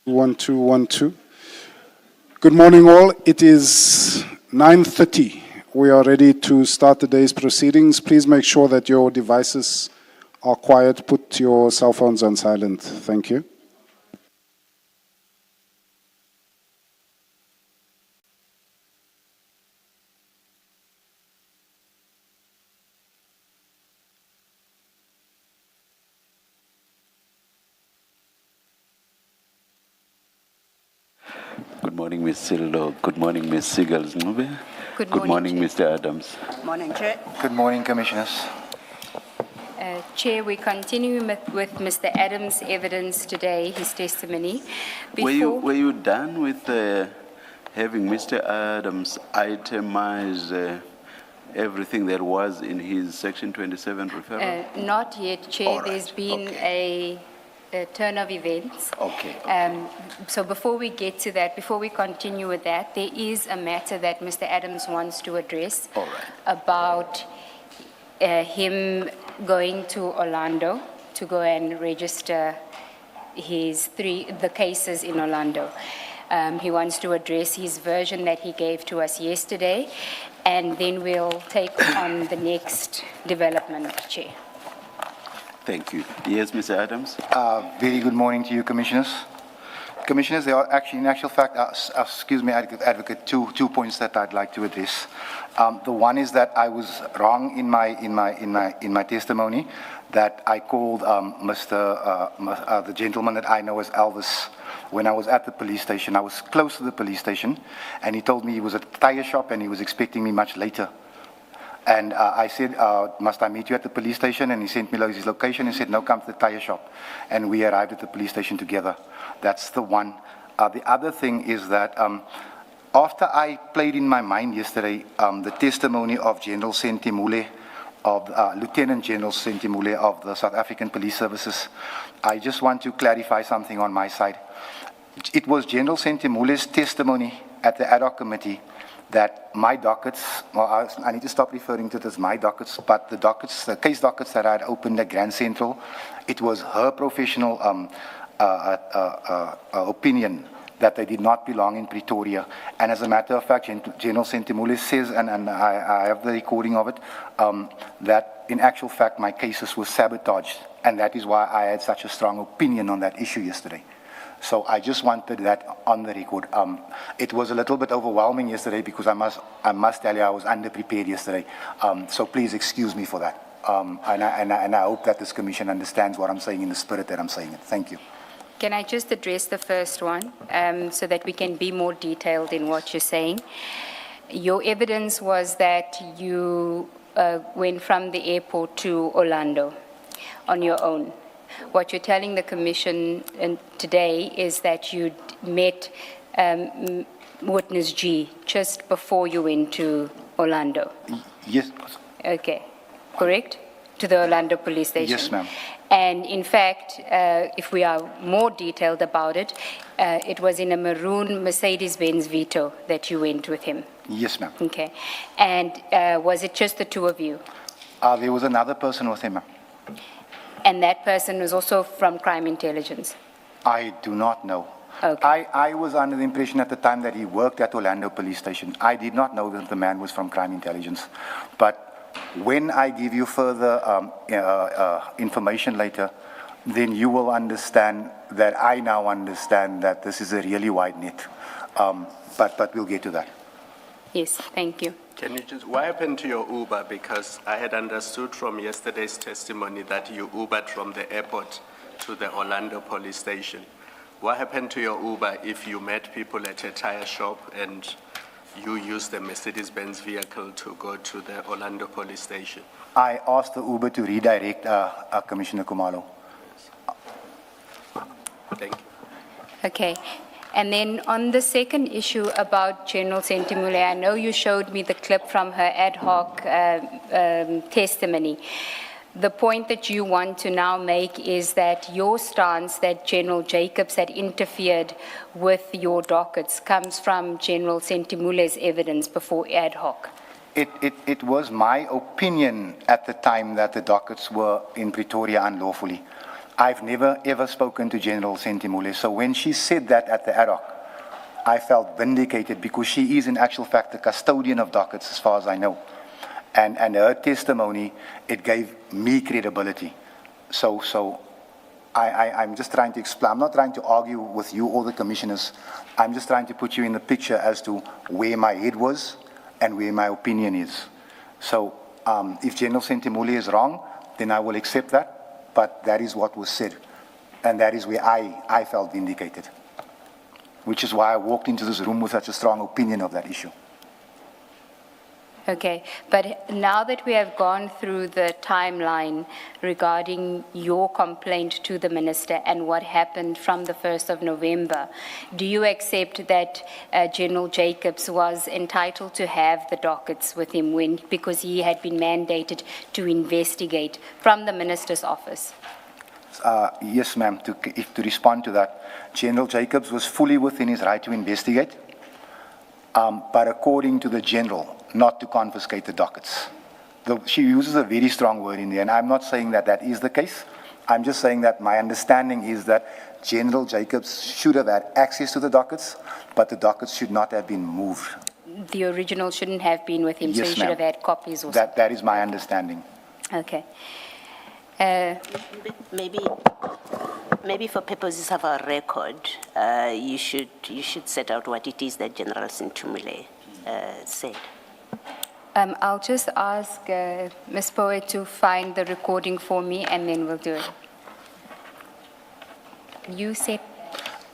1212. Good morning, all. It is 9:30. We are ready to start the day's proceedings. Please make sure that your devices are quiet. Put your cell phones on silent. Thank you. Good morning, Ms. Sildo. Good morning, Ms. Sigals Ngube. Good morning, Mr. Adams. Morning, Chair. Good morning, Commissioners. Chair, we continue with Mr. Adams' evidence today, his testimony. Were you done with having Mr. Adams itemize everything that was in his Section 27 referral? Not yet, Chair. All right. There's been Okay. a turn of events. Okay. So before we get to that, before we continue with that, there is a matter that Mr. Adams wants to address All right. about him going to Orlando to go and register the cases in Orlando. He wants to address his version that he gave to us yesterday, and then we'll take on the next development, Chair. Thank you. Yes, Mr. Adams? Very good morning to you, Commissioners. Commissioners, there are actually, in actual fact, excuse me, Advocate, two points that I'd like to address. The one is that I was wrong in my testimony that I called the gentleman that I know as Elvis when I was at the police station. I was close to the police station, and he told me he was at the tire shop and he was expecting me much later. And I said, must I meet you at the police station? And he sent me his location and said, no, come to the tire shop. And we arrived at the police station together. That's the one. The other thing is that after I played in my mind yesterday the testimony of General Sentimule, of Lieutenant General Sentimule of the South African Police Services, I just want to clarify something on my side. It was General Sentimule's testimony at the ad hoc committee that my dockets, well, I need to stop referring to it as my dockets, but the dockets, the case dockets that I had opened at Grand Central, it was her professional opinion that they did not belong in Pretoria. And as a matter of fact, General Sentimule says, and I have the recording of it, that in actual fact my cases were sabotaged, and that is why I had such a strong opinion on that issue yesterday. So I just wanted that on the record. It was a little bit overwhelming yesterday because I must tell you I was underprepared yesterday. So please excuse me for that. And I hope that this commission understands what I'm saying in the spirit that I'm saying it. Thank you. Can I just address the first one so that we can be more detailed in what you're saying? Your evidence was that you went from the airport to Orlando on your own. What you're telling the commission today is that you met Witness G just before you went to Orlando. Yes. Okay, correct? To the Orlando police station? Yes, ma'am. And in fact, if we are more detailed about it, it was in a maroon Mercedes-Benz Vito that you went with him? Yes, ma'am. Okay. And was it just the two of you? There was another person with him, ma'am. And that person was also from crime intelligence? I do not know. Okay. I was under the impression at the time that he worked at Orlando police station. I did not know that the man was from crime intelligence. But when I give you further information later, then you will understand that I now understand that this is a really wide net. But we'll get to that. Yes, thank you. Can you just, what happened to your Uber? Because I had understood from yesterday's testimony that you Ubered from the airport to the Orlando police station. What happened to your Uber if you met people at a tire shop and you used the Mercedes-Benz vehicle to go to the Orlando police station? I asked the Uber to redirect Commissioner Kumalo. Thank you. Okay. And then on the second issue about General Sentimule, I know you showed me the clip from her ad hoc testimony. The point that you want to now make is that your stance that General Jacobs had interfered with your dockets comes from General Sentimule's evidence before ad hoc. It was my opinion at the time that the dockets were in Pretoria unlawfully. I've never ever spoken to General Sentimule. So when she said that at the ad hoc, I felt vindicated because she is in actual fact the custodian of dockets as far as I know. And her testimony, it gave me credibility. So I'm just trying to explain. I'm not trying to argue with you or the commissioners. I'm just trying to put you in the picture as to where my head was and where my opinion is. So if General Sentimule is wrong, then I will accept that. But that is what was said. And that is where I felt vindicated, which is why I walked into this room with such a strong opinion of that issue. Okay, but now that we have gone through the timeline regarding your complaint to the minister and what happened from the 1st of November, do you accept that General Jacobs was entitled to have the dockets with him because he had been mandated to investigate from the minister's office? Yes, ma'am. To respond to that, General Jacobs was fully within his right to investigate, but according to the general, not to confiscate the dockets. She uses a very strong word in there, and I'm not saying that that is the case. I'm just saying that my understanding is that General Jacobs should have had access to the dockets, but the dockets should not have been moved. The original shouldn't have been with him, Yes, so he should ma'am. have had copies or That is my understanding. Okay. Maybe for purposes of our record, you should set out what it is that General Sentimule said. I'll just ask Ms. Poet to find the recording for me, and then we'll do it. You said...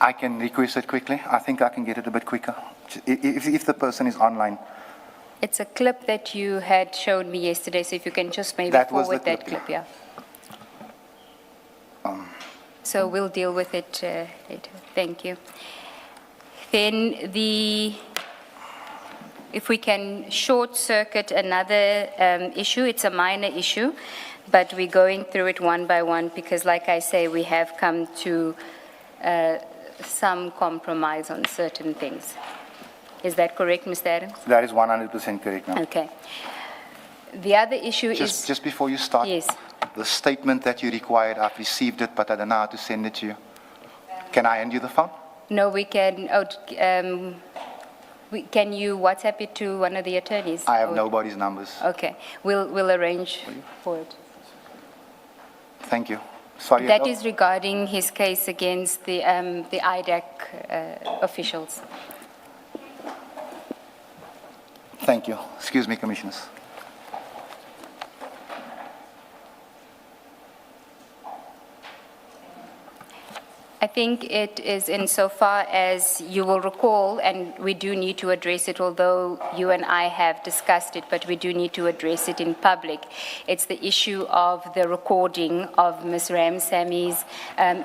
I can request it quickly. I think I can get it a bit quicker. If the person is online. It's a clip that you had showed me yesterday, so if you can just maybe That was the forward that clip, clip, yeah. So we'll deal with it later. Thank you. Then if we can short circuit another issue, it's a minor issue, but we're going through it one by one because, like I say, we have come to some compromise on certain things. Is that correct, Mr. Adams? That is 100% correct, ma'am. Okay. The other issue is... Just before you start, Yes. the statement that you required, I've received it, but I don't know how to send it to you. Can I hand you the phone? No, we can... can you WhatsApp it to one of the attorneys? I have nobody's numbers. Okay. We'll arrange for it. Thank you. Sorry. That is regarding his case against the IDAC officials. Thank you. Excuse me, commissioners. I think it is insofar as you will recall, and we do need to address it, although you and I have discussed it, but we do need to address it in public. It's the issue of the recording of Ms. Ramsami's,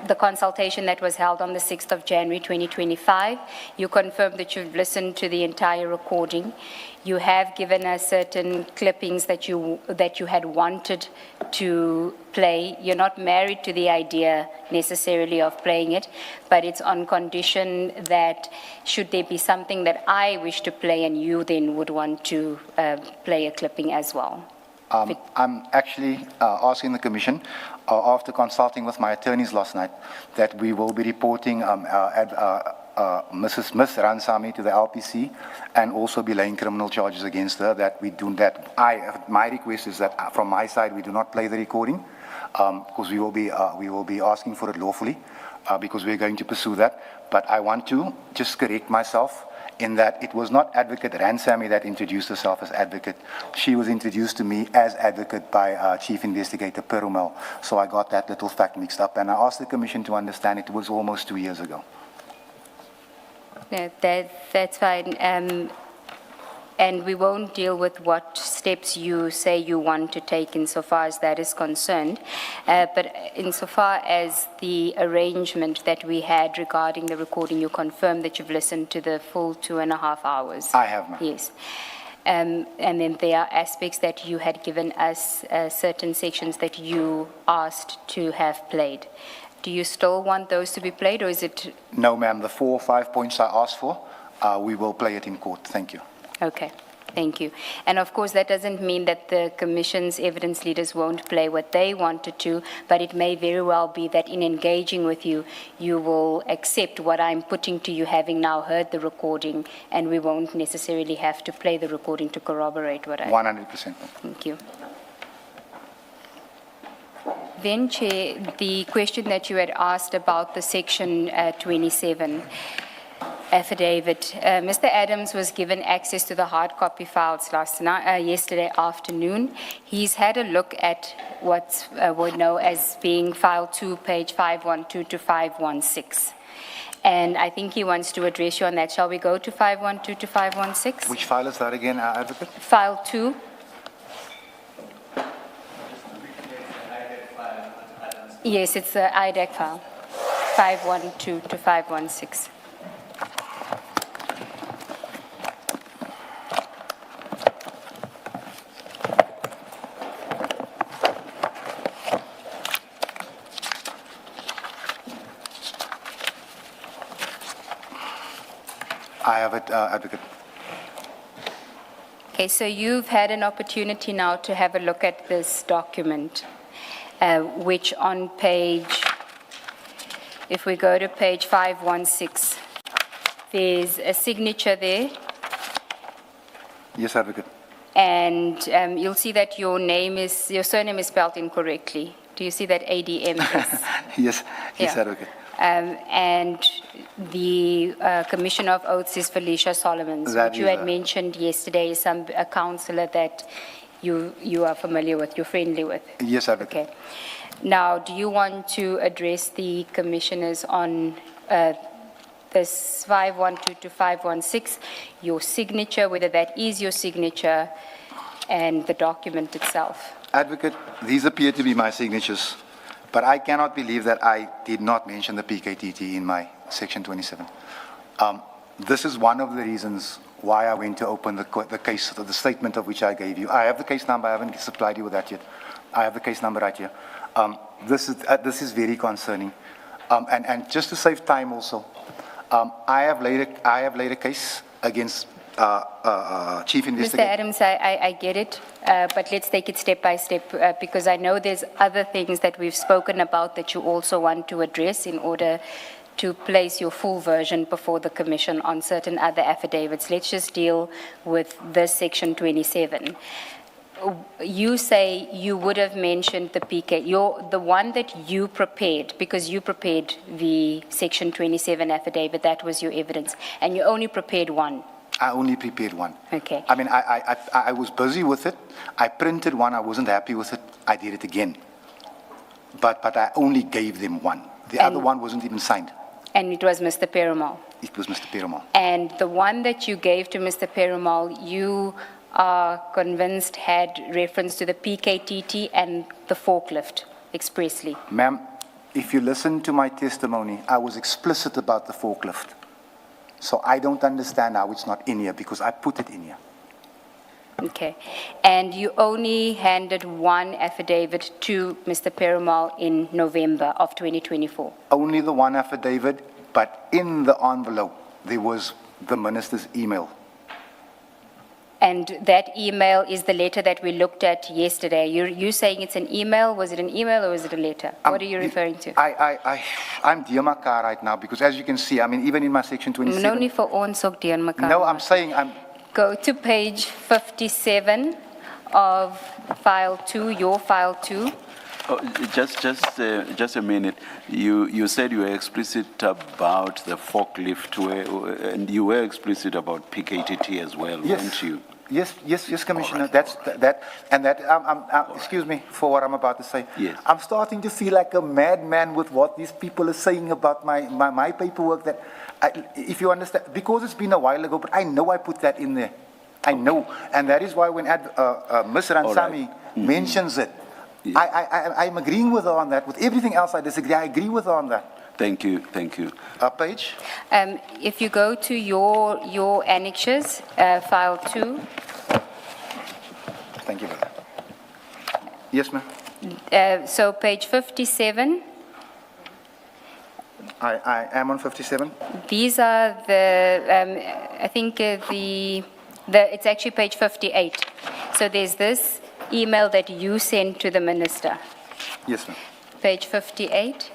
the consultation that was held on the 6th of January 2025. You confirmed that you've listened to the entire recording. You have given us certain clippings that you had wanted to play. You're not married to the idea necessarily of playing it, but it's on condition that should there be something that I wish to play and you then would want to play a clipping as well. I'm actually asking the commission, after consulting with my attorneys last night, that we will be reporting Miss Ransami to the LPC and also be laying criminal charges against her. That we do that. My request is that from my side we do not play the recording because we will be asking for it lawfully because we're going to pursue that. But I want to just correct myself in that it was not Advocate Ransami that introduced herself as advocate. She was introduced to me as advocate by Chief Investigator Perumel. So I got that little fact mixed up, and I asked the commission to understand it was almost 2 years ago. No, that's fine. And we won't deal with what steps you say you want to take insofar as that is concerned. But insofar as the arrangement that we had regarding the recording, you confirmed that you've listened to the full 2.5 hours. I have, ma'am. Yes. And then there are aspects that you had given us, certain sections that you asked to have played. Do you still want those to be played, or is it? No, ma'am. The 4 or 5 points I asked for, we will play it in court. Thank you. Okay. Thank you. And of course, that doesn't mean that the Commission's evidence leaders won't play what they wanted to, but it may very well be that in engaging with you, you will accept what I'm putting to you, having now heard the recording, and we won't necessarily have to play the recording to corroborate what I... 100%. Thank you. Then, Chair, the question that you had asked about the Section 27 affidavit. Mr. Adams was given access to the hard copy files yesterday afternoon. He's had a look at what we know as being file 2, page 512 to 516. And I think he wants to address you on that. Shall we go to 512 to 516? Which file is that again, Advocate? File 2. Yes, it's the IDAC file, 512 to 516. I have it, Advocate. Okay, so you've had an opportunity now to have a look at this document, which on page, if we go to page 516, there's a signature there, Yes, Advocate. and you'll see that your surname is spelled incorrectly. Do you see that ADM is? Yes, yes, Yeah. Advocate. And the Commissioner of Oaths is Felicia Solomons, That which you is had a- mentioned yesterday, is a councillor that you are familiar with, you're friendly with. Yes, Advocate. Okay. Now, do you want to address the commissioners on this 512 to 516, your signature, whether that is your signature, and the document itself? Advocate, these appear to be my signatures, but I cannot believe that I did not mention the PKTT in my Section 27. This is one of the reasons why I went to open the case, the statement of which I gave you. I have the case number. I haven't supplied you with that yet. I have the case number right here. This is very concerning. And just to save time also, I have laid a case against Chief Mr. Investigator. Adams, I get it, but let's take it step by step, because I know there's other things that we've spoken about that you also want to address in order to place your full version before the Commission on certain other affidavits. Let's just deal with this Section 27. You say you would have mentioned the PK, the one that you prepared, because you prepared the Section 27 affidavit, that was your evidence, and you only prepared one. I only prepared one. Okay. I mean, I was busy with it. I printed one. I wasn't happy with it. I did it again. But I only gave them one. The other one wasn't even signed. And it was Mr. Perumal. It was Mr. Perumal. And the one that you gave to Mr. Perumal, you are convinced had reference to the PKTT and the forklift expressly. Ma'am, if you listen to my testimony, I was explicit about the forklift. So I don't understand how it's not in here, because I put it in here. Okay. And you only handed one affidavit to Mr. Perumal in November of 2024. Only the one affidavit, but in the envelope, there was the minister's email. And that email is the letter that we looked at yesterday. You're saying it's an email? Was it an email or was it a letter? What are you referring to? I'm Diamaka right now, because as you can see, I mean, even in my Section 27. No need for onsok, Dian Makar. No, I'm saying Go to page 57 of file 2, your file 2. Oh, just a minute. You said you were explicit about the forklift, and you were explicit about PKTT as well, weren't you? Yes, Commissioner. Right. Excuse me for what I'm about to say. Yes. I'm starting to feel like a madman with what these people are saying about my paperwork. That, if you understand, because it's been a while ago, but I know I put that in there. I know, and that is why when Ms. Ransami mentions it, I'm agreeing with her on that. With everything else I disagree, I agree with her on that. Thank you. Page? If you go to your annexures, file 2. Thank you for that. Yes, ma'am. So page 57. I am on 57. These are the, I think the It's actually page 58. So there's this email that you sent to the minister. Yes, ma'am. Page 58.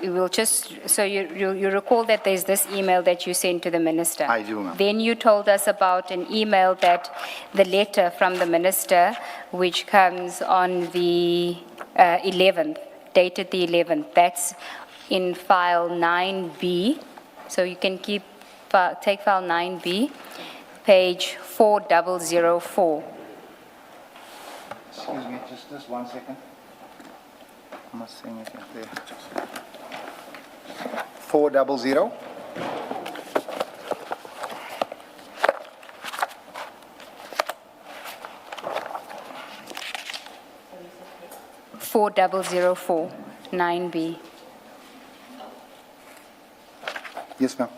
You will just, so you recall that there's this email that you sent to the minister? I do, ma'am. Then you told us about an email that, the letter from the minister, which comes on the 11th, dated the 11th. That's in file 9B. So you can take file 9B, page 4004. Excuse me, just 1 second. I'm not seeing it there. 400. 4004, 9B. Yes, ma'am.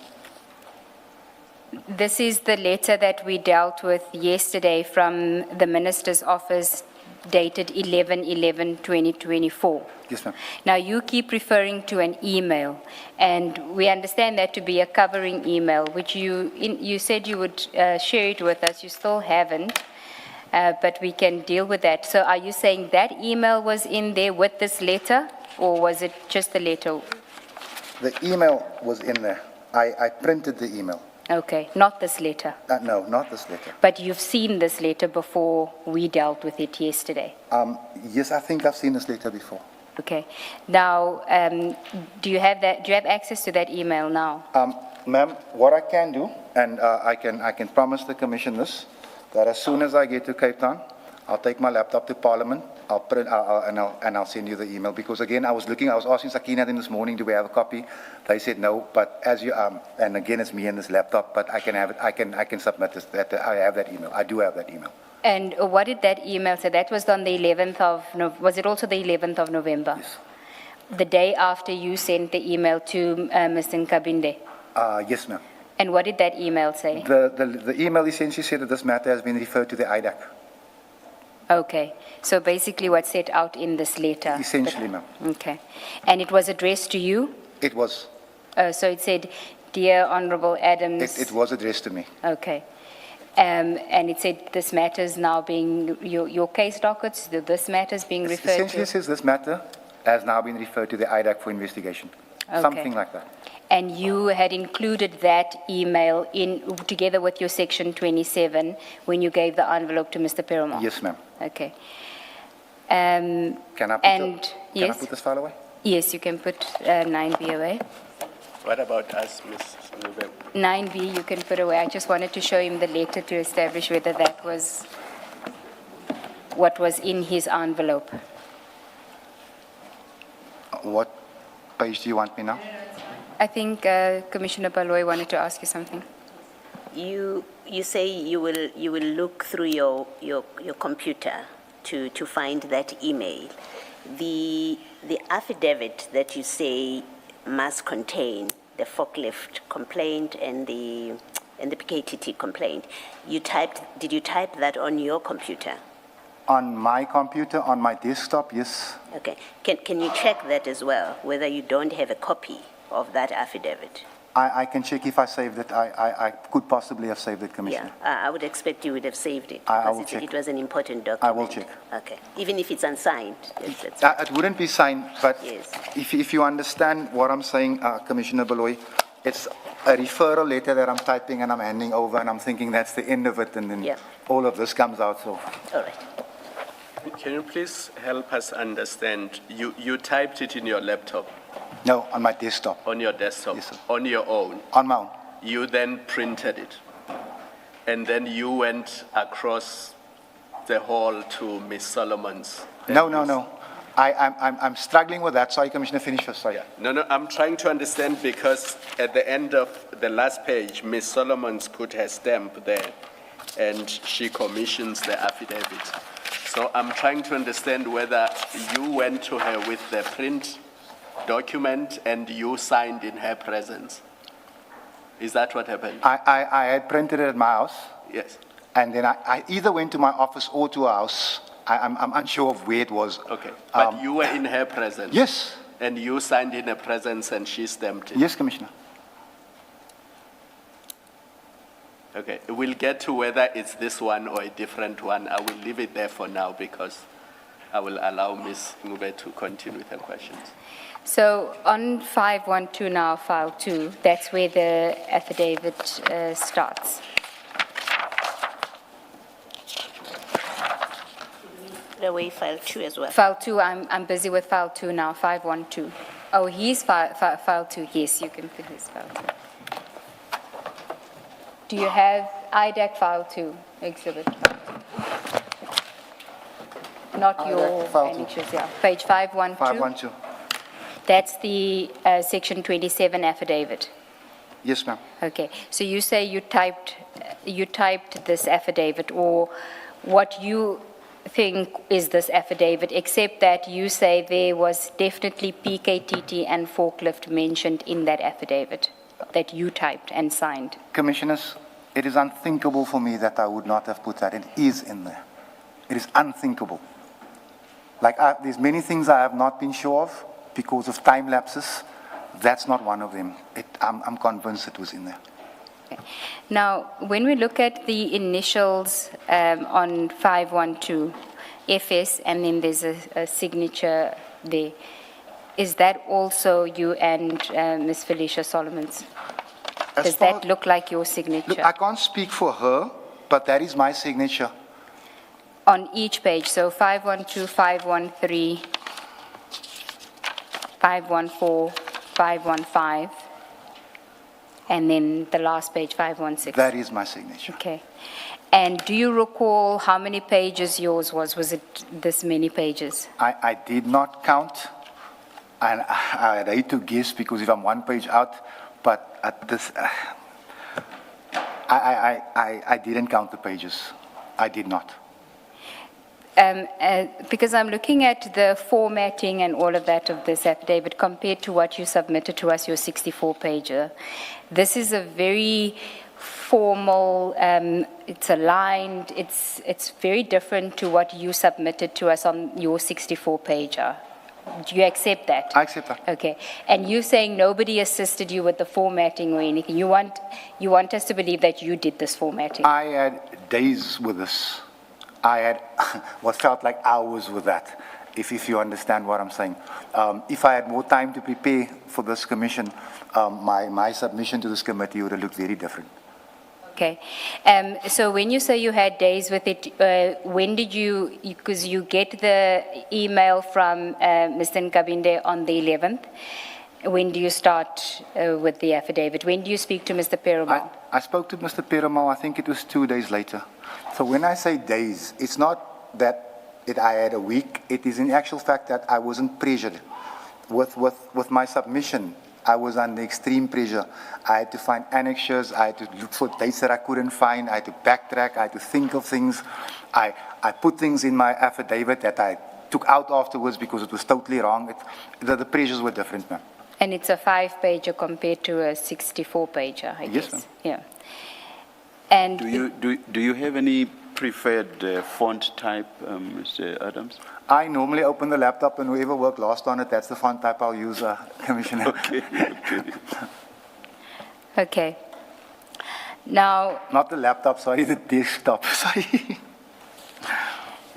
This is the letter that we dealt with yesterday from the minister's office, dated 11/11/2024. Yes, ma'am. Now, you keep referring to an email, and we understand that to be a covering email, which you said you would share it with us. You still haven't, but we can deal with that. So are you saying that email was in there with this letter, or was it just the letter? The email was in there. I printed the email. Okay, not this letter. No, not this letter. But you've seen this letter before we dealt with it yesterday. Yes, I think I've seen this letter before. Okay. Now, do you have access to that email now? Ma'am, what I can do, and I can promise the commission this, that as soon as I get to Cape Town, I'll take my laptop to Parliament, I'll print, and I'll send you the email. Because again, I was asking Sakina this morning, do we have a copy? They said no, but as you, and again, it's me and this laptop, but I can have it, I can submit this, that I have that email. I do have that email. And what did that email say? That was on the 11th of, was it also the 11th of November? Yes. The day after you sent the email to Mr. Nkabinde? Yes, ma'am. And what did that email say? The email essentially said that this matter has been referred to the IDAC. Okay. So basically what's set out in this letter? Essentially, ma'am. Okay. And it was addressed to you? It was. So it said, Dear Honorable Adams. It was addressed to me. Okay. And it said this matter is now being, your case dockets, this matter is being referred Essentially, to? it says this matter has now been referred to the IDAC for investigation. Okay. Something like that. And you had included that email in together with your section 27 when you gave the envelope to Mr. Perumal? Yes, ma'am. Okay. Can I put this file away? Yes, you can put 9B away. What about us, Ms. Nube? 9B you can put away. I just wanted to show him the letter to establish whether that was what was in his envelope. What page do you want me now? I think Commissioner Baloy wanted to ask you something. You say you will look through your computer to find that email. The affidavit that you say must contain the forklift complaint and the PKTT complaint. Did you type that on your computer? On my computer, on my desktop, yes. Okay. Can you check that as well, whether you don't have a copy of that affidavit? I can check if I saved it. I could possibly have saved it, Commissioner. Yeah, I would expect you would have saved it. I will because check. It was an important document. I will check. Okay. Even if it's unsigned. That's It wouldn't be signed, but Yes. if you understand what I'm saying, Commissioner Baloy, it's a referral letter that I'm typing and I'm handing over, and I'm thinking that's the end of it, and then Yeah. all of this comes out. So all right. Can you please help us understand? You typed it in your laptop, no, on my desktop, on your desktop, Yes, sir. on your own. on my own. You then printed it. And then you went across the hall to Ms. Solomon's. No. I'm struggling with that. Sorry, Commissioner, finish first. Sorry. Yeah. No, I'm trying to understand because at the end of the last page, Ms. Solomon's put her stamp there and she commissions the affidavit. So I'm trying to understand whether you went to her with the print document and you signed in her presence. Is that what happened? I had printed it at my house, Yes. and then I either went to my office or to her house. I'm unsure of where it was. Okay. But you were in her presence? Yes. And you signed in a presence and she stamped it? Yes, Commissioner. Okay, we'll get to whether it's this one or a different one. I will leave it there for now because I will allow Ms. Ngube to continue with her questions. So on 512 now, file 2, that's where the affidavit starts. The way file 2 as well. File 2, I'm busy with file 2 now, 512. Oh, he's file 2, yes, you can put his file 2. Do you have IDAC file 2, exhibit file 2? Not IDAC your file 2. annexures, yeah. Page 512. 512. That's the section 27 affidavit. Yes, ma'am. Okay, so you say you typed this affidavit, or what you think is this affidavit, except that you say there was definitely PKTT and forklift mentioned in that affidavit that you typed and signed. Commissioners, it is unthinkable for me that I would not have put that. It is in there. It is unthinkable. Like, there's many things I have not been sure of because of time lapses. That's not one of them. I'm convinced it was in there. Okay. Now, when we look at the initials on 512, FS, and then there's a signature there, is that also you and Ms. Felicia Solomon's? Does that look like your signature? Look, I can't speak for her, but that is my signature. On each page, so 512, 513, 514, 515, and then the last page, 516. That is my signature. Okay. And do you recall how many pages yours was? Was it this many pages? I did not count, and I hate to guess because if I'm one page out, but at this, I didn't count the pages. I did not. Because I'm looking at the formatting and all of that of this affidavit compared to what you submitted to us, your 64-pager. This is a very formal, it's aligned, it's very different to what you submitted to us on your 64-pager. Do you accept that? I accept that. Okay. And you saying nobody assisted you with the formatting or anything. You want us to believe that you did this formatting? I had days with this. I had what felt like hours with that, if you understand what I'm saying. If I had more time to prepare for this commission, my submission to this committee would have looked very different. Okay. So when you say you had days with it, when did you, because you get the email from Mr. Nkabinde on the 11th, when do you start with the affidavit? When do you speak to Mr. Perumal? I spoke to Mr. Perumal, I think it was 2 days later. So when I say days, it's not that I had a week. It is in actual fact that I wasn't pressured. With my submission, I was under extreme pressure. I had to find annexures. I had to look for dates that I couldn't find. I had to backtrack. I had to think of things. I put things in my affidavit that I took out afterwards because it was totally wrong. The pressures were different, ma'am. And it's a 5-pager compared to a 64-pager, I guess. Yes, ma'am. Yeah. And Do you have any preferred font type, Mr. Adams? I normally open the laptop and whoever worked last on it, that's the font type I'll use, Commissioner. Okay. Okay. Now, Not the laptop, sorry, the desktop, sorry.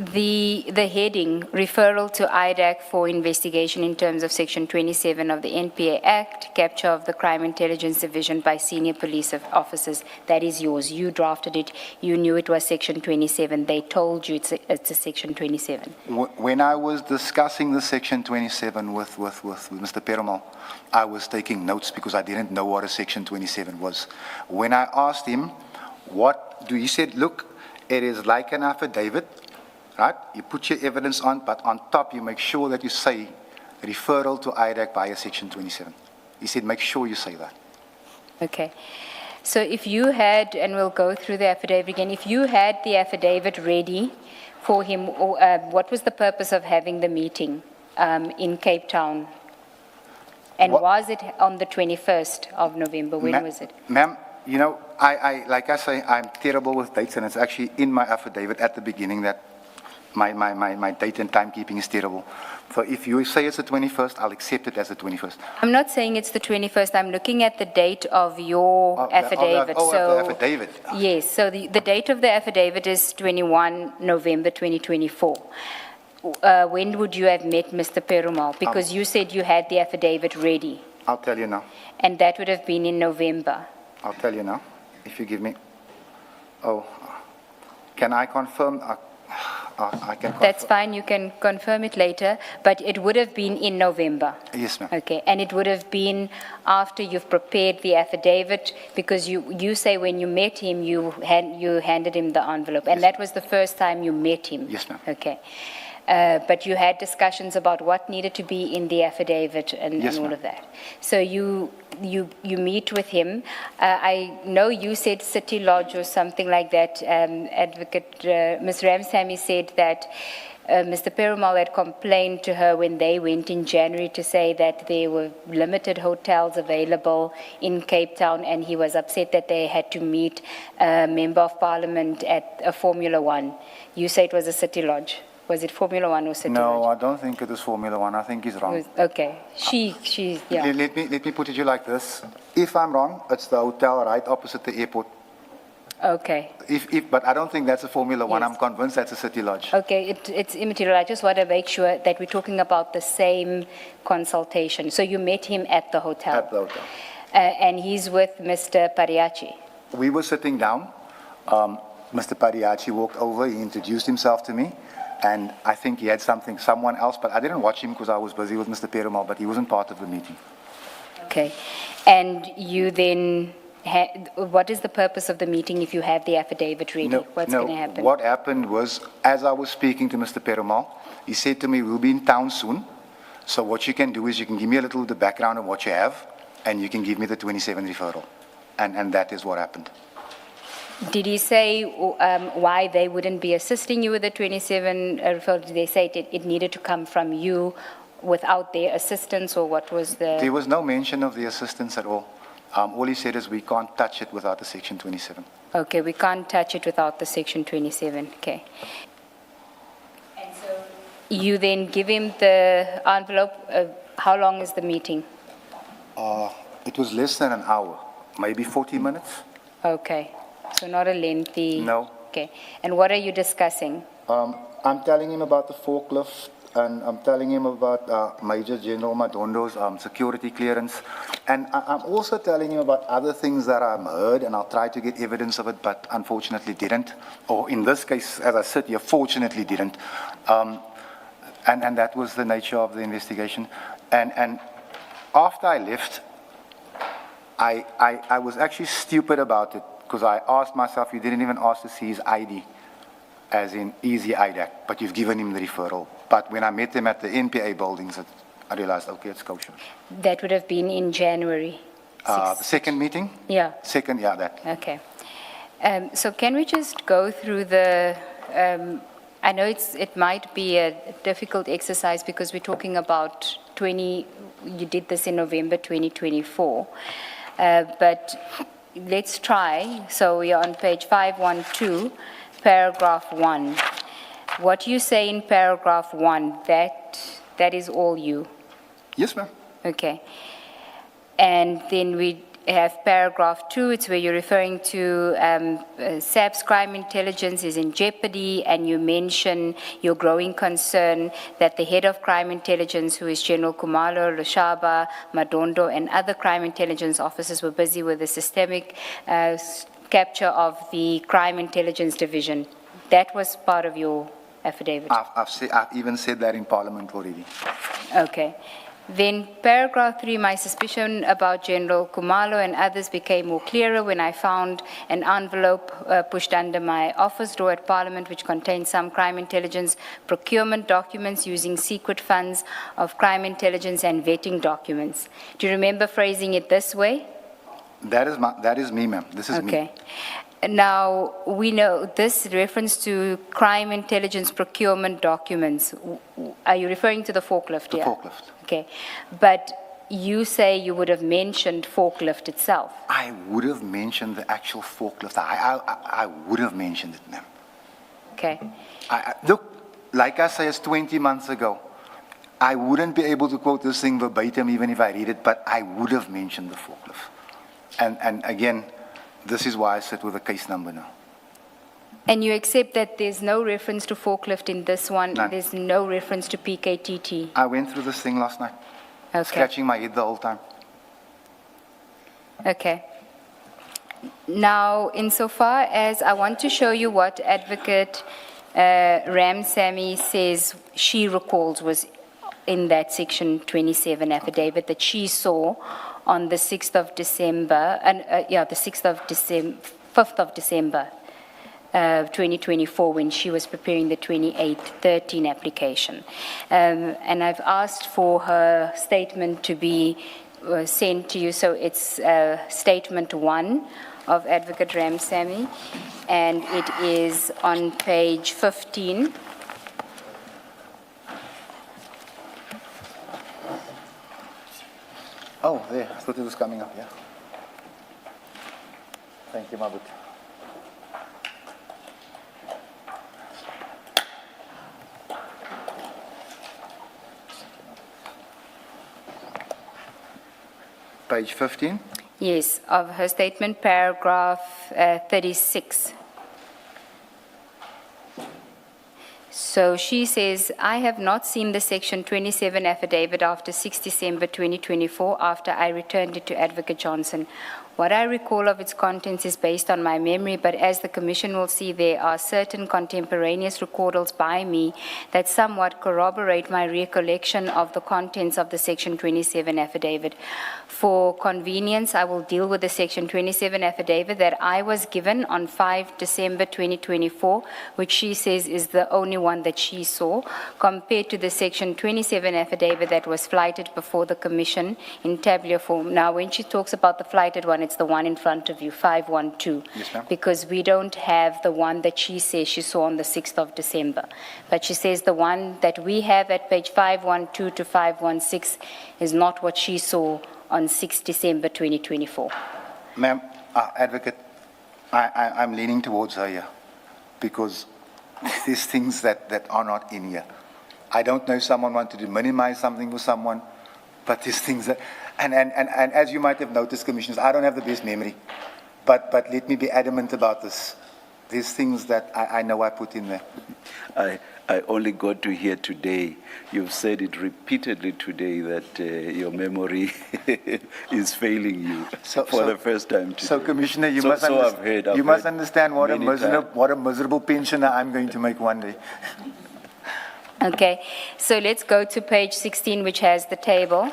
the heading, referral to IDAC for investigation in terms of Section 27 of the NPA Act, capture of the Crime Intelligence Division by senior police officers, that is yours. You drafted it. You knew it was Section 27. They told you it's a Section 27. When I was discussing the Section 27 with Mr. Perumal, I was taking notes because I didn't know what a Section 27 was. When I asked him, he said, look, it is like an affidavit, right? You put your evidence on, but on top you make sure that you say referral to IDAC via Section 27. He said, make sure you say that. Okay. So if you had, and we'll go through the affidavit again, if you had the affidavit ready for him, what was the purpose of having the meeting in Cape Town? And was it on the 21st of November? When was it? Ma'am, you know, like I say, I'm terrible with dates, and it's actually in my affidavit at the beginning that My date and timekeeping is terrible. So if you say it's the 21st, I'll accept it as the 21st. I'm not saying it's the 21st. I'm looking at the date of your affidavit. Of the affidavit. Yes, so the date of the affidavit is 21 November 2024. When would you have met Mr. Perumal? Because you said you had the affidavit ready, I'll tell you now. and that would have been in November. I'll tell you now, if you give me. Oh, can I confirm? I can confirm. That's fine, you can confirm it later, but it would have been in November. Yes, ma'am. Okay, and it would have been after you've prepared the affidavit, because you say when you met him, you handed him the envelope, and that was the first time you met him? Yes, ma'am. Okay. But you had discussions about what needed to be in the affidavit and Yes, all ma'am. of that. So you meet with him. I know you said City Lodge or something like that. Advocate Ms. Ramsamy said that Mr. Perumal had complained to her when they went in January to say that there were limited hotels available in Cape Town, and he was upset that they had to meet a Member of Parliament at a Formula One. You say it was a City Lodge. Was it Formula One or City No, Lodge? I don't think it was Formula One. I think he's wrong. Okay. Yeah. Let me put it to you like this. If I'm wrong, it's the hotel right opposite the airport. Okay. But I don't think that's a Formula One. Yes. I'm convinced that's a City Lodge. Okay, it's immaterial. I just want to make sure that we're talking about the same consultation. So you met him at the hotel? At the hotel. And he's with Mr. Pariachi? We were sitting down. Mr. Pariachi walked over. He introduced himself to me. And I think he had someone else, but I didn't watch him because I was busy with Mr. Perumal, but he wasn't part of the meeting. Okay. And you then, what is the purpose of the meeting if you have the affidavit ready? What's going to happen? What happened was, as I was speaking to Mr. Perumal, he said to me, we'll be in town soon. So what you can do is you can give me a little of the background of what you have, and you can give me the 27 referral. And that is what happened. Did he say why they wouldn't be assisting you with the 27 referral? Did they say it needed to come from you without their assistance, or what was the... There was no mention of the assistance at all. All he said is we can't touch it without the Section 27. Okay, we can't touch it without the Section 27, okay. And so you then give him the envelope. How long is the meeting? It was less than an hour, maybe 40 minutes. Okay, so not a lengthy... No. Okay, and what are you discussing? I'm telling him about the forklift, and I'm telling him about Major General Madondo's security clearance. And I'm also telling him about other things that I've heard, and I'll try to get evidence of it, but unfortunately didn't. Or in this case, as I sit here, fortunately didn't. And that was the nature of the investigation. And after I left, I was actually stupid about it, because I asked myself, you didn't even ask to see his ID, as in easy IDAC, but you've given him the referral. But when I met him at the NPA buildings, I realized, okay, it's kosher. That would have been in January. The second meeting? Yeah. Second, yeah, that. Okay. So can we just go through the, I know it might be a difficult exercise because we're talking about you did this in November 2024, but let's try. So we are on page 512, paragraph 1. What you say in paragraph 1, that is all you? Yes, ma'am. Okay. And then we have paragraph 2, it's where you're referring to SAP's crime intelligence is in jeopardy, and you mention your growing concern that the head of crime intelligence, who is General Kumalo, Lushaba, Madondo, and other crime intelligence officers were busy with the systemic capture of the crime intelligence division. That was part of your affidavit? I've even said that in Parliament already. Okay. Then paragraph 3, my suspicion about General Kumalo and others became more clearer when I found an envelope pushed under my office door at Parliament which contained some crime intelligence procurement documents using secret funds of crime intelligence and vetting documents. Do you remember phrasing it this way? That is me, ma'am. This is me. Okay. Now, we know this reference to crime intelligence procurement documents. Are you referring to the forklift? The forklift. Okay. But you say you would have mentioned forklift itself. I would have mentioned the actual forklift. I would have mentioned it, ma'am. Okay. Look, like I say, it's 20 months ago. I wouldn't be able to quote this thing verbatim even if I read it, but I would have mentioned the forklift. And again, this is why I sit with a case number now. And you accept that there's no reference to forklift in this one? None. There's no reference to PKTT? I went through this thing last night, Okay. scratching my head the whole time. Okay. Now, insofar as I want to show you what Advocate Ramsamy says she recalls was in that Section 27 affidavit that she saw on the 6th of December, the 6th of December, 5th of December, 2024, when she was preparing the 2813 application. And I've asked for her statement to be sent to you, so it's Statement 1 of Advocate Ramsamy, and it is on page 15. Oh, there, I thought it was coming up, yeah. Thank you, Mabut. Page 15. Yes, of her statement, paragraph 36. So she says, I have not seen the Section 27 affidavit after 6 December 2024 after I returned it to Advocate Johnson. What I recall of its contents is based on my memory, but as the Commission will see, there are certain contemporaneous recordals by me that somewhat corroborate my recollection of the contents of the Section 27 affidavit. For convenience, I will deal with the Section 27 affidavit that I was given on 5 December 2024, which she says is the only one that she saw, compared to the Section 27 affidavit that was flighted before the Commission in tabular form. Now, when she talks about the flighted one, it's the one in front of you, 512. Yes, ma'am. Because we don't have the one that she says she saw on the 6th of December. But she says the one that we have at page 512 to 516 is not what she saw on 6 December 2024. Ma'am, Advocate, I'm leaning towards her here because there's things that are not in here. I don't know if someone wanted to minimize something for someone, but there's things that, and as you might have noticed, Commissioners, I don't have the best memory, but let me be adamant about this. There's things that I know I put in there. I only got to hear today. You've said it repeatedly today that your memory is failing you for the first time today. So, Commissioner, you I've must heard understand what a miserable pensioner I'm going to make one day. Okay, so let's go to page 16, which has the table.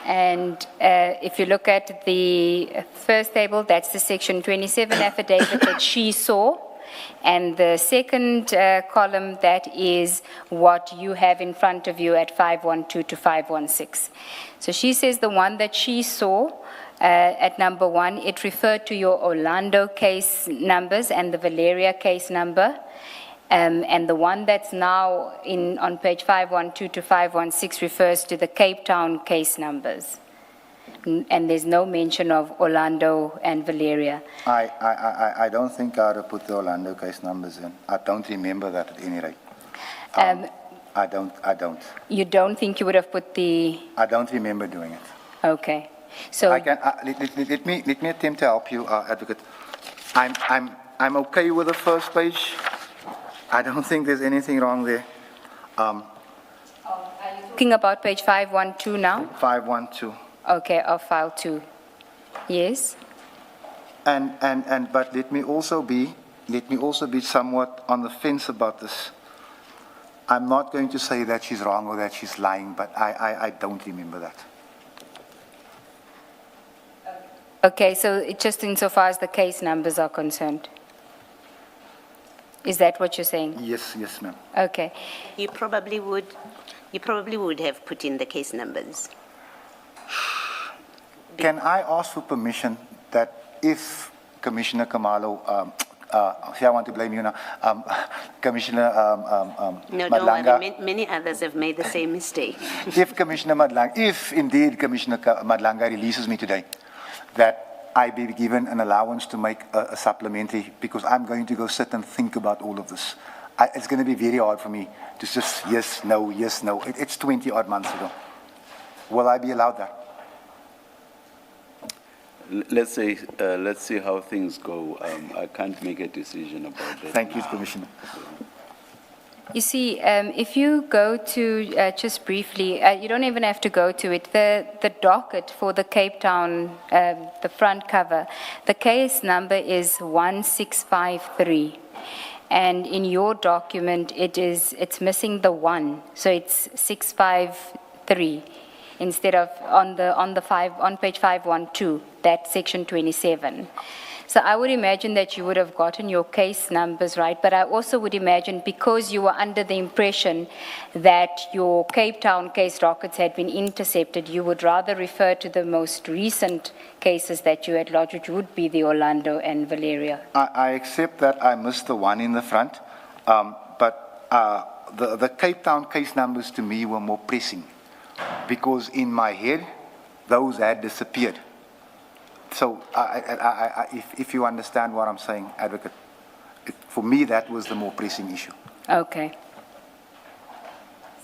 And if you look at the first table, that's the Section 27 affidavit that she saw. And the second column, that is what you have in front of you at 512 to 516. So she says the one that she saw at number 1, it referred to your Orlando case numbers and the Valeria case number. And the one that's now on page 512 to 516 refers to the Cape Town case numbers. And there's no mention of Orlando and Valeria. I don't think I would have put the Orlando case numbers in. I don't remember that at any rate. I don't. You don't think you would have put the... I don't remember doing it. Okay. So I can, let me attempt to help you, Advocate. I'm okay with the first page. I don't think there's anything wrong there. are you talking about page 512 now? 512. Okay, of file 2. Yes? But let me also be somewhat on the fence about this. I'm not going to say that she's wrong or that she's lying, but I don't remember that. Okay, so it just insofar as the case numbers are concerned. Is that what you're saying? Yes, ma'am. Okay. You probably would have put in the case numbers. Can I ask for permission that if Commissioner Kamalo, I want to blame you now, Commissioner No, don't Madlanga, worry. Many others have made the same mistake. if indeed Commissioner Madlanga releases me today, that I be given an allowance to make a supplementary, because I'm going to go sit and think about all of this. It's going to be very hard for me to just yes, no, yes, no. It's 20 odd months ago. Will I be allowed that? Let's see how things go. I can't make a decision about that. Thank you, Commissioner. You see, if you go to, just briefly, you don't even have to go to it, the docket for the Cape Town, the front cover, the case number is 1653. And in your document, it's missing the 1, so it's 653 instead of on page 512, that's section 27. So I would imagine that you would have gotten your case numbers right, but I also would imagine because you were under the impression that your Cape Town case dockets had been intercepted, you would rather refer to the most recent cases that you had lodged, which would be the Orlando and Valeria. I accept that I missed the 1 in the front, but the Cape Town case numbers to me were more pressing, because in my head, those had disappeared. So if you understand what I'm saying, Advocate, for me, that was the more pressing issue. Okay.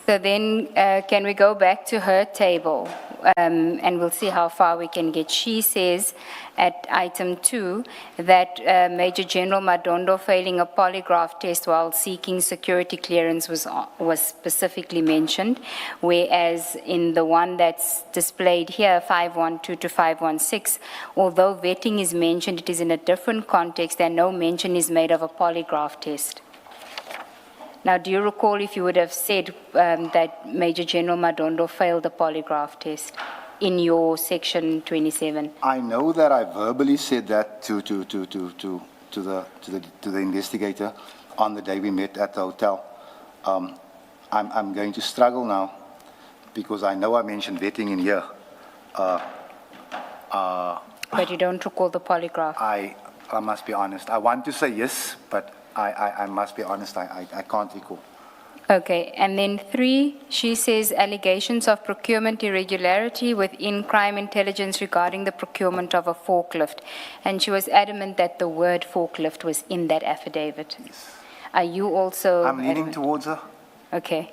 So then can we go back to her table and we'll see how far we can get. She says at item 2 that Major General Madondo failing a polygraph test while seeking security clearance was specifically mentioned, whereas in the one that's displayed here, 512 to 516, although vetting is mentioned, it is in a different context and no mention is made of a polygraph test. Now, do you recall if you would have said that Major General Madondo failed the polygraph test in your section 27? I know that I verbally said that to the investigator on the day we met at the hotel. I'm going to struggle now because I know I mentioned vetting in here. But you don't recall the polygraph? I must be honest. I want to say yes, but I must be honest, I can't recall. Okay, and then 3, she says allegations of procurement irregularity within crime intelligence regarding the procurement of a forklift. And she was adamant that the word forklift was in that affidavit. Yes. Are you also I'm leaning adamant? towards her. Okay.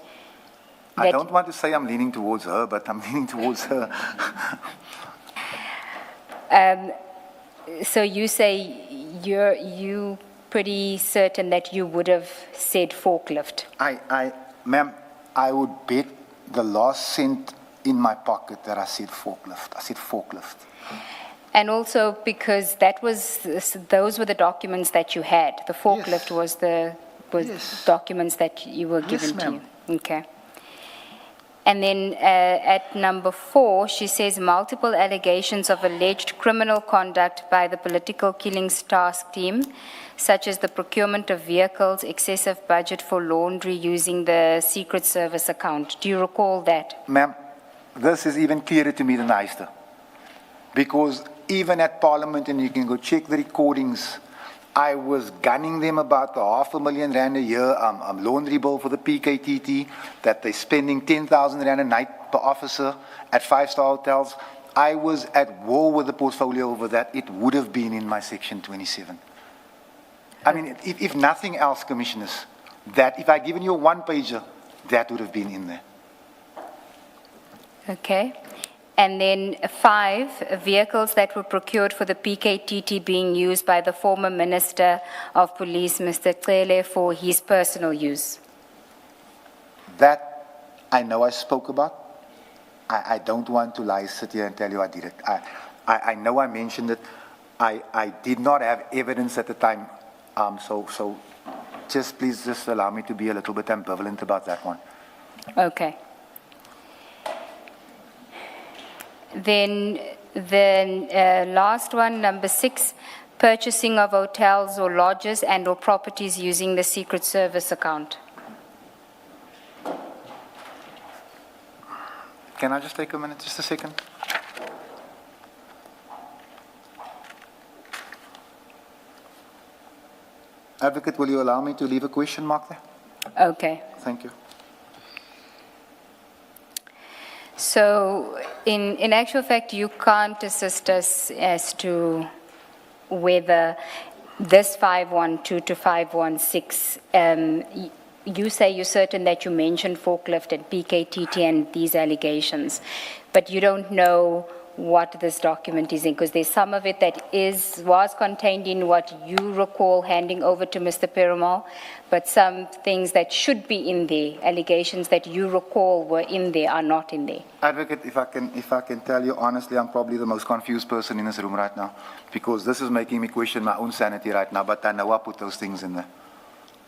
I don't want to say I'm leaning towards her, but I'm leaning towards her. So you say you pretty certain that you would have said forklift? Ma'am, I would bet the last cent in my pocket that I said forklift. I said forklift. And also because those were the documents that you had. The forklift Yes. was Yes. documents that you were given Yes, to ma'am. you. Okay. And then at number 4, she says multiple allegations of alleged criminal conduct by the political killings task team, such as the procurement of vehicles, excessive budget for laundry using the Secret Service account. Do you recall that? Ma'am, this is even clearer to me than Easter. Because even at Parliament, and you can go check the recordings, I was gunning them about the R500,000 a year laundry bill for the PKTT, that they're spending 10,000 Rand a night per officer at 5-star hotels. I was at war with the portfolio over that. It would have been in my section 27. I mean, if nothing else, Commissioners, that if I'd given you a one-pager, that would have been in there. Okay. And then 5, vehicles that were procured for the PKTT being used by the former Minister of Police, Mr. Cele, for his personal use. That I know I spoke about. I don't want to lie, sit here and tell you I did it. I know I mentioned it. I did not have evidence at the time. So please just allow me to be a little bit ambivalent about that one. Okay. Then the last one, number 6, purchasing of hotels or lodges and or properties using the Secret Service account. Can I just take a minute, just a second? Advocate, will you allow me to leave a question mark there? Okay. Thank you. So in actual fact, you can't assist us as to whether this 512 to 516, you say you're certain that you mentioned forklift and PKTT and these allegations, but you don't know what this document is in, because there's some of it that was contained in what you recall handing over to Mr. Perumal, but some things that should be in there, allegations that you recall were in there, are not in there. Advocate, if I can tell you honestly, I'm probably the most confused person in this room right now, because this is making me question my own sanity right now, but I know I put those things in there.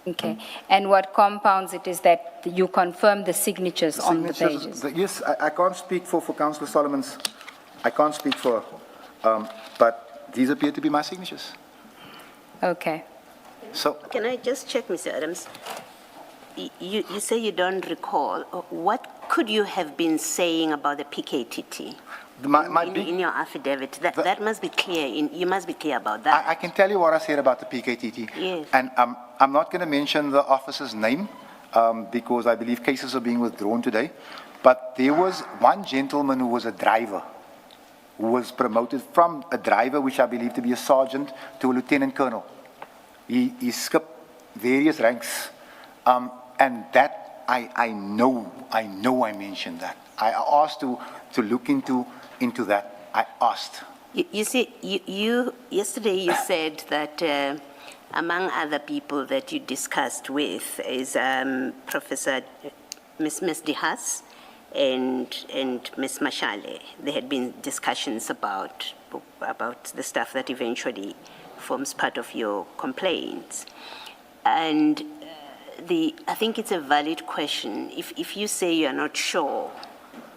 Okay. And what compounds it is that you confirm the signatures on the pages? Yes, I can't speak for Councillor Solomon's. I can't speak for, but these appear to be my signatures. Okay. So, Can I just check, Mr. Adams? You say you don't recall. What could you have been saying about the PKTT in your affidavit? That must be clear. You must be clear about that. I can tell you what I said about the PKTT. Yes. And I'm not going to mention the officer's name because I believe cases are being withdrawn today. But there was one gentleman who was a driver, who was promoted from a driver, which I believe to be a sergeant, to a lieutenant colonel. He skipped various ranks. And that, I know I mentioned that. I asked to look into that. I asked. You see, yesterday you said that among other people that you discussed with is Professor Ms. Dihas and Ms. Mashale. There had been discussions about the stuff that eventually forms part of your complaints. And I think it's a valid question. If you say you're not sure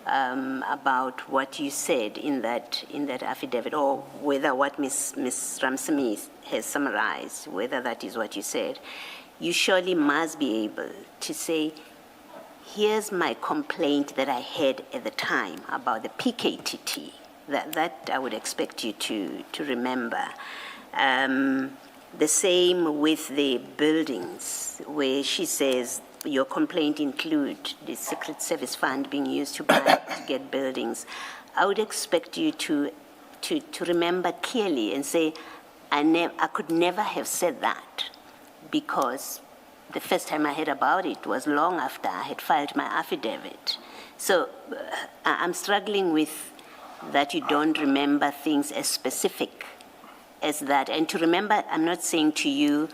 about what you said in that affidavit, or whether what Ms. Ramsamy has summarized, whether that is what you said, you surely must be able to say, here's my complaint that I had at the time about the PKTT. That I would expect you to remember. The same with the buildings, where she says your complaint include the Secret Service fund being used to get buildings. I would expect you to remember clearly and say, I could never have said that, because the first time I heard about it was long after I had filed my affidavit. So I'm struggling with that you don't remember things as specific as that. And to remember, I'm not saying to you,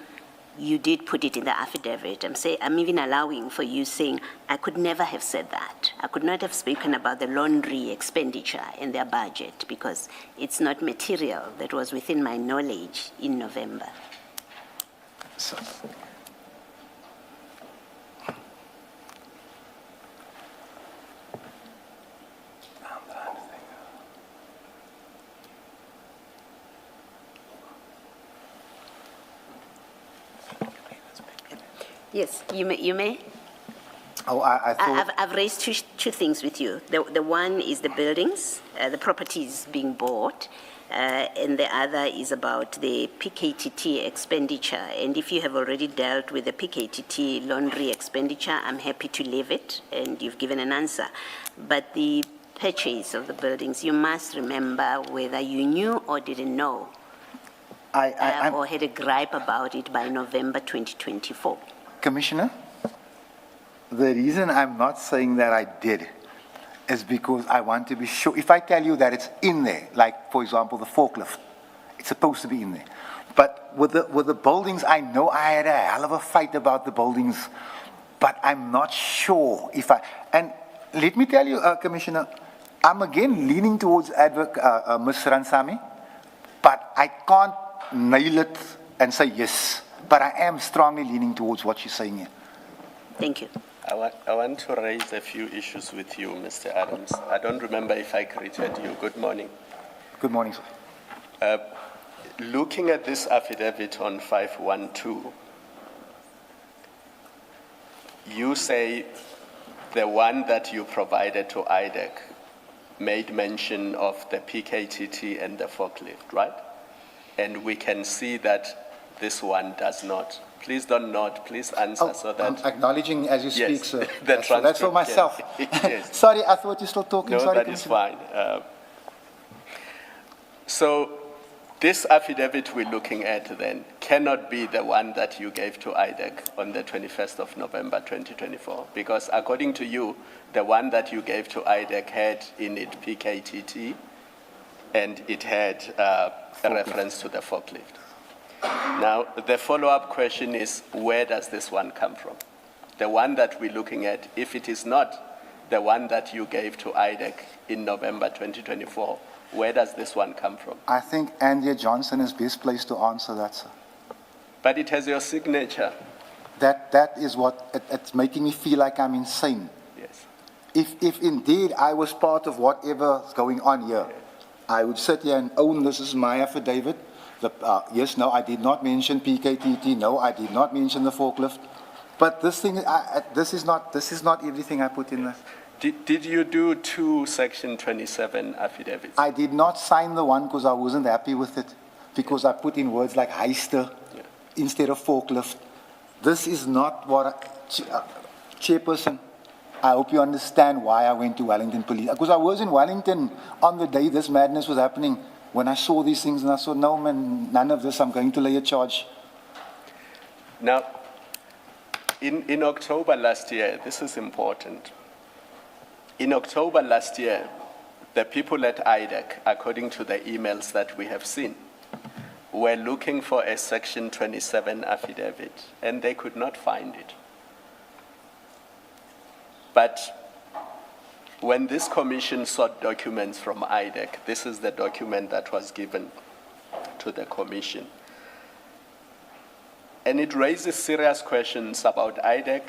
you did put it in the affidavit. I'm even allowing for you saying, I could never have said that. I could not have spoken about the laundry expenditure in their budget, because it's not material that was within my knowledge in November. So, Yes, you may. oh, I thought... I've raised two things with you. The one is the buildings, the properties being bought, and the other is about the PKTT expenditure. And if you have already dealt with the PKTT laundry expenditure, I'm happy to leave it, and you've given an answer. But the purchase of the buildings, you must remember whether you knew or didn't know, or had a gripe about it by November 2024. Commissioner, the reason I'm not saying that I did is because I want to be sure. If I tell you that it's in there, like, for example, the forklift, it's supposed to be in there. But with the buildings, I know I had a hell of a fight about the buildings, but I'm not sure if and let me tell you, Commissioner, I'm again leaning towards Ms. Ransami, but I can't nail it and say yes. But I am strongly leaning towards what she's saying here. Thank you. I want to raise a few issues with you, Mr. Adams. I don't remember if I greeted you. Good morning. Good morning, sir. Looking at this affidavit on 512, you say the one that you provided to IDEC made mention of the PKTT and the forklift, right? And we can see that this one does not? Please don't nod, please answer Oh, so I'm that... acknowledging as you speak, Yes, sir. the That's for transcript, myself. yes. Sorry, I thought you were still talking. No, Sorry, that is Commissioner. fine. So this affidavit we're looking at then cannot be the one that you gave to IDEC on the 21st of November 2024, because according to you, the one that you gave to IDEC had in it PKTT, and it had a reference to the forklift. Now, the follow-up question is, where does this one come from? The one that we're looking at, if it is not the one that you gave to IDEC in November 2024, where does this one come from? I think Andrea Johnson is best placed to answer that, sir. But it has your signature. That is what, it's making me feel like I'm insane. Yes. If indeed I was part of whatever's going on here, I would sit here and own this is my affidavit. Yes, no, I did not mention PKTT. No, I did not mention the forklift. But this thing, this is not everything I put in there. Did you do 2 Section 27 affidavits? I did not sign the one because I wasn't happy with it, because I put in words like heister instead of forklift. This is not what Chairperson, I hope you understand why I went to Wellington Police. Because I was in Wellington on the day this madness was happening, when I saw these things and I thought, no man, none of this, I'm going to lay a charge. Now, in October last year, this is important. In October last year, the people at IDEC, according to the emails that we have seen, were looking for a Section 27 affidavit, and they could not find it. But when this commission sought documents from IDEC, this is the document that was given to the commission. And it raises serious questions about IDEC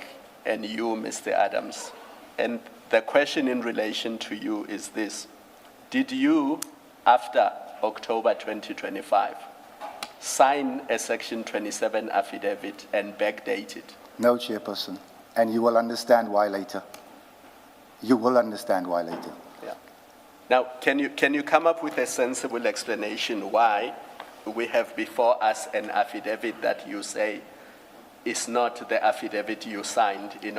and you, Mr. Adams. And the question in relation to you is this: did you, after October 2025, sign a Section 27 affidavit and backdate it? No, Chairperson. And you will understand why later. You will understand why later. Yeah. Now, can you come up with a sensible explanation why we have before us an affidavit that you say is not the affidavit you signed in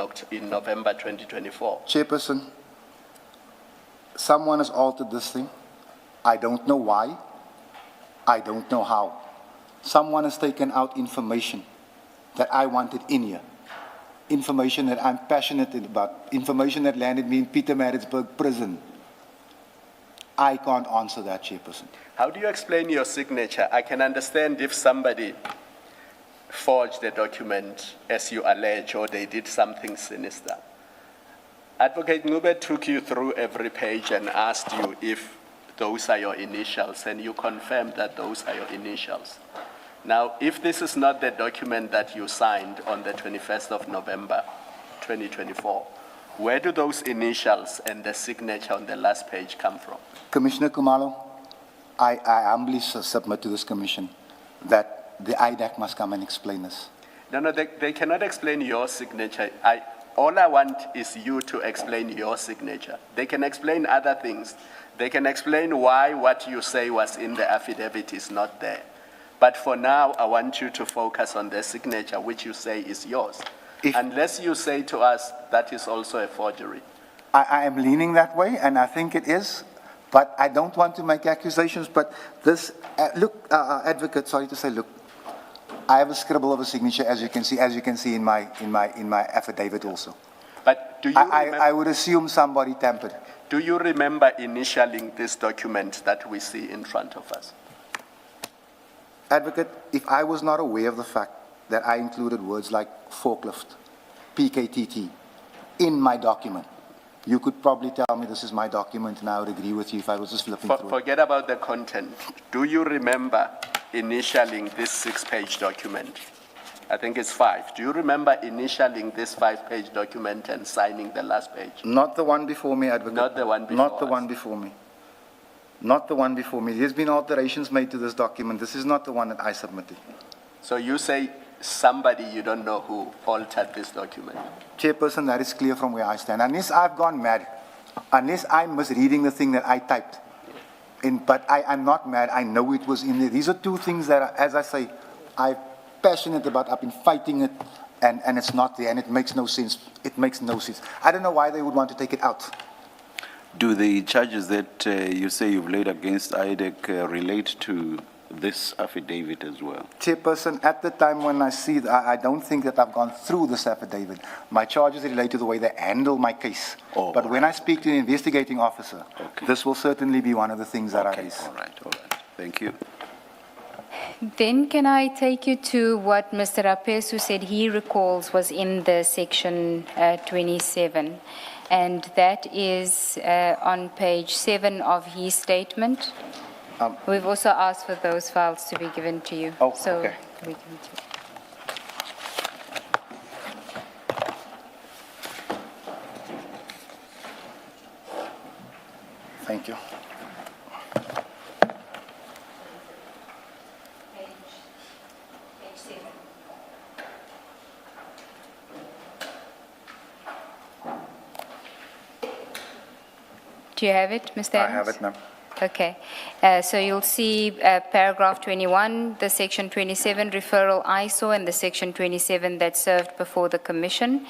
November 2024? Chairperson, someone has altered this thing. I don't know why. I don't know how. Someone has taken out information that I wanted in here. Information that I'm passionate about. Information that landed me in Pietermaritzburg prison. I can't answer that, Chairperson. How do you explain your signature? I can understand if somebody forged a document, as you allege, or they did something sinister. Advocate Ngube took you through every page and asked you if those are your initials, and you confirmed that those are your initials. Now, if this is not the document that you signed on the 21st of November, 2024, where do those initials and the signature on the last page come from? Commissioner Kumalo, I humbly submit to this commission that the IDAC must come and explain this. No, they cannot explain your signature. All I want is you to explain your signature. They can explain other things. They can explain why what you say was in the affidavit is not there. But for now, I want you to focus on the signature, which you say is yours. Unless you say to us that is also a forgery. I am leaning that way, and I think it is, but I don't want to make accusations. But this, look, advocate, sorry to say, look, I have a scribble of a signature, as you can see in my affidavit also. But do you remember, I would assume somebody tampered. Do you remember initialing this document that we see in front of us? Advocate, if I was not aware of the fact that I included words like forklift, PKTT, in my document, you could probably tell me this is my document, and I would agree with you if I was just flipping through it. Forget about the content. Do you remember initialing this 6-page document? I think it's 5. Do you remember initialing this 5-page document and signing the last page? Not the one before me, Advocate. Not the one before Not the us. one before me. Not the one before me. There's been alterations made to this document. This is not the one that I submitted. So you say somebody you don't know who altered this document? Chairperson, that is clear from where I stand. Unless I've gone mad, unless I'm misreading the thing that I typed, but I'm not mad. I know it was in there. These are two things that, as I say, passionate about. I've been fighting it, and it's not there, and it makes no sense. It makes no sense. I don't know why they would want to take it out. Do the charges that you say you've laid against IDEC relate to this affidavit as well? Chairperson, at the time when I see that, I don't think that I've gone through this affidavit. My charges relate to the way they handle my case. Oh, but when I speak to the investigating officer, Okay. this will certainly be one of the things that I Okay, raise. all right. Thank you. Then can I take you to what Mr. Rapesu said he recalls was in the section 27, and that is on page 7 of his statement. We've also asked for those files to be given to you. Oh, so okay. we can Thank you. Page 7. Do you have it, Mr. I Adams? have it, ma'am. Okay. So you'll see paragraph 21, the section 27 referral ISO, and the section 27 that served before the commission.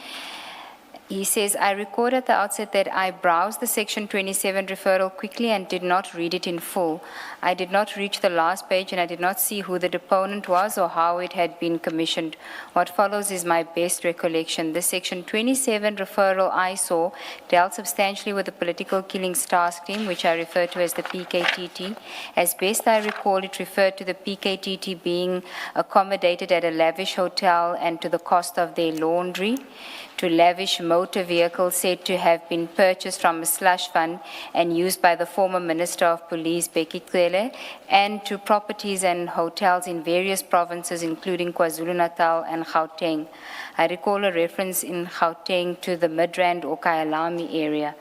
He says, I record at the outset that I browsed the section 27 referral quickly and did not read it in full. I did not reach the last page and I did not see who the deponent was or how it had been commissioned. What follows is my best recollection. The section 27 referral I saw dealt substantially with the political killings task team, which I refer to as the PKTT. As best I recall, it referred to the PKTT being accommodated at a lavish hotel and to the cost of their laundry, to lavish motor vehicles said to have been purchased from a slush fund and used by the former Minister of Police, Bheki Cele, and to properties and hotels in various provinces, including KwaZulu-Natal and Gauteng. I recall a reference in Gauteng to the Midrand or Kyalami area.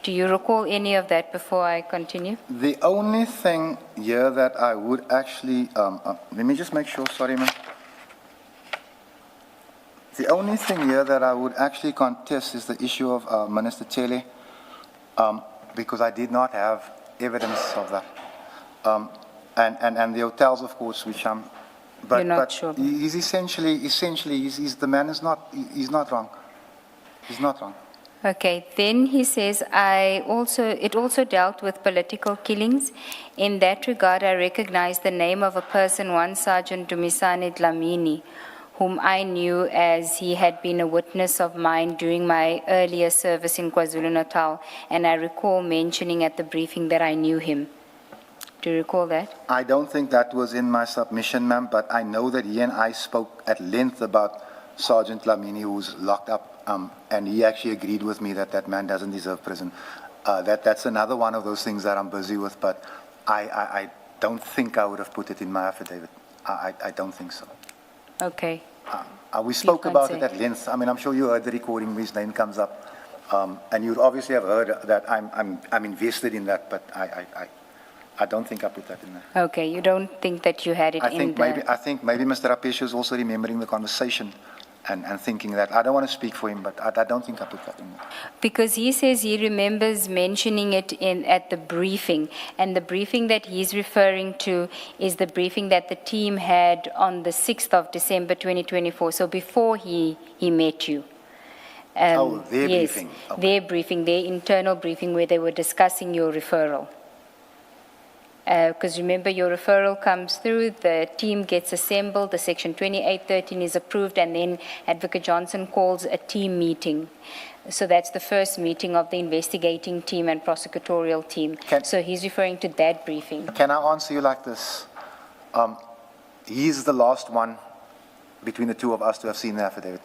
Do you recall any of that before I continue? The only thing here that I would actually, let me just make sure, sorry, ma'am. The only thing here that I would actually contest is the issue of Minister Tele, because I did not have evidence of that. And the hotels, of course, which I'm, but, You're not but sure. he's essentially, he's the man is not, he's not wrong. He's not wrong. Okay, then he says, it also dealt with political killings. In that regard, I recognize the name of a person, one Sergeant Dumisani Dlamini, whom I knew as he had been a witness of mine during my earlier service in KwaZulu-Natal, and I recall mentioning at the briefing that I knew him. Do you recall that? I don't think that was in my submission, ma'am, but I know that he and I spoke at length about Sergeant Dlamini, who's locked up, and he actually agreed with me that that man doesn't deserve prison. That's another one of those things that I'm busy with, but I don't think I would have put it in my affidavit. I don't think so. Okay. We spoke can't about say. it at length. I mean, I'm sure you heard the recording where his name comes up, and you obviously have heard that I'm invested in that, but I don't think I put that in there. Okay, you don't think that you had it I in think the... maybe Mr. Rapesha is also remembering the conversation and thinking that. I don't want to speak for him, but I don't think I put that in there. Because he says he remembers mentioning it at the briefing, and the briefing that he's referring to is the briefing that the team had on the 6th of December 2024, so before he met you. Their yes, briefing. Okay. Their briefing, their internal briefing where they were discussing your referral. Because remember, your referral comes through, the team gets assembled, the section 2813 is approved, and then Advocate Johnson calls a team meeting. So that's the first meeting of the investigating team and prosecutorial team. So he's referring to that briefing. Can I answer you like this? He's the last one between the two of us to have seen the affidavit,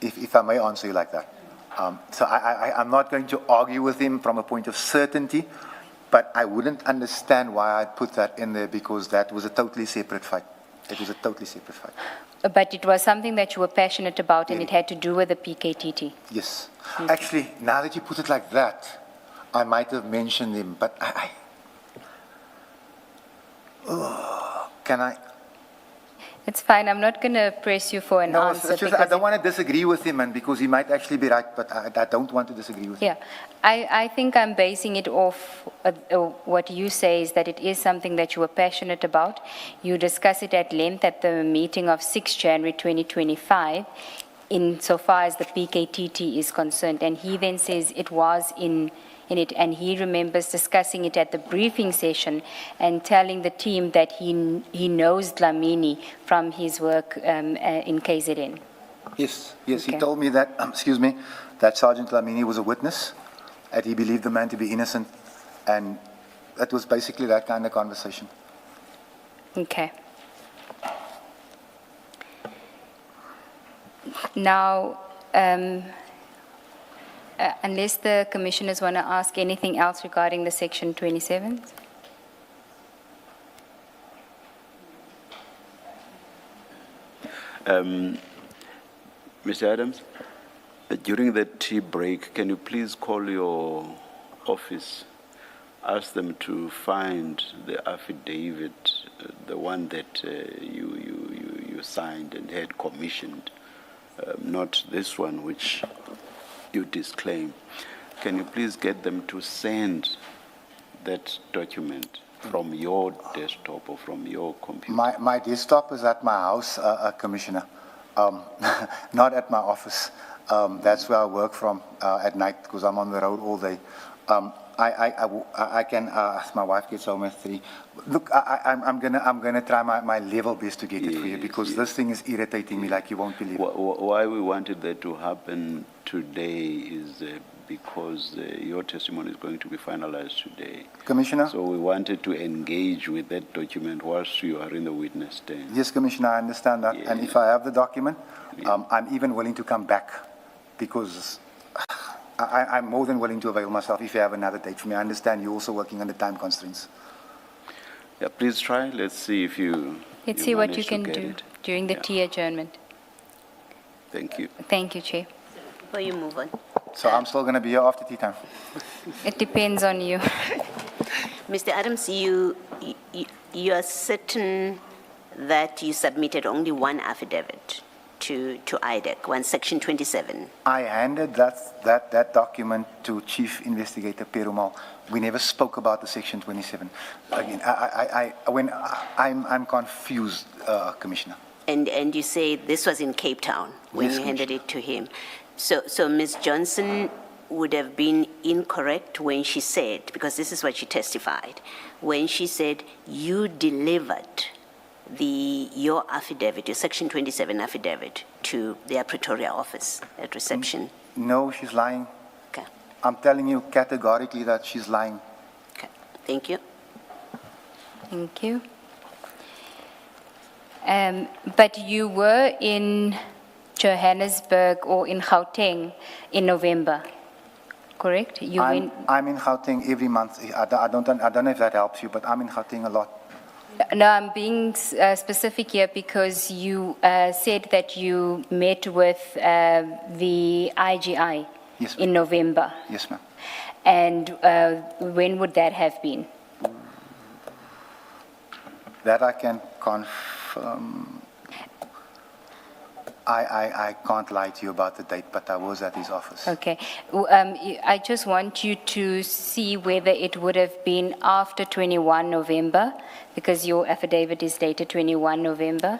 if I may answer you like that. So I'm not going to argue with him from a point of certainty, but I wouldn't understand why I'd put that in there, because that was a totally separate fight. It was a totally separate fight. But it was something that you were passionate about, and it had to do with the PKTT. Yes. Actually, now that you put it like that, I might have mentioned him, but can I? It's fine. I'm not going to press you for an No, answer. it's just, I don't want to disagree with him, and because he might actually be right, but I don't want to disagree with him. Yeah, I think I'm basing it off what you say is that it is something that you were passionate about. You discuss it at length at the meeting of 6 January 2025, insofar as the PKTT is concerned. And he then says it was in it, and he remembers discussing it at the briefing session and telling the team that he knows Dlamini from his work in KZN. Yes, yes, he Okay. told me that, excuse me, that Sergeant Lamini was a witness, that he believed the man to be innocent, and that was basically that kind of conversation. Okay. Now, unless the commissioners want to ask anything else regarding the Section 27? Mr. Adams, during the tea break, can you please call your office, ask them to find the affidavit, the one that you signed and had commissioned, not this one which you disclaim. Can you please get them to send that document from your desktop or from your computer? My desktop is at my house, Commissioner, not at my office. That's where I work from at night because I'm on the road all day. I can, my wife gets home at 3. Look, I'm gonna try my level best to get it for you because this thing is irritating me like you won't believe. Why we wanted that to happen today is because your testimony is going to be finalized today. Commissioner? So we wanted to engage with that document whilst you are in the witness stand. Yes, Commissioner, I understand that. Yeah. And if I have the document, I'm even willing to come back because I'm more than willing to avail myself if you have another date for me. I understand you're also working under time constraints. Yeah, please try. Let's see if you. Let's see what you manage to can get do it. during the Yeah. tea adjournment. Thank you. Thank you, Chair. Before you move on. So I'm still going to be here after tea time. It depends on you. Mr. Adams, you are certain that you submitted only one affidavit to IDEC, one Section 27. I handed that document to Chief Investigator Perumal. We never spoke about the Section 27. Again, I'm confused, Commissioner. And you say this was in Cape Town when Yes, you handed it to him. So Ms. Johnson would have been incorrect when she said, because this is what she testified, when she said you delivered your affidavit, your Section 27 affidavit, to their Pretoria office at reception. No, she's lying. Okay. I'm telling you categorically that she's lying. Okay. Thank you. Thank you. But you were in Johannesburg or in Gauteng in November, correct? I'm in Gauteng every month. I don't know if that helps you, but I'm in Gauteng a lot. No, I'm being specific here because you said that you met with the IGI Yes, in November. Yes, ma'am. And when would that have been? That I can confirm. I can't lie to you about the date, but I was at his office. Okay. I just want you to see whether it would have been after 21 November, because your affidavit is dated 21 November,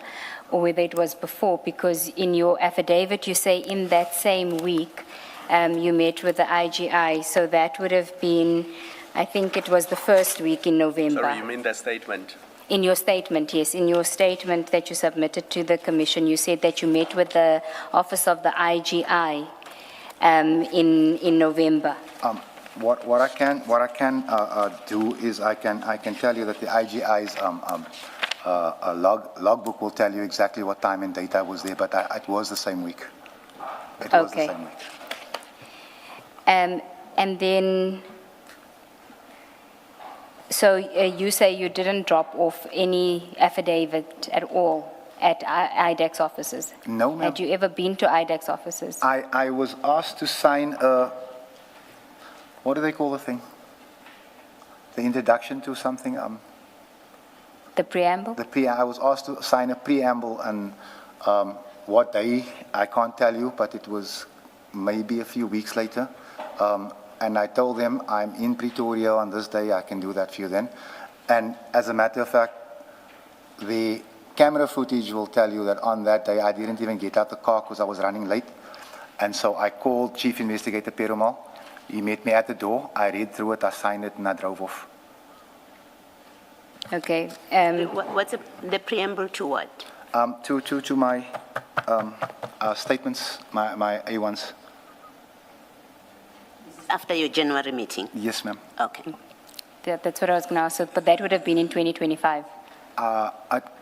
or whether it was before, because in your affidavit you say in that same week you met with the IGI, so that would have been, I think it was the first week in November. Sorry, you mean the statement? In your statement, yes. In your statement that you submitted to the commission, you said that you met with the office of the IGI in November. What I can do is I can tell you that the IGI's logbook will tell you exactly what time and date I was there, but it was the same week. It was the same week. And then, so you say you didn't drop off any affidavit at all at IDEX offices? No, ma'am. Had you ever been to IDEX offices? I was asked to sign a, what do they call the thing? The introduction to something? The preamble? I was asked to sign a preamble, and what day, I can't tell you, but it was maybe a few weeks later. And I told them, I'm in Pretoria on this day, I can do that for you then. And as a matter of fact, the camera footage will tell you that on that day, I didn't even get out the car because I was running late. And so I called Chief Investigator Perumal. He met me at the door. I read through it, I signed it, and I drove off. Okay. What's the preamble to what? To my statements, my A1s. After your January meeting? Yes, ma'am. Okay. That's what I was going to ask, but that would have been in 2025.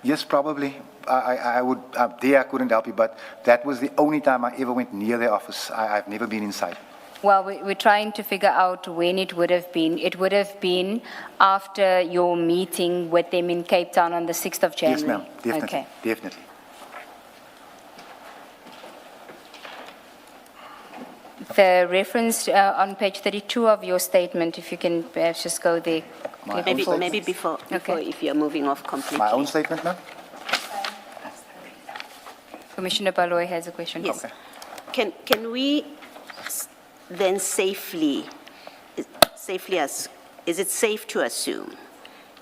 Yes, probably. I would, there I couldn't help you, but that was the only time I ever went near their office. I've never been inside. Well, we're trying to figure out when it would have been. It would have been after your meeting with them in Cape Town on the 6th of January. Yes, ma'am. Definitely. Okay. Definitely. The reference on page 32 of your statement, if you can perhaps just go there. My own Maybe statement? before, Okay. if you're moving off completely. My own statement, ma'am? Commissioner Baloy has a question. Yes. Can we then safely is it safe to assume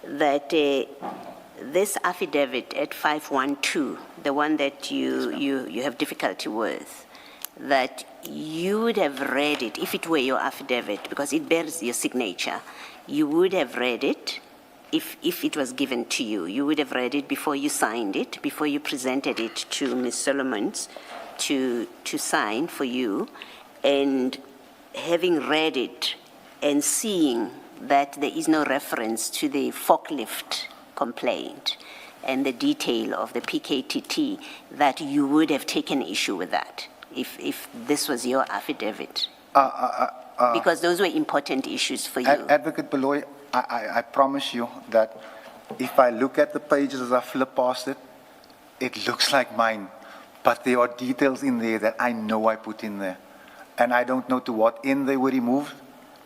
that this affidavit at 512, the one that you have difficulty with, that you would have read it, if it were your affidavit, because it bears your signature, you would have read it if it was given to you. You would have read it before you signed it, before you presented it to Ms. Solomons to sign for you, and having read it and seeing that there is no reference to the forklift complaint and the detail of the PKTT, that you would have taken issue with that if this was your affidavit? Because those were important issues for you. Advocate Beloy, I promise you that if I look at the pages as I flip past it, it looks like mine, but there are details in there that I know I put in there. And I don't know to what end they were removed,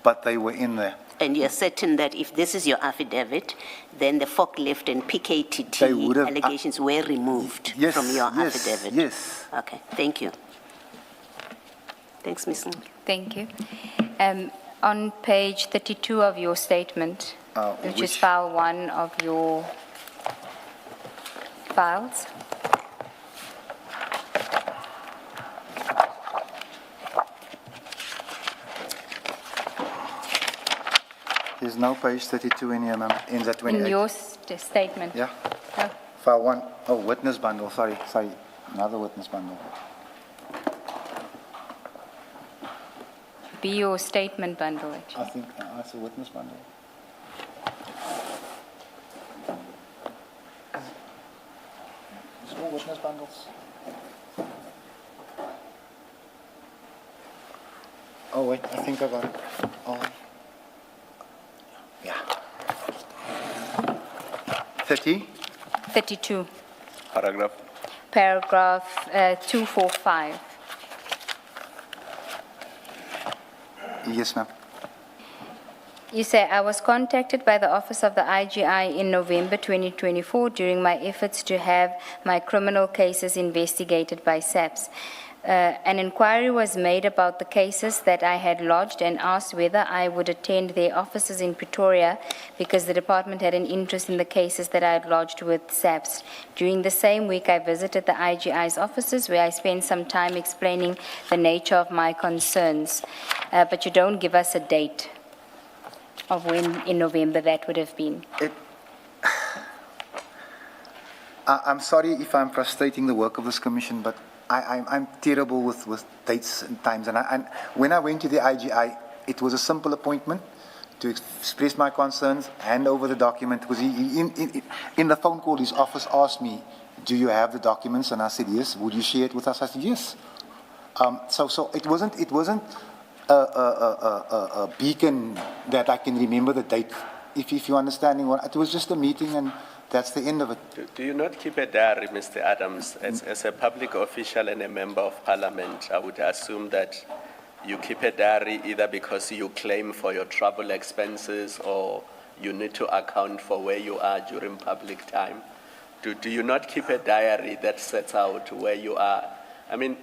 but they were in there. And you're certain that if this is your affidavit, then the forklift and PKTT allegations were removed from your affidavit? Yes. Okay, thank you. Thanks, Ms. Ng. Thank you. On page 32 of your statement, which is file 1 of your files. There's no page 32 in here, ma'am, in the 28. In your statement. Yeah. Oh, File 1, oh, witness bundle, sorry, another witness bundle. be your statement bundle, actually. I think that's a witness bundle. Small witness bundles. Oh wait, I think I got it. Oh. Yeah. 30? 32. Paragraph. Paragraph 245. Yes, ma'am. You say, I was contacted by the Office of the IGI in November 2024 during my efforts to have my criminal cases investigated by SAPS. An inquiry was made about the cases that I had lodged and asked whether I would attend their offices in Pretoria because the department had an interest in the cases that I had lodged with SAPS. During the same week, I visited the IGI's offices where I spent some time explaining the nature of my concerns. But you don't give us a date of when in November that would have been. I'm sorry if I'm frustrating the work of this commission, but I'm terrible with dates and times. And when I went to the IGI, it was a simple appointment to express my concerns, hand over the document. Because in the phone call, his office asked me, do you have the documents? And I said, yes. Would you share it with us? I said, yes. So it wasn't a beacon that I can remember the date. If you're understanding what, it was just a meeting and that's the end of it. Do you not keep a diary, Mr. Adams? As a public official and a member of parliament, I would assume that you keep a diary either because you claim for your travel expenses or you need to account for where you are during public time. Do you not keep a diary that sets out where you are? I mean,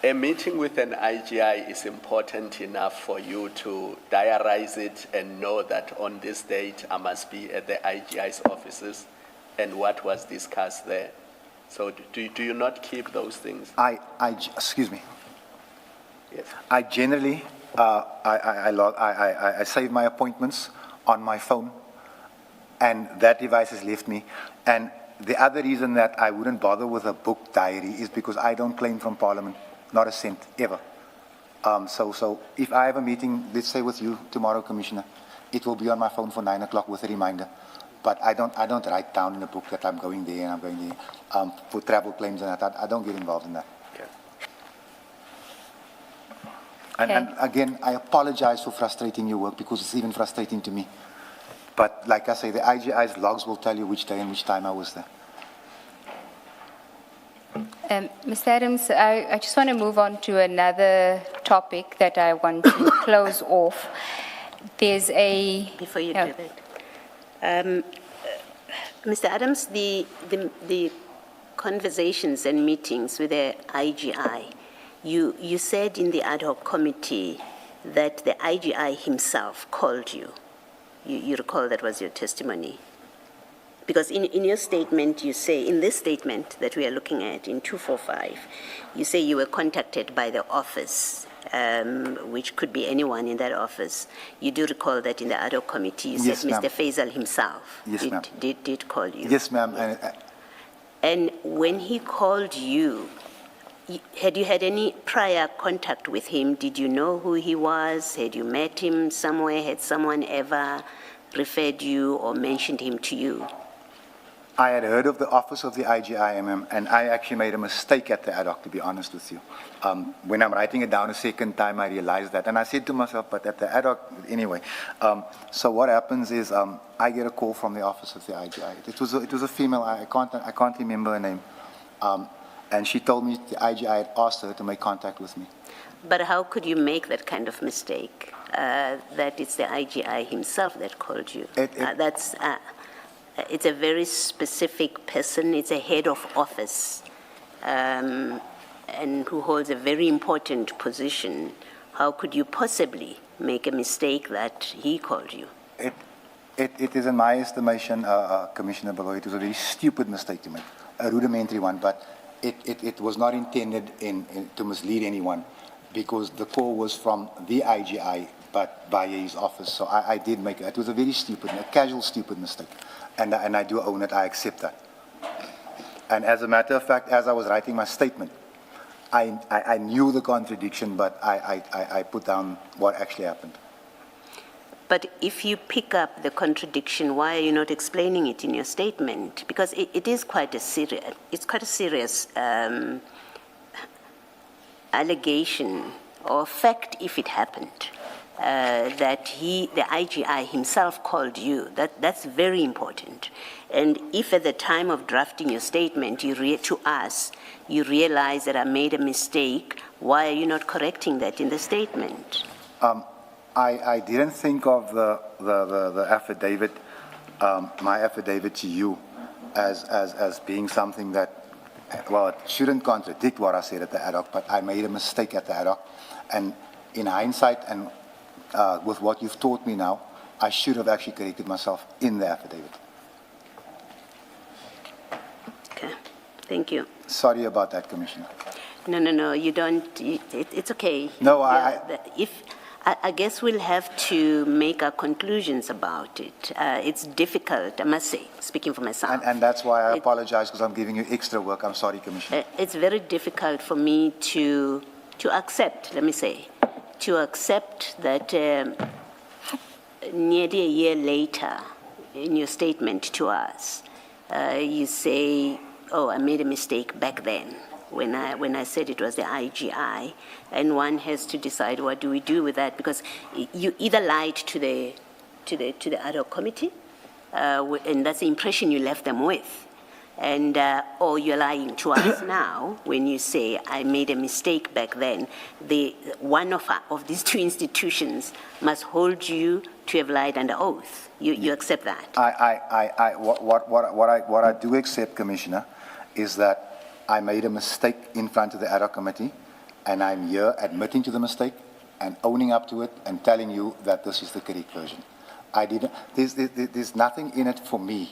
a meeting with an IGI is important enough for you to diarize it and know that on this date I must be at the IGI's offices and what was discussed there. So do you not keep those things? Excuse me. Yes. I generally, I save my appointments on my phone, and that device has left me. And the other reason that I wouldn't bother with a book diary is because I don't claim from Parliament, not a cent, ever. So if I have a meeting, let's say with you tomorrow, Commissioner, it will be on my phone for 9 o'clock with a reminder. But I don't write down in a book that I'm going there and I'm going there for travel claims and that. I don't get involved in that. And again, I apologize for frustrating your work because it's even frustrating to me. But like I say, the IGI's logs will tell you which day and which time I was there. Mr. Adams, I just want to move on to another topic that I want to close off. There's a... Before you do that, Mr. Adams, the conversations and meetings with the IGI, you said in the ad hoc committee that the IGI himself called you. You recall that was your testimony? Because in your statement, you say, in this statement that we are looking at, in 245, you say you were contacted by the office, which could be anyone in that office. You do recall that in the ad hoc committee, you Yes, said ma'am. Mr. Faisal himself did call you. Yes, ma'am. And when he called you, had you had any prior contact with him? Did you know who he was? Had you met him somewhere? Had someone ever referred you or mentioned him to you? I had heard of the office of the IGIMM, and I actually made a mistake at the ad hoc, to be honest with you. When I'm writing it down a second time, I realized that. And I said to myself, but at the ad hoc, anyway. So what happens is I get a call from the office of the IGI. It was a female, I can't remember her name. And she told me the IGI had asked her to make contact with me. But how could you make that kind of mistake, that it's the IGI himself that called you? It's a very specific person. It's a head of office, and who holds a very important position. How could you possibly make a mistake that he called you? It is, in my estimation, Commissioner Beloy, it was a very stupid mistake to make, a rudimentary one, but it was not intended to mislead anyone, because the call was from the IGI, but via his office. So I did make it. It was a very stupid, a casual stupid mistake. And I do own it, I accept that. And as a matter of fact, as I was writing my statement, I knew the contradiction, but I put down what actually happened. But if you pick up the contradiction, why are you not explaining it in your statement? Because it is quite a serious allegation or fact, if it happened, that the IGI himself called you. That's very important. And if at the time of drafting your statement to us, you realize that I made a mistake, why are you not correcting that in the statement? I didn't think of the affidavit, my affidavit to you, as being something that, well, it shouldn't contradict what I said at the ad hoc, but I made a mistake at the ad hoc. And in hindsight, and with what you've taught me now, I should have actually corrected myself in the affidavit. Okay, thank you. Sorry about that, Commissioner. No, you don't, it's okay. No, I guess we'll have to make our conclusions about it. It's difficult, I must say, speaking for myself. And that's why I apologize, because I'm giving you extra work. I'm sorry, Commissioner. It's very difficult for me to accept, let me say, to accept that nearly a year later, in your statement to us, you say, oh, I made a mistake back then when I said it was the IGI, and one has to decide what do we do with that, because you either lied to the ad hoc committee, and that's the impression you left them with, and or you're lying to us now when you say I made a mistake back then. One of these two institutions must hold you to have lied under oath. You accept that? What I do accept, Commissioner, is that I made a mistake in front of the ad hoc committee, and I'm here admitting to the mistake and owning up to it and telling you that this is the correct version. There's nothing in it for me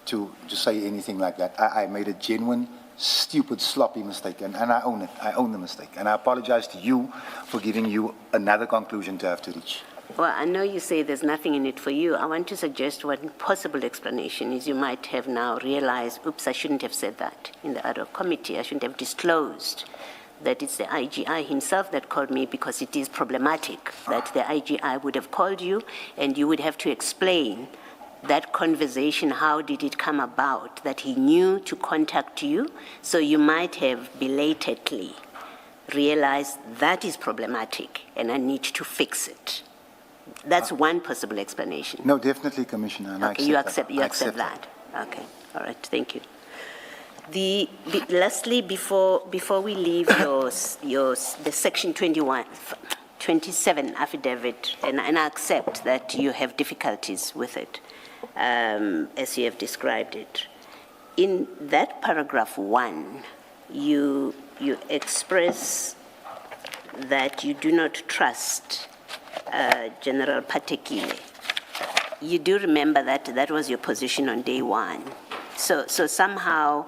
to say anything like that. I made a genuine, stupid, sloppy mistake, and I own it. I own the mistake. And I apologize to you for giving you another conclusion to have to reach. Well, I know you say there's nothing in it for you. I want to suggest one possible explanation is you might have now realized, oops, I shouldn't have said that in the ad hoc committee. I shouldn't have disclosed that it's the IGI himself that called me, because it is problematic that the IGI would have called you and you would have to explain that conversation. How did it come about that he knew to contact you? So you might have belatedly realized that is problematic and I need to fix it. That's one possible explanation. No, definitely, Commissioner. And okay, you accept that. Okay, all right, thank you. Lastly, before we leave the section 27 affidavit, and I accept that you have difficulties with it, as you have described it. In that paragraph 1, you express that you do not trust General Patekile. You do remember that was your position on day 1. So somehow,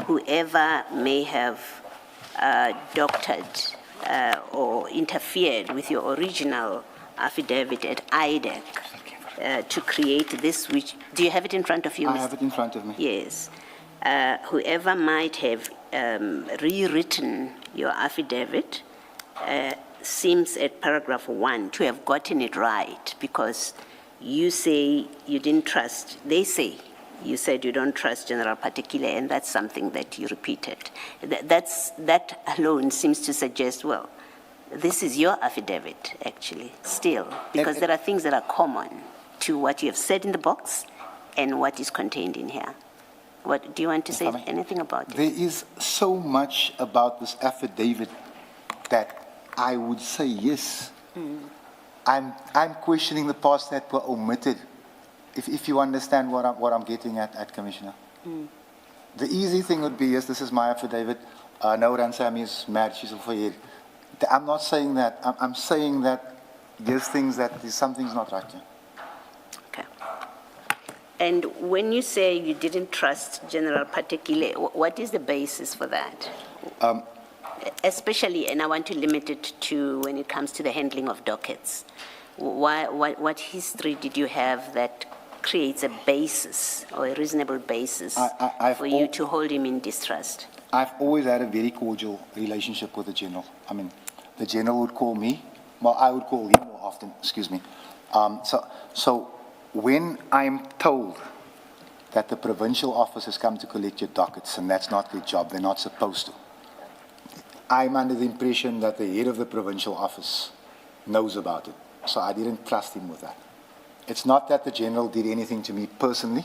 whoever may have doctored or interfered with your original affidavit at IDEC to create this, which, do you have it in front of you? I have it in front of me. Yes. Whoever might have rewritten your affidavit seems at paragraph 1 to have gotten it right, because you say you didn't trust, they say you said you don't trust General Patekile, and that's something that you repeated. That alone seems to suggest, well, this is your affidavit, actually, still, because there are things that are common to what you have said in the box and what is contained in here. What do you want to say anything about it? There is so much about this affidavit that I would say yes. I'm questioning the parts that were omitted. If you understand what I'm getting at, Commissioner. The easy thing would be, yes, this is my affidavit. No, Ransami is mad. She's a foyer. I'm not saying that. I'm saying that there's things that something's not right here. Okay. And when you say you didn't trust General Patekile, what is the basis for that? Especially, and I want to limit it to when it comes to the handling of dockets. What history did you have that creates a basis or a reasonable basis for you to hold him in distrust? I've always had a very cordial relationship with the General. I mean, the General would call me, well, I would call him more often, excuse me. So when I'm told that the provincial office has come to collect your dockets, and that's not their job, they're not supposed to, I'm under the impression that the head of the provincial office knows about it. So I didn't trust him with that. It's not that the General did anything to me personally,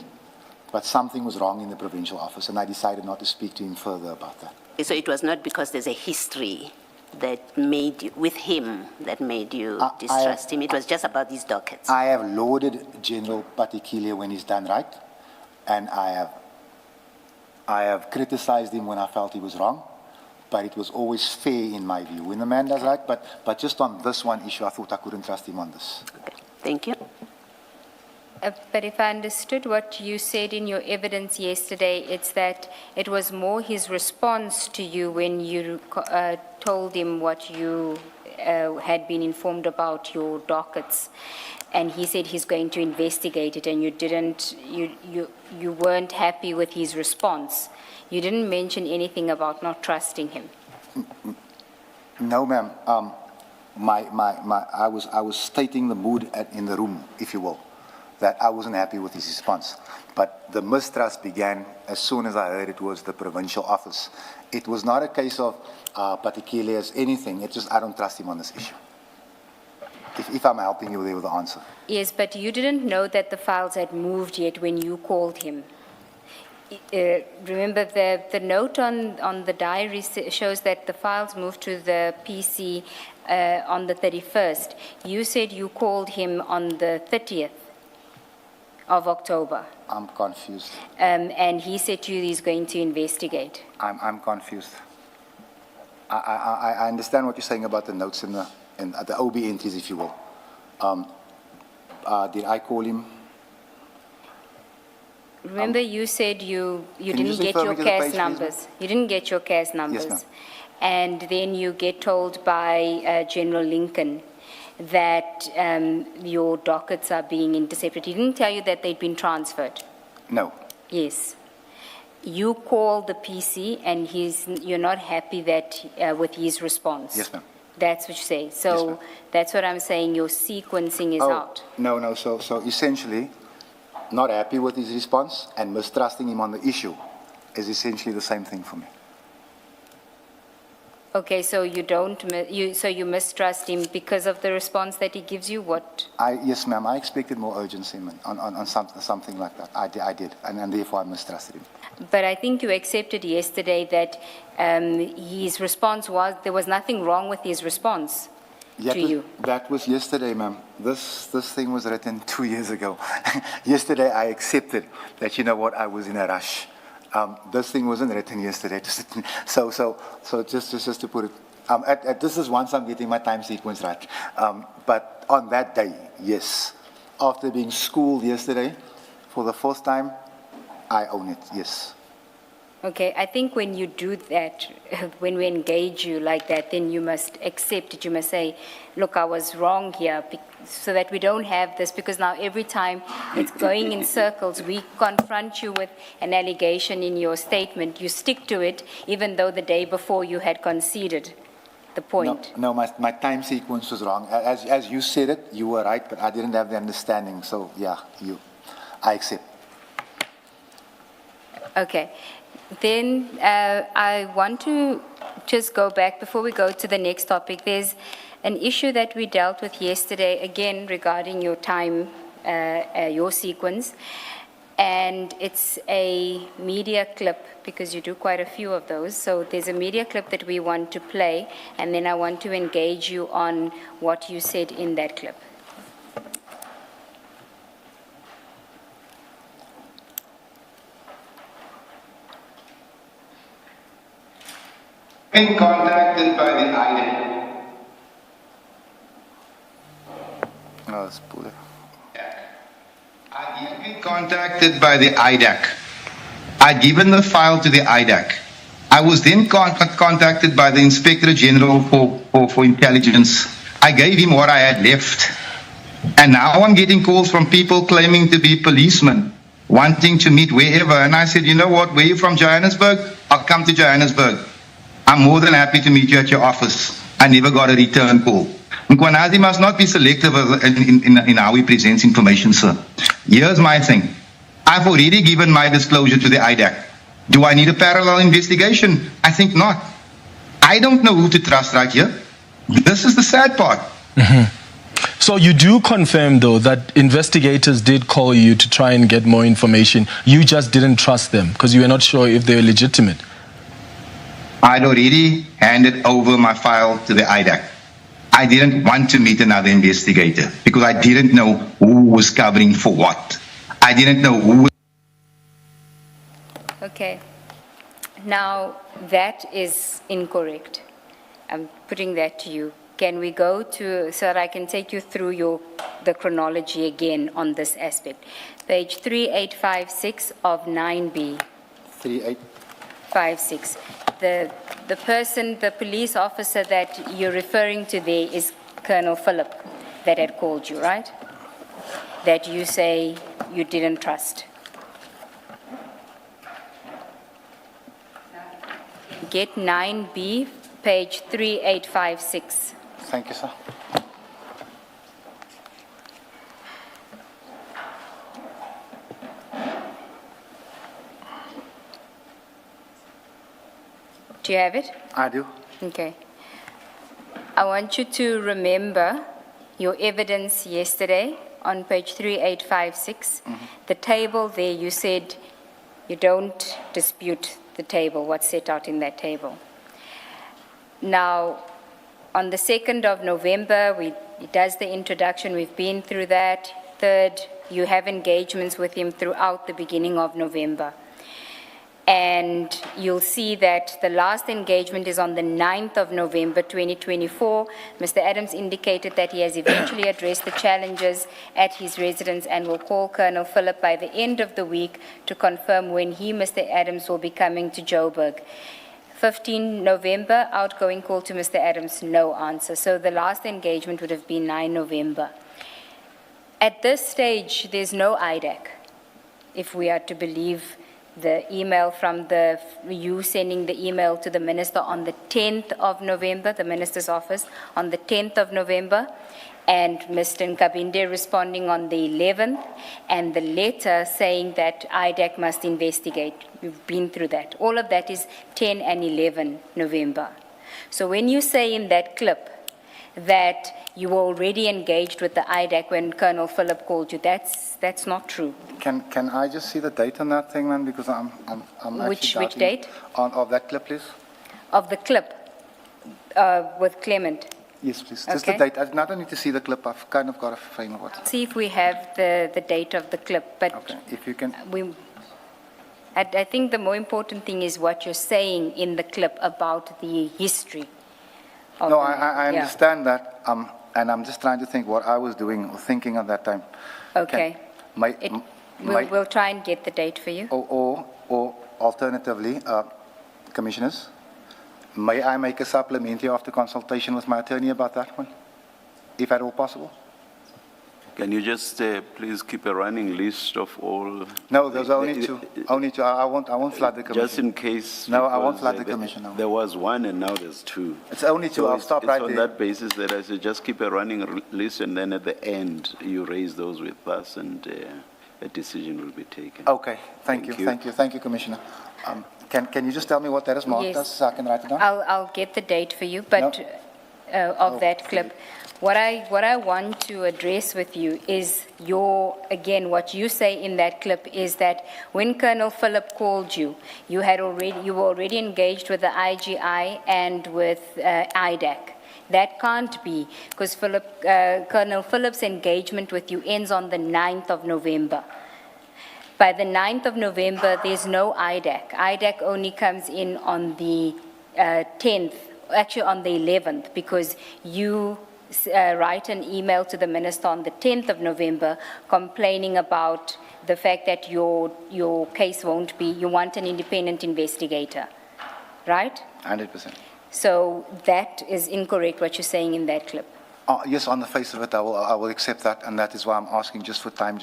but something was wrong in the provincial office, and I decided not to speak to him further about that. So it was not because there's a history that made you, with him, that made you distrust him. It was just about these dockets. I have lauded General Patekile when he's done right, and I have criticized him when I felt he was wrong, but it was always fair in my view. When the man does right, but just on this one issue, I thought I couldn't trust him on this. Okay, thank you. But if I understood what you said in your evidence yesterday, it's that it was more his response to you when you told him what you had been informed about your dockets, and he said he's going to investigate it, and you weren't happy with his response. You didn't mention anything about not trusting him. No, ma'am. I was stating the mood in the room, if you will, that I wasn't happy with his response. But the mistrust began as soon as I heard it was the provincial office. It was not a case of Patekile as anything. It's just I don't trust him on this issue. If I'm helping you there with the answer. Yes, but you didn't know that the files had moved yet when you called him. remember the note on the diary shows that the files moved to the PC on the 31st. You said you called him on the 30th of October. I'm confused. And he said to you he's going to investigate. I'm confused. I understand what you're saying about the notes in the OB entries, if you will. Did I call him? Remember, you said you you didn't just get refer your me to the CAS page, please, numbers. You didn't get your CAS numbers. ma'am. And then you get told by General Lincoln that your dockets are being intercepted. He didn't tell you that they'd been transferred. No. Yes. You called the PC and you're not happy that with his response. Yes, ma'am. That's what you say. Yes, So ma'am. that's what I'm saying. Your sequencing is out. No. So essentially, not happy with his response and mistrusting him on the issue is essentially the same thing for me. Okay, so you mistrust him because of the response that he gives you? What? Yes, ma'am. I expected more urgency on something like that. I did, and therefore I mistrusted him. But I think you accepted yesterday that his response was, there was nothing wrong with his response to you. That was yesterday, ma'am. This thing was written 2 years ago. Yesterday, I accepted that, you know what, I was in a rush. This thing wasn't written yesterday. So just to put it, this is once I'm getting my time sequence right. But on that day, yes. After being schooled yesterday, for the first time, I own it, yes. Okay, I think when you do that, when we engage you like that, then you must accept it. You must say, look, I was wrong here, so that we don't have this, because now every time it's going in circles, we confront you with an allegation in your statement. You stick to it, even though the day before you had conceded the point. No, my time sequence was wrong. As you said it, you were right, but I didn't have the understanding. So, yeah, I accept. Okay. Then I want to just go back before we go to the next topic. There's an issue that we dealt with yesterday, again, regarding your time, your sequence. And it's a media clip, because you do quite a few of those. So there's a media clip that we want to play, and then I want to engage you on what you said in that clip. Been contacted by the IDAC. No, let's pull it. I've been contacted by the IDAC. I'd given the file to the IDAC. I was then contacted by the Inspector General for Intelligence. I gave him what I had left. And now I'm getting calls from people claiming to be policemen, wanting to meet wherever. And I said, you know what, where are you from, Johannesburg? I'll come to Johannesburg. I'm more than happy to meet you at your office. I never got a return call. Mkwanazi must not be selective in how he presents information, sir. Here's my thing. I've already given my disclosure to the IDAC. Do I need a parallel investigation? I think not. I don't know who to trust right here. This is the sad part. Mm-hmm. So you do confirm, though, that investigators did call you to try and get more information. You just didn't trust them because you were not sure if they were legitimate. I'd already handed over my file to the IDAC. I didn't want to meet another investigator because I didn't know who was covering for what. I didn't know who. Okay. Now, that is incorrect. I'm putting that to you. Can we go to, so that I can take you through the chronology again on this aspect. Page 3856 of 9B. 3856. The person, the police officer that you're referring to there is Colonel Philip that had called you, right? That you say you didn't trust. Get 9B, page 3856. Thank you, sir. Do you have it? I do. Okay. I want you to remember your evidence yesterday on page 3856. The table there, you said You don't dispute the table, what's set out in that table. Now, on the 2nd of November, he does the introduction, we've been through that. 3rd, you have engagements with him throughout the beginning of November. And you'll see that the last engagement is on the 9th of November 2024. Mr. Adams indicated that he has eventually addressed the challenges at his residence and will call Colonel Phillip by the end of the week to confirm when he, Mr. Adams, will be coming to Joburg. 15 November, outgoing call to Mr. Adams, no answer. So the last engagement would have been 9 November. At this stage, there's no IDAC, if we are to believe the email from you sending the email to the minister on the 10th of November, the minister's office, on the 10th of November, and Mr. Nkabinde responding on the 11th, and the letter saying that IDAC must investigate. We've been through that. All of that is 10 and 11 November. So when you say in that clip that you were already engaged with the IDAC when Colonel Phillip called you, that's not true. Can I just see the date on that thing, man? Because I'm actually Which doubting- date? Of that clip, please. Of the clip with Clement. Yes, please. Just the Okay. date. I don't need to see the clip. I've kind of got a frame of it. See if we have the date of the clip, but Okay. If you can. I think the more important thing is what you're saying in the clip about the history. of No, the- I yeah. understand that, and I'm just trying to think what I was doing or thinking at that time. Okay. We'll try and get the date for you. Or alternatively, commissioners, may I make a supplementary after consultation with my attorney about that one, if at all possible? Can you just please keep a running list of all? No, there's only two. Only two. I won't flood the commission. Just in case. No, I won't because, flood the commission, no. There was one and now there's two. It's only two. So I'll stop right It's on there. that basis that I said just keep a running list and then at the end you raise those with us and a decision will be taken. Okay, thank you, Thank you. thank you, Commissioner. Can you just tell me what that is marked Yes. as so I can write it down? I'll get the date for you, but of that clip. What I want to address with you is again, what you say in that clip is that when Colonel Phillip called you, you were already engaged with the IGI and with IDAC. That can't be, because Colonel Phillip's engagement with you ends on the 9th of November. By the 9th of November, there's no IDAC. IDAC only comes in on the 10th, actually on the 11th, because you write an email to the minister on the 10th of November complaining about the fact that your case won't be, you want an independent investigator, right? 100%. So that is incorrect what you're saying in that clip. Yes, on the face of it, I will accept that, and that is why I'm asking just for time,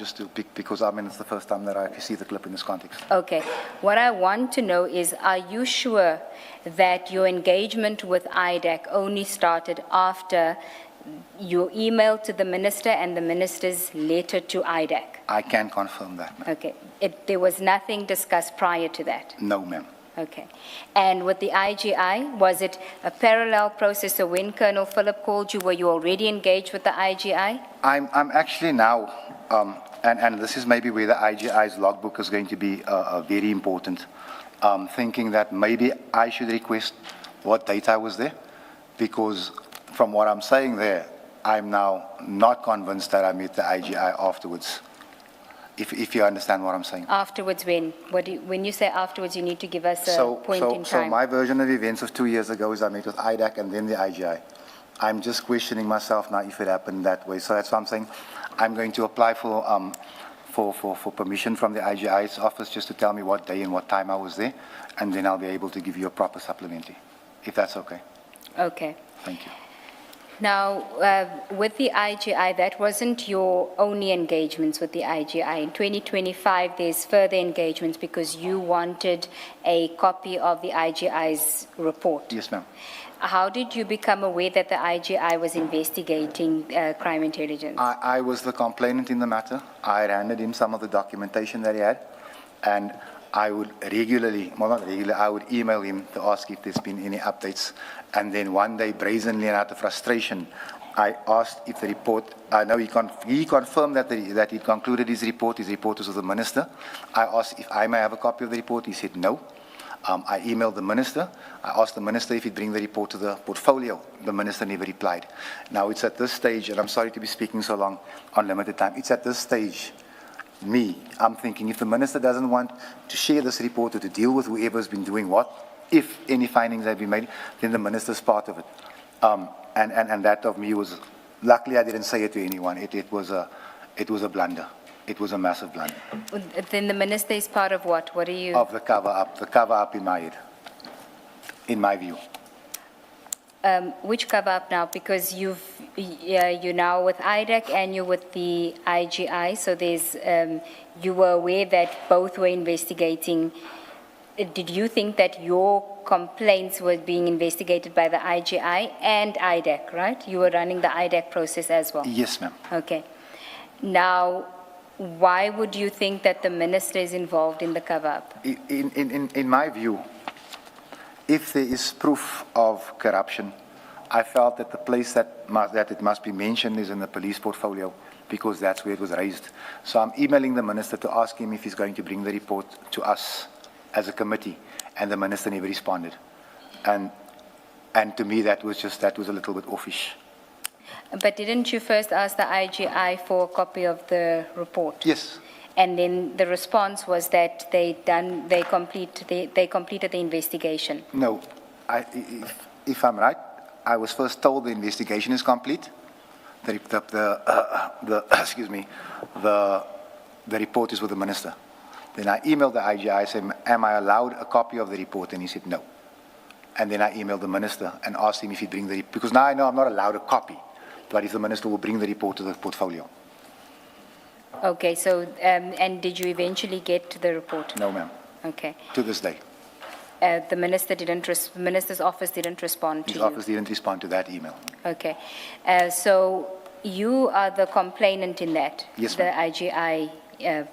because I mean it's the first time that I actually see the clip in this context. Okay. What I want to know is, are you sure that your engagement with IDAC only started after your email to the minister and the minister's letter to IDAC? I can confirm that, ma'am. Okay. There was nothing discussed prior to that? No, ma'am. Okay. And with the IGI, was it a parallel process? So when Colonel Phillip called you, were you already engaged with the IGI? I'm actually now, and this is maybe where the IGI's logbook is going to be very important, thinking that maybe I should request what date I was there, because from what I'm saying there, I'm now not convinced that I met the IGI afterwards, if you understand what I'm saying. Afterwards when? When you say afterwards, you need to give us a point in time. So my version of events of 2 years ago is I met with IDAC and then the IGI. I'm just questioning myself now if it happened that way. So that's why I'm saying I'm going to apply for permission from the IGI's office just to tell me what day and what time I was there, and then I'll be able to give you a proper supplementary, if that's okay. Okay. Thank you. Now, with the IGI, that wasn't your only engagements with the IGI. In 2025, there's further engagements because you wanted a copy of the IGI's report. Yes, ma'am. How did you become aware that the IGI was investigating crime intelligence? I was the complainant in the matter. I had handed him some of the documentation that he had, and I would regularly, well not regularly, I would email him to ask if there's been any updates. And then one day, brazenly and out of frustration, I asked if the report, no, he confirmed that he concluded his report was with the minister. I asked if I may have a copy of the report. He said no. I emailed the minister. I asked the minister if he'd bring the report to the portfolio. The minister never replied. Now it's at this stage, and I'm sorry to be speaking so long on limited time. It's at this stage, I'm thinking if the minister doesn't want to share this report or to deal with whoever's been doing what, if any findings have been made, then the minister's part of it. And that of me was, luckily I didn't say it to anyone. It was a blunder. It was a massive blunder. Then the minister is part of what? What are you? Of the cover up in my head, in my view. Which cover up now? Because you're now with IDAC and you're with the IGI, so there's, you were aware that both were investigating. Did you think that your complaints were being investigated by the IGI and IDAC, right? You were running the IDAC process as well? Yes, ma'am. Okay. Now, why would you think that the minister is involved in the cover-up? In my view, if there is proof of corruption, I felt that the place that it must be mentioned is in the police portfolio, because that's where it was raised. So I'm emailing the minister to ask him if he's going to bring the report to us as a committee, and the minister never responded. And to me, that was a little bit offish. But didn't you first ask the IGI for a copy of the report? Yes. And then the response was that they completed the investigation. No, if I'm right, I was first told the investigation is complete. Excuse me, the report is with the minister. Then I emailed the IGI, said, am I allowed a copy of the report? And he said no. And then I emailed the minister and asked him if he'd bring the report, because now I know I'm not allowed a copy, but if the minister will bring the report to the portfolio. Okay, so, and did you eventually get the report? No, ma'am. Okay. To this day. The minister's office didn't respond to you? His office didn't respond to that email. Okay. So you are the complainant in that? Yes, the ma'am. IGI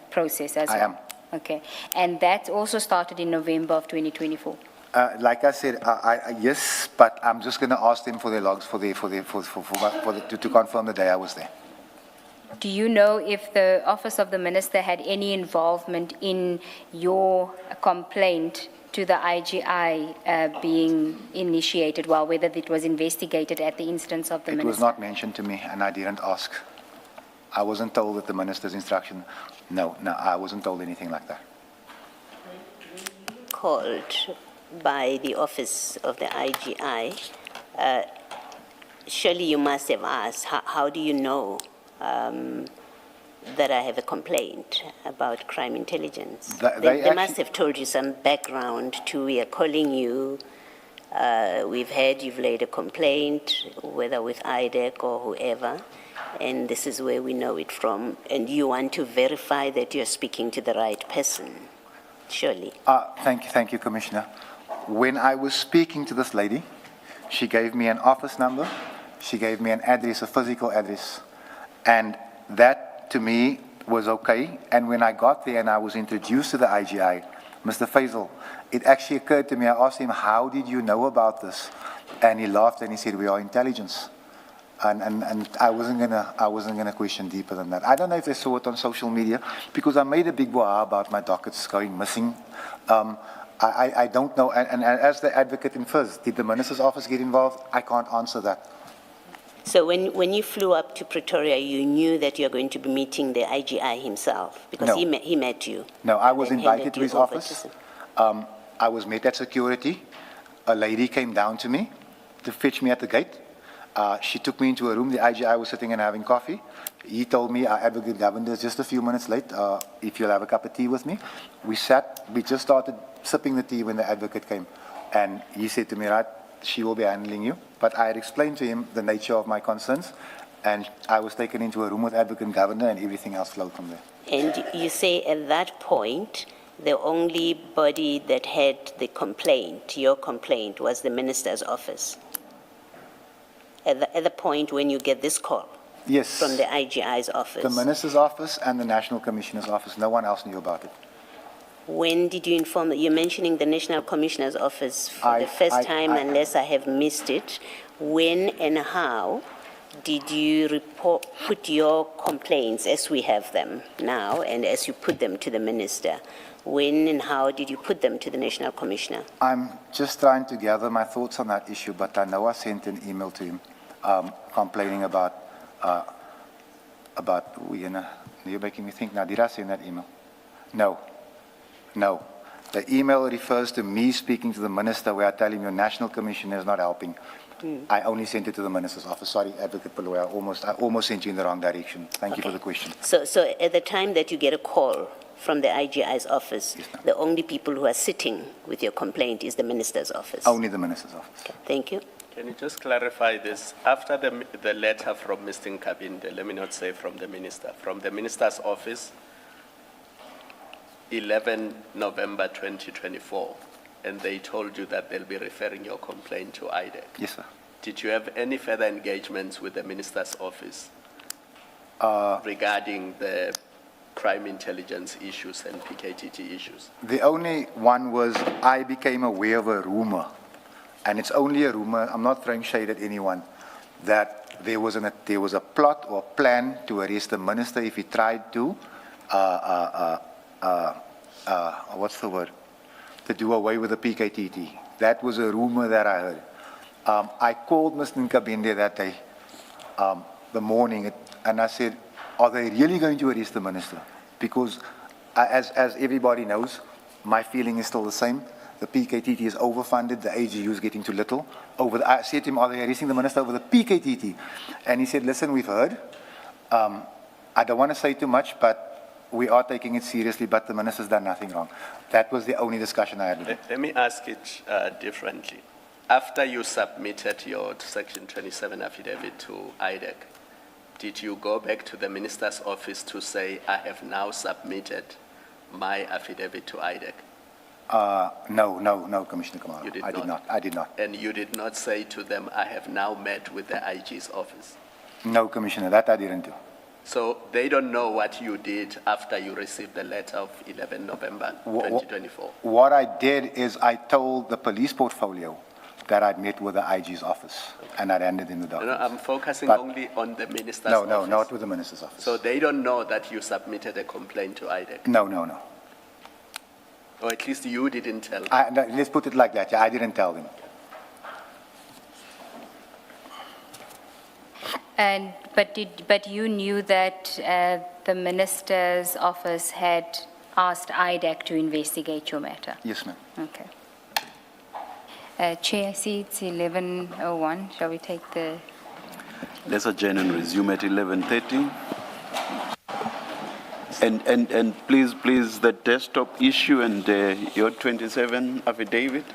process as well? I am. Okay. And that also started in November of 2024? Like I said, yes, but I'm just going to ask them for their logs to confirm the day I was there. Do you know if the office of the minister had any involvement in your complaint to the IGI being initiated, well, whether it was investigated at the instance of the minister? It was not mentioned to me, and I didn't ask. I wasn't told that the minister's instruction. No, I wasn't told anything like that. Called by the office of the IGI, surely you must have asked, how do you know that I have a complaint about crime intelligence? They must have told you some background to, we are calling you, we've heard you've laid a complaint, whether with IDAC or whoever, and this is where we know it from, and you want to verify that you're speaking to the right person, surely. Thank you, Commissioner. When I was speaking to this lady, she gave me an office number, she gave me an address, a physical address, and that to me was okay. And when I got there and I was introduced to the IGI, Mr. Fadiel, it actually occurred to me, I asked him, how did you know about this? And he laughed and he said, we are intelligence. And I wasn't gonna question deeper than that. I don't know if they saw it on social media, because I made a big brouhaha about my dockets going missing. I don't know, and as the advocate infers, did the minister's office get involved? I can't answer that. So when you flew up to Pretoria, you knew that you're going to be meeting the IGI himself, because No. he met you? No, I was and invited to handed his you over office. to I was met at security. A lady came down to me to fetch me at the gate. She took me into a room. The IGI was sitting and having coffee. He told me, our advocate governor is just a few minutes late. If you'll have a cup of tea with me. We sat, we just started sipping the tea when the advocate came. And he said to me, right, she will be handling you. But I had explained to him the nature of my concerns. And I was taken into a room with advocate governor, and everything else flowed from there. And you say at that point, the only body that had the complaint, your complaint, was the minister's office? At the point when you get this call? Yes. From the IGI's office? The minister's office and the National Commissioner's office. No one else knew about it. When did you inform? You're mentioning the National Commissioner's office for the first time, unless I have missed it. When and how did you put your complaints as we have them now and as you put them to the minister? When and how did you put them to the National Commissioner? I'm just trying to gather my thoughts on that issue, but I know I sent an email to him complaining about, you're making me think now, did I send that email? No. The email refers to me speaking to the minister where I tell him your National Commissioner is not helping. I only sent it to the minister's office. Sorry, Advocate Paloy, I almost sent you in the wrong direction. Thank you for the question. So at the time that you get a call from the IGI's office, Yes, ma'am. the only people who are sitting with your complaint is the minister's office? Only the minister's office. Okay, thank you. Can you just clarify this? After the letter from Mr. Nkabinde, let me not say from the minister's office, 11 November 2024, and they told you that they'll be referring your complaint to IDEC. Yes, sir. Did you have any further engagements with the minister's office regarding the crime intelligence issues and PKTT issues? The only one was I became aware of a rumor, and it's only a rumor, I'm not throwing shade at anyone, that there was a plot or plan to arrest the minister if he tried to, what's the word? To do away with the PKTT. That was a rumor that I heard. I called Mr. Nkabinde that day, the morning, and I said, are they really going to arrest the minister? Because as everybody knows, my feeling is still the same. The PKTT is overfunded, the AGU is getting too little. I said to him, are they arresting the minister over the PKTT? And he said, listen, we've heard. I don't want to say too much, but we are taking it seriously, but the minister's done nothing wrong. That was the only discussion I had with him. Let me ask it differently. After you submitted your Section 27 affidavit to IDEC, did you go back to the minister's office to say, I have now submitted my affidavit to IDEC? No, Commissioner Kamara. You did I did not. And you did not say to them, I have now met with the IG's office? No, Commissioner, that I didn't do. So they don't know what you did after you received the letter of 11 November 2024? What I did is I told the police portfolio that I'd met with the IG's office, and I'd handed in the No, documents. I'm focusing But- only on the minister's office. No, not with the minister's office. So they don't know that you submitted a complaint to IDEC? No. Or at least you didn't tell them? No, let's put it like that. Yeah, I didn't tell them. But you knew that the minister's office had asked IDEC to investigate your matter? Yes, ma'am. Okay. Chair, I see it's 11:01. Shall we take the... Let's adjourn and resume at 11:30. And please, the desktop issue and your 27 affidavit.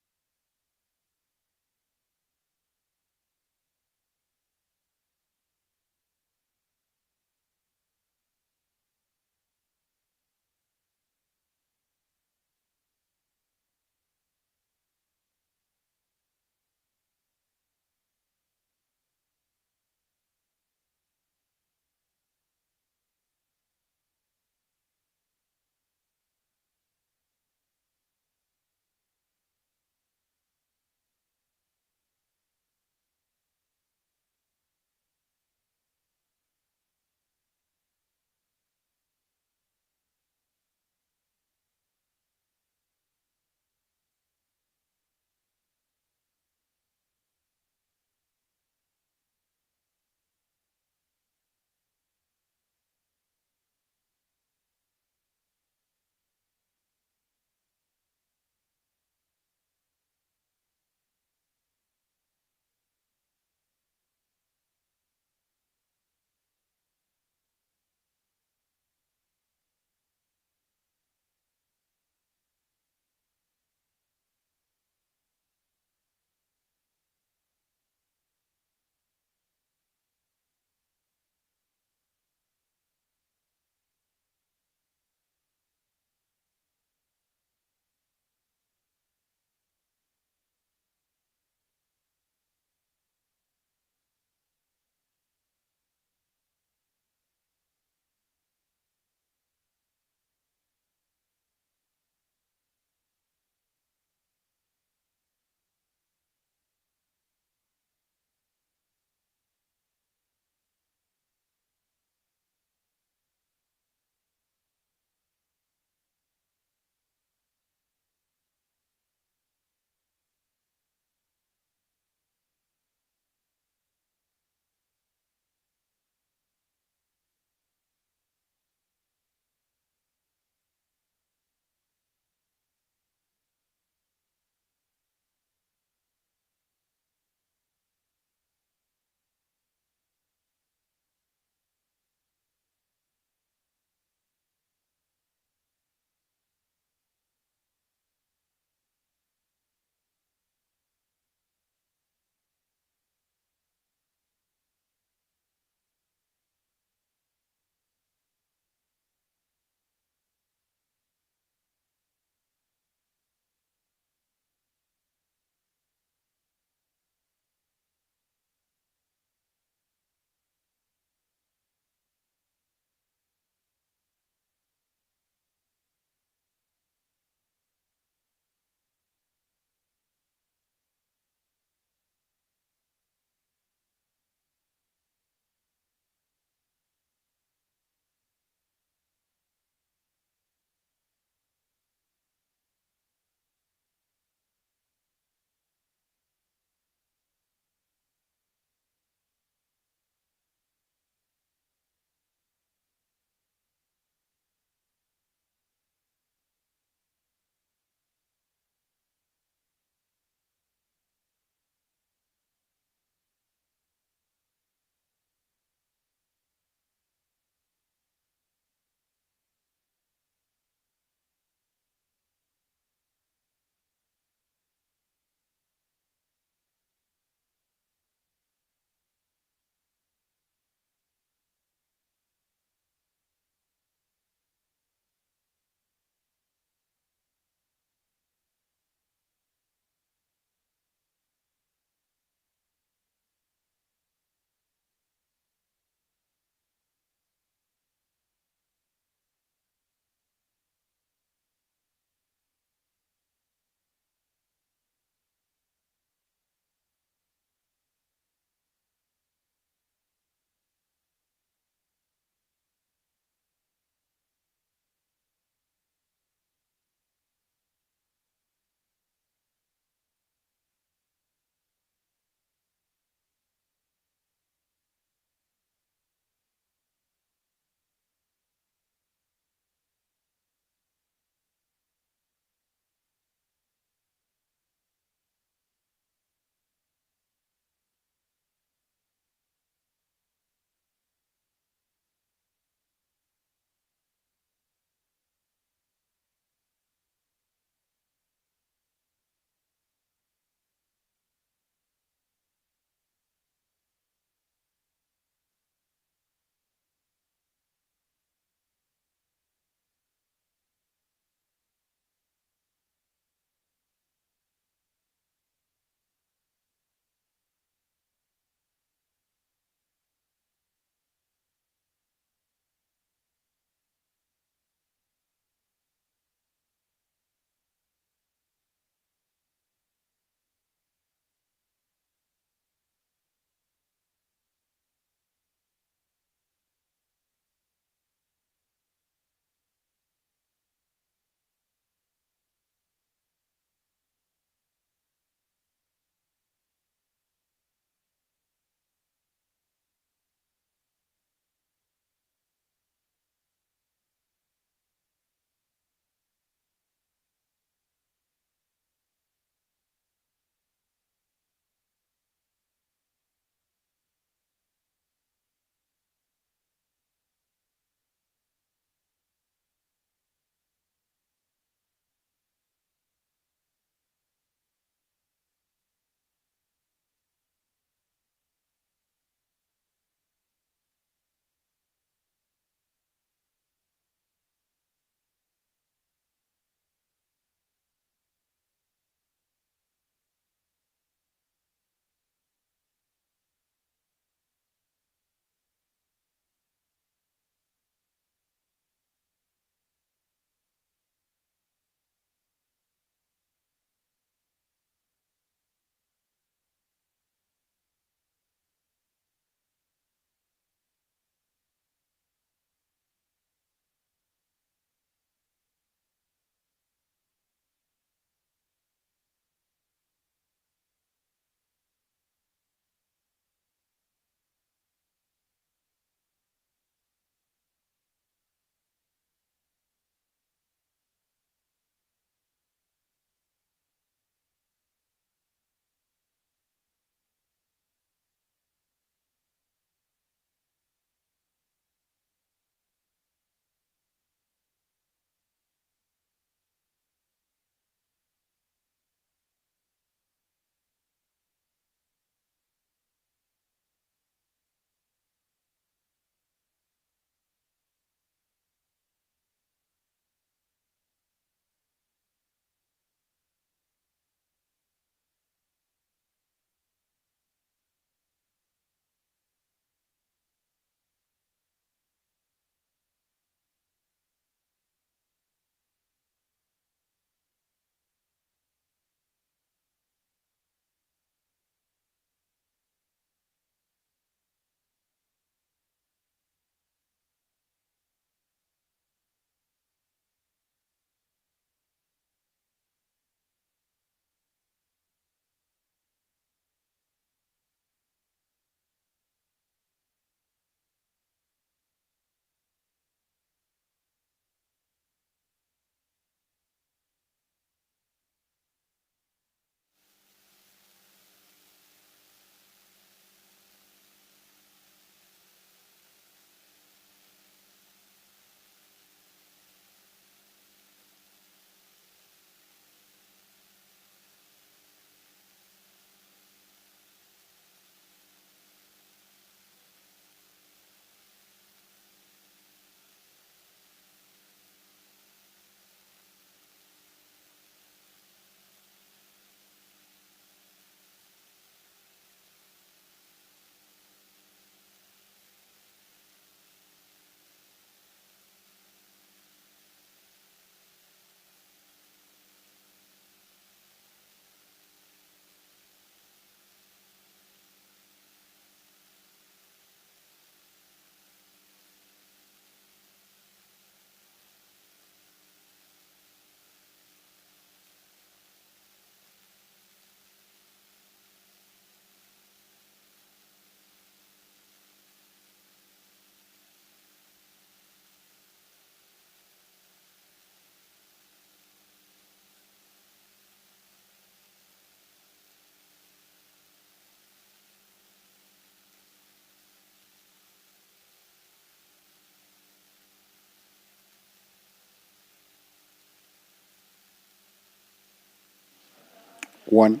1.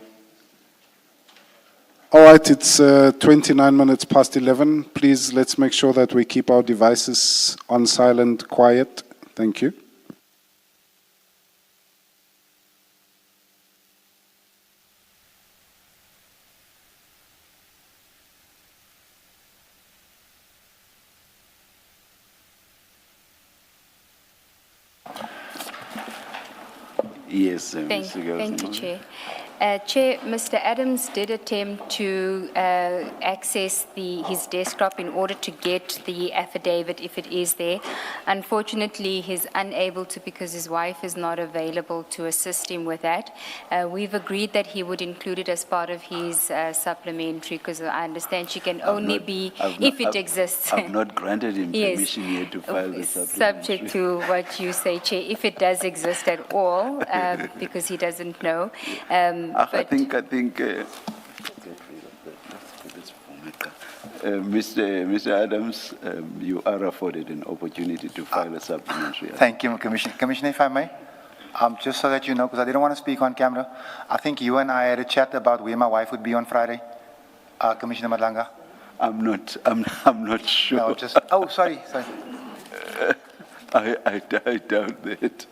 All right, it's 29 minutes past 11. Please, let's make sure that we keep our devices on silent, quiet. Thank you. Yes, Thank Mr. you, Chair. Chair, Mr. Adams did attempt to access his desktop in order to get the affidavit if it is there. Unfortunately, he's unable to because his wife is not available to assist him with that. We've agreed that he would include it as part of his supplementary because I understand she can only be if it exists. I've not granted him Yes. permission yet to file the supplementary. Subject to what you say, Chair, if it does exist at all, because he doesn't know. I think. Let's get rid of that. Mr. Adams, you are afforded an opportunity to file a supplementary. Thank you, Commissioner. Commissioner, if I may, just so that you know, because I didn't want to speak on camera, I think you and I had a chat about where my wife would be on Friday, Commissioner Madlanga. I'm not sure. No, sorry. I doubt that.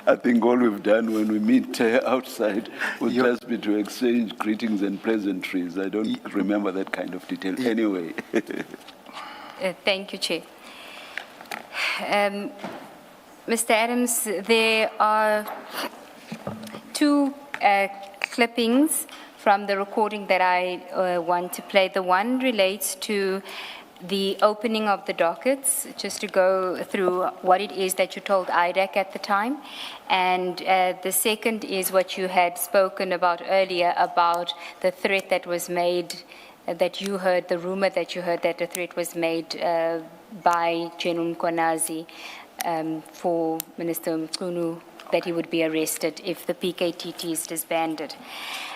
I think all we've done when we meet outside would just be to exchange greetings and pleasantries. I don't remember that kind of detail anyway. Thank you, Chair. Mr. Adams, there are two clippings from the recording that I want to play. The one relates to the opening of the dockets, just to go through what it is that you told IDAC at the time. And the second is what you had spoken about earlier about the threat that was made, that you heard, the rumor that you heard that the threat was made by General Mkonazi for Minister Mkunu, that he would be arrested if the PKTT is disbanded.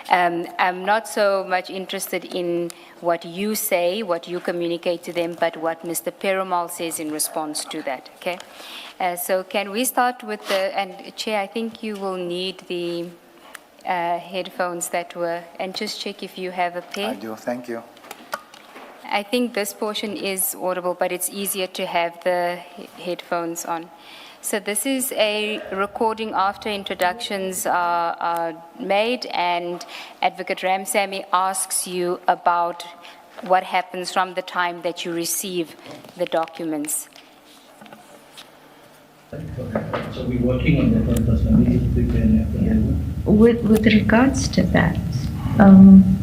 I'm not so much interested in what you say, what you communicate to them, but what Mr. Perumal says in response to that, okay? So can we start with and Chair, I think you will need the headphones that were, and just check if you have a pair. I do, thank you. I think this portion is audible, but it's easier to have the headphones on. So this is a recording after introductions are made, and Advocate Ramsamy asks you about what happens from the time that you receive the documents. So we're working on that one personally. With regards to that,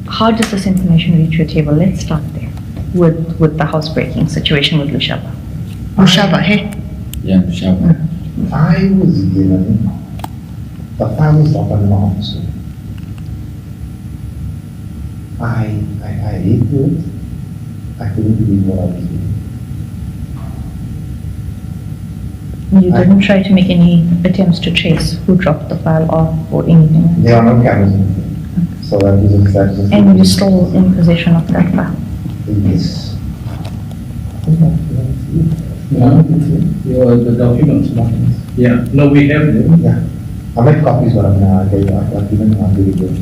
how does this information reach your table? Let's start there with the housebreaking situation with Lushaba. Lushaba, hey? Yeah, Lushaba. I was given the file was not on my office. I read through it. I couldn't believe what I was doing. You didn't try to make any attempts to trace who dropped the file off or anything? There are no cameras in it. So that was And you're still in possession of that file? Yes. No, the documents, nothing. Yeah, no, we have them. Yeah. I made copies, but I've given really good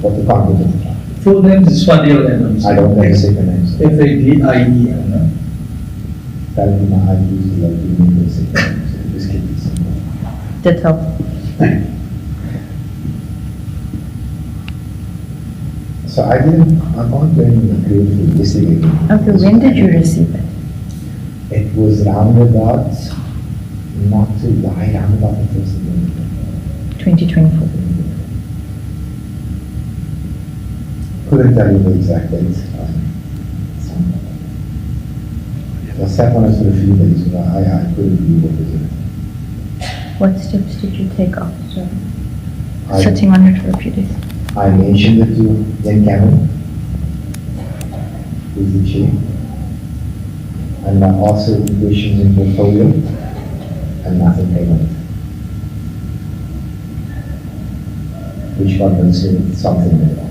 what the content of the file. Full names is Fadiel and I don't know the second names. Fadiel, no? Apparently my ID is like giving me the second names. So just keep it simple. Did help. So I'm not going to agree with investigating. Okay, when did you receive it? It was roundabout, not too wide, roundabout the first of the 2024. Couldn't tell you the exact date. I sat on it for a few days, but I couldn't believe what was in it. What steps did you take after I- sitting on it for a few days? I mentioned it to Jen Cameron, who's the chief, and I asked her questions in portfolio, and nothing came of it. Which convinced me that something went wrong.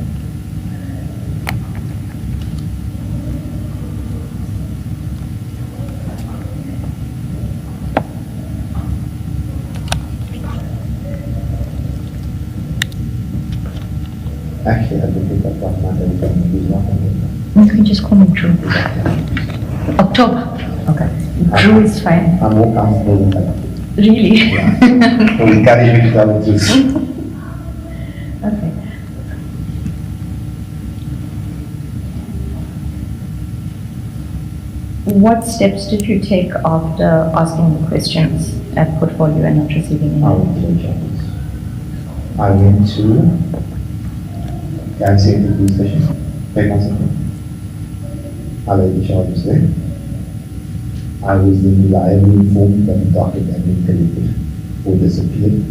just call me Drew. October. Okay. Drew is fine. I'm more comfortable with that. Really? Yeah. So we encourage you to tell the truth. Okay. What steps did you take after asking the questions at portfolio and not receiving I any? went to the charges. I went to Kansas City police station, paid myself. I laid the charges there. I was then reliably informed that the docket had been collected or disappeared.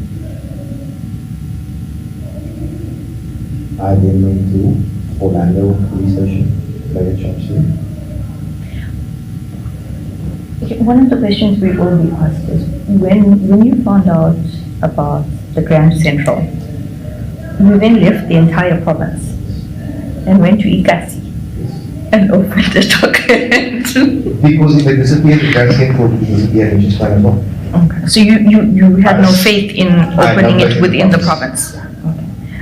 I then went to Orlando police station, laid a charge there. Okay, one of the questions we will be asked is, when you found out about the Grand Central, you then left the entire province and went to Ikasi and opened the document. Because if they disappeared, the Grand Central would disappear, which is fine as well. Okay. So you had no faith in opening no it faith within in the the province? Okay.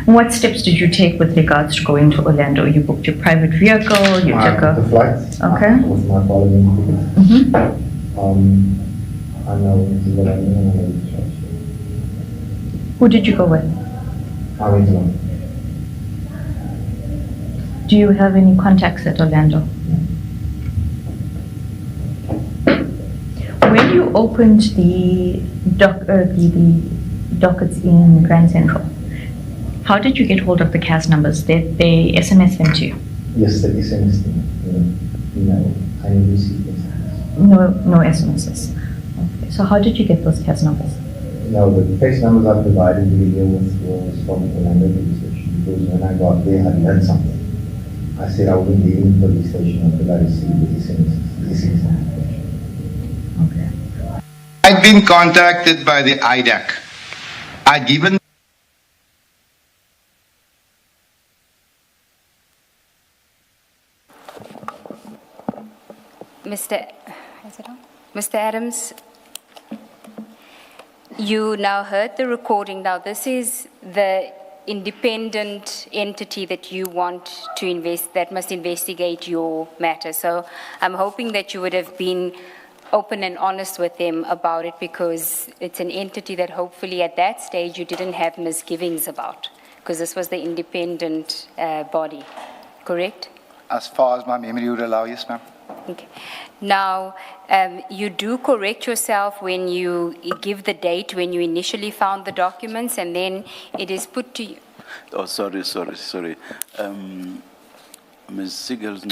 What steps did you take with regards to going to Orlando? You booked your private vehicle, you I took booked the a... flight Okay. with my parliament ticket. Mhm. I know what I mean, and I laid the charge. Who did you go with? I went to London. Do you have any contacts at Orlando? When you opened the dockets in Grand Central, how did you get hold of the CAS numbers? Did they SMS them to you? Yes, the SMS thing. No, I didn't receive this. No SMSs. Okay. So how did you get those CAS numbers? No, the case numbers I provided the video with was from Orlando police station, because when I got there, I learned something. I said I wouldn't leave the police station until I received the SMS notification. Okay. I'd been contacted by the IDAC. I'd given Mr. Adams, you now heard the recording. Now, this is the independent entity that you want to that must investigate your matter. So I'm hoping that you would have been open and honest with them about it, because it's an entity that hopefully at that stage you didn't have misgivings about, because this was the independent body, correct? As far as my memory would allow, yes, ma'am. Okay. Now, you do correct yourself when you give the date when you initially found the documents, and then it is put to you. Oh, sorry. Ms. Sigels,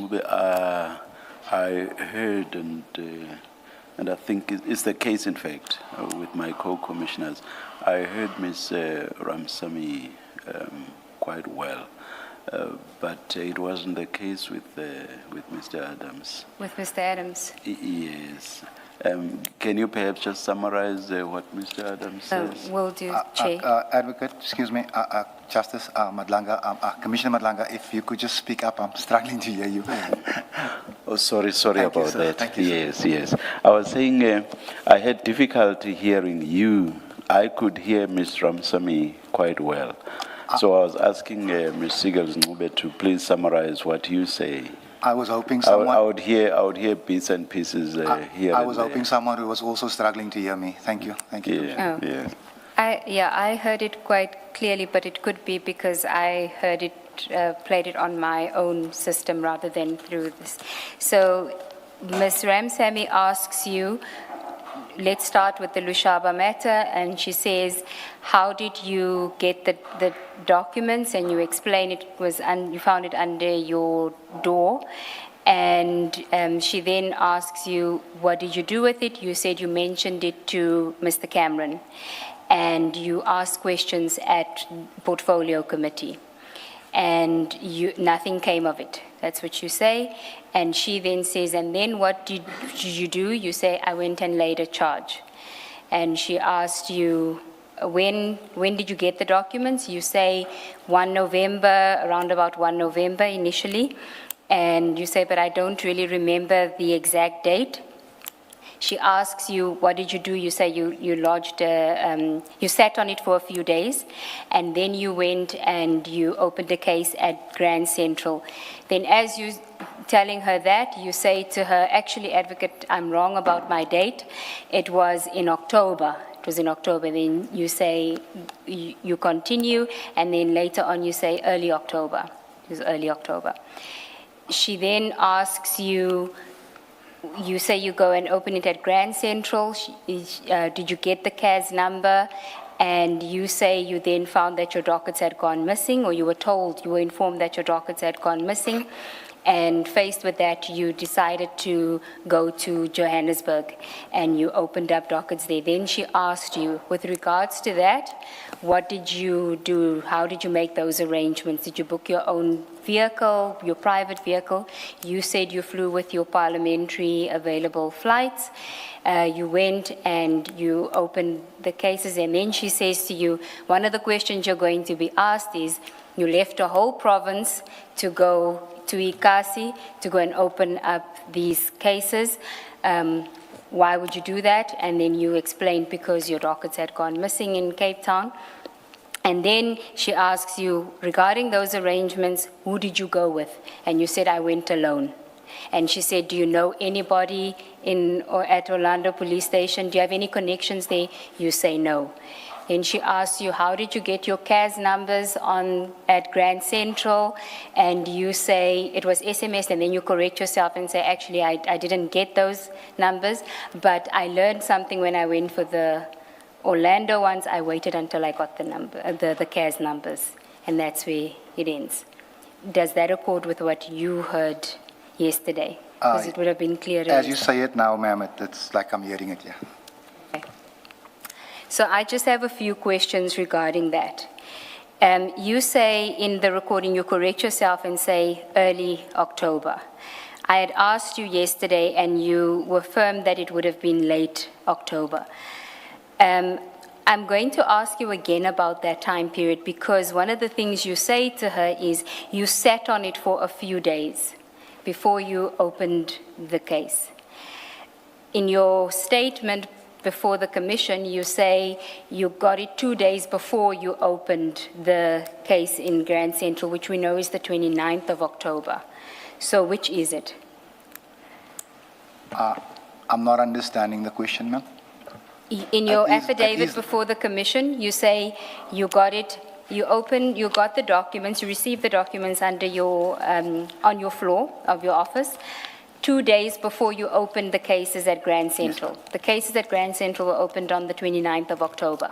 I heard and I think it's the case, in fact, with my co-commissioners. I heard Ms. Ramsamy quite well. But it wasn't the case with Mr. Adams. With Mr. Adams? Yes. Can you perhaps just summarize what Mr. Adams says? Will do, Chair. Advocate, excuse me, Justice Madlanga, Commissioner Madlanga, if you could just speak up, I'm struggling to hear you. Oh, sorry Thank you, about sir. that. Thank you, sir. Yes. I was saying I had difficulty hearing you. I could hear Ms. Ramsamy quite well. So I was asking Ms. Sigels to please summarize what you say. I was hoping someone... I would hear bits and pieces here. I was hoping someone who was also struggling to hear me. Thank you. Yeah, Oh. yeah. I heard it quite clearly, but it could be because I heard it, played it on my own system rather than through this. So Ms. Ramsamy asks you, let's start with the Lushaba matter, and she says, how did you get the documents? And you explain it was, you found it under your door. And she then asks you, what did you do with it? You said you mentioned it to Mr. Cameron, and you asked questions at portfolio committee, and nothing came of it. That's what you say. And she then says, and then what did you do? You say, I went and laid a charge. And she asked you, when did you get the documents? You say 1 November, around about 1 November initially. And you say, but I don't really remember the exact date. She asks you, what did you do? You say you lodged, you sat on it for a few days, and then you went and you opened a case at Grand Central. Then as you telling her that, you say to her, actually, advocate, I'm wrong about my date. It was in October. It was in October. Then you say, you continue, and then later on you say early October. It was early October. She then asks you, you say you go and open it at Grand Central. Did you get the CAS number? And you say you then found that your dockets had gone missing, or you were told, you were informed that your dockets had gone missing. And faced with that, you decided to go to Johannesburg and you opened up dockets there. Then she asked you, with regards to that, what did you do? How did you make those arrangements? Did you book your own vehicle, your private vehicle? You said you flew with your parliamentary available flights. You went and you opened the cases, and then she says to you, one of the questions you're going to be asked is, you left a whole province to go to Ikasi to go and open up these cases. Why would you do that? And then you explained because your dockets had gone missing in Cape Town. And then she asks you, regarding those arrangements, who did you go with? And you said, I went alone. And she said, do you know anybody at Orlando Police Station? Do you have any connections there? You say no. And she asks you, how did you get your CAS numbers at Grand Central? And you say it was SMS, and then you correct yourself and say, actually, I didn't get those numbers, but I learned something when I went for the Orlando ones. I waited until I got the CAS numbers, and that's where it ends. Does that accord with what you heard yesterday? Because it would have been clearer. As you say it now, ma'am, it's like I'm hearing it, yeah. So I just have a few questions regarding that. You say in the recording, you correct yourself and say early October. I had asked you yesterday and you were firm that it would have been late October. I'm going to ask you again about that time period, because one of the things you say to her is you sat on it for a few days before you opened the case. In your statement before the commission, you say you got it 2 days before you opened the case in Grand Central, which we know is the 29th of October. So which is it? I'm not understanding the question, ma'am. In your affidavit before the commission, you say you got it, you got the documents, you received the documents under your, on your floor of your office, 2 days before you opened the cases at Grand Central. Yes. The cases at Grand Central were opened on the 29th of October.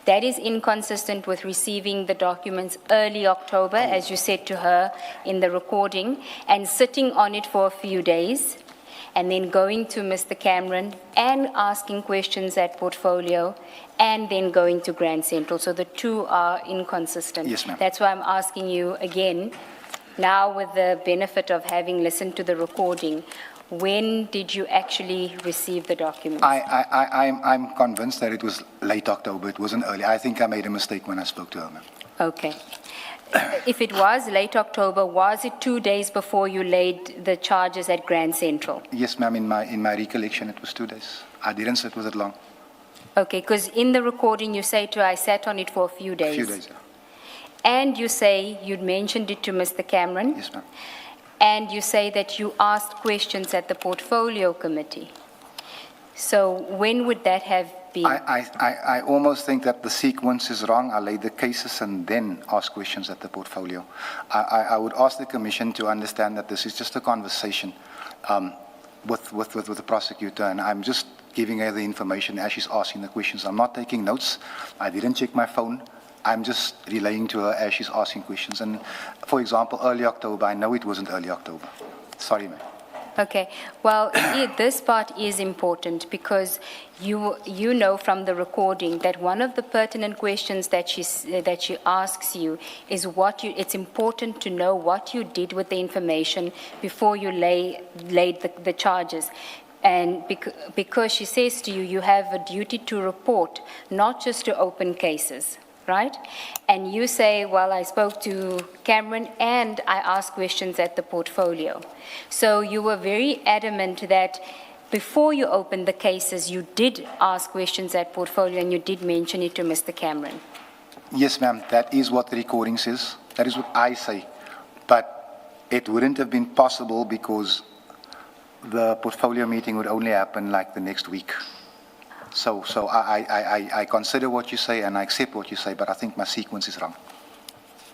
That is inconsistent with receiving the documents early October, as you said to her in the recording, and sitting on it for a few days, and then going to Mr. Cameron and asking questions at Portfolio, and then going to Grand Central. So the two are inconsistent. Yes, ma'am. That's why I'm asking you again, now with the benefit of having listened to the recording, when did you actually receive the documents? I'm convinced that it was late October. It wasn't early. I think I made a mistake when I spoke to her, ma'am. Okay. If it was late October, was it 2 days before you laid the charges at Grand Central? Yes, ma'am. In my recollection, it was 2 days. I didn't say it was that long. Okay, because in the recording you say to her, I sat on it for a few days. A few days, yeah. And you say you'd mentioned it to Mr. Cameron. Yes, ma'am. And you say that you asked questions at the Portfolio Committee. So when would that have been? I almost think that the sequence is wrong. I laid the cases and then asked questions at the Portfolio. I would ask the Commission to understand that this is just a conversation with the prosecutor, and I'm just giving her the information as she's asking the questions. I'm not taking notes. I didn't check my phone. I'm just relaying to her as she's asking questions. And for example, early October, I know it wasn't early October. Sorry, ma'am. Okay. Well, this part is important because you know from the recording that one of the pertinent questions that she asks you is it's important to know what you did with the information before you laid the charges. And because she says to you, you have a duty to report, not just to open cases. Right? And you say, well, I spoke to Cameron and I asked questions at the Portfolio. So you were very adamant that before you opened the cases, you did ask questions at Portfolio and you did mention it to Mr. Cameron. Yes, ma'am. That is what the recording says. That is what I say. But It wouldn't have been possible because the portfolio meeting would only happen like the next week. So I consider what you say and I accept what you say, but I think my sequence is wrong.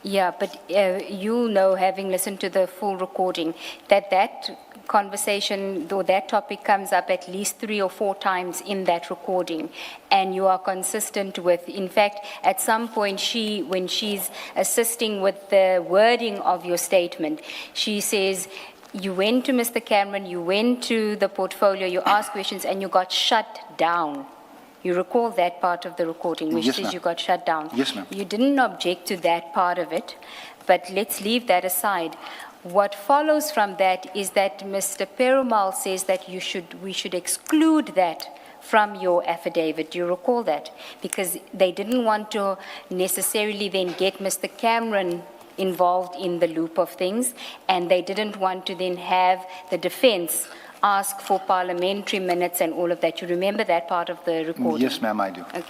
Yeah, but you'll know, having listened to the full recording, that that conversation or that topic comes up at least 3 or 4 times in that recording, and you are consistent with, in fact, at some point when she's assisting with the wording of your statement, she says, you went to Mr. Cameron, you went to the portfolio, you asked questions, and you got shut down. You recall that part of the recording, which Yes, says ma'am. you got shut down. Yes, ma'am. You didn't object to that part of it, but let's leave that aside. What follows from that is that Mr. Perumal says that we should exclude that from your affidavit. Do you recall that? Because they didn't want to necessarily then get Mr. Cameron involved in the loop of things, and they didn't want to then have the defense ask for parliamentary minutes and all of that. You remember that part of the recording? Yes, ma'am, I do. Okay.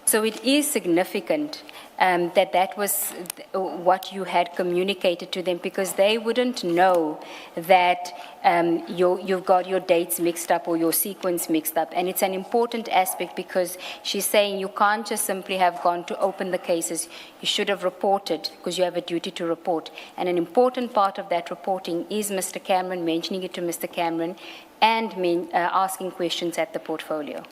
So it is significant that was what you had communicated to them, because they wouldn't know that you've got your dates mixed up or your sequence mixed up. And it's an important aspect, because she's saying you can't just simply have gone to open the cases. You should have reported, because you have a duty to report. And an important part of that reporting is Mr. Cameron, mentioning it to Mr. Cameron, and asking questions at the portfolio.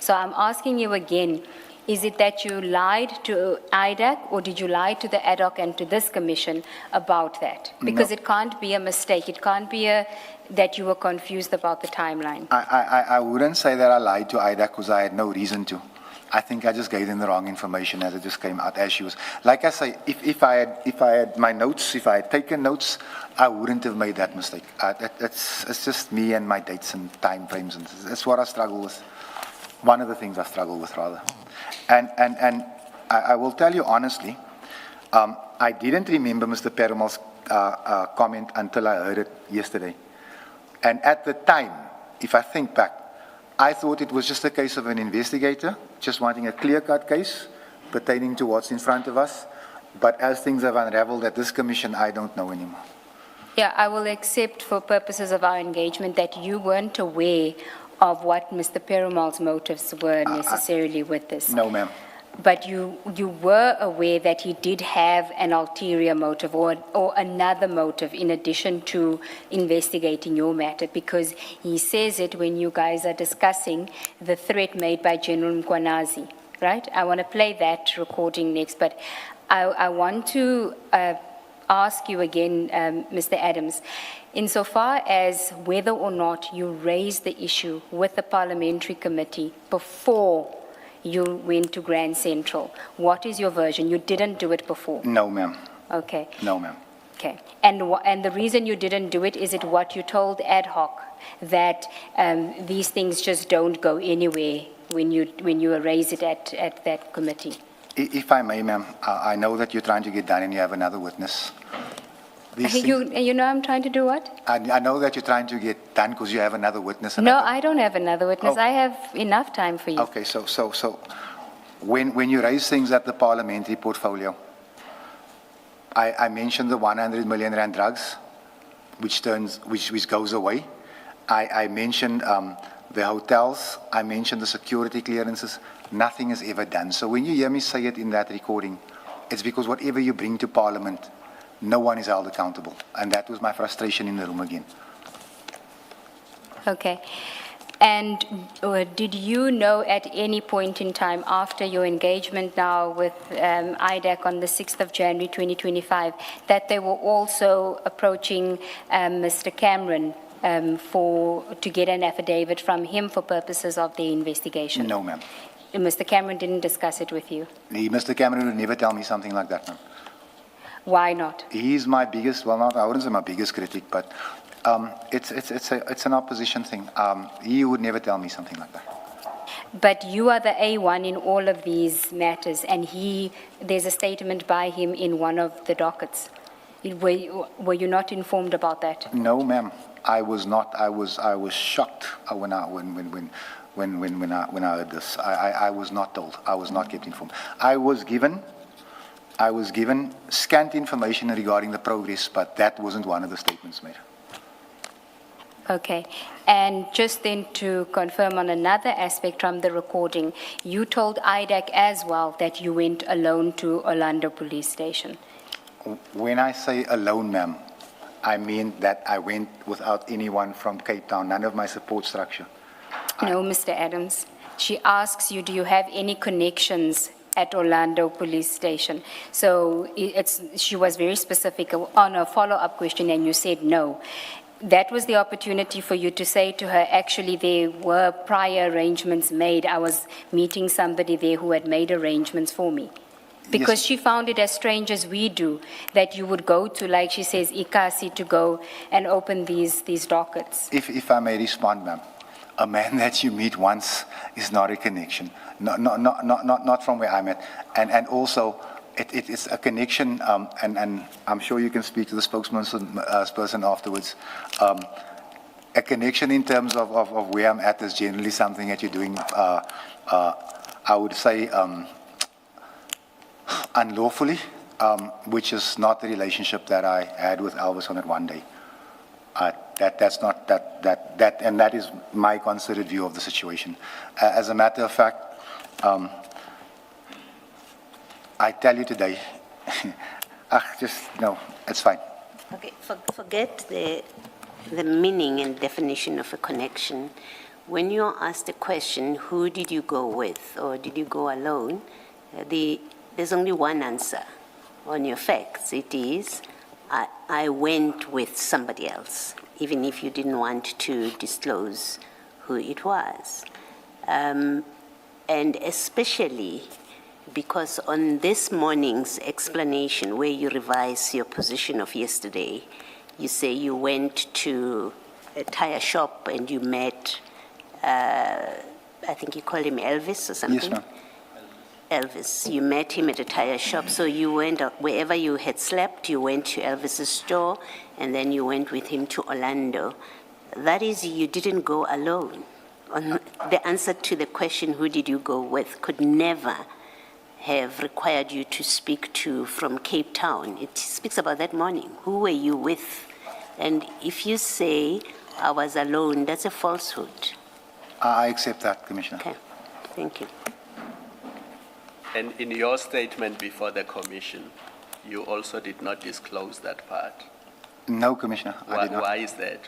So I'm asking you again, is it that you lied to IDAC, or did you lie to the ad hoc and to this commission about that? Because No. it can't be a mistake. It can't be that you were confused about the timeline. I wouldn't say that I lied to IDAC because I had no reason to. I think I just gave them the wrong information as it just came out as she was. Like I say, if I had my notes, if I had taken notes, I wouldn't have made that mistake. It's just me and my dates and time frames, and that's what I struggle with. One of the things I struggle with, rather. And I will tell you honestly, I didn't remember Mr. Perumal's comment until I heard it yesterday. And at the time, if I think back, I thought it was just a case of an investigator just wanting a clear-cut case pertaining to what's in front of us. But as things have unraveled at this commission, I don't know anymore. Yeah, I will accept for purposes of our engagement that you weren't aware of what Mr. Perumal's motives were necessarily with this. No, ma'am. But you were aware that he did have an ulterior motive or another motive in addition to investigating your matter, because he says it when you guys are discussing the threat made by General Mkwanazi, right? I want to play that recording next, but I want to ask you again, Mr. Adams, insofar as whether or not you raised the issue with the parliamentary committee before you went to Grand Central, what is your version? You didn't do it before? No, ma'am. Okay. No, ma'am. Okay. And the reason you didn't do it, is it what you told ad hoc, that these things just don't go anywhere when you raise it at that committee? If I may, ma'am, I know that you're trying to get done and you have another witness. You know I'm trying to do what? I know that you're trying to get done because you have another witness. No, I don't have another witness. Oh. I have enough time for you. Okay, so when you raise things at the parliamentary portfolio, I mentioned the 100 million rand drugs, which goes away. I mentioned the hotels. I mentioned the security clearances. Nothing is ever done. So when you hear me say it in that recording, it's because whatever you bring to Parliament, no one is held accountable. And that was my frustration in the room again. Okay. And did you know at any point in time after your engagement now with IDAC on the 6th of January 2025 that they were also approaching Mr. Cameron to get an affidavit from him for purposes of the investigation? No, ma'am. Mr. Cameron didn't discuss it with you? Mr. Cameron would never tell me something like that, ma'am. Why not? He's my biggest, well, not, I wouldn't say my biggest critic, but it's an opposition thing. He would never tell me something like that. But you are the A1 in all of these matters, and there's a statement by him in one of the dockets. Were you not informed about that? No, ma'am. I was not. I was shocked when I heard this. I was not told. I was not kept informed. I was given I was given scant information regarding the progress, but that wasn't one of the statements made. Okay. And just then to confirm on another aspect from the recording, you told IDAC as well that you went alone to Orlando Police Station. When I say alone, ma'am, I mean that I went without anyone from Cape Town, none of my support structure. No, Mr. Adams. She asks you, do you have any connections at Orlando Police Station? So she was very specific on a follow-up question, and you said no. That was the opportunity for you to say to her, actually, there were prior arrangements made. I was meeting somebody there who had made arrangements for me. Because Yes. she found it as strange as we do that you would go to, like she says, Ikasi to go and open these dockets. If I may respond, ma'am, a man that you meet once is not a connection, not from where I'm at. And also, it is a connection, and I'm sure you can speak to the spokesperson afterwards. A connection in terms of where I'm at is generally something that you're doing, I would say, unlawfully, which is not the relationship that I had with Elvis on that one day. That's not that, and that is my considered view of the situation. As a matter of fact, I tell you today, no, it's fine. Okay, forget the meaning and definition of a connection. When you are asked a question, who did you go with, or did you go alone, there's only one answer on your facts. It is, I went with somebody else, even if you didn't want to disclose who it was. And especially because on this morning's explanation, where you revise your position of yesterday, you say you went to a tire shop and you met, I think you called him Elvis or something? Yes, ma'am. Elvis. You met him at a tire shop, so you went wherever you had slept, you went to Elvis's store, and then you went with him to Orlando. That is, you didn't go alone. The answer to the question, who did you go with, could never have required you to speak to from Cape Town. It speaks about that morning. Who were you with? And if you say, I was alone, that's a falsehood. I accept that, Commissioner. Okay, thank you. And in your statement before the commission, you also did not disclose that part. No, Commissioner, I did not. Why is that?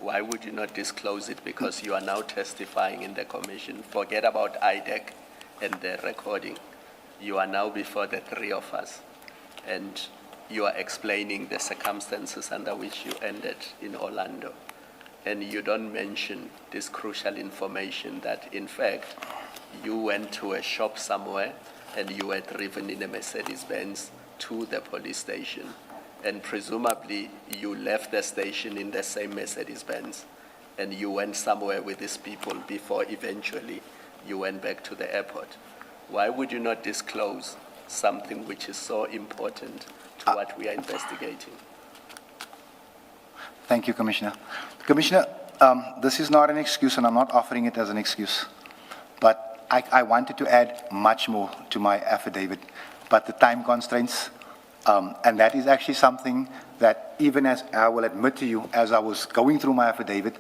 Why would you not disclose it? Because you are now testifying in the commission. Forget about IDEC and the recording. You are now before the three of us, and you are explaining the circumstances under which you ended in Orlando. And you don't mention this crucial information that, in fact, you went to a shop somewhere and you were driven in a Mercedes-Benz to the police station. And presumably, you left the station in the same Mercedes-Benz, and you went somewhere with these people before eventually you went back to the airport. Why would you not disclose something which is so important to what we are investigating? Thank you, Commissioner. Commissioner, this is not an excuse, and I'm not offering it as an excuse. But I wanted to add much more to my affidavit, but the time constraints, and that is actually something that even as I will admit to you, as I was going through my affidavit,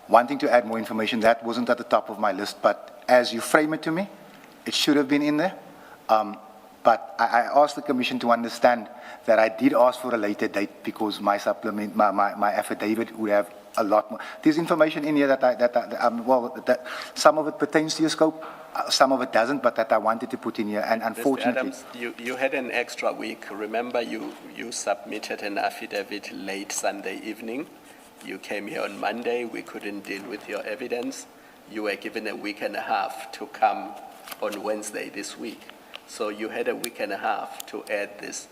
wanting to add more information, that wasn't at the top of my list. But as you frame it to me, it should have been in there. But I asked the Commission to understand that I did ask for a later date because my supplement, my affidavit would have a lot more. There's information in here that some of it pertains to your scope, some of it doesn't, but that I wanted to put in here, and unfortunately. Mr. Adams, you had an extra week. Remember, you submitted an affidavit late Sunday evening. You came here on Monday. We couldn't deal with your evidence. You were given a week and a half to come on Wednesday this week. So you had a week and a half to add this.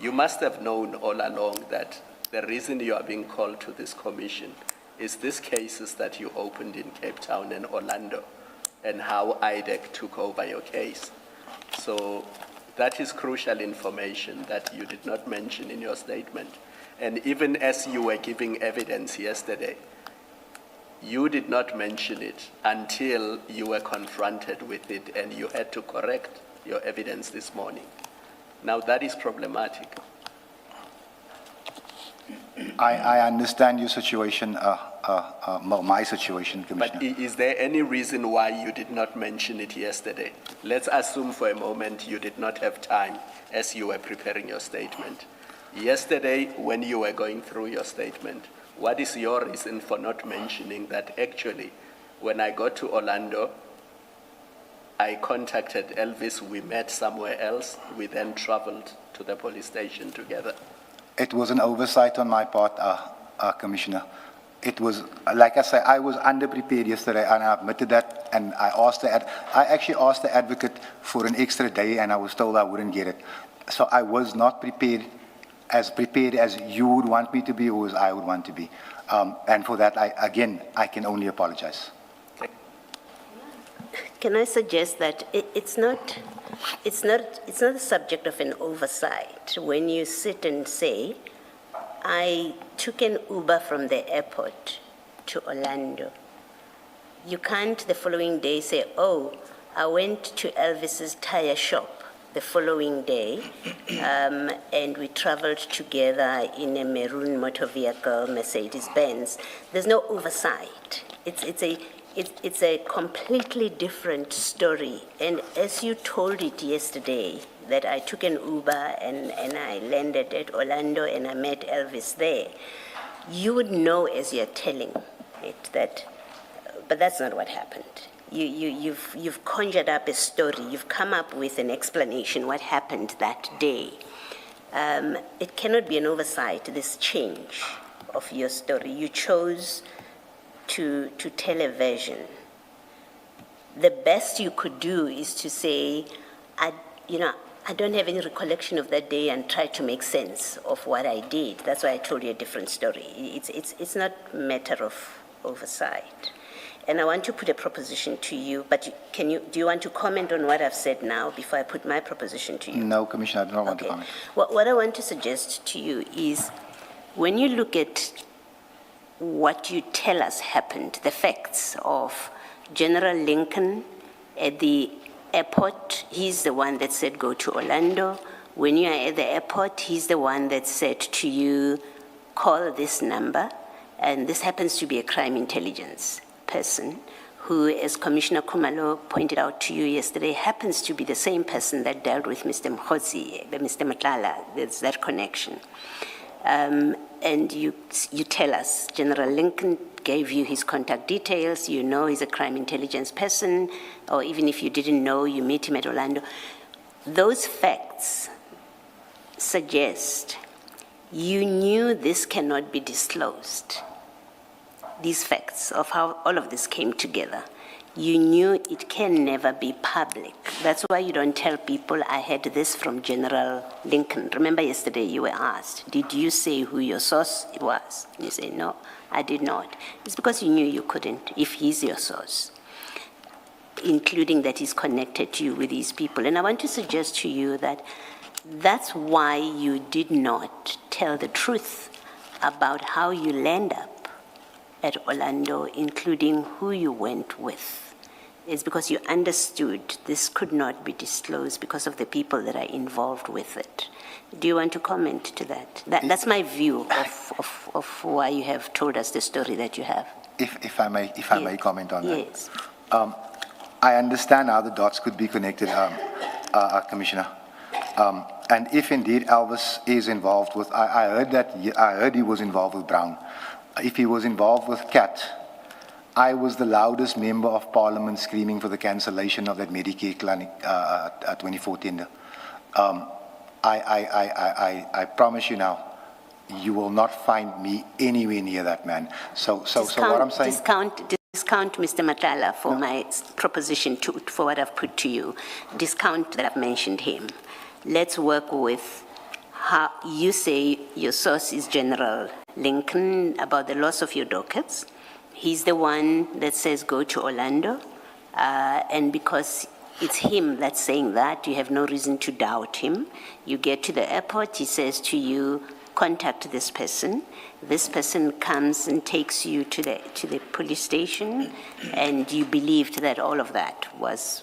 You must have known all along that the reason you are being called to this commission is these cases that you opened in Cape Town and Orlando and how IDEC took over your case. So that is crucial information that you did not mention in your statement. And even as you were giving evidence yesterday, you did not mention it until you were confronted with it and you had to correct your evidence this morning. Now that is problematic. I understand your situation, my situation, Commissioner. But is there any reason why you did not mention it yesterday? Let's assume for a moment you did not have time as you were preparing your statement. Yesterday, when you were going through your statement, what is your reason for not mentioning that actually, when I got to Orlando, I contacted Elvis, we met somewhere else, we then traveled to the police station together? It was an oversight on my part, Commissioner. It was, like I said, I was underprepared yesterday, and I admitted that, and I actually asked the advocate for an extra day, and I was told I wouldn't get it. So I was not prepared as you would want me to be, or as I would want to be. And for that, I can only apologize. Can I suggest that it's not the subject of an oversight when you sit and say, I took an Uber from the airport to Orlando. You can't the following day say, oh, I went to Elvis's tire shop the following day, and we traveled together in a maroon motor vehicle, Mercedes-Benz. There's no oversight. It's a completely different story. And as you told it yesterday, that I took an Uber and I landed at Orlando and I met Elvis there, you would know as you're telling it that, but that's not what happened. You've conjured up a story. You've come up with an explanation what happened that day. It cannot be an oversight, this change of your story. You chose to tell a version. The best you could do is to say, I don't have any recollection of that day, and try to make sense of what I did. That's why I told you a different story. It's not a matter of oversight. And I want to put a proposition to you, but do you want to comment on what I've said now before I put my proposition to you? No, Commissioner, I do not want to comment. What I want to suggest to you is, when you look at what you tell us happened, the facts of General Lincoln at the airport, he's the one that said go to Orlando. When you are at the airport, he's the one that said to you, call this number. And this happens to be a crime intelligence person who, as Commissioner Kumalo pointed out to you yesterday, happens to be the same person that dealt with Mr. Mkhosi, Mr. Matlala. There's that connection. And you tell us, General Lincoln gave you his contact details, you know he's a crime intelligence person, or even if you didn't know, you meet him at Orlando. Those facts suggest you knew this cannot be disclosed. These facts of how all of this came together. You knew it can never be public. That's why you don't tell people, I had this from General Lincoln. Remember yesterday you were asked, did you say who your source was? And you say, no, I did not. It's because you knew you couldn't, if he's your source, including that he's connected to you with these people. And I want to suggest to you that that's why you did not tell the truth about how you land up at Orlando, including who you went with. It's because you understood this could not be disclosed because of the people that are involved with it. Do you want to comment to that? That's my view of why you have told us the story that you have. If I may comment on that. Yes. I understand how the dots could be connected, Commissioner. And if indeed Elvis is involved with, I heard he was involved with Brown. If he was involved with Cat, I was the loudest member of Parliament screaming for the cancellation of that Medicare clinic 2014. I promise you now, you will not find me anywhere near that man. So what I'm saying... Discount Mr. Matala for my proposition, for what I've put to you. Discount that I've mentioned him. Let's work with how you say your source is General Lincoln about the loss of your dockets. He's the one that says go to Orlando. And because it's him that's saying that, you have no reason to doubt him. You get to the airport, he says to you, contact this person. This person comes and takes you to the police station, and you believed that all of that was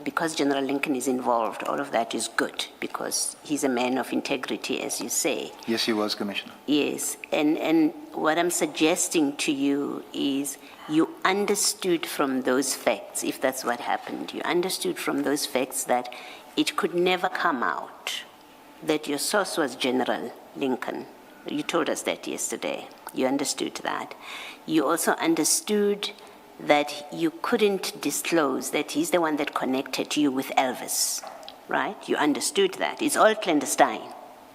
because General Lincoln is involved, all of that is good because he's a man of integrity, as you say. Yes, he was, Commissioner. Yes, and what I'm suggesting to you is you understood from those facts, if that's what happened, you understood from those facts that it could never come out that your source was General Lincoln. You told us that yesterday. You understood that. You also understood that you couldn't disclose that he's the one that connected you with Elvis, right? You understood that. It's all clandestine.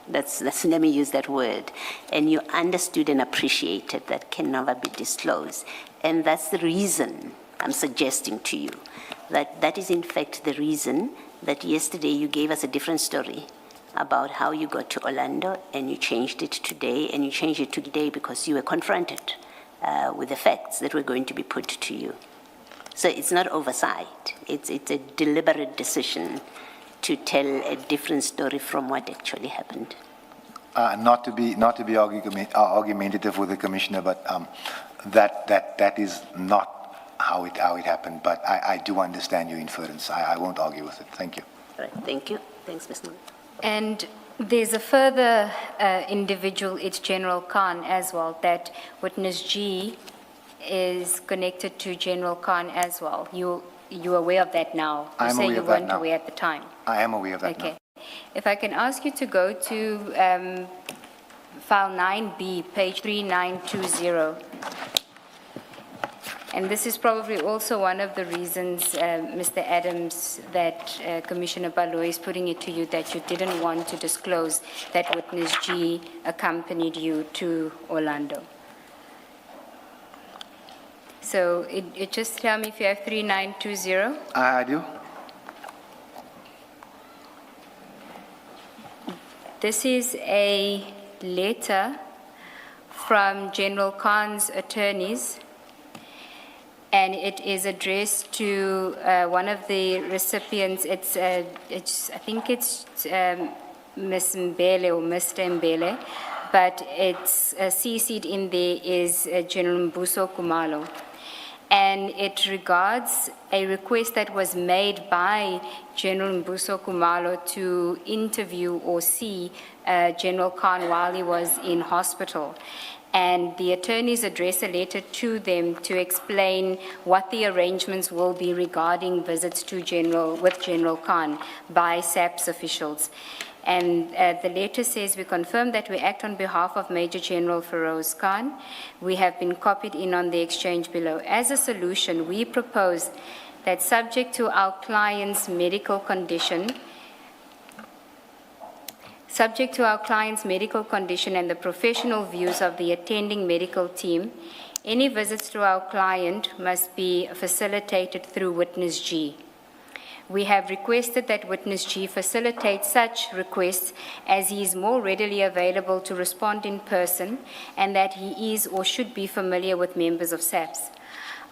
That's let me use that word. And you understood and appreciated that can never be disclosed. And that's the reason I'm suggesting to you that is in fact the reason that yesterday you gave us a different story about how you got to Orlando, and you changed it today, and you changed it today because you were confronted with the facts that were going to be put to you. So it's not oversight. It's a deliberate decision to tell a different story from what actually happened. Not to be argumentative with the Commissioner, but that is not how it happened. But I do understand your inference. I won't argue with it. Thank you. All right. Thank you. Thanks, Ms. Nguyen. And there's a further individual, it's General Khan as well, that witness G is connected to General Khan as well. You're aware of that now? You I'm say aware you of that weren't now. aware at the time. I am aware of that now. Okay. If I can ask you to go to file 9B, page 3920. And this is probably also one of the reasons, Mr. Adams, that Commissioner Baloyi is putting it to you that you didn't want to disclose that witness G accompanied you to Orlando. So it just tell me if you have 3920. I do. This is a letter from General Khan's attorneys, and it is addressed to one of the recipients. I think it's Ms. Mbele or Mr. Mbele, but it's CC'd in there is General Mbuso Kumalo. And it regards a request that was made by General Mbuso Kumalo to interview or see General Khan while he was in hospital. And the attorneys address a letter to them to explain what the arrangements will be regarding visits to with General Khan by SAPS officials. And the letter says, we confirm that we act on behalf of Major General Feroz Khan. We have been copied in on the exchange below. As a solution, we propose that subject to our client's medical condition, and the professional views of the attending medical team, any visits to our client must be facilitated through witness G. We have requested that witness G facilitate such requests as he is more readily available to respond in person and that he is or should be familiar with members of SAPS.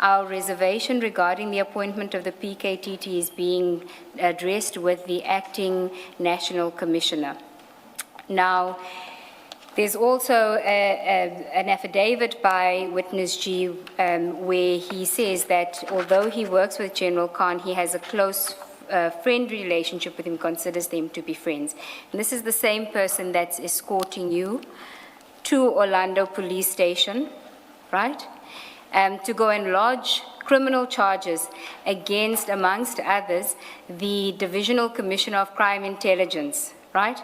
Our reservation regarding the appointment of the PKTT is being addressed with the acting national commissioner. Now, there's also an affidavit by witness G where he says that although he works with General Khan, he has a close friend relationship with him, considers them to be friends. And this is the same person that's escorting you to Orlando Police Station, right? To go and lodge criminal charges against, amongst others, the Divisional Commissioner of Crime Intelligence, right?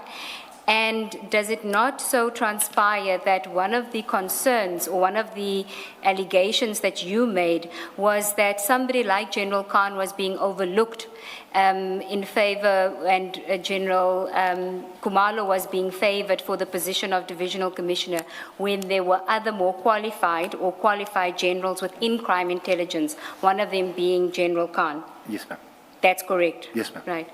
And does it not so transpire that one of the concerns or one of the allegations that you made was that somebody like General Khan was being overlooked in favor, and General Kumalo was being favored for the position of Divisional Commissioner when there were other more qualified or qualified generals within crime intelligence, one of them being General Khan? Yes, ma'am. That's correct? Yes, ma'am. Right.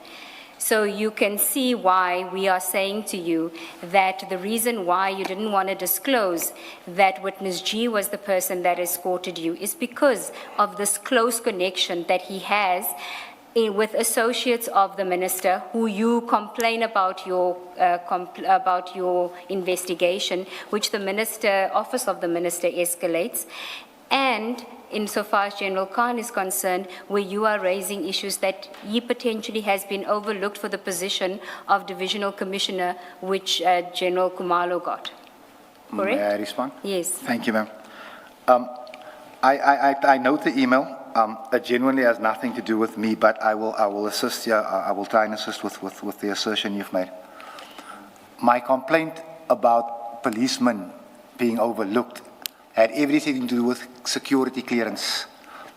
So you can see why we are saying to you that the reason why you didn't want to disclose that witness G was the person that escorted you is because of this close connection that he has with associates of the minister who you complain about your investigation, which the minister, office of the minister escalates, and insofar as General Khan is concerned, where you are raising issues that he potentially has been overlooked for the position of divisional commissioner, which General Kumalo got. Correct? May I respond? Yes. Thank you, ma'am. I note the email. It genuinely has nothing to do with me, but I will assist you. I will try and assist with the assertion you've made. My complaint about policemen being overlooked had everything to do with security clearance.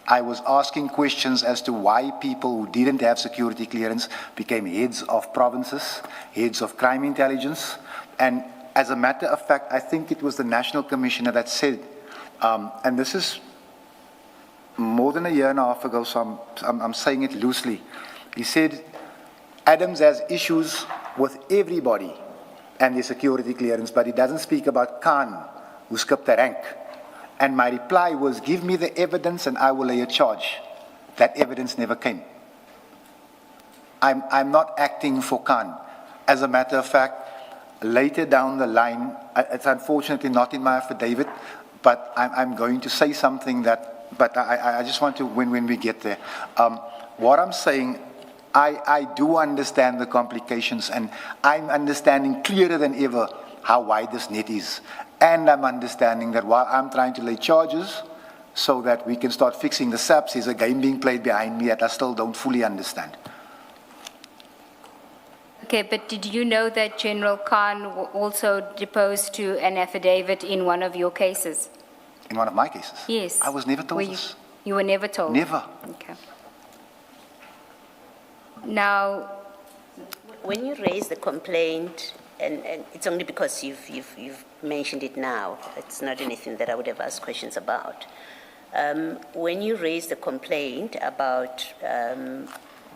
I was asking questions as to why people who didn't have security clearance became heads of provinces, heads of crime intelligence, and as a matter of fact, I think it was the National Commissioner that said, and this is more than a year and a half ago, so I'm saying it loosely. He said, Adams has issues with everybody and their security clearance, but he doesn't speak about Khan, who skipped a rank. And my reply was, give me the evidence and I will lay a charge. That evidence never came. I'm not acting for Khan. As a matter of fact, later down the line, it's unfortunately not in my affidavit, but I'm going to say something that, but I just want to, when we get there. What I'm saying, I do understand the complications, and I'm understanding clearer than ever how wide this net is. And I'm understanding that while I'm trying to lay charges so that we can start fixing the SAPs, there's a game being played behind me that I still don't fully understand. Okay, but did you know that General Khan also deposed to an affidavit in one of your cases? In one of my cases? Yes. I was never told this. You were never told? Never. Okay. Now, when you raise the complaint, and it's only because you've mentioned it now, it's not anything that I would have asked questions about. When you raise the complaint about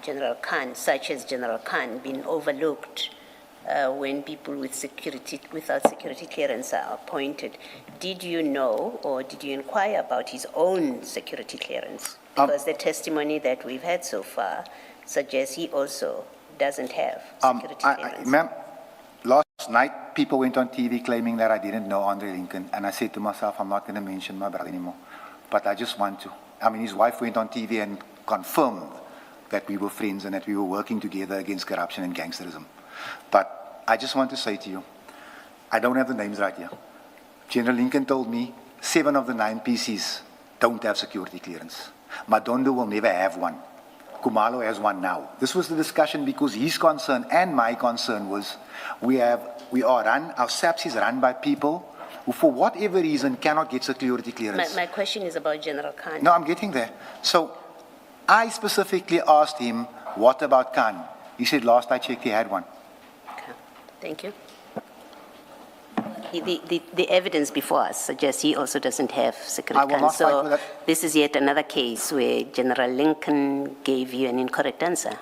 General Khan, such as General Khan, being overlooked when people without security clearance are appointed, did you know or did you inquire about his own security clearance? Because the testimony that we've had so far suggests he also doesn't have security clearance. Ma'am, last night people went on TV claiming that I didn't know Andre Lincoln, and I said to myself, I'm not going to mention my brother anymore, but I just want to. I mean, his wife went on TV and confirmed that we were friends and that we were working together against corruption and gangsterism. But I just want to say to you, I don't have the names right here. General Lincoln told me 7 of the 9 PCs don't have security clearance. Madondo will never have one. Kumalo has one now. This was the discussion because his concern and my concern was our SAPS is run by people who for whatever reason cannot get security clearance. My question is about General Khan. No, I'm getting there. So I specifically asked him, what about Khan? He said, last I checked, he had one. Okay. Thank you. The evidence before us suggests he also doesn't have security clearance. So this is yet another case where General Lincoln gave you an incorrect answer.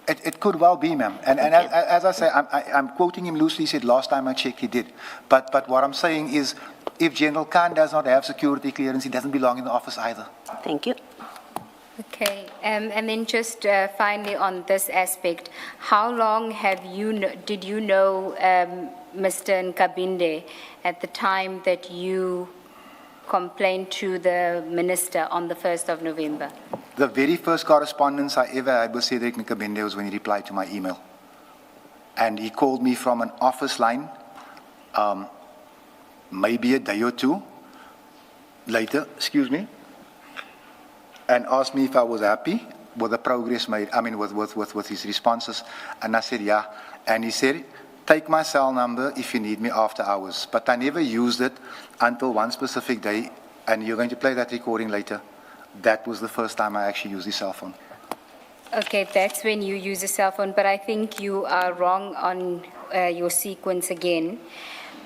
It could well be, ma'am. And as I say, I'm quoting him loosely. He said, last time I checked, he did. But what I'm saying is, if General Khan does not have security clearance, he doesn't belong in the office either. Thank you. okay, and then just finally on this aspect, how long did you know Mr. Nkabinde at the time that you complained to the minister on the 1st of November? The very first correspondence I ever had with Cedric Nkabinde was when he replied to my email. And he called me from an office line, maybe a day or two later, and asked me if I was happy with the progress made, with his responses. And I said, yeah. And he said, take my cell number if you need me after hours. But I never used it until one specific day, and you're going to play that recording later. That was the first time I actually used his cell phone. Okay, that's when you use a cell phone, but I think you are wrong on your sequence again,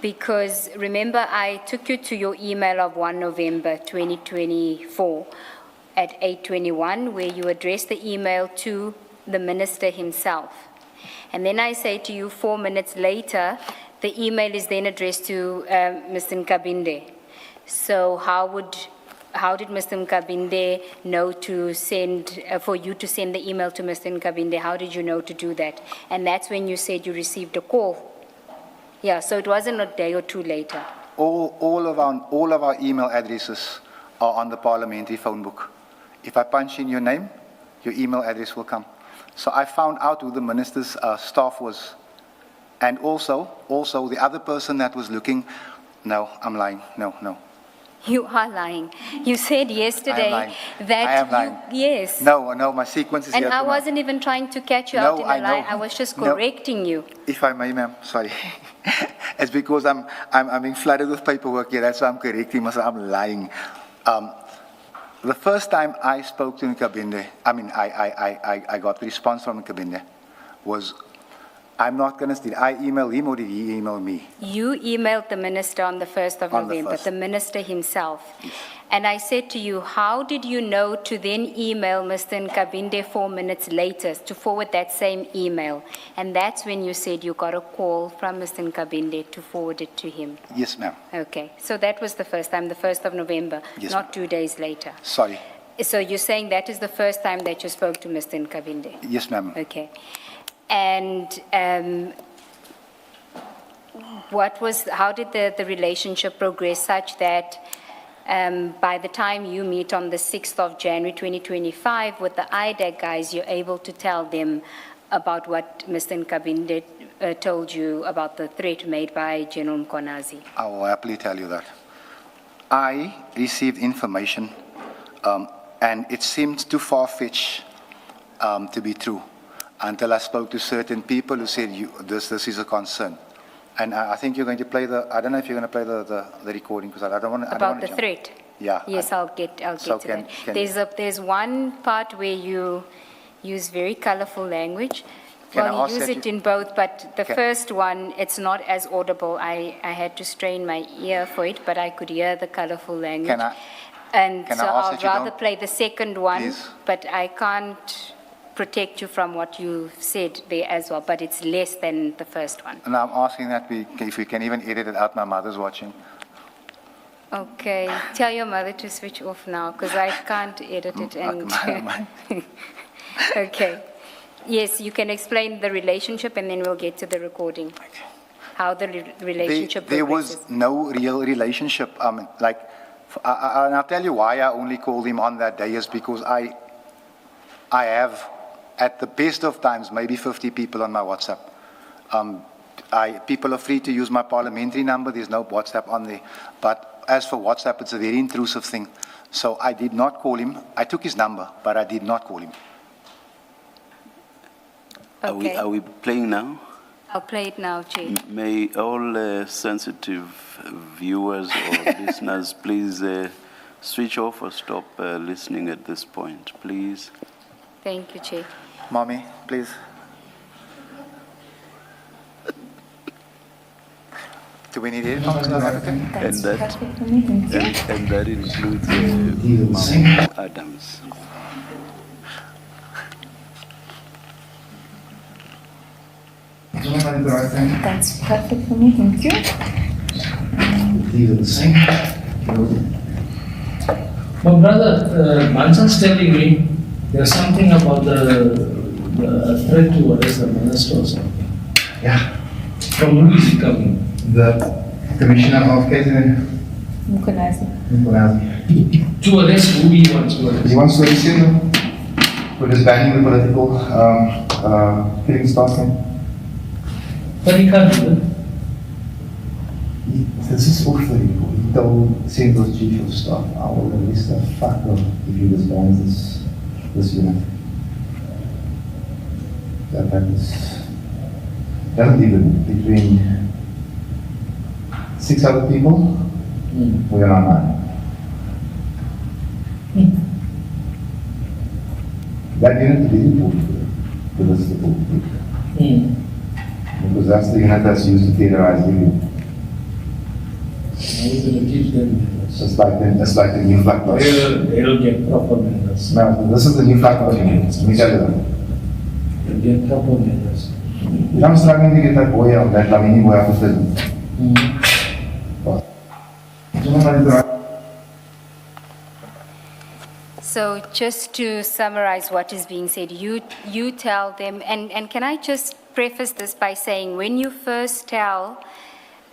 because remember I took you to your email of 1 November 2024 at 8:21, where you addressed the email to the minister himself. And then I say to you 4 minutes later, the email is then addressed to Mr. Nkabinde. So how would how did Mr. Nkabinde know to send, for you to send the email to Mr. Nkabinde? How did you know to do that? And that's when you said you received a call. Yeah, so it wasn't a day or two later. All of our email addresses are on the parliamentary phone book. If I punch in your name, your email address will come. So I found out who the minister's staff was. And also the other person that was looking, no, I'm lying, no. You are lying. You said yesterday that I am lying. Yes. No, my sequence is and here. I wasn't even trying to catch you out in a lie. I was just correcting you. If I may, ma'am, sorry. It's because I'm being flooded with paperwork here. That's why I'm correcting myself. I'm lying. The first time I spoke to Nkabinde, I got the response from Nkabinde was, I'm not going to steal. I emailed him or did he email me? You emailed the minister on the 1st of November, the minister himself. Yes. And I said to you, how did you know to then email Mr. Nkabinde 4 minutes later to forward that same email? And that's when you said you got a call from Mr. Nkabinde to forward it to him. Yes, ma'am. Okay. So that was the first time, the 1st of November, yes, not 2 days later. Sorry. So you're saying that is the first time that you spoke to Mr. Nkabinde? Yes, ma'am. Okay. And how did the relationship progress such that by the time you meet on the 6th of January 2025 with the IDAC guys, you're able to tell them about what Mr. Nkabinde told you about the threat made by General Mkonazi? I will happily tell you that. I received information and it seemed too far-fetched to be true, until I spoke to certain people who said, this is a concern. And I think you're going to play I don't know if you're going to play the recording, because I don't want to. About the threat? Yeah. Yes, I'll get to that. There's one part where you use very colorful language. Well, you use it in both, but the first one, it's not as audible. I had to strain my ear for it, but I could hear the colorful language. I'll rather play the second one, please? But I can't protect you from what you said there as well, but it's less than the first one. And I'm asking that if we can even edit it out. My mother's watching. Okay, tell your mother to switch off now, because I can't edit it. Okay. Yes, you can explain the relationship and then we'll get to the recording. Okay. How the relationship There was no real relationship. And I'll tell you why I only called him on that day is because I have, at the best of times, maybe 50 people on my WhatsApp. People are free to use my parliamentary number. There's no WhatsApp on there. But as for WhatsApp, it's a very intrusive thing. So I did not call him. I took his number, but I did not call him. Okay. Are we playing now? I'll play it now, Jay. May all sensitive viewers or listeners please switch off or stop listening at this point, please. Thank you, Jay. Mommy, please. Do we need it? And that includes Mom Adams. That's perfect for me, thank you. These are the same. My brother, Mansan's telling me there's something about the threat to arrest the minister or something. Yeah. From who is it coming? The Commissioner of KZN. Mkonazi. To arrest who he wants to arrest? He wants to arrest him for disbanding the political killing staff. But he can't do it. This is awful. He told Central Chief of Staff, I will release the fuck off if you disband this unit. That happens. Doesn't even between 6 other people, we are not 9. That unit is really important to this people. Because that's the unit that's used to terrorize people. It's like the new flag box. They'll get proper members. No, this is the new flag box unit. Let me tell you that. They'll get proper members. I'm struggling to get that boy out, that Lamini boy out of prison. So just to summarize what is being said, you tell them, and can I just preface this by saying, when you first tell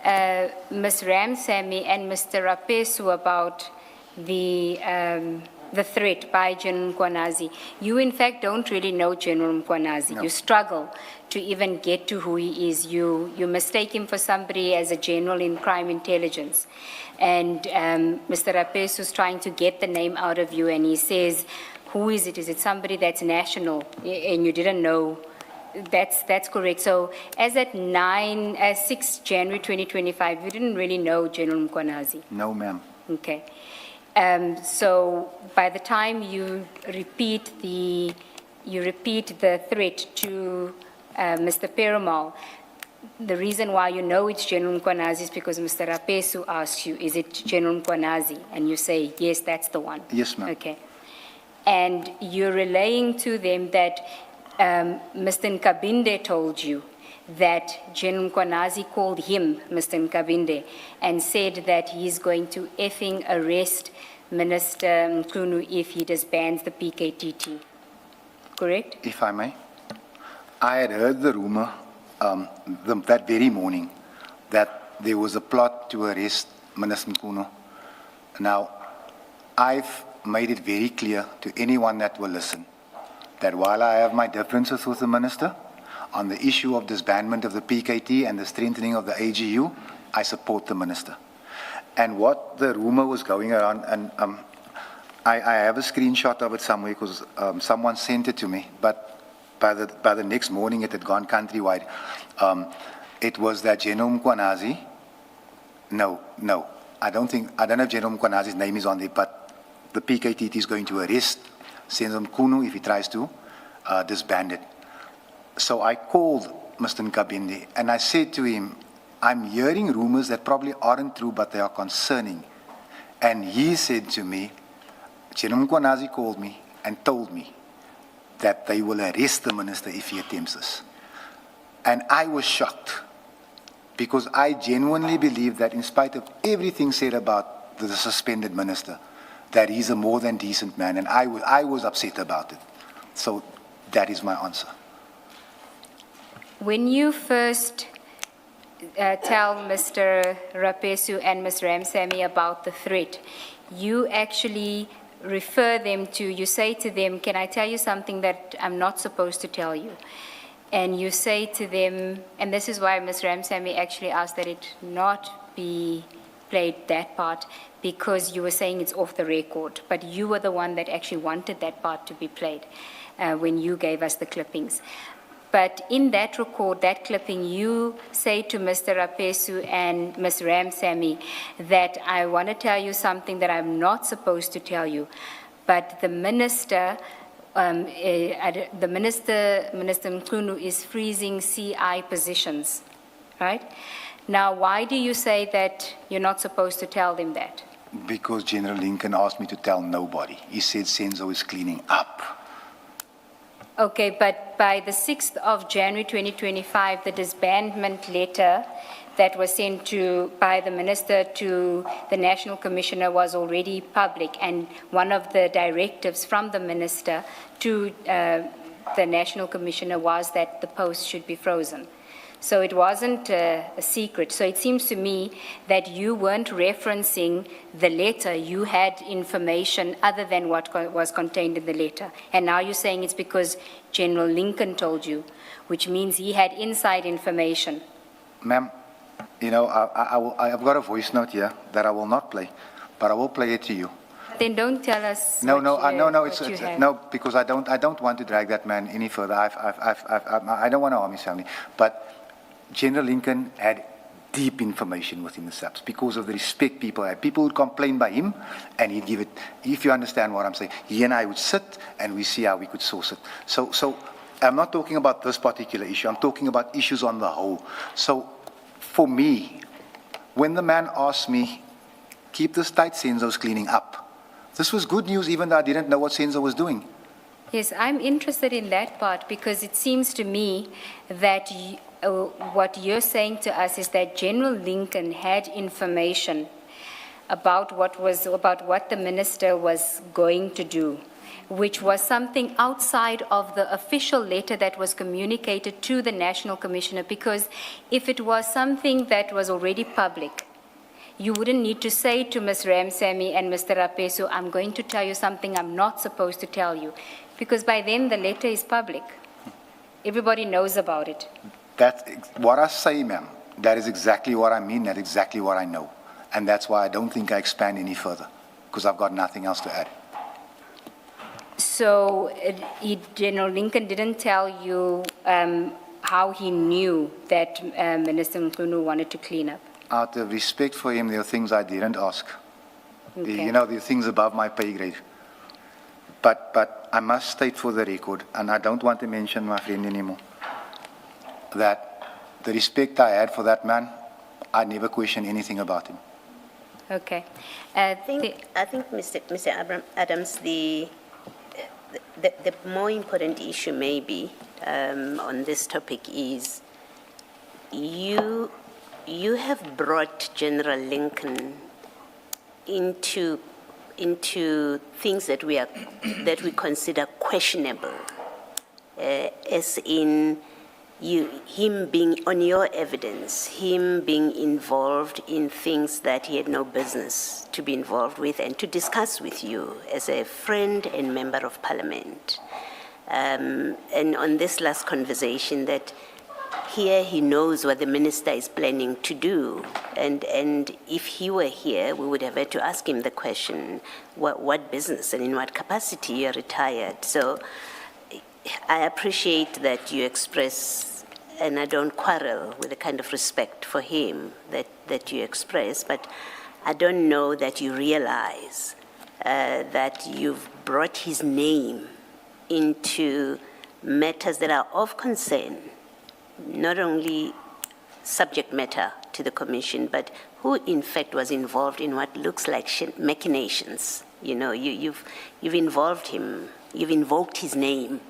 Ms. Ramsamy and Mr. Rapesu about the threat by General Mkwanazi, you in fact don't really know General Mkwanazi. No. You struggle to even get to who he is. You mistake him for somebody as a general in crime intelligence. And Mr. Rapesu is trying to get the name out of you, and he says, who is it? Is it somebody that's national? And you didn't know. That's correct. So as at 6 January 2025, you didn't really know General Mkwanazi? No, ma'am. Okay. So by the time you repeat the threat to Mr. Perumal, the reason why you know it's General Mkwanazi is because Mr. Rapesu asks you, is it General Mkwanazi? And you say, yes, that's the one. Yes, ma'am. Okay. And you're relaying to them that Mr. Nkabinde told you that General Mkwanazi called him, Mr. Nkabinde, and said that he's going to effing arrest Minister Mkhunu if he disbands the PKTT. Correct? If I may, I had heard the rumor that very morning that there was a plot to arrest Minister Mkhunu. Now, I've made it very clear to anyone that will listen that while I have my differences with the minister on the issue of disbandment of the PKT and the strengthening of the AGU, I support the minister. And what the rumor was going around, and I have a screenshot of it somewhere because someone sent it to me, but by the next morning it had gone countrywide. It was that General Mkwanazi, no, I don't know if General Mkwanazi's name is on there, but the PKTT is going to arrest Senator Mkhunu if he tries to disband it. So I called Mr. Nkabinde and I said to him, I'm hearing rumors that probably aren't true, but they are concerning. And he said to me, General Mkwanazi called me and told me that they will arrest the minister if he attempts this. And I was shocked because I genuinely believe that in spite of everything said about the suspended minister, that he's a more than decent man, and I was upset about it. So that is my answer. When you first tell Mr. Rapesu and Ms. Ramsamy about the threat, you actually refer them to, you say to them, can I tell you something that I'm not supposed to tell you? And you say to them, and this is why Ms. Ramsamy actually asked that it not be played, that part, because you were saying it's off the record, but you were the one that actually wanted that part to be played when you gave us the clippings. But in that record, that clipping, you say to Mr. Rapesu and Ms. Ramsamy that I want to tell you something that I'm not supposed to tell you, but the minister, Minister Mkhunu is freezing CI positions, right? Now, why do you say that you're not supposed to tell them that? Because General Lincoln asked me to tell nobody. He said Senzo is cleaning up. Okay, but by the 6th of January 2025, the disbandment letter that was sent by the minister to the National Commissioner was already public, and one of the directives from the minister to the National Commissioner was that the post should be frozen. So it wasn't a secret. So it seems to me that you weren't referencing the letter. You had information other than what was contained in the letter. And now you're saying it's because General Lincoln told you, which means he had inside information. Ma'am, you know, I've got a voice note here that I will not play, but I will play it to you. Then don't tell us. No, because I don't want to drag that man any further. I don't want to harm his family, but General Lincoln had deep information within the SAPS because of the respect people had. People would complain by him, and he'd give it. If you understand what I'm saying, he and I would sit and we see how we could source it. So I'm not talking about this particular issue. I'm talking about issues on the whole. So for me, when the man asked me, keep this tight, Senzo's cleaning up, this was good news, even though I didn't know what Senzo was doing. Yes, I'm interested in that part because it seems to me that what you're saying to us is that General Lincoln had information about what the minister was going to do which was something outside of the official letter that was communicated to the National Commissioner, because if it was something that was already public, you wouldn't need to say to Ms. Ramsamy and Mr. Rapesu, I'm going to tell you something I'm not supposed to tell you, because by then the letter is public. Everybody knows about it. That's what I say, ma'am. That is exactly what I mean. That's exactly what I know. And that's why I don't think I expand any further, because I've got nothing else to add. So General Lincoln didn't tell you how he knew that Minister Mkhunu wanted to clean up? Out of respect for him, there are things I didn't ask. Okay. You know, there are things above my pay grade. But I must state for the record, and I don't want to mention my friend anymore, that the respect I had for that man, I never questioned anything about him. Okay. I think, Mr. Adams, the more important issue maybe on this topic is you have brought General Lincoln into things that we consider questionable, as in him being on your evidence, him being involved in things that he had no business to be involved with and to discuss with you as a friend and member of Parliament. And on this last conversation, that here he knows what the minister is planning to do, and if he were here, we would have had to ask him the question, what business and in what capacity you're retired. So I appreciate that you express, and I don't quarrel with the kind of respect for him that you express, but I don't know that you realize that you've brought his name into matters that are of concern, not only subject matter to the Commission, but who in fact was involved in what looks like machinations. You know, you've involved him, you've invoked his name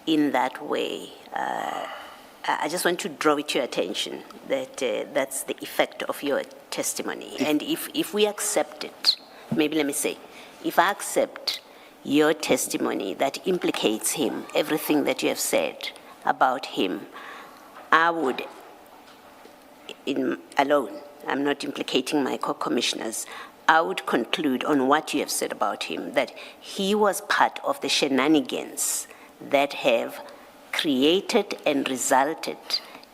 in that way. I just want to draw it to your attention that that's the effect of your testimony. And if we accept it, maybe let me say, if I accept your testimony that implicates him, everything that you have said about him, I would, alone, I'm not implicating my co-commissioners, I would conclude on what you have said about him, that he was part of the shenanigans that have created and resulted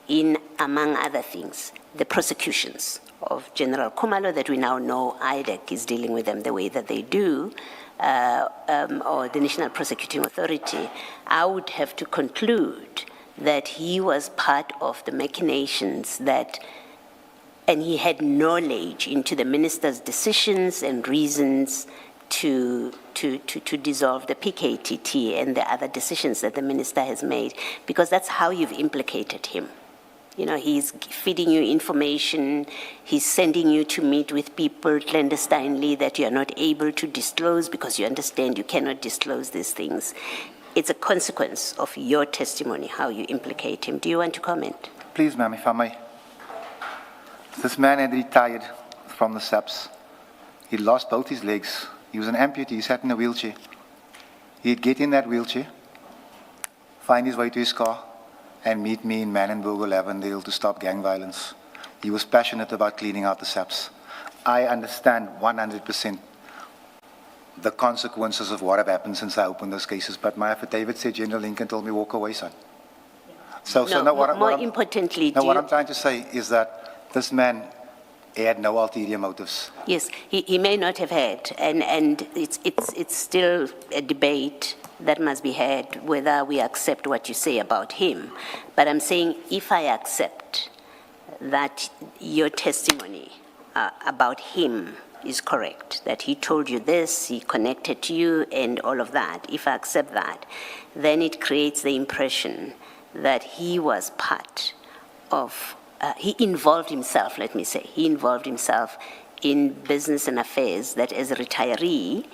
in, among other things, the prosecutions of General Khumalo that we now know IDEC is dealing with them the way that they do, or the National Prosecuting Authority. I would have to conclude that he was part of the machinations that, and he had knowledge into the minister's decisions and reasons to dissolve the PKTT and the other decisions that the minister has made, because that's how you've implicated him. You know, he's feeding you information, he's sending you to meet with people clandestinely that you are not able to disclose because you understand you cannot disclose these things. It's a consequence of your testimony, how you implicate him. Do you want to comment? Please, ma'am, if I may. This man had retired from the SAPS. He lost both his legs. He was an amputee. He sat in a wheelchair. He'd get in that wheelchair, find his way to his car, and meet me in Manenberg or Lavendale to stop gang violence. He was passionate about cleaning out the SAPS. I understand 100% the consequences of what have happened since I opened those cases, but my affidavit said General Lincoln told me, walk away, son. More importantly, what I'm trying to say is that this man, he had no ulterior motives. Yes, he may not have had, and it's still a debate that must be had whether we accept what you say about him. But I'm saying if I accept that your testimony about him is correct, that he told you this, he connected to you and all of that, if I accept that, then it creates the impression that he was part of, he involved himself, let me say, he involved himself in business and affairs that as a retiree,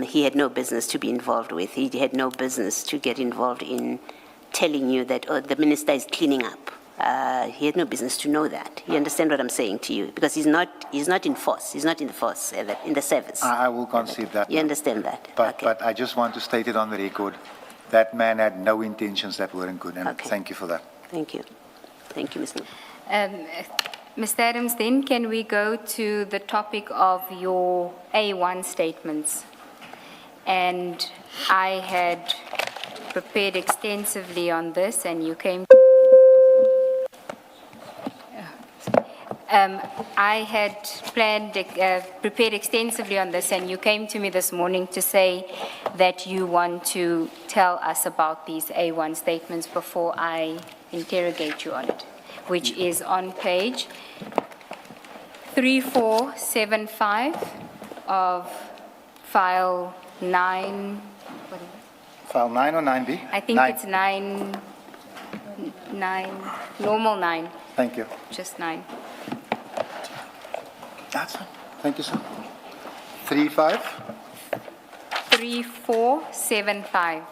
he had no business to be involved with. He had no business to get involved in telling you that, oh, the minister is cleaning up He had no business to know that. You understand what I'm saying to you? Because he's not in force. He's not in the force, in the service. I will concede that. You understand that? But, Okay. but I just want to state it on the record. That man had no intentions that weren't good, and Okay. thank you for that. Thank you. Thank you, Ms. Ngu. Mr. Adams, then can we go to the topic of your A1 statements? And I had prepared extensively on this, and you came. I had prepared extensively on this, and you came to me this morning to say that you want to tell us about these A1 statements before I interrogate you on it, which is on page 3475 of file 9. File 9 or 9B? I think it's 9, normal 9, Thank you. just 9. That's fine. Thank you, sir. 35? 3475.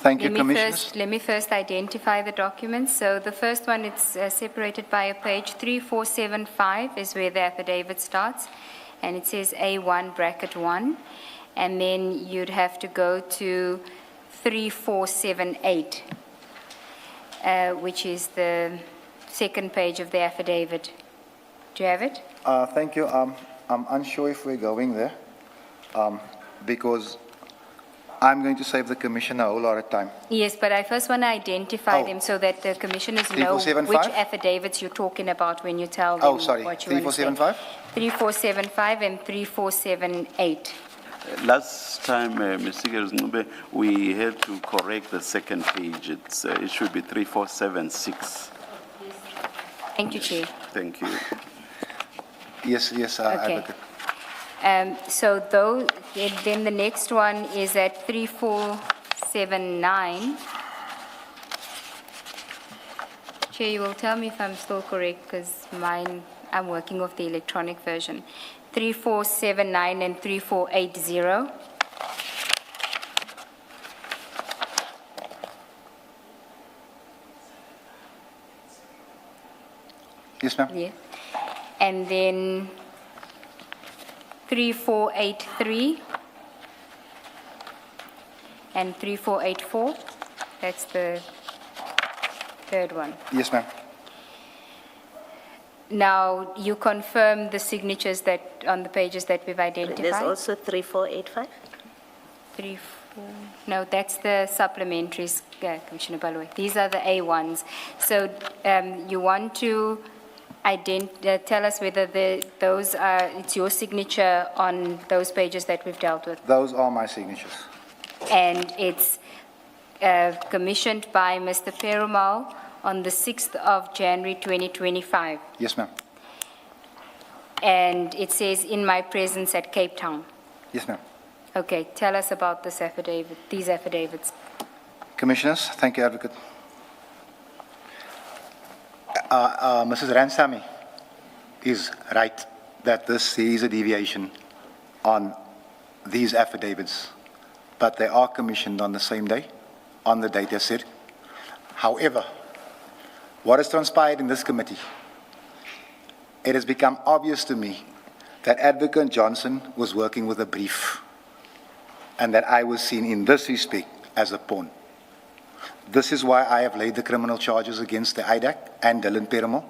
Thank you, Commissioners. Let me first identify the documents. So the first one, it's separated by a page. 3475 is where the affidavit starts, and it says A1 bracket 1. And then you'd have to go to 3478, which is the second page of the affidavit. Do you have it? Thank you. I'm unsure if we're going there, because I'm going to save the Commissioner a whole lot of time. Yes, but I first want to identify Oh. them so that the commissioners know 3475? which affidavits you're talking about when you tell them Oh, sorry. what you want to say. 3475? 3475 and 3478. Last time, Mr. Ngube, we had to correct the second page. It should be 3476. Thank you, Chair. Thank you. Yes, Okay. Advocate. So then the next one is at 3479. Chair, you will tell me if I'm still correct, because I'm working off the electronic version. 3479 and 3480. Yes, ma'am. Yeah. And then 3483 and 3484. That's the third one. Yes, ma'am. Now, you confirm the signatures that on the pages that we've identified? There's also 3485? no, that's the supplementaries, Commissioner Baloyi. These are the A1s. So you want to tell us whether those are, it's your signature on those pages that we've dealt with? Those are my signatures. And it's commissioned by Mr. Perumal on the 6th of January 2025. Yes, ma'am. And it says, in my presence at Cape Town. Yes, ma'am. Okay, tell us about this affidavit, these affidavits. Commissioners, thank you, Advocate. Mrs. Ransamy is right that this is a deviation on these affidavits, but they are commissioned on the same day, on the date as said. However, what has transpired in this committee, it has become obvious to me that Advocate Johnson was working with a brief, and that I was seen in this respect as a pawn. This is why I have laid the criminal charges against the IDAC and Dylan Perumal.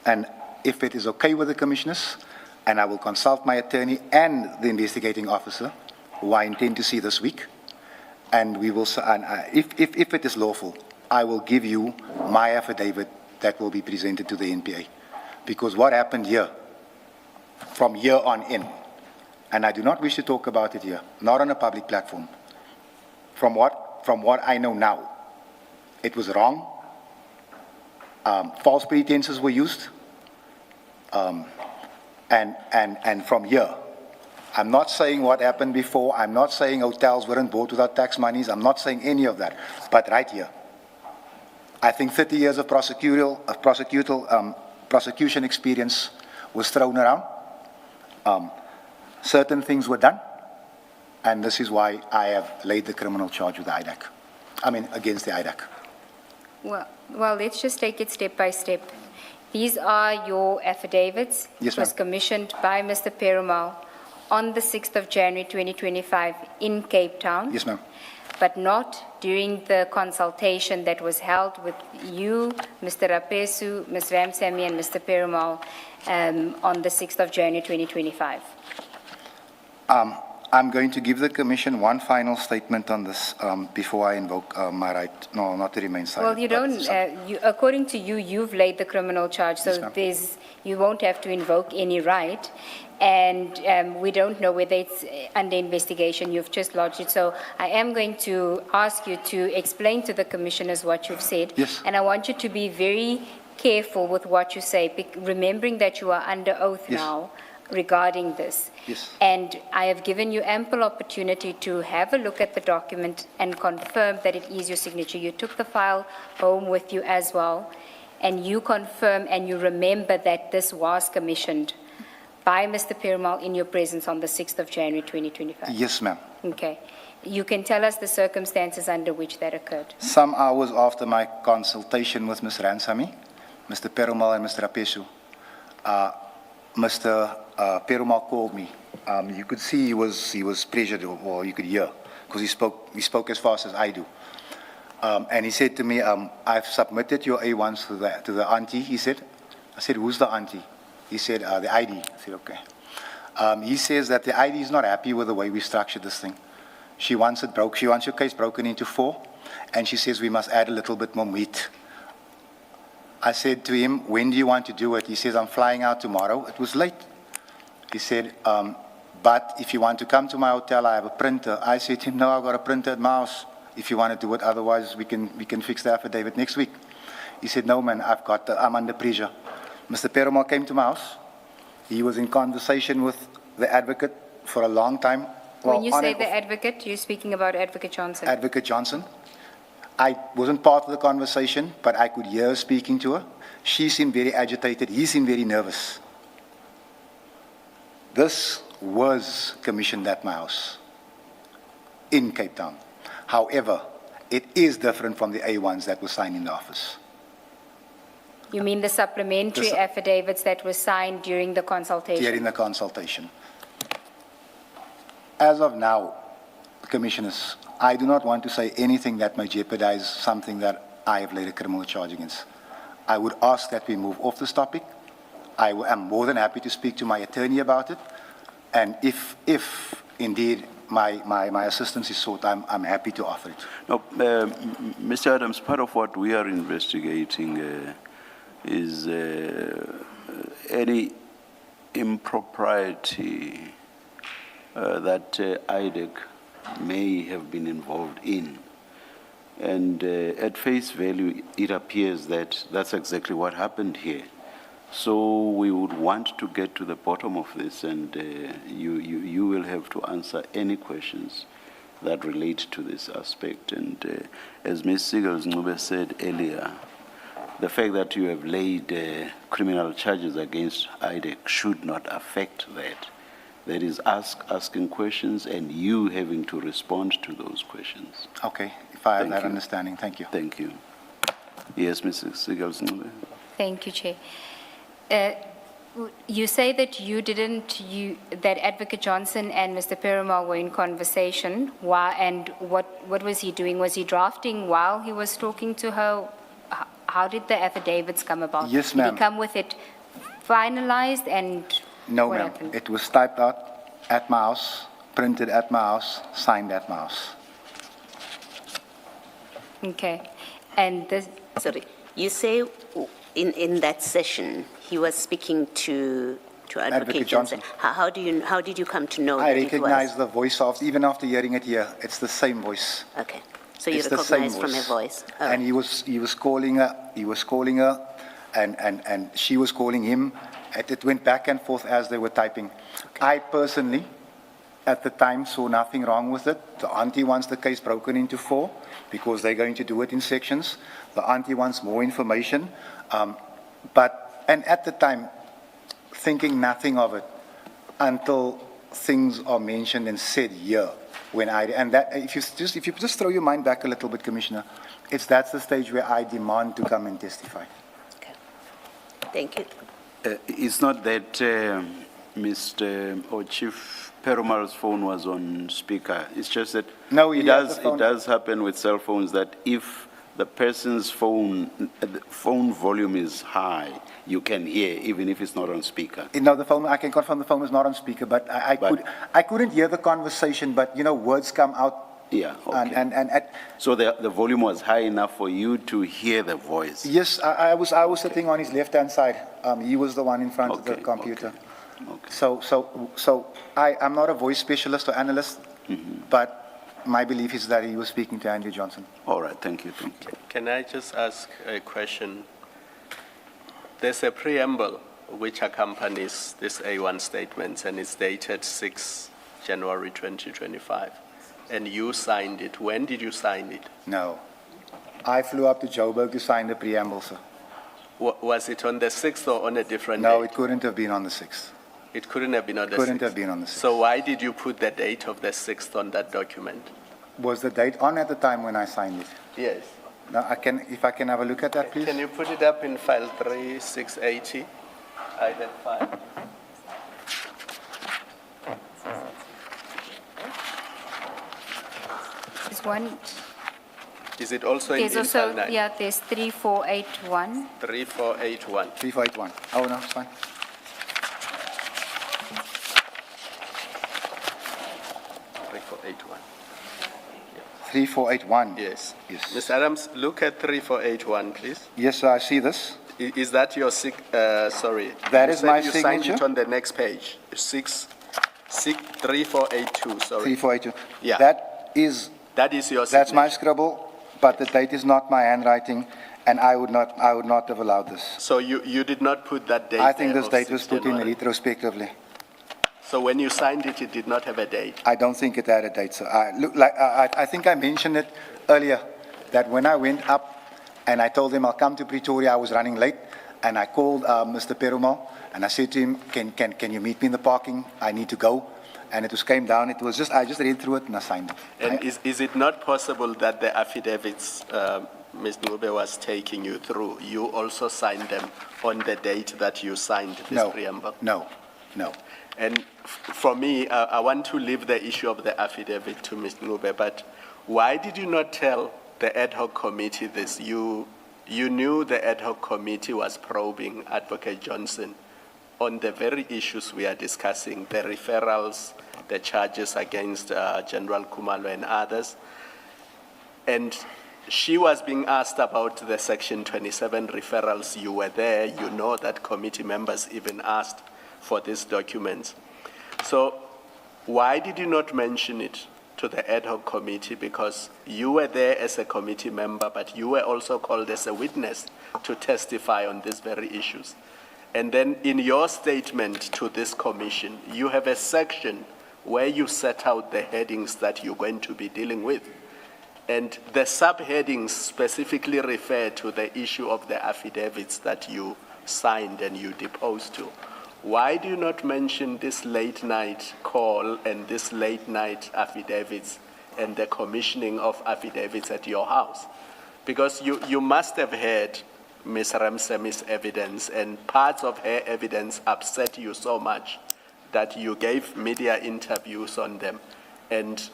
And if it is okay with the commissioners, and I will consult my attorney and the investigating officer, who I intend to see this week, and we will, if it is lawful, I will give you my affidavit that will be presented to the NPA. Because what happened here, from here on in, and I do not wish to talk about it here, not on a public platform, from what I know now, it was wrong. False pretenses were used. And from here, I'm not saying what happened before. I'm not saying hotels weren't bought without tax monies. I'm not saying any of that. But right here, I think 30 years of prosecution experience was thrown around. Certain things were done, and this is why I have laid the criminal charge with the IDAC. Against the IDAC. Well, let's just take it step by step. These are your affidavits. Yes, It was ma'am. commissioned by Mr. Perumal on the 6th of January 2025 in Cape Town. Yes, ma'am. But not during the consultation that was held with you, Mr. Rapesu, Ms. Ramsamy, and Mr. Perumal on the 6th of January 2025. I'm going to give the Commission one final statement on this before I invoke my right, not to remain silent. Well, you don't, according to you, you've laid the criminal charge, so Yes, ma'am. you won't have to invoke any right. And we don't know whether it's under investigation. You've just lodged it. So I am going to ask you to explain to the commissioners what you've said. Yes. And I want you to be very careful with what you say, remembering that you are under oath Yes. now regarding this. Yes. And I have given you ample opportunity to have a look at the document and confirm that it is your signature. You took the file home with you as well, and you confirm and you remember that this was commissioned by Mr. Perumal in your presence on the 6th of January 2025. Yes, ma'am. Okay. You can tell us the circumstances under which that occurred. Some hours after my consultation with Ms. Ransamy, Mr. Perumal and Mr. Rapesu, Mr. Perumal called me. You could see he was pressured, or you could hear, because he spoke as fast as I do. And he said to me, I've submitted your A1s to the auntie, he said. I said, who's the auntie? He said, the ID. I said, okay. He says that the ID is not happy with the way we structured this thing. She wants it broke. She wants your case broken into 4, and she says we must add a little bit more meat. I said to him, when do you want to do it? He says, I'm flying out tomorrow. It was late. He said, but if you want to come to my hotel, I have a printer. I said to him, no, I've got a printer at my house. If you want to do it, otherwise we can fix the affidavit next week. He said, no, man, I'm under pressure. Mr. Perumal came to my house. He was in conversation with the advocate for a long time. When you say the advocate, you're speaking about Advocate Johnson. Advocate Johnson. I wasn't part of the conversation, but I could hear her speaking to her. She seemed very agitated. He seemed very nervous. This was commissioned at my house in Cape Town. However, it is different from the A1s that were signed in the office. You mean the supplementary affidavits that were signed during the consultation? During the consultation. As of now, Commissioners, I do not want to say anything that may jeopardize something that I have laid a criminal charge against. I would ask that we move off this topic. I am more than happy to speak to my attorney about it. And if indeed my assistance is sought, I'm happy to offer it. No, Mr. Adams, part of what we are investigating is any impropriety that IDEC may have been involved in. And at face value, it appears that that's exactly what happened here. So we would want to get to the bottom of this, and you will have to answer any questions that relate to this aspect. And as Ms. Sigels-Ncube said earlier, the fact that you have laid criminal charges against IDEC should not affect that. That is asking questions and you having to respond to those questions. Okay, if I have that understanding, thank you. Thank you. Yes, Mrs. Sigels-Ncube. Thank you, Chair. You say that that Advocate Johnson and Mr. Perumal were in conversation. And what was he doing? Was he drafting while he was talking to her? How did the affidavits come about? Yes, ma'am. Did he come with it finalized and No, what ma'am. happened? It was typed out at my house, printed at my house, signed at my house. Okay. And this... Sorry, you say in that session he was speaking to Advocate Johnson. How did you come to know I that it was? recognize the voice of, even after hearing it here, it's the same voice. Okay, so you It's the same recognize from her voice. All And right. he was calling her, and she was calling him. It went back and forth as they were typing. I personally at the time saw nothing wrong with it. The auntie wants the case broken into 4 because they're going to do it in sections. The auntie wants more information. And at the time, thinking nothing of it until things are mentioned and said here. If you just throw your mind back a little bit, Commissioner, that's the stage where I demand to come and testify. Okay. Thank you. It's not that Mr. or Chief Perumal's phone was on speaker. It's just that No, it does happen with cell phones that if the person's phone volume is high, you can hear even if it's not on speaker. No, the phone, I can confirm the phone is not on speaker, but I couldn't hear the conversation, but words come out. Yeah, okay. So the volume was high enough for you to hear the voice? Yes, I was sitting on his left-hand side. He was the one in front of the computer. Okay. So I'm not a voice specialist or analyst, but my belief is that he was speaking to Andrew Johnson. All right, thank you. Can I just ask a question? There's a preamble which accompanies this A1 statement, and it's dated 6 January 2025. And you signed it. When did you sign it? No. I flew up to Joburg to sign the preamble, sir. Was it on the 6th or on a different date? No, it couldn't have been on the 6th. It couldn't have been on the 6th? Couldn't have been on the 6th. So why did you put the date of the 6th on that document? Was the date on at the time when I signed it? Yes. Now, if I can have a look at that, please. Can you put it up in file 3680, item 5? There's one. Is it also in There's file also, 9? yeah, there's 3481. 3481. 3481. Oh, no, it's fine. .81. 3481. Yes. Yes. Ms. Adams, look at 3481, please. Yes, sir, I see this. Is that your sorry? That You is said my you signed signature. it on the next page. 3482, sorry. 3482. Yeah. That is your That's my signature. scribble, but the date is not my handwriting, and I would not have allowed this. So you did not put that date I think there this of date was 6 put in January. retrospectively. So when you signed it, it did not have a date. I don't think it had a date, sir. I think I mentioned it earlier, that when I went up and I told him I'll come to Pretoria, I was running late, and I called Mr. Perumal, and I said to him, can you meet me in the parking? I need to go. And it came down. I just read through it and I signed it. And is it not possible that the affidavits Ms. Ncube was taking you through, you also signed them on the date that you signed this preamble? No. And for me, I want to leave the issue of the affidavit to Ms. Ncube, but why did you not tell the ad hoc committee this? You knew the ad hoc committee was probing Advocate Johnson on the very issues we are discussing, the referrals, the charges against General Kumalo and others. And she was being asked about the Section 27 referrals. You were there. You know that committee members even asked for these documents. So why did you not mention it to the ad hoc committee? Because you were there as a committee member, but you were also called as a witness to testify on these very issues. And then in your statement to this commission, you have a section where you set out the headings that you're going to be dealing with. And the subheadings specifically refer to the issue of the affidavits that you signed and you deposed to. Why do you not mention this late night call and this late night affidavits and the commissioning of affidavits at your house? Because you must have heard Ms. Ramsemi's evidence, and parts of her evidence upset you so much that you gave media interviews on them. And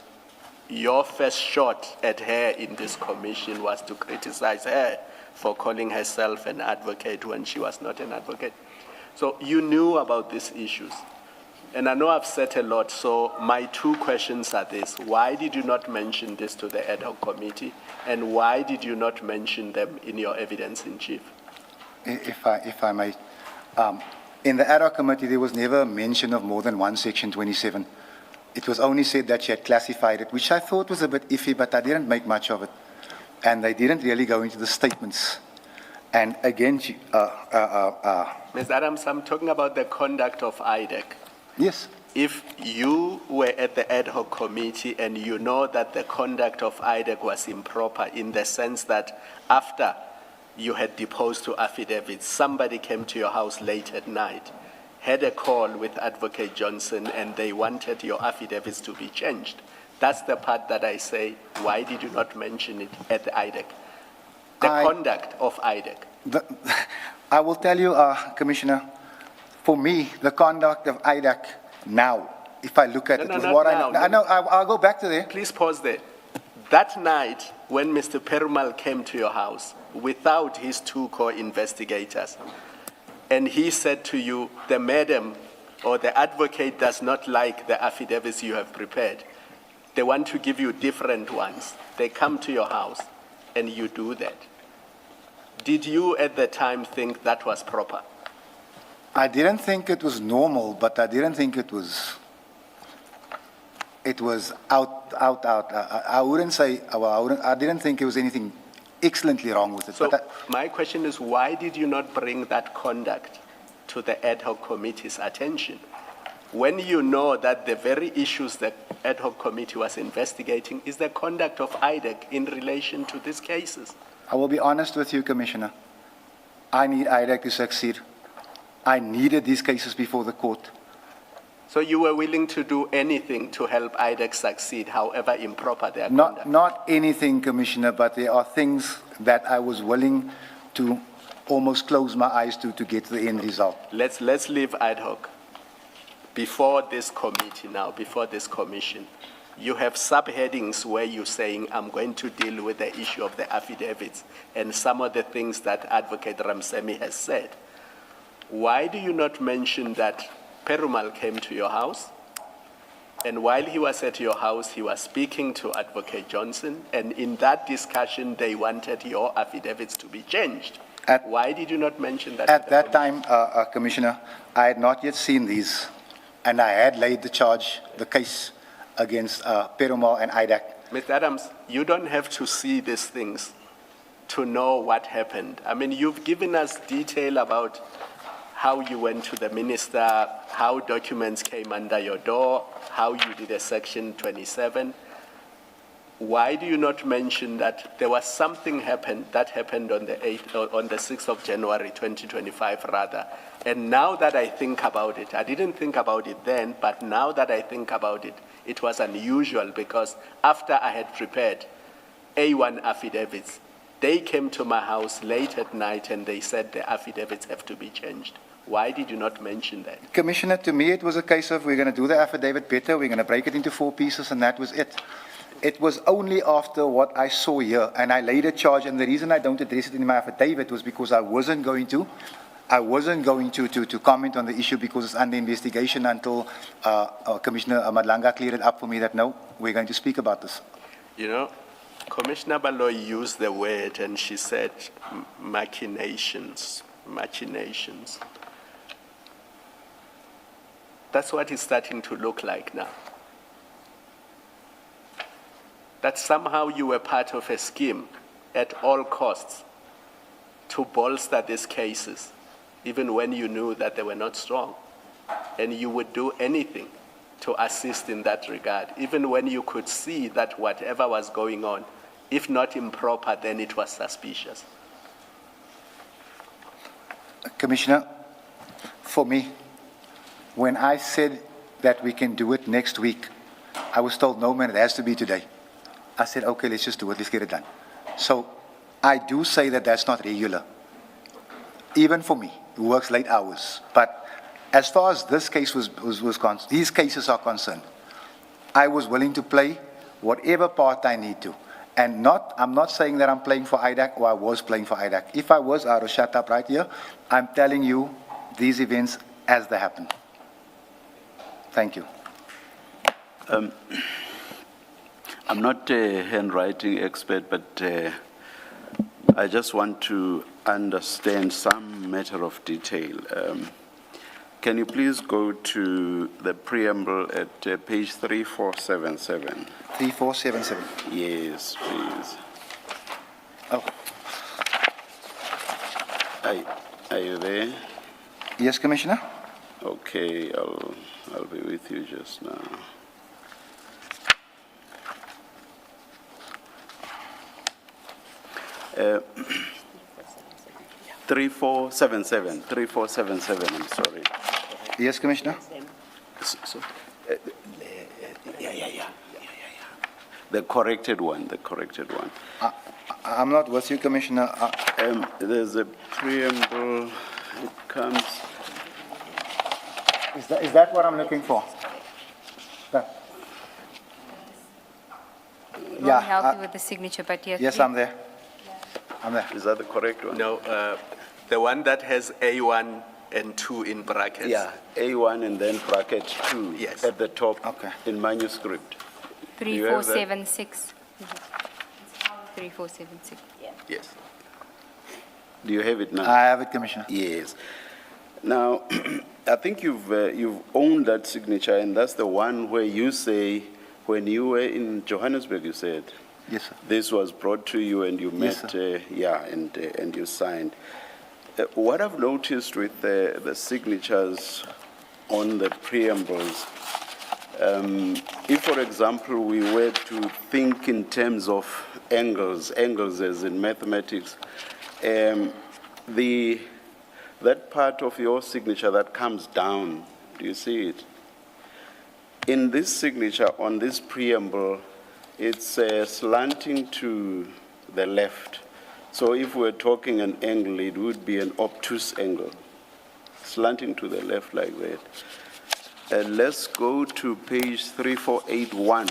your first shot at her in this commission was to criticize her for calling herself an advocate when she was not an advocate. So you knew about these issues. And I know I've said a lot, so my two questions are this. Why did you not mention this to the ad hoc committee? And why did you not mention them in your evidence in chief? If I may, in the ad hoc committee, there was never a mention of more than one Section 27. It was only said that she had classified it, which I thought was a bit iffy, but I didn't make much of it. And they didn't really go into the statements. And again, Ms. Adams, I'm talking about the conduct of IDEC. Yes. if you were at the ad hoc committee and you know that the conduct of IDEC was improper in the sense that after you had deposed to affidavits, somebody came to your house late at night, had a call with Advocate Johnson, and they wanted your affidavits to be changed. That's the part that I say, why did you not mention it at the IDEC? The conduct of IDEC. I will tell you, Commissioner, for me, the conduct of IDEC now, if I look at it, with what I know, I'll go back to there. Please pause there. That night, when Mr. Perumal came to your house without his two co-investigators, and he said to you, the madam or the advocate does not like the affidavits you have prepared. They want to give you different ones. They come to your house, and you do that. Did you at the time think that was proper? I didn't think it was normal, but I didn't think it was out. I wouldn't say, well, I didn't think it was anything excellently wrong with it. So my question is, why did you not bring that conduct to the ad hoc committee's attention? When you know that the very issues the ad hoc committee was investigating is the conduct of IDEC in relation to these cases. I will be honest with you, Commissioner. I need IDEC to succeed. I needed these cases before the court. So you were willing to do anything to help IDEC succeed, however improper their conduct? Not anything, Commissioner, but there are things that I was willing to almost close my eyes to get the end result. Let's leave ad hoc. Before this committee now, before this commission, you have subheadings where you're saying, I'm going to deal with the issue of the affidavits and some of the things that Advocate Ramsemi has said. Why do you not mention that Perumal came to your house, and while he was at your house, he was speaking to Advocate Johnson, and in that discussion, they wanted your affidavits to be changed? Why did you not mention that? At that time, Commissioner, I had not yet seen these, and I had laid the case against Perumal and IDEC. Mr. Adams, you don't have to see these things to know what happened. I mean, you've given us detail about how you went to the minister, how documents came under your door, how you did a Section 27. Why do you not mention that there was something that happened on the 6th of January 2025 rather? And now that I think about it, I didn't think about it then, but now that I think about it, it was unusual because after I had prepared A1 affidavits, they came to my house late at night and they said the affidavits have to be changed. Why did you not mention that? Commissioner, to me it was a case of we're going to do the affidavit better, we're going to break it into 4 pieces, and that was it. It was only after what I saw here, and I laid a charge, and the reason I don't address it in my affidavit was because I wasn't going to comment on the issue because it's under investigation until Commissioner Madlanga cleared it up for me that no, we're going to speak about this. You know, Commissioner Baloyi used the word and she said machinations. That's what it's starting to look like now. That somehow you were part of a scheme at all costs to bolster these cases, even when you knew that they were not strong. And you would do anything to assist in that regard, even when you could see that whatever was going on, if not improper, then it was suspicious. Commissioner, for me, when I said that we can do it next week, I was told, no, man, it has to be today. I said, okay, let's just do it, let's get it done. So I do say that that's not regular, even for me, who works late hours. But as far as this case these cases are concerned, I was willing to play whatever part I need to. And I'm not saying that I'm playing for IDEC or I was playing for IDEC. If I was, I would shut up right here. I'm telling you these events as they happen. Thank you. I'm not a handwriting expert, but I just want to understand some matter of detail. Can you please go to the preamble at page 3477? 3477. Yes, please. Oh. Are you there? Yes, Commissioner. Okay, I'll be with you just now. Uh, 3477, I'm sorry. Yes, Commissioner? Yeah. The corrected one. I'm not with you, Commissioner. There's a preamble, it comes, Is that what I'm looking for? That. We'll help you with the signature, but Yes, I'm there. is that the correct one? No, the one that has A1 and 2 in brackets. Yeah, A1 and then bracket 2 Yes. at the top Okay. in manuscript. you have that? 3476. 3476. Yes. Do you have it now? I have it, Commissioner. Yes. Now, I think you've owned that signature, and that's the one where you say, when you were in Johannesburg, you said, Yes, sir. this was brought to you and you Yes, met, and you signed. What I've noticed with the signatures on the preambles, if, for example, we were to think in terms of angles as in mathematics, that part of your signature that comes down, do you see it? In this signature, on this preamble, it's slanting to the left. So if we're talking an angle, it would be an obtuse angle, slanting to the left like that. Let's go to page 3481.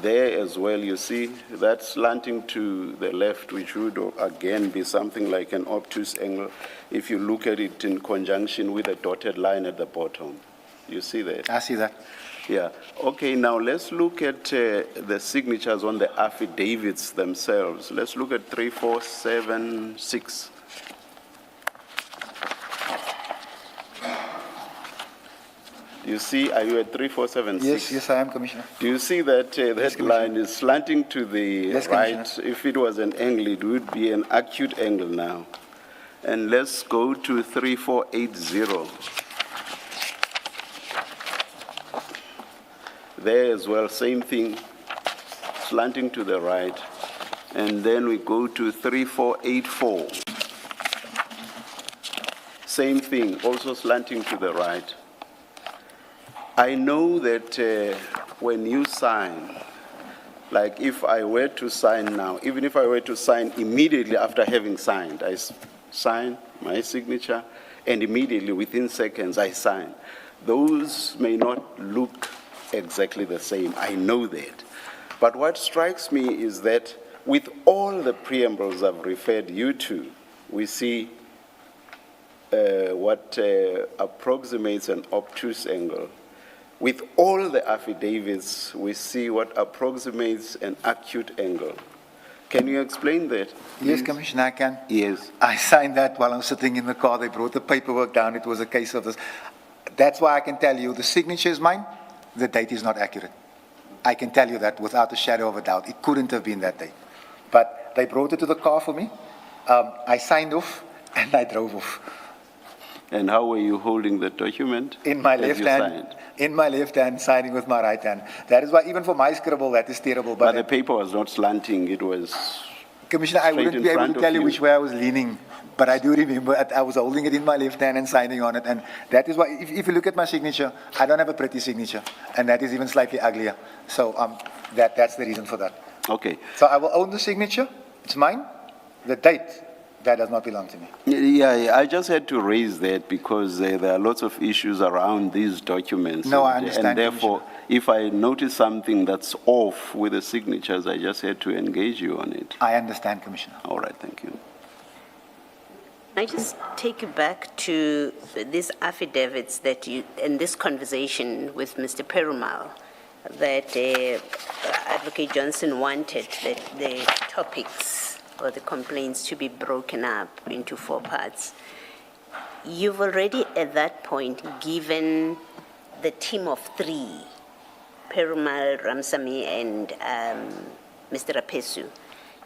There as well, you see that slanting to the left, which would again be something like an obtuse angle if you look at it in conjunction with a dotted line at the bottom. You see that? I see that. Yeah. Okay, now let's look at the signatures on the affidavits themselves. Let's look at 3476. You see, are you at 3476? Yes, I am, Commissioner. Do you see that that line is slanting to the right? If it was an angle, it would be an acute angle now. And let's go to 3480. There as well, same thing, slanting to the right. And then we go to 3484. Same thing, also slanting to the right. I know that when you sign, like if I were to sign now, even if I were to sign immediately after having signed, I sign my signature, and immediately within seconds I sign. Those may not look exactly the same, I know that. But what strikes me is that with all the preambles I've referred you to, we see what approximates an obtuse angle. With all the affidavits, we see what approximates an acute angle. Can you explain that? Yes, Commissioner, I can. Yes. I signed that while I'm sitting in the car. They brought the paperwork down. It was a case of this. That's why I can tell you the signature is mine. The date is not accurate. I can tell you that without a shadow of a doubt. It couldn't have been that date. But they brought it to the car for me. I signed off and I drove off. And how were you holding the document? In my as left you hand. signed? In my left hand, signing with my right hand. That is why even for my scribble, that is terrible. But the paper was not slanting, it was... Commissioner, I straight wouldn't in be able front to of tell you you. which way I was leaning, but I do remember I was holding it in my left hand and signing on it. And that is why, if you look at my signature, I don't have a pretty signature, and that is even slightly uglier. So that's the reason for that. Okay. So I will own the signature. It's mine. The date, that does not belong to me. Yeah, I just had to raise that because there are lots of issues around these documents. No, I understand, And therefore, if I notice something that's off with the signatures, I just had to engage you on it. I understand, Commissioner. All right, thank you. I just take you back to these affidavits that you, in this conversation with Mr. Perumal, that Advocate Johnson wanted the topics or the complaints to be broken up into 4 parts. You've already at that point given the team of 3, Perumal, Ramsamy, and Mr. Rapesu,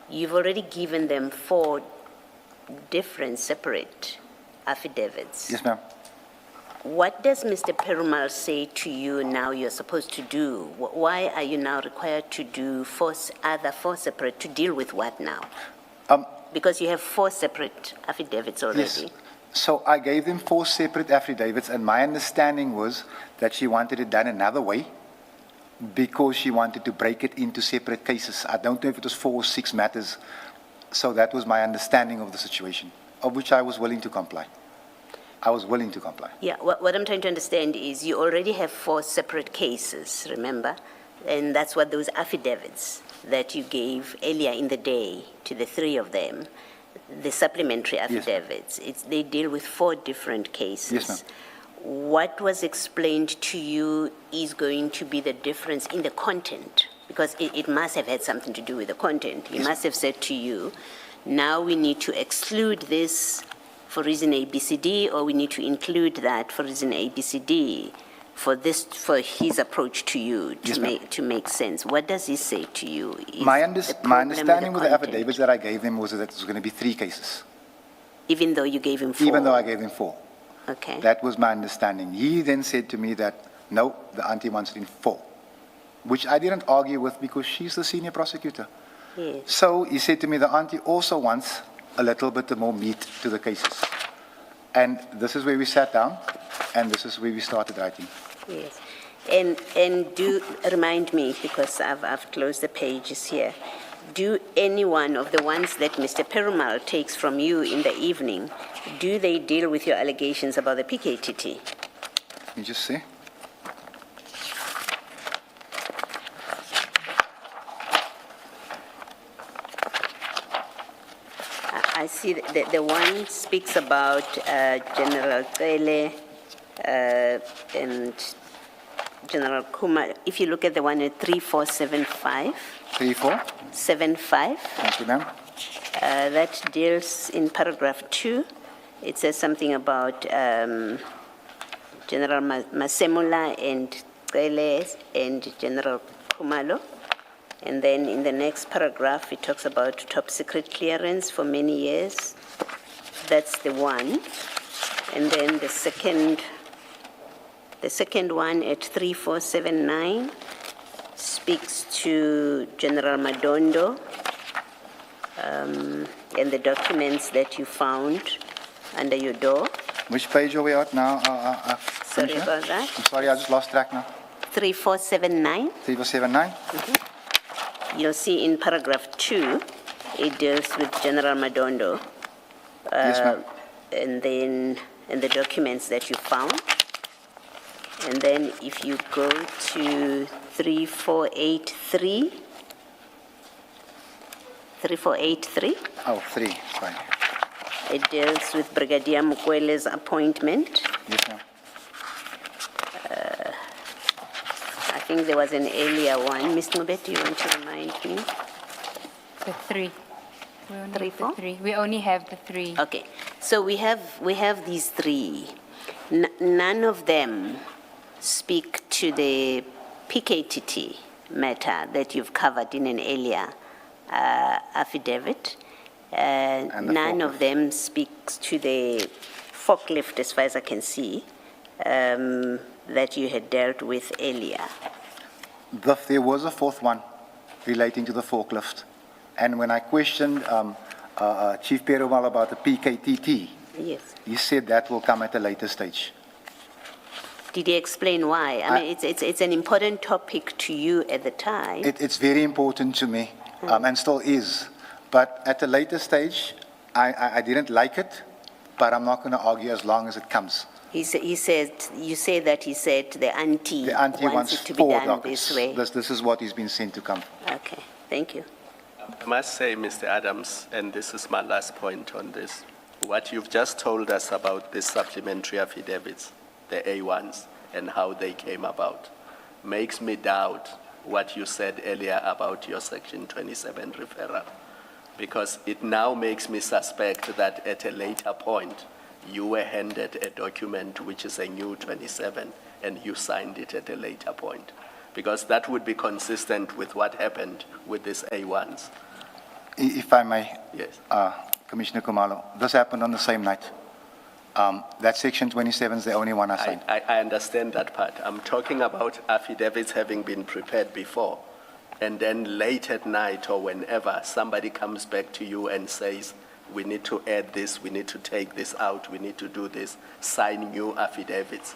you've already given them 4 different, separate affidavits. Yes, ma'am. What does Mr. Perumal say to you now you're supposed to do? Why are you now required to do four separate, to deal with what now? Because you have 4 separate affidavits already. Yes. So I gave them 4 separate affidavits, and my understanding was that she wanted it done another way because she wanted to break it into separate cases. I don't know if it was 4 or 6 matters. So that was my understanding of the situation, of which I was willing to comply. I was willing to comply. Yeah, what I'm trying to understand is you already have 4 separate cases, remember? And that's what those affidavits that you gave earlier in the day to the 3 of them, the supplementary affidavits, they deal with 4 different cases. Yes, ma'am. What was explained to you is going to be the difference in the content, because it must have had something to do with the content. He must have said to you, now we need to exclude this for reason A, B, C, D, or we need to include that for reason A, B, C, D, for his approach to you to make sense. What does he say to you? My understanding with the affidavits that I gave him was that it was going to be 3 cases. Even though you gave him 4? Even though I gave him 4. Okay. That was my understanding. He then said to me that, no, the auntie wants it in 4, which I didn't argue with because she's the senior prosecutor. Yes. So he said to me, the auntie also wants a little bit more meat to the cases. And this is where we sat down, and this is where we started writing. Yes. And do remind me, because I've closed the pages here, do any one of the ones that Mr. Perumal takes from you in the evening, do they deal with your allegations about the PKTT? Let me just see. I see that the one speaks about General Tele and General Kuma. If you look at the one at 3475. 3475. Thank you, ma'am. That deals in paragraph 2. It says something about General Masemula and Tele and General Kumalo. And then in the next paragraph, it talks about top secret clearance for many years. That's the one. And then the second one at 3479 speaks to General Madondo and the documents that you found under your door. Which page are we at now? Sorry about that. I'm sorry, I just lost track now. 3479. 3479? Mm-hmm. You'll see in paragraph 2, it deals with General Madondo. Yes, ma'am. And the documents that you found. And then if you go to 3483. 3483. Oh, 3, fine. It deals with Brigadier Mukwele's appointment. Yes, ma'am. I think there was an earlier one. Ms. Mubet, do you want to remind me? The 3. We only 3, have 4? the 3. We only have the 3. Okay, so we have these 3. None of them speak to the PKTT matter that you've covered in an earlier affidavit. None of them speaks to the forklift, as far as I can see, that you had dealt with earlier. There was a 4th one relating to the forklift. And when I questioned Chief Perumal about the PKTT, yes, he said that will come at a later stage. Did he explain why? I mean, it's an important topic to you at the time. It's very important to me, and still is. But at a later stage, I didn't like it, but I'm not going to argue as long as it comes. He said, you say that he said the auntie wants it to be 4 done dockets. this way. This is what he's been sent to come. Okay, thank you. I must say, Mr. Adams, and this is my last point on this, what you've just told us about the supplementary affidavits, the A1s, and how they came about, makes me doubt what you said earlier about your Section 27 referral, because it now makes me suspect that at a later point, you were handed a document which is a new 27, and you signed it at a later point, because that would be consistent with what happened with these A1s. If I may. Yes. Commissioner Kumalo. This happened on the same night. That section 27 is the only one I signed. I understand that part. I'm talking about affidavits having been prepared before, and then late at night or whenever somebody comes back to you and says, we need to add this, we need to take this out, we need to do this, sign new affidavits.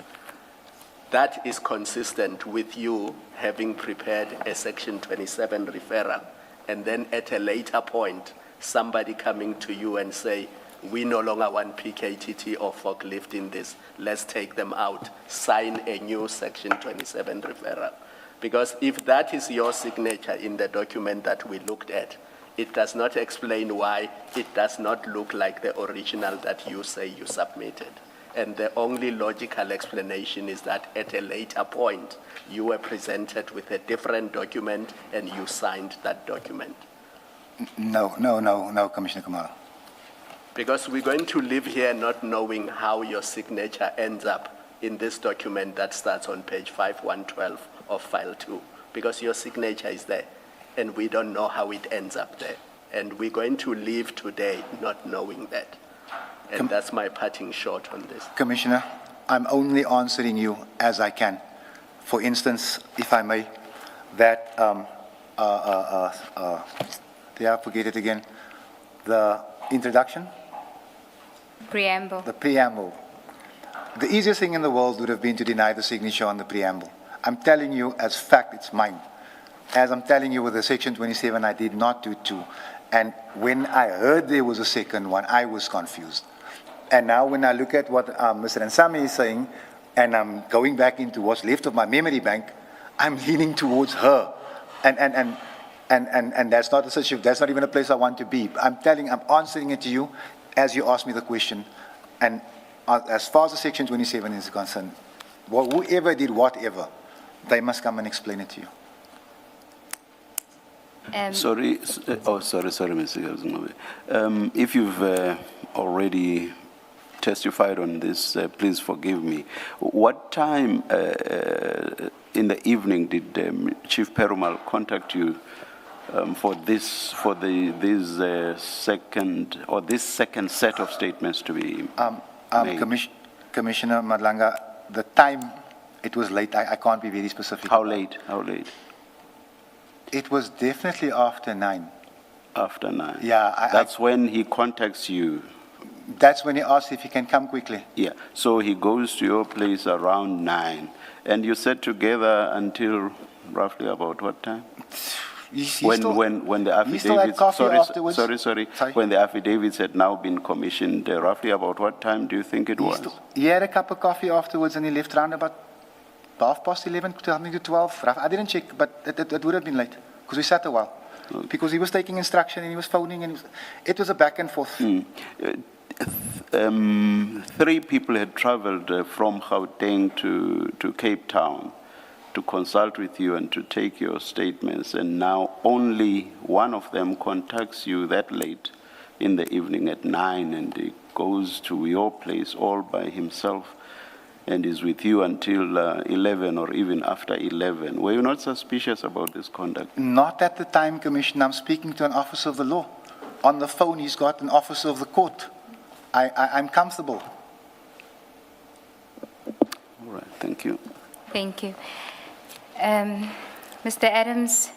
That is consistent with you having prepared a Section 27 referral, and then at a later point, somebody coming to you and say, we no longer want PKTT or forklift in this, let's take them out, sign a new Section 27 referral. Because if that is your signature in the document that we looked at, it does not explain why it does not look like the original that you say you submitted. And the only logical explanation is that at a later point, you were presented with a different document and you signed that document. No, Commissioner Kumalo. Because we're going to live here not knowing how your signature ends up in this document that starts on page 5112 of file 2. Because your signature is there, and we don't know how it ends up there. And we're going to live today not knowing that. And that's my parting shot on this. Commissioner, I'm only answering you as I can. For instance, if I may, that, I forget it again, the introduction? Preamble. The preamble. The easiest thing in the world would have been to deny the signature on the preamble. I'm telling you as fact, it's mine. As I'm telling you with the Section 27, I did not do two. And when I heard there was a second one, I was confused. And now when I look at what Mr. Nsami is saying, and I'm going back into what's left of my memory bank, I'm leaning towards her. And that's not a situation, that's not even a place I want to be. I'm answering it to you as you asked me the question. And as far as the Section 27 is concerned, whoever did whatever, they must come and explain it to you. Sorry, Mr. Gazumove. If you've already testified on this, please forgive me. What time in the evening did Chief Perumal contact you for this second set of statements to be made? Commissioner Madlanga, the time, it was late. I can't be very specific. How late? It was definitely after 9. After 9? Yeah. That's when he contacts you? That's when he asks if he can come quickly. Yeah. So he goes to your place around 9. And you sat together until roughly about what time? When the affidavits, sorry. When the affidavits had now been commissioned, roughly about what time do you think it was? He had a cup of coffee afterwards and he left around about 11:30, something to 12. I didn't check, but it would have been late because we sat a while. Okay. Because he was taking instruction and he was phoning and it was a back and forth. 3 people had traveled from Gauteng to Cape Town to consult with you and to take your statements, and now only one of them contacts you that late in the evening at 9, and he goes to your place all by himself and is with you until 11 or even after 11. Were you not suspicious about this conduct? Not at the time, Commissioner. I'm speaking to an officer of the law. On the phone, he's got an officer of the court. I'm comfortable. All right, thank you. Thank you. Mr. Adams,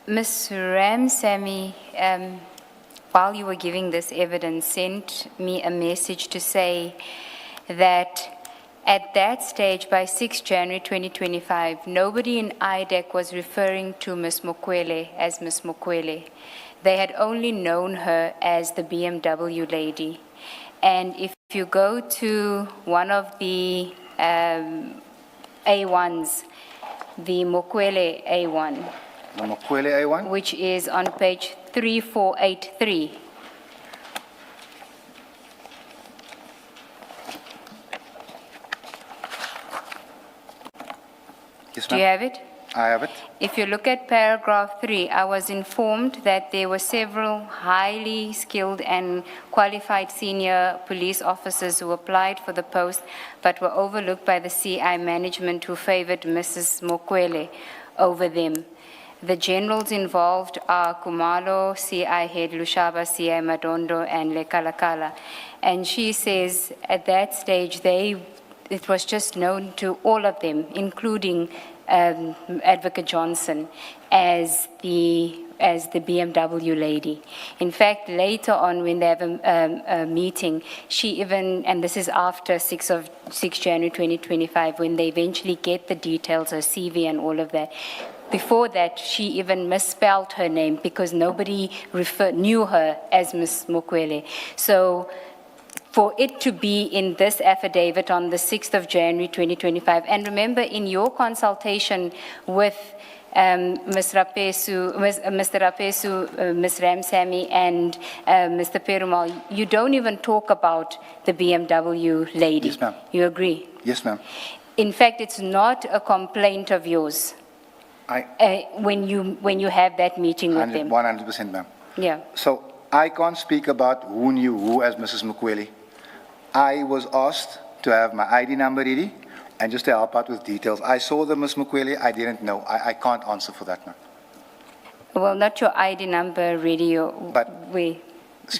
Ms. Ramsamy, while you were giving this evidence, sent me a message to say that at that stage, by 6 January 2025, nobody in IDEC was referring to Ms. Mokwele as Ms. Mokwele. They had only known her as the BMW lady. And if you go to one of the A1s, the Mokwele A1. The Mokwele A1? Which is on page 3483. Yes, do you have it? I have it. If you look at paragraph 3, I was informed that there were several highly skilled and qualified senior police officers who applied for the post but were overlooked by the CI management who favored Mrs. Mokwele over them. The generals involved are Kumalo, CI Head Lushaba, CI Madondo, and Lekalakala. And she says at that stage, it was just known to all of them, including Advocate Johnson, as the BMW lady. In fact, later on when they have a meeting, she even, and this is after 6 January 2025, when they eventually get the details, her CV and all of that. Before that, she even misspelled her name because nobody knew her as Ms. Mukwele. So for it to be in this affidavit on the 6th of January 2025, and remember in your consultation with Mr. Rapesu, Ms. Ramsamy, and Mr. Perumal, you don't even talk about the BMW lady. Yes, ma'am. You agree? Yes, ma'am. In fact, it's not a complaint of yours when you have that meeting with them. 100%, ma'am. Yeah. So I can't speak about who knew who as Mrs. Mukwele. I was asked to have my ID number ready and just to help out with details. I saw the Ms. Mukwele, I didn't know. I can't answer for that, ma'am. Well, not your ID number ready,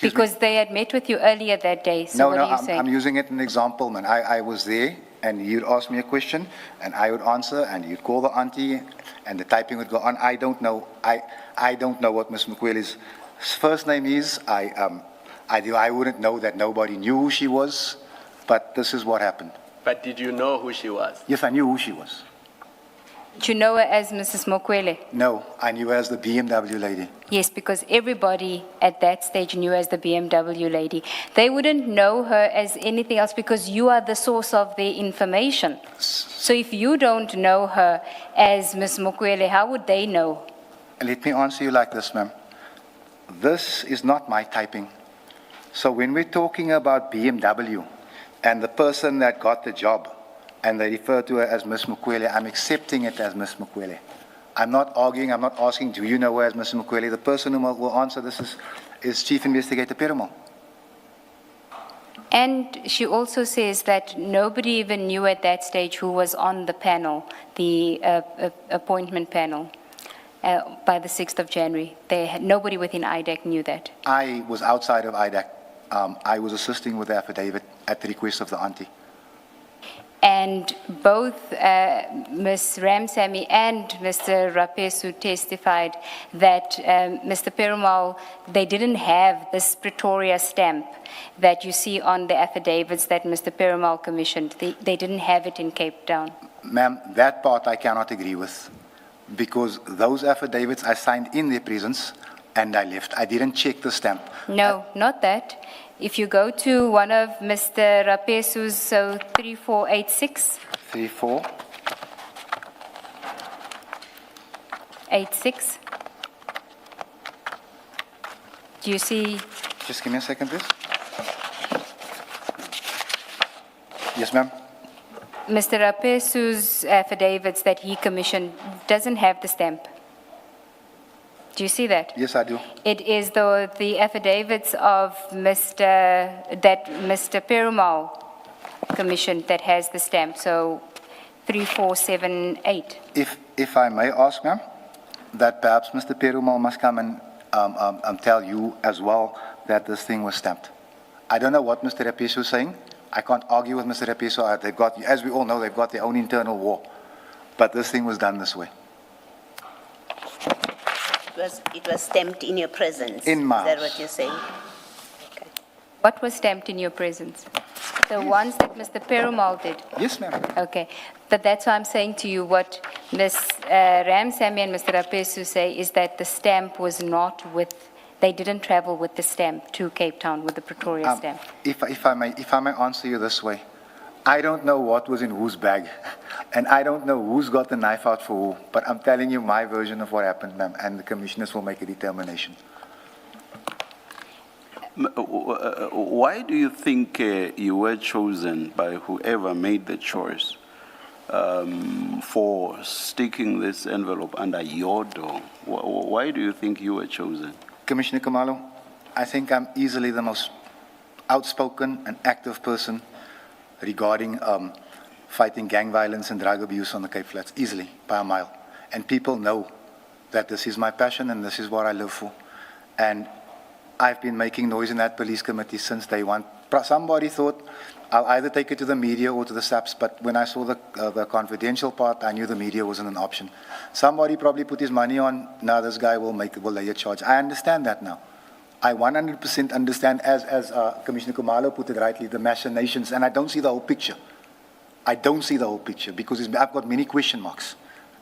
because they had met with you earlier that day. So what are you saying? I'm using it as an example, man. I was there, and you'd ask me a question, and I would answer, and you'd call the auntie, and the typing would go on. I don't know. I don't know what Ms. Mukwele's first name is. I wouldn't know that nobody knew who she was, but this is what happened. But did you know who she was? Yes, I knew who she was. Do you know her as Mrs. Mukwele? No, I knew her as the BMW lady. Yes, because everybody at that stage knew her as the BMW lady. They wouldn't know her as anything else because you are the source of their information. So if you don't know her as Ms. Mukwele, how would they know? Let me answer you like this, ma'am. This is not my typing. So when we're talking about BMW and the person that got the job, and they refer to her as Ms. Mukwele, I'm accepting it as Ms. Mukwele. I'm not arguing, I'm not asking, do you know her as Ms. Mukwele? The person who will answer this is Chief Investigator Perumal. And she also says that nobody even knew at that stage who was on the panel, the appointment panel, by the 6th of January. Nobody within IDAC knew that. I was outside of IDAC. I was assisting with the affidavit at the request of the auntie. And both Ms. Ramsamy and Mr. Rapesu testified that Mr. Perumal, they didn't have this Pretoria stamp that you see on the affidavits that Mr. Perumal commissioned. They didn't have it in Cape Town. Ma'am, that part I cannot agree with, because those affidavits I signed in their presence and I left. I didn't check the stamp. No, not that. If you go to one of Mr. Rapesu's, so 3486. 3486. Do you see? Just give me a second, please. Yes, ma'am. Mr. Rapesu's affidavits that he commissioned doesn't have the stamp. Do you see that? Yes, I do. It is the affidavits of Mr. Perumal commissioned that has the stamp. So 3478. If I may ask, ma'am, that perhaps Mr. Perumal must come and tell you as well that this thing was stamped. I don't know what Mr. Rapesu is saying. I can't argue with Mr. Rapesu. They've got, as we all know, they've got their own internal war. But this thing was done this way. It was stamped in your presence. In my Is that what you're saying? Okay. What was stamped in your presence? The ones that Mr. Perumal did? Yes, ma'am. Okay. But that's why I'm saying to you what Ms. Ramsamy and Mr. Rapesu say is that the stamp was not with, they didn't travel with the stamp to Cape Town with the Pretoria stamp. If I may answer you this way, I don't know what was in whose bag, and I don't know who's got the knife out for who, but I'm telling you my version of what happened, ma'am, and the commissioners will make a determination. Why do you think you were chosen by whoever made the choice for sticking this envelope under your door? Why do you think you were chosen? Commissioner Kamalo, I think I'm easily the most outspoken and active person regarding fighting gang violence and drug abuse on the Cape Flats, easily, by a mile. And people know that this is my passion and this is what I live for. And I've been making noise in that police committee since day one. Somebody thought I'll either take it to the media or to the SAPs, but when I saw the confidential part, I knew the media wasn't an option. Somebody probably put his money on, now this guy will lay a charge. I understand that now. I 100% understand, as Commissioner Kumalo put it rightly, the machinations, and I don't see the whole picture. I don't see the whole picture because I've got many question marks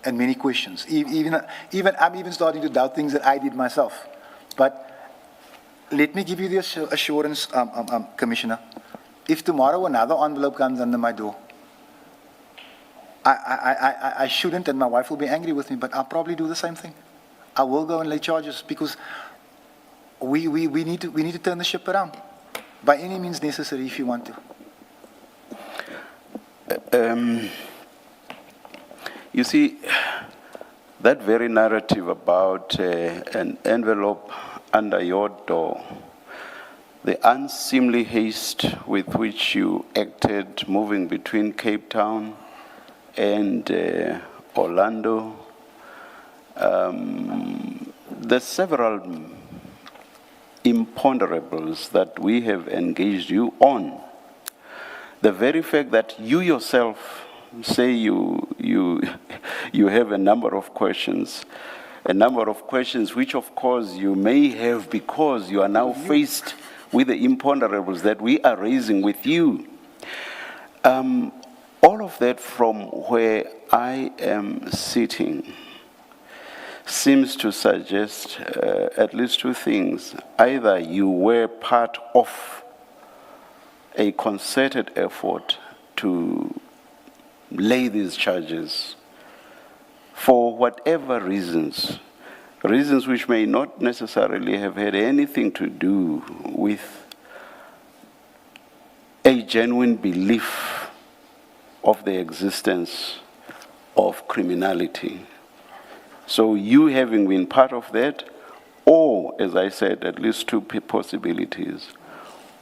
and many questions. I'm even starting to doubt things that I did myself. But let me give you the assurance, Commissioner. If tomorrow another envelope comes under my door, I shouldn't, and my wife will be angry with me, but I'll probably do the same thing. I will go and lay charges because we need to turn the ship around by any means necessary if you want to. You see, that very narrative about an envelope under your door, the unseemly haste with which you acted moving between Cape Town and Orlando, there's several imponderables that we have engaged you on. The very fact that you yourself say you have a number of questions which of course you may have because you are now faced with the imponderables that we are raising with you. All of that from where I am sitting seems to suggest at least two things. Either you were part of a concerted effort to lay these charges for whatever reasons which may not necessarily have had anything to do with a genuine belief of the existence of criminality. So you having been part of that, or, as I said, at least two possibilities,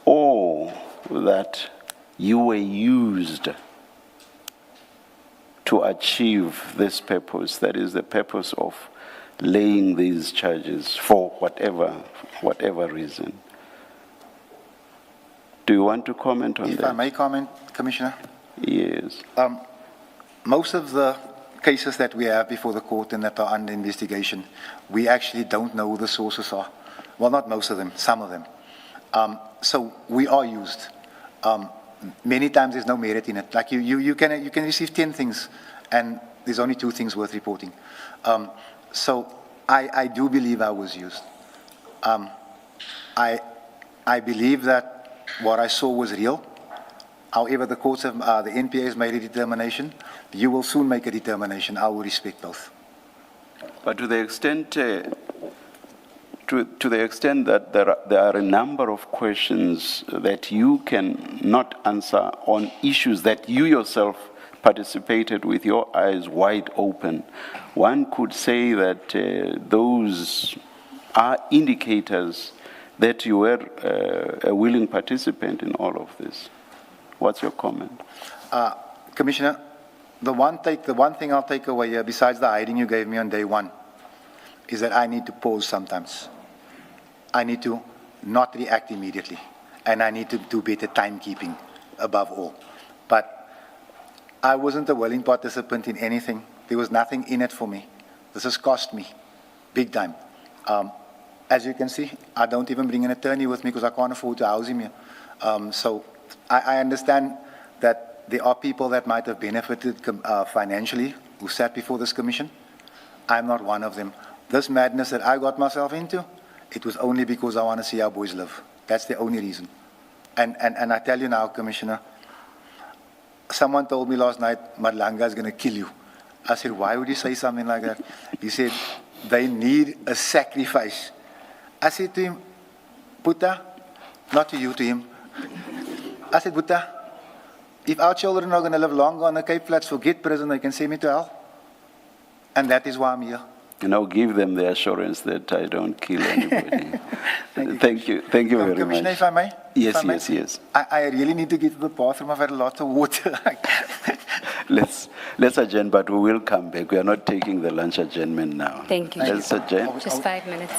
or that you were used to achieve this purpose, that is the purpose of laying these charges for whatever reason. Do you want to comment on that? If I may comment, Commissioner? Yes. Most of the cases that we have before the court and that are under investigation, we actually don't know who the sources are. Well, not most of them, some of them. So we are used. Many times there's no merit in it. Like you can receive 10 things and there's only 2 things worth reporting. So I do believe I was used. I believe that what I saw was real. However, the courts have, the NPA has made a determination. You will soon make a determination. I will respect both. But to the extent that there are a number of questions that you can not answer on issues that you yourself participated with your eyes wide open, one could say that those are indicators that you were a willing participant in all of this. What's your comment? Commissioner, the one thing I'll take away here, besides the hiding you gave me on day one, is that I need to pause sometimes. I need to not react immediately, and I need to do better timekeeping above all. But I wasn't a willing participant in anything. There was nothing in it for me. This has cost me big time. As you can see, I don't even bring an attorney with me because I can't afford to house him here. So I understand that there are people that might have benefited financially who sat before this commission. I'm not one of them. This madness that I got myself into, it was only because I want to see our boys live. That's the only reason. And I tell you now, Commissioner, someone told me last night, Madlanga is going to kill you. I said, why would you say something like that? He said, they need a sacrifice. I said to him, Buddha, not to you, to him. I said, Buddha, if our children are going to live longer on the Cape Flats, forget prison, they can send me to hell. And that is why I'm here. And I'll give them the assurance that I don't kill anybody. Thank you very much. Commissioner, if I may? Yes. I really need to get to the bathroom. I've had lots of water. let's adjourn, but we will come back. We are not taking the lunch adjournment now. Thank you. Let's adjourn. Just 5 minutes.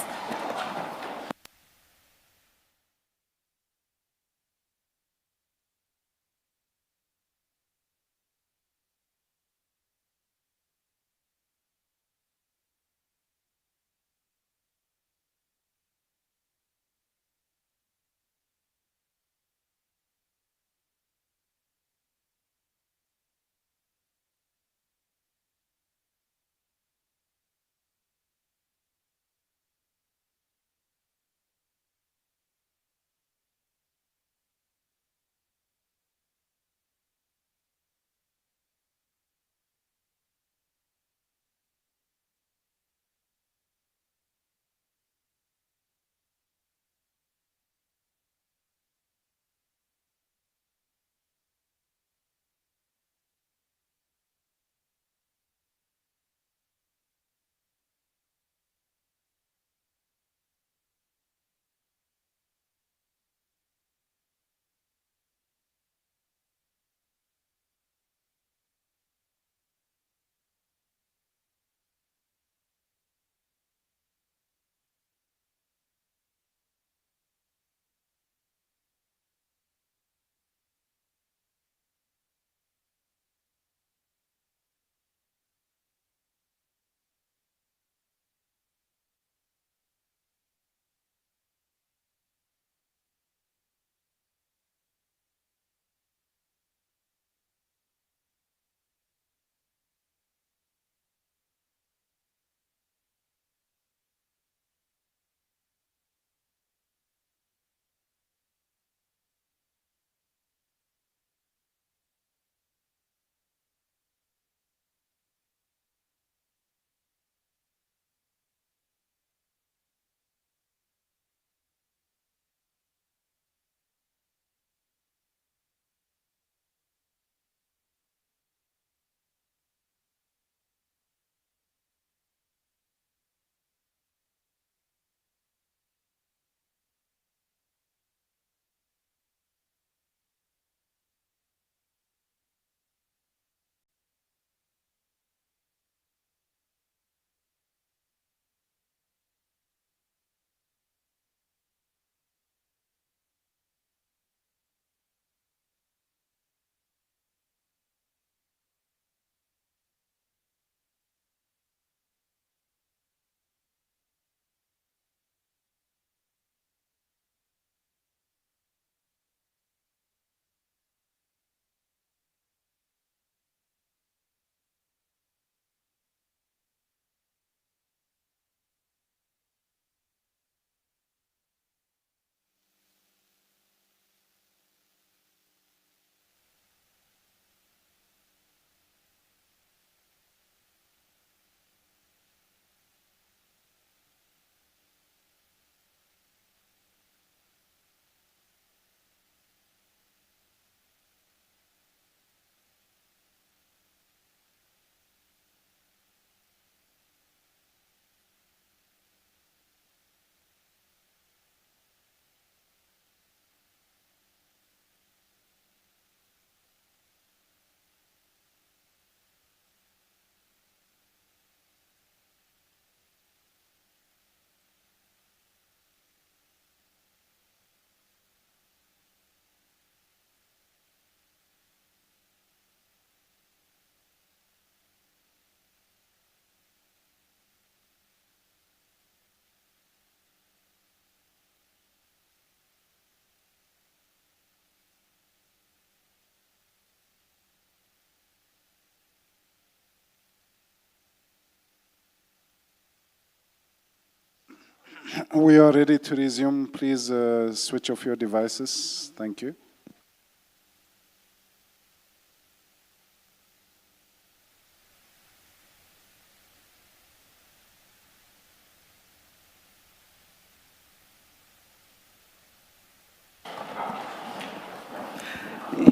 We are ready to resume. Please switch off your devices. Thank you.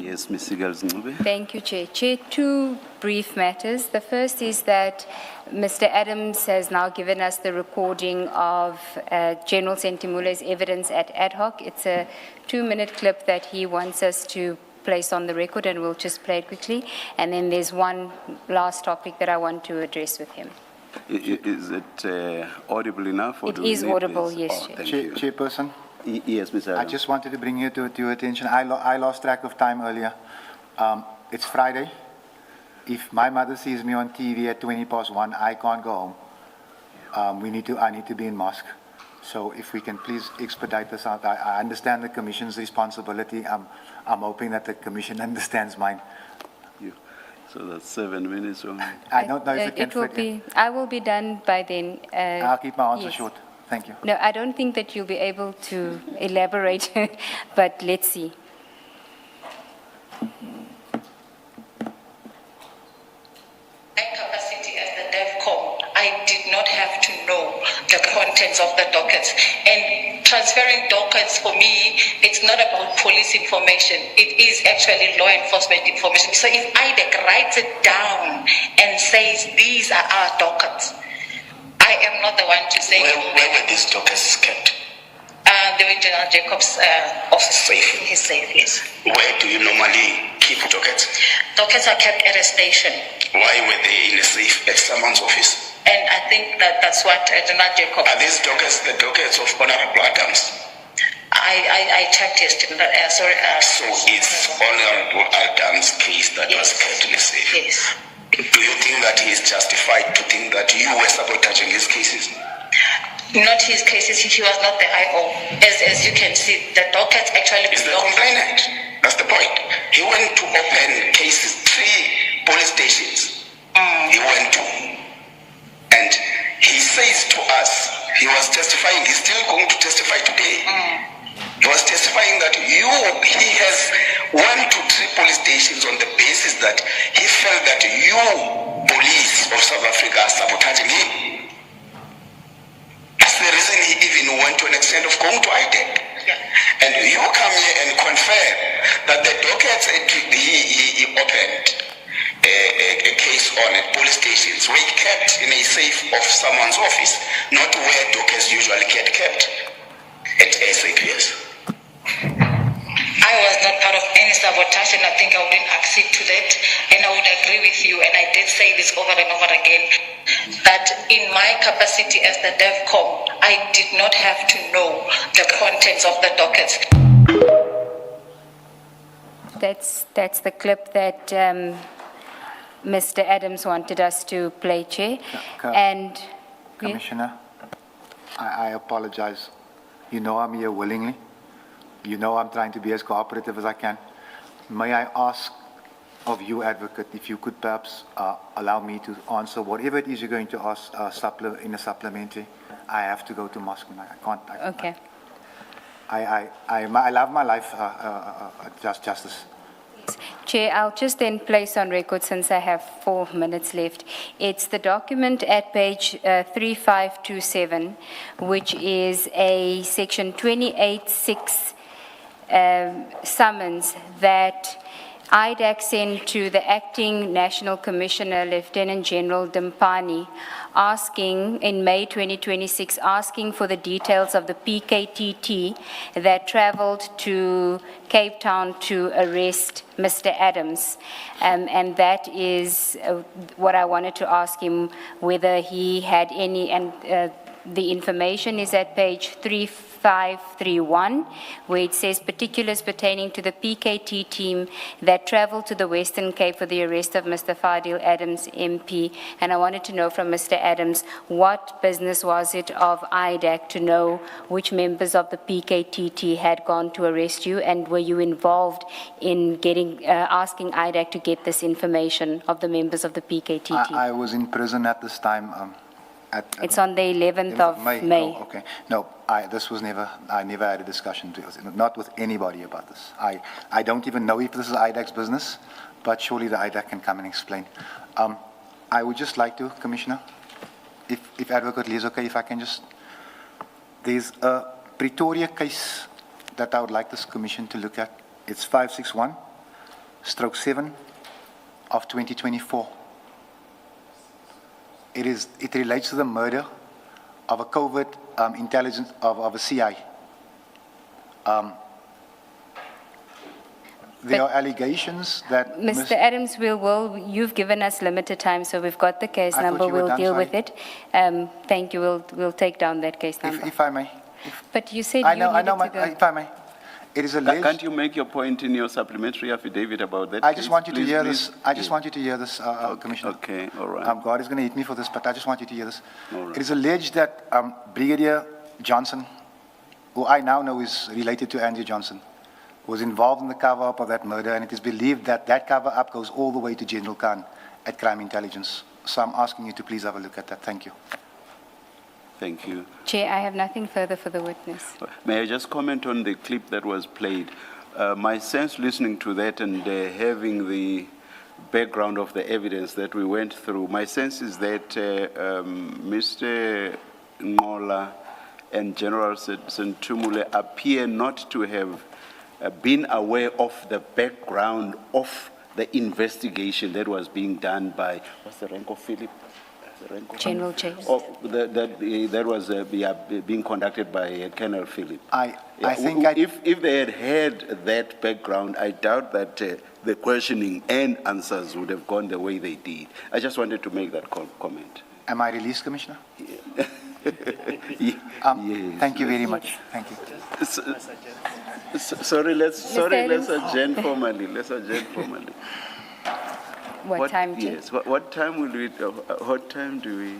Yes, Ms. Sigal-Ncube. Thank you, Chair. Chair, two brief matters. The first is that Mr. Adams has now given us the recording of General Sentimule's evidence at ad hoc. It's a 2-minute clip that he wants us to place on the record, and we'll just play it quickly. And then there's one last topic that I want to address with him. Is it audible enough? Or It do we is need audible, this? yes, Oh, thank Chair, you. Chairperson, Yes, Mr. I Adam. just wanted to bring you to your attention. I lost track of time earlier. It's Friday. If my mother sees me on TV at 1:20, I can't go home. I need to be in mosque. So if we can please expedite this out. I understand the Commission's responsibility. I'm hoping that the Commission understands mine. So that's 7 minutes only. I don't know if it can It will fit in. be, I will be done by then. I'll keep my answer yes. short. Thank you. No, I don't think that you'll be able to elaborate, but let's see. My capacity as the DevCom, I did not have to know the contents of the dockets. And transferring dockets for me, it's not about police information. It is actually law enforcement information. So if IDEC writes it down and says these are our dockets, I am not the one to say. Where were these dockets kept? They were in General Jacob's office. Safe. In his safe, yes. Where do you normally keep dockets? Dockets are kept at a station. Why were they in a safe at someone's office? And I think that's what General Jacob. Are these dockets the dockets of Honorable Adams? I checked yesterday. So it's Honorable Adams' case that was kept in a safe? Yes. Do you think that he is justified to think that you were sabotaging his cases? Not his cases. He was not the IO. As you can see, the dockets actually Is the belong. complainant? That's the point. He went to open cases, 3 police stations. He went to. And he says to us, he was testifying, he's still going to testify today. He was testifying that he has 1 to 3 police stations on the basis that he felt that you, police of South Africa, are sabotaging him. That's the reason he even went to an extent of going to IDEC. Yeah. And you come here and confirm that the dockets he opened a case on at police stations were kept in a safe of someone's office, not where dockets usually get kept at SAPS. I was not part of any sabotage, and I think I wouldn't accede to that. And I would agree with you, and I did say this over and over again, that in my capacity as the DevCom, I did not have to know the contents of the dockets. That's the clip that Mr. Adams wanted us to play, Chair. And Commissioner, I apologize. You know I'm here willingly. You know I'm trying to be as cooperative as I can. May I ask of you, Advocate, if you could perhaps allow me to answer whatever it is you're going to ask in a supplementary. I have to go to mosque. I can't. Okay. I love my life, Justice. Chair, I'll just then place on record, since I have 4 minutes left. It's the document at page 3527, which is a section 28.6 summons that IDAC sent to the Acting National Commissioner, Lieutenant General Dimpani, asking, in May 2026, asking for the details of the PKTT that traveled to Cape Town to arrest Mr. Adams. And that is what I wanted to ask him, whether he had any, and the information is at page 3531, where it says particulars pertaining to the PKT team that traveled to the Western Cape for the arrest of Mr. Fadiel Adams, MP. And I wanted to know from Mr. Adams, what business was it of IDAC to know which members of the PKTT had gone to arrest you, and were you involved in getting, asking IDAC to get this information of the members of the PKTT? I was in prison at this time. It's on the 11th of May. Oh, okay. No, I never had a discussion, not with anybody about this. I don't even know if this is IDAC's business, but surely the IDAC can come and explain. I would just like to, Commissioner, if Advocate Lee is okay, if I can just, there's a Pretoria case that I would like this Commission to look at. It's 561/7 of 2024. It relates to the murder of a covert intelligence of a CI. there are allegations that... Mr. Adams, you've given us limited time, so we've got the case I thought number. you were We'll done, deal sorry. with it. Thank you. We'll take down that case number. If I may. But you said I you know, needed to go. if I may. It is alleged... Can't you make your point in your supplementary affidavit about that I case? just want you to Please, hear please. this. I just want you to hear this, Commissioner. Okay, all right. God is going to hit me for this, but I just want you to hear this. All right. It is alleged that Brigadier Johnson, who I now know is related to Andrew Johnson, was involved in the cover-up of that murder, and it is believed that that cover-up goes all the way to General Khan at Crime Intelligence. So I'm asking you to please have a look at that. Thank you. Thank you. Chair, I have nothing further for the witness. May I just comment on the clip that was played? My sense listening to that and having the background of the evidence that we went through, my sense is that Mr. Ngola and General Sentumule appear not to have been aware of the background of the investigation that was being done by, what's the rank of Philip? General James. That was being conducted by Colonel Philip. I think if they had that background, I doubt that the questioning and answers would have gone the way they did. I just wanted to make that comment. Am I released, Commissioner? Yes. Thank you very much. Thank you. Sorry, let's adjourn formally. Let's adjourn formally. What time, Chair? Yes. What time will we? What time do we?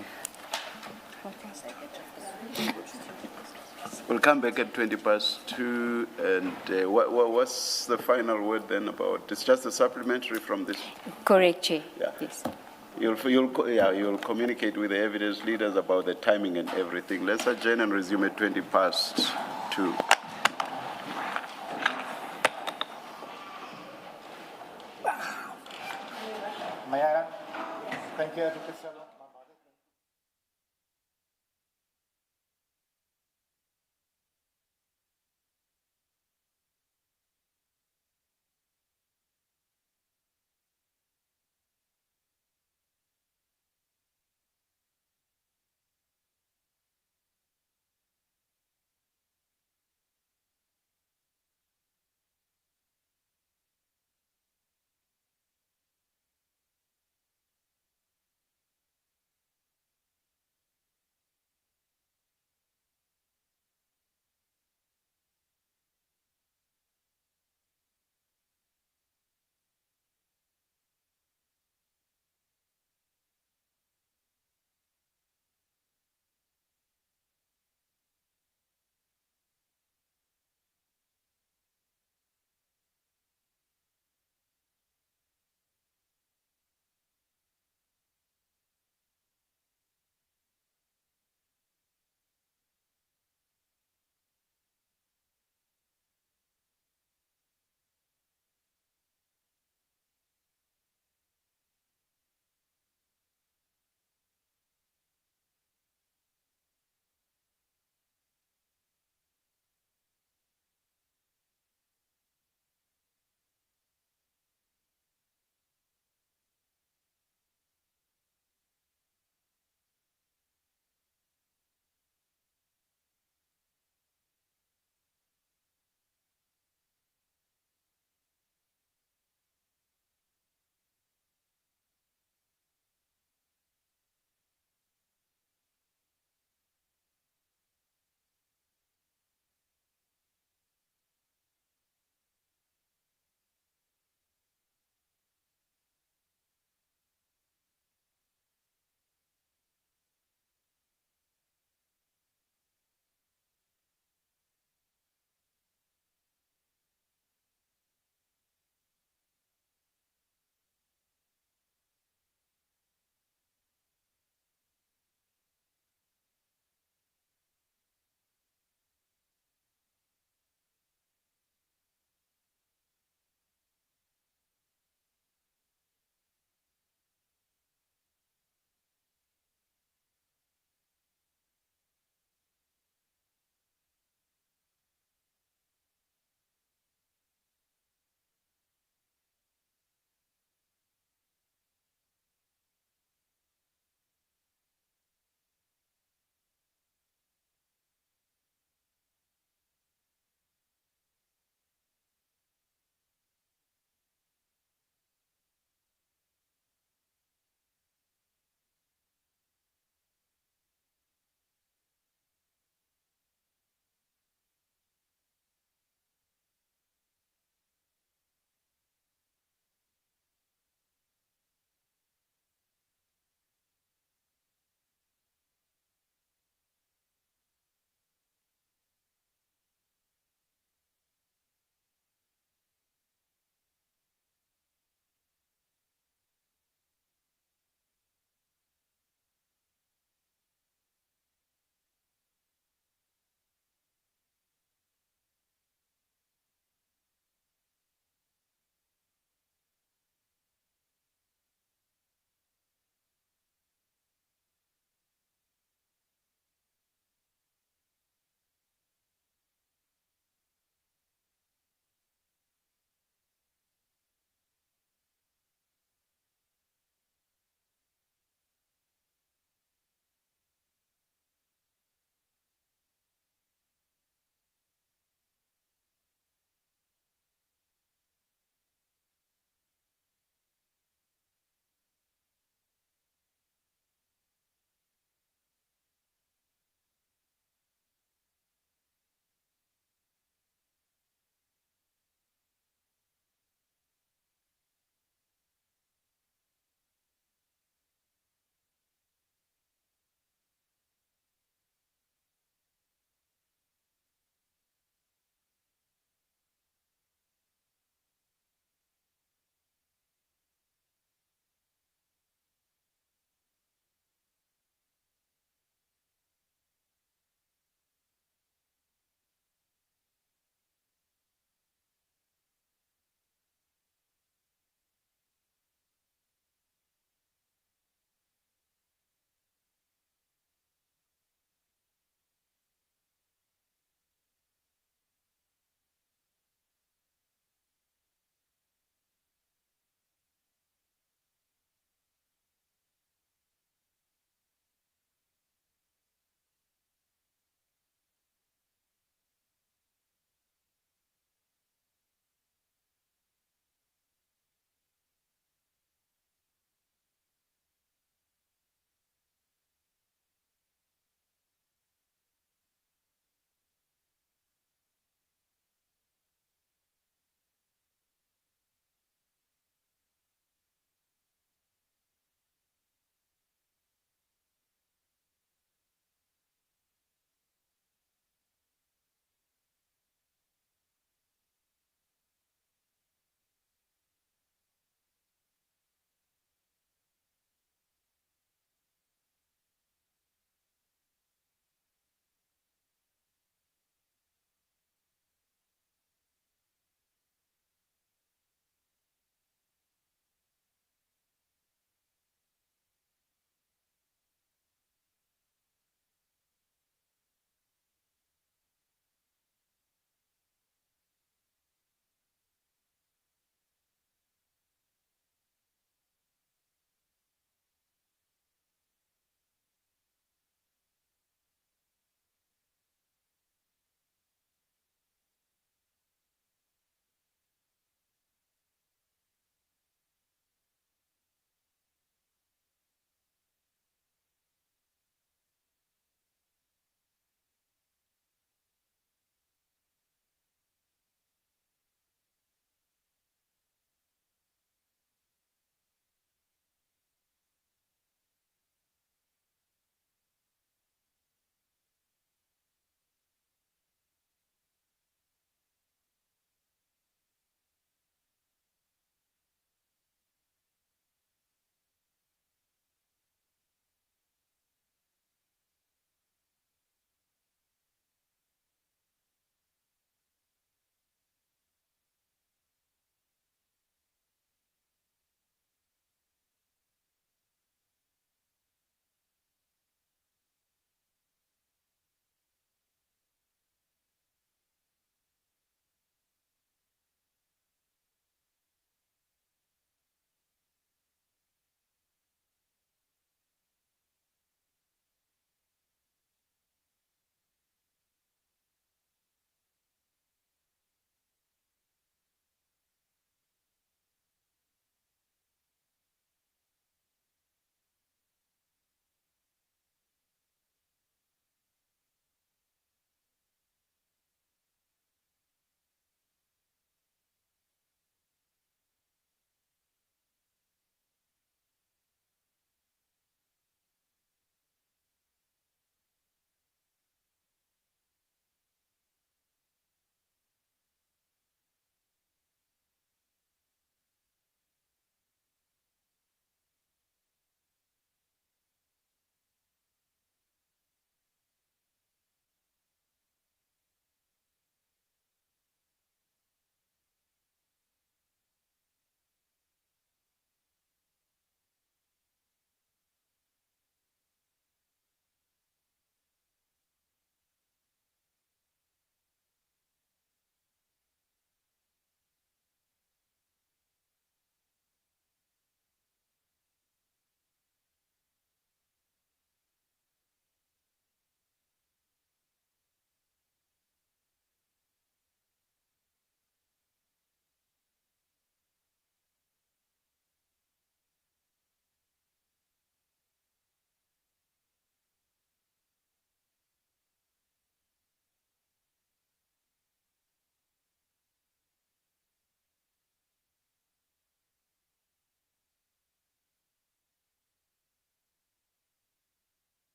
We'll come back at 2:20, and what's the final word then about? It's just a supplementary from this. Correct, Chair. Yeah. Yes. You'll communicate with the evidence leaders about the timing and everything. Let's adjourn and resume at 2:20. May I? Thank you, Advocate.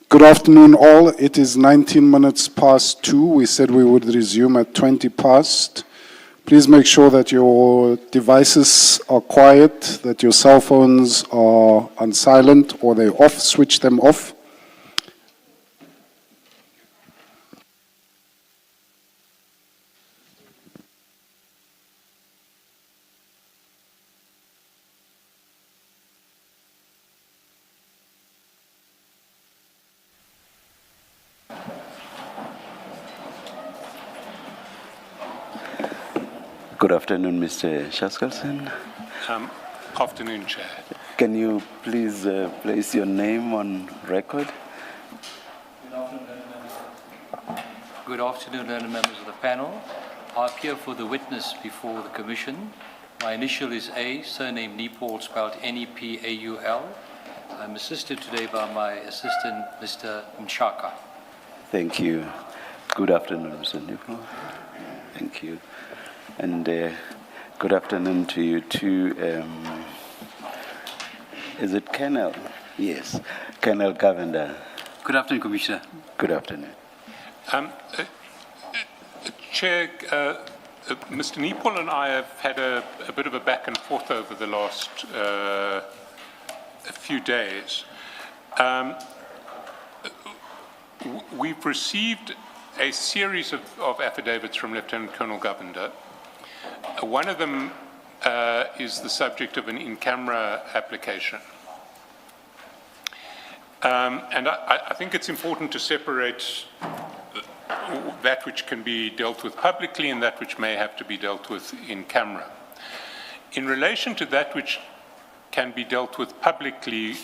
Good afternoon, all. It is 19 minutes past 2. We said we would resume at 20 past. Please make sure that your devices are quiet, that your cell phones are on silent or they're off. Switch them off. Good afternoon, Mr. Shaskalson. Afternoon, Chair. Can you please place your name on record? Good afternoon, members of the panel. I appear for the witness before the Commission. My initial is A, surname Nepal, spelled N-E-P-A-U-L. I'm assisted today by my assistant, Mr. Mshaka. Thank you. Good afternoon, Mr. Nepal. Thank you. And good afternoon to you too. Is it Colonel? Yes, Colonel Govender. Good afternoon, Commissioner. Good afternoon. Chair, Mr. Nepal and I have had a bit of a back and forth over the last few days. We've received a series of affidavits from Lieutenant Colonel Govender. One of them is the subject of an in-camera application. And I think it's important to separate that which can be dealt with publicly and that which may have to be dealt with in camera. In relation to that which can be dealt with publicly,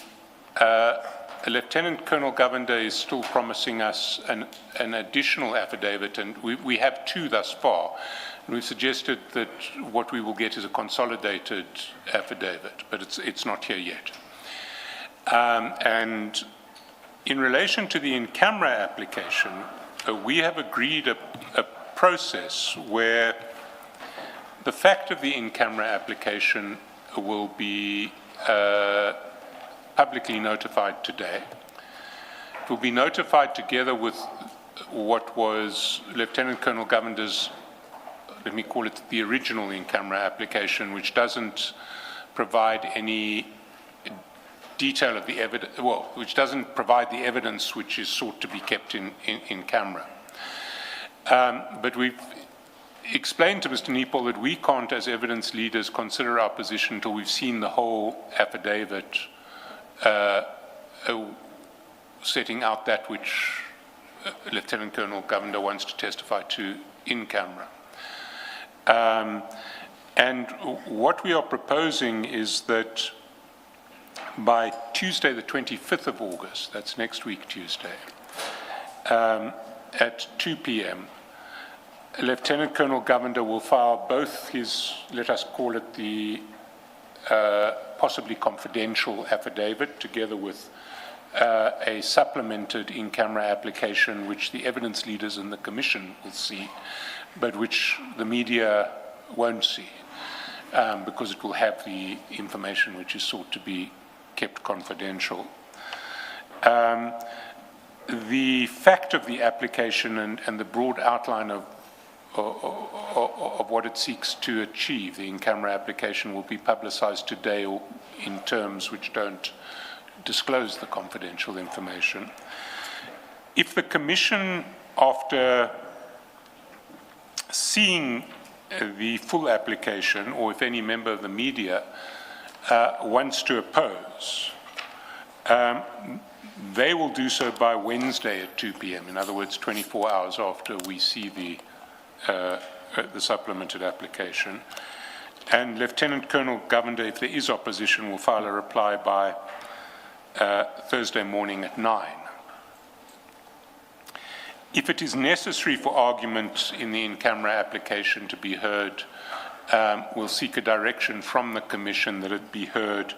Lieutenant Colonel Govender is still promising us an additional affidavit, and we have two thus far. And we've suggested that what we will get is a consolidated affidavit, but it's not here yet. And in relation to the in-camera application, we have agreed a process where the fact of the in-camera application will be publicly notified today. It will be notified together with what was Lieutenant Colonel Govender's, let me call it the original in-camera application, which doesn't provide any detail of the evidence, well, which doesn't provide the evidence which is sought to be kept in camera. But we've explained to Mr. Nepal that we can't, as evidence leaders, consider our position until we've seen the whole affidavit setting out that which Lieutenant Colonel Govender wants to testify to in camera. And what we are proposing is that by Tuesday, the 25th of August, that's next week Tuesday, at 2 p.m., Lieutenant Colonel Govender will file both his, let us call it the possibly confidential affidavit, together with a supplemented in-camera application which the evidence leaders in the Commission will see, but which the media won't see, because it will have the information which is sought to be kept confidential. The fact of the application and the broad outline of what it seeks to achieve, the in-camera application, will be publicized today in terms which don't disclose the confidential information. If the Commission, after seeing the full application, or if any member of the media wants to oppose, they will do so by Wednesday at 2 p.m., in other words, 24 hours after we see the supplemented application. And Lieutenant Colonel Govender, if there is opposition, will file a reply by Thursday morning at 9. If it is necessary for argument in the in-camera application to be heard, we'll seek a direction from the Commission that it be heard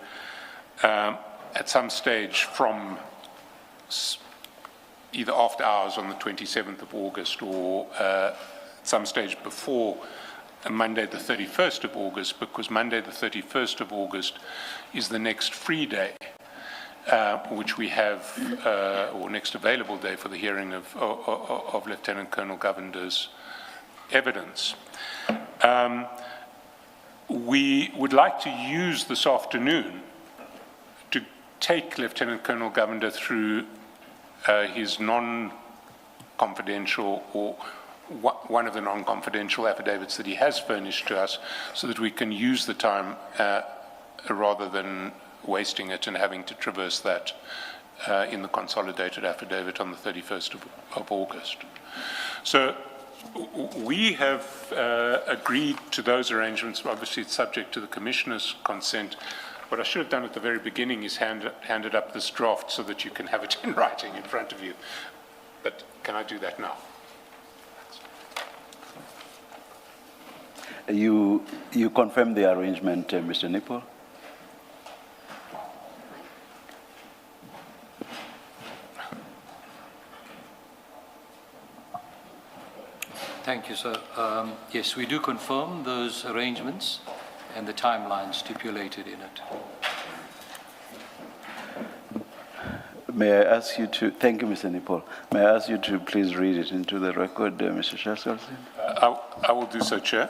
at some stage from either after hours on the 27th of August or some stage before Monday the 31st of August, because Monday the 31st of August is the next free day. which we have, or next available day for the hearing of Lieutenant Colonel Govender's evidence. We would like to use this afternoon to take Lieutenant Colonel Govender through his non-confidential or one of the non-confidential affidavits that he has furnished to us, so that we can use the time rather than wasting it and having to traverse that in the consolidated affidavit on the 31st of August. So we have agreed to those arrangements. Obviously, it's subject to the Commissioner's consent. What I should have done at the very beginning is handed up this draft so that you can have it in writing in front of you. But can I do that now? You confirm the arrangement, Mr. Nipple? Thank you, sir. Yes, we do confirm those arrangements and the timeline stipulated in it. May I ask you to, thank you, Mr. Nipple. May I ask you to please read it into the record, Mr. Shaskalsin? I will do so, Chair.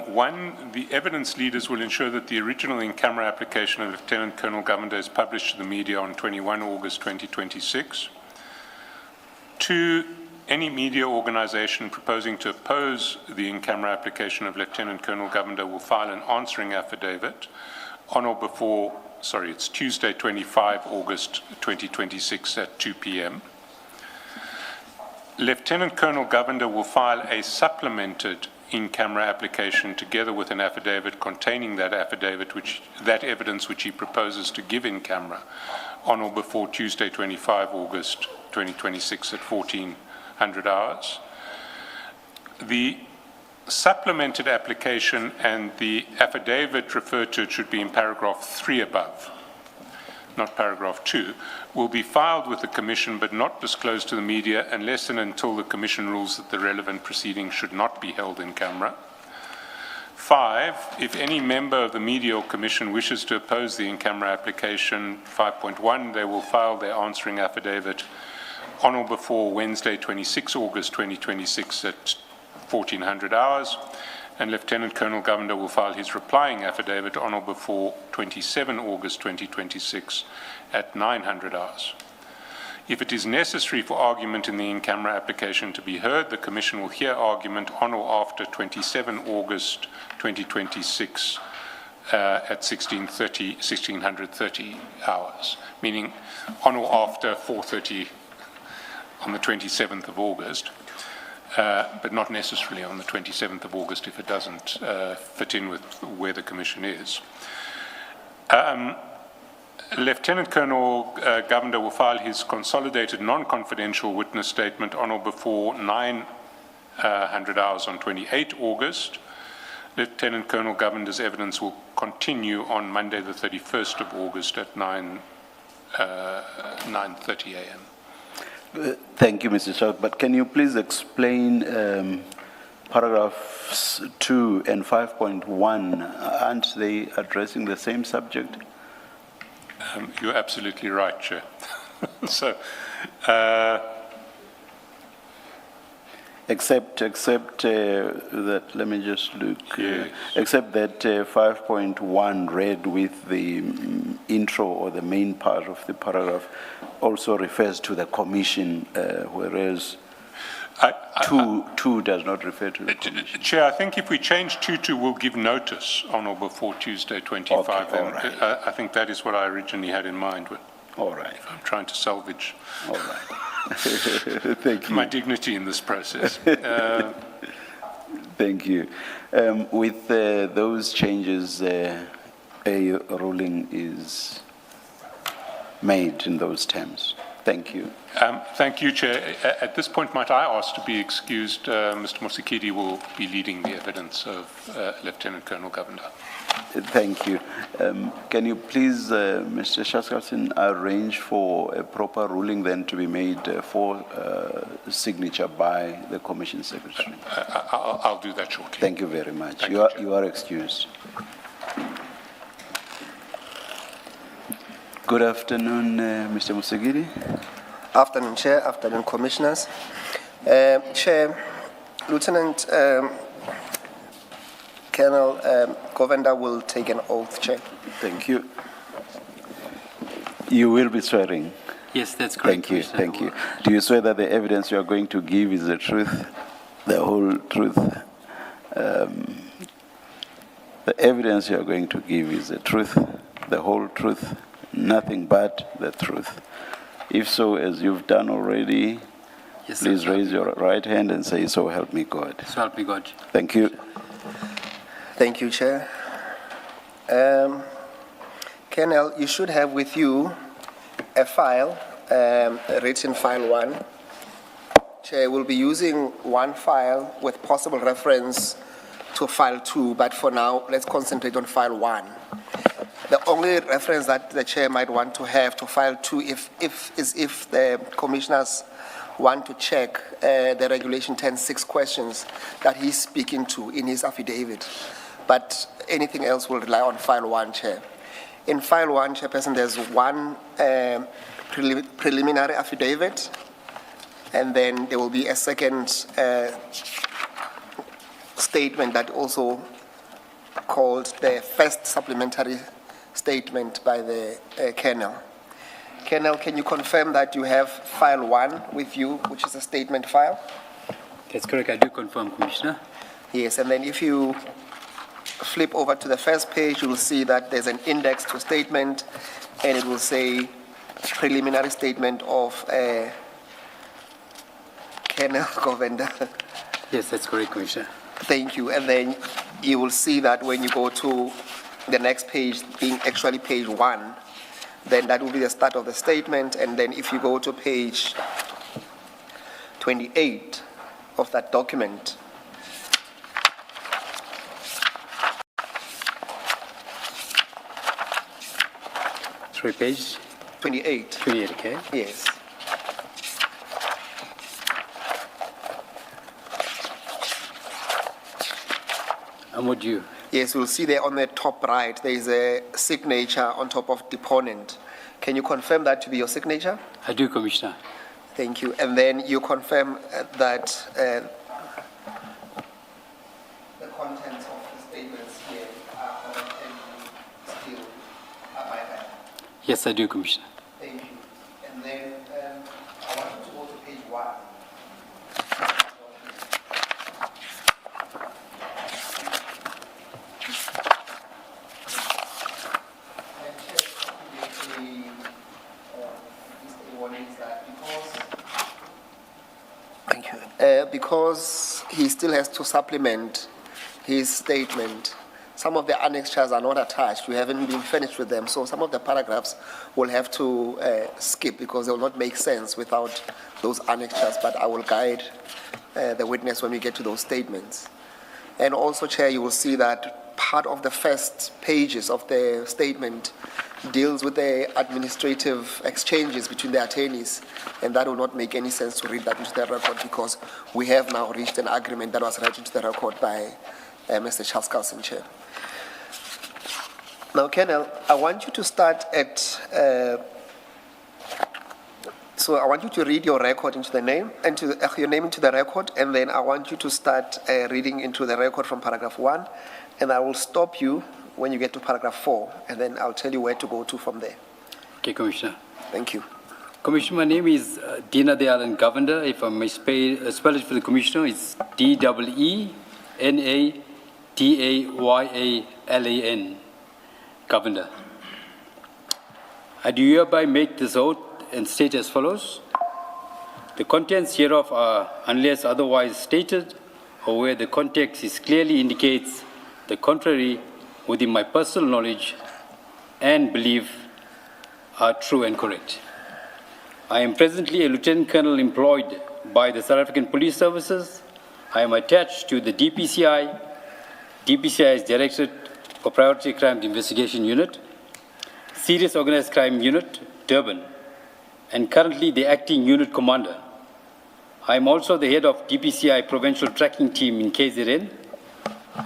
One, the evidence leaders will ensure that the original in-camera application of Lieutenant Colonel Govender is published to the media on 21 August 2026. Two, any media organization proposing to oppose the in-camera application of Lieutenant Colonel Govender will file an answering affidavit on or before, it's Tuesday 25 August 2026 at 2 p.m. Lieutenant Colonel Govender will file a supplemented in-camera application together with an affidavit containing that evidence which he proposes to give in camera on or before Tuesday 25 August 2026 at 1400 hours. The supplemented application and the affidavit referred to should be in paragraph 3 above, not paragraph 2, will be filed with the Commission but not disclosed to the media unless and until the Commission rules that the relevant proceedings should not be held in camera. 5, if any member of the media or Commission wishes to oppose the in-camera application, 5.1, they will file their answering affidavit on or before Wednesday 26 August 2026 at 1400 hours, and Lieutenant Colonel Govender will file his replying affidavit on or before 27 August 2026 at 900 hours. If it is necessary for argument in the in-camera application to be heard, the Commission will hear argument on or after 27 August 2026 at 1630 hours, meaning on or after 4:30 on the 27th of August. But not necessarily on the 27th of August if it doesn't fit in with where the Commission is. Lieutenant Colonel Govender will file his consolidated non-confidential witness statement on or before 900 hours on 28 August. Lieutenant Colonel Govender's evidence will continue on Monday the 31st of August at 9:30 a.m. Thank you, Mr. Shaw. But can you please explain paragraphs 2 and 5.1? Aren't they addressing the same subject? You're absolutely right, Chair. So, except that, let me just look. Yes. Except that 5.1 read with the intro or the main part of the paragraph also refers to the Commission, whereas 2 does not refer to the Commission. Chair, I think if we change 2 to will give notice on or before Tuesday 25, Okay, then all right. I think that is what I originally had in mind. But all right. I'm trying to salvage all right. Thank you. My dignity in this process. Thank you. With those changes, a ruling is made in those terms. Thank you. Thank you, Chair. At this point, might I ask to be excused? Mr. Mosikidi will be leading the evidence of Lieutenant Colonel Govender. Thank you. Can you please, Mr. Shaskalsin, arrange for a proper ruling then to be made for signature by the Commission Secretary? I'll do that shortly. Thank you very much. Thank You are excused. Good afternoon, Mr. Musagiri. Afternoon, Chair. Afternoon, Commissioners. Chair, Lieutenant Colonel Govender will take an oath, Chair. Thank you. You will be swearing. Yes, that's correct. Thank you, thank you. Do you swear that the evidence you are going to give is the truth, the whole truth? The evidence you are going to give is the truth, the whole truth, nothing but the truth. If so, as you've done already, Yes, please sir. raise your right hand and say, "So help me God." So help me God. Thank you. Thank you, Chair. Colonel, you should have with you a file, written file 1. Chair, will be using one file with possible reference to file 2, but for now, let's concentrate on file 1. The only reference that the Chair might want to have to file 2 is if the Commissioners want to check the Regulation 10.6 questions that he's speaking to in his affidavit. But anything else will rely on file 1, Chair. In file 1, Chairperson, there's one preliminary affidavit, and then there will be a second statement that also called the first supplementary statement by the Colonel. Colonel, can you confirm that you have file 1 with you, which is a statement file? That's correct. I do confirm, Commissioner. Yes, and then if you flip over to the first page, you will see that there's an index to statement, and it will say preliminary statement of Colonel Govender. Yes, that's correct, Commissioner. Thank you. And then you will see that when you go to the next page, being actually page 1, then that will be the start of the statement. And then if you go to page 28 of that document, Sorry, page 28. 28, okay. Yes. I'm with you. Yes, we'll see there on the top right, there is a signature on top of deponent. Can you confirm that to be your signature? I do, Commissioner. Thank you. And then you confirm that the contents of the statements here are correct and you still abide by them. Yes, I do, Commissioner. Thank you. And then I want you to go to page 1. Thank you. Because he still has to supplement his statement, some of the annexures are not attached. We haven't been finished with them. So some of the paragraphs will have to skip because they will not make sense without those annexures. But I will guide the witness when we get to those statements. And also, Chair, you will see that part of the first pages of the statement deals with the administrative exchanges between the attorneys, and that will not make any sense to read that into the record because we have now reached an agreement that was read into the record by Mr. Charles Carlson, Chair. Now, Colonel, I want you to start at, so I want you to read your record into the name, your name into the record, and then I want you to start reading into the record from paragraph 1, and I will stop you when you get to paragraph 4, and then I'll tell you where to go to from there. Okay, Commissioner. Thank you. Commissioner, my name is Dina Dayalan Govender. If I may spell it for the Commissioner, it's D-E-E-N-A-D-A-Y-A-L-A-N, Govender. I do hereby make this oath and state as follows. The contents hereof are, unless otherwise stated, or where the context is clearly indicates the contrary, within my personal knowledge and belief, are true and correct. I am presently a Lieutenant Colonel employed by the South African Police Services. I am attached to the DPCI, DPCI's Directorate for Priority Crime Investigation Unit, Serious Organized Crime Unit, Durban, and currently the Acting Unit Commander. I am also the head of DPCI Provincial Tracking Team in KZN.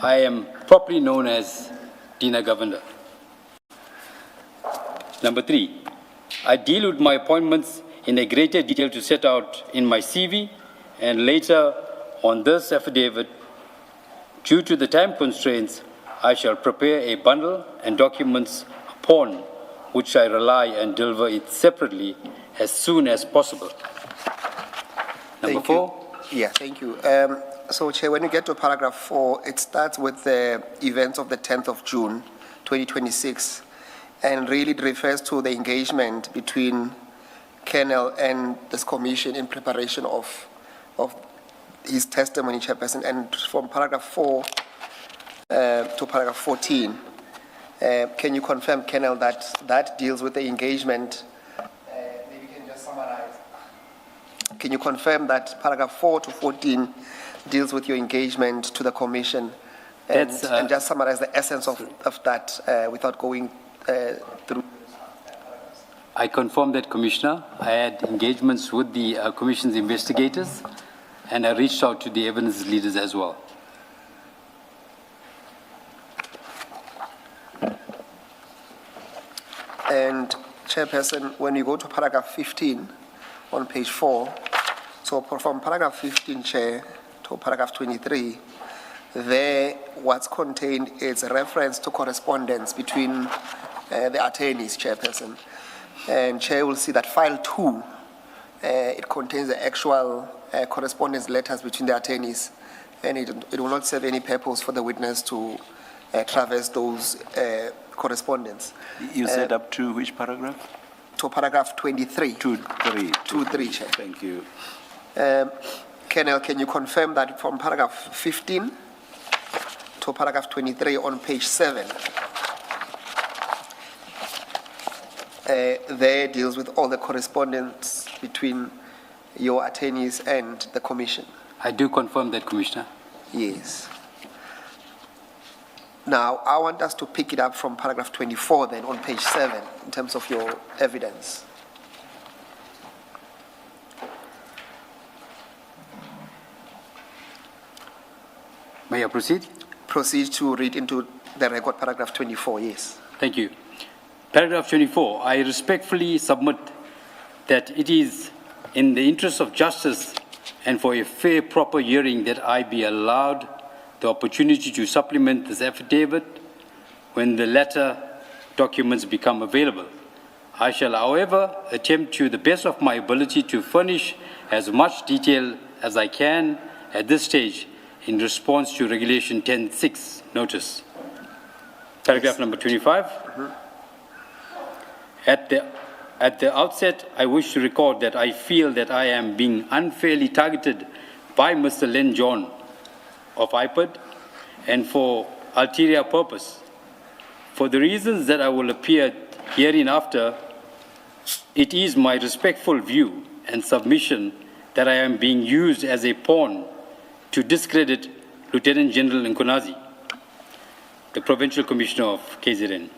I am properly known as Dina Govender. Number 3, I deal with my appointments in a greater detail to set out in my CV, and later on this affidavit, due to the time constraints, I shall prepare a bundle and documents upon which I rely and deliver it separately as soon as possible. Number four. Yeah, thank you. So, Chair, when you get to paragraph 4, it starts with the events of the 10th of June, 2026, and really it refers to the engagement between Colonel and this commission in preparation of his testimony, Chairperson. And from paragraph 4 to paragraph 14, can you confirm, Colonel, that deals with the engagement? Maybe you can just summarize. Can you confirm that paragraph 4 to 14 deals with your engagement to the commission? And, and just summarize the essence of that without going through. I confirm that, Commissioner. I had engagements with the Commission's investigators, and I reached out to the evidence leaders as well. And, Chairperson, when you go to paragraph 15 on page 4, so from paragraph 15, Chair, to paragraph 23, there what's contained is a reference to correspondence between the attorneys, Chairperson. And Chair will see that file 2, it contains the actual correspondence letters between the attorneys, and it will not serve any purpose for the witness to traverse those correspondence. You said up to which paragraph? To paragraph 23. 2.3. Chair. Thank you. Colonel, can you confirm that from paragraph 15 to paragraph 23 on page 7, there deals with all the correspondence between your attorneys and the commission? I do confirm that, Commissioner. Yes. Now, I want us to pick it up from paragraph 24 then on page 7 in terms of your evidence. May I proceed? Proceed to read into the record paragraph 24, yes. Thank you. Paragraph 24, I respectfully submit that it is in the interest of justice and for a fair, proper hearing that I be allowed the opportunity to supplement this affidavit when the latter documents become available. I shall, however, attempt to the best of my ability to furnish as much detail as I can at this stage in response to Regulation 10.6 notice. Paragraph number 25. At the outset, I wish to record that I feel that I am being unfairly targeted by Mr. Len John of IPED and for ulterior purpose. For the reasons that I will appear hereinafter, it is my respectful view and submission that I am being used as a pawn to discredit Lieutenant General Nkonazi, the Provincial Commissioner of KZN.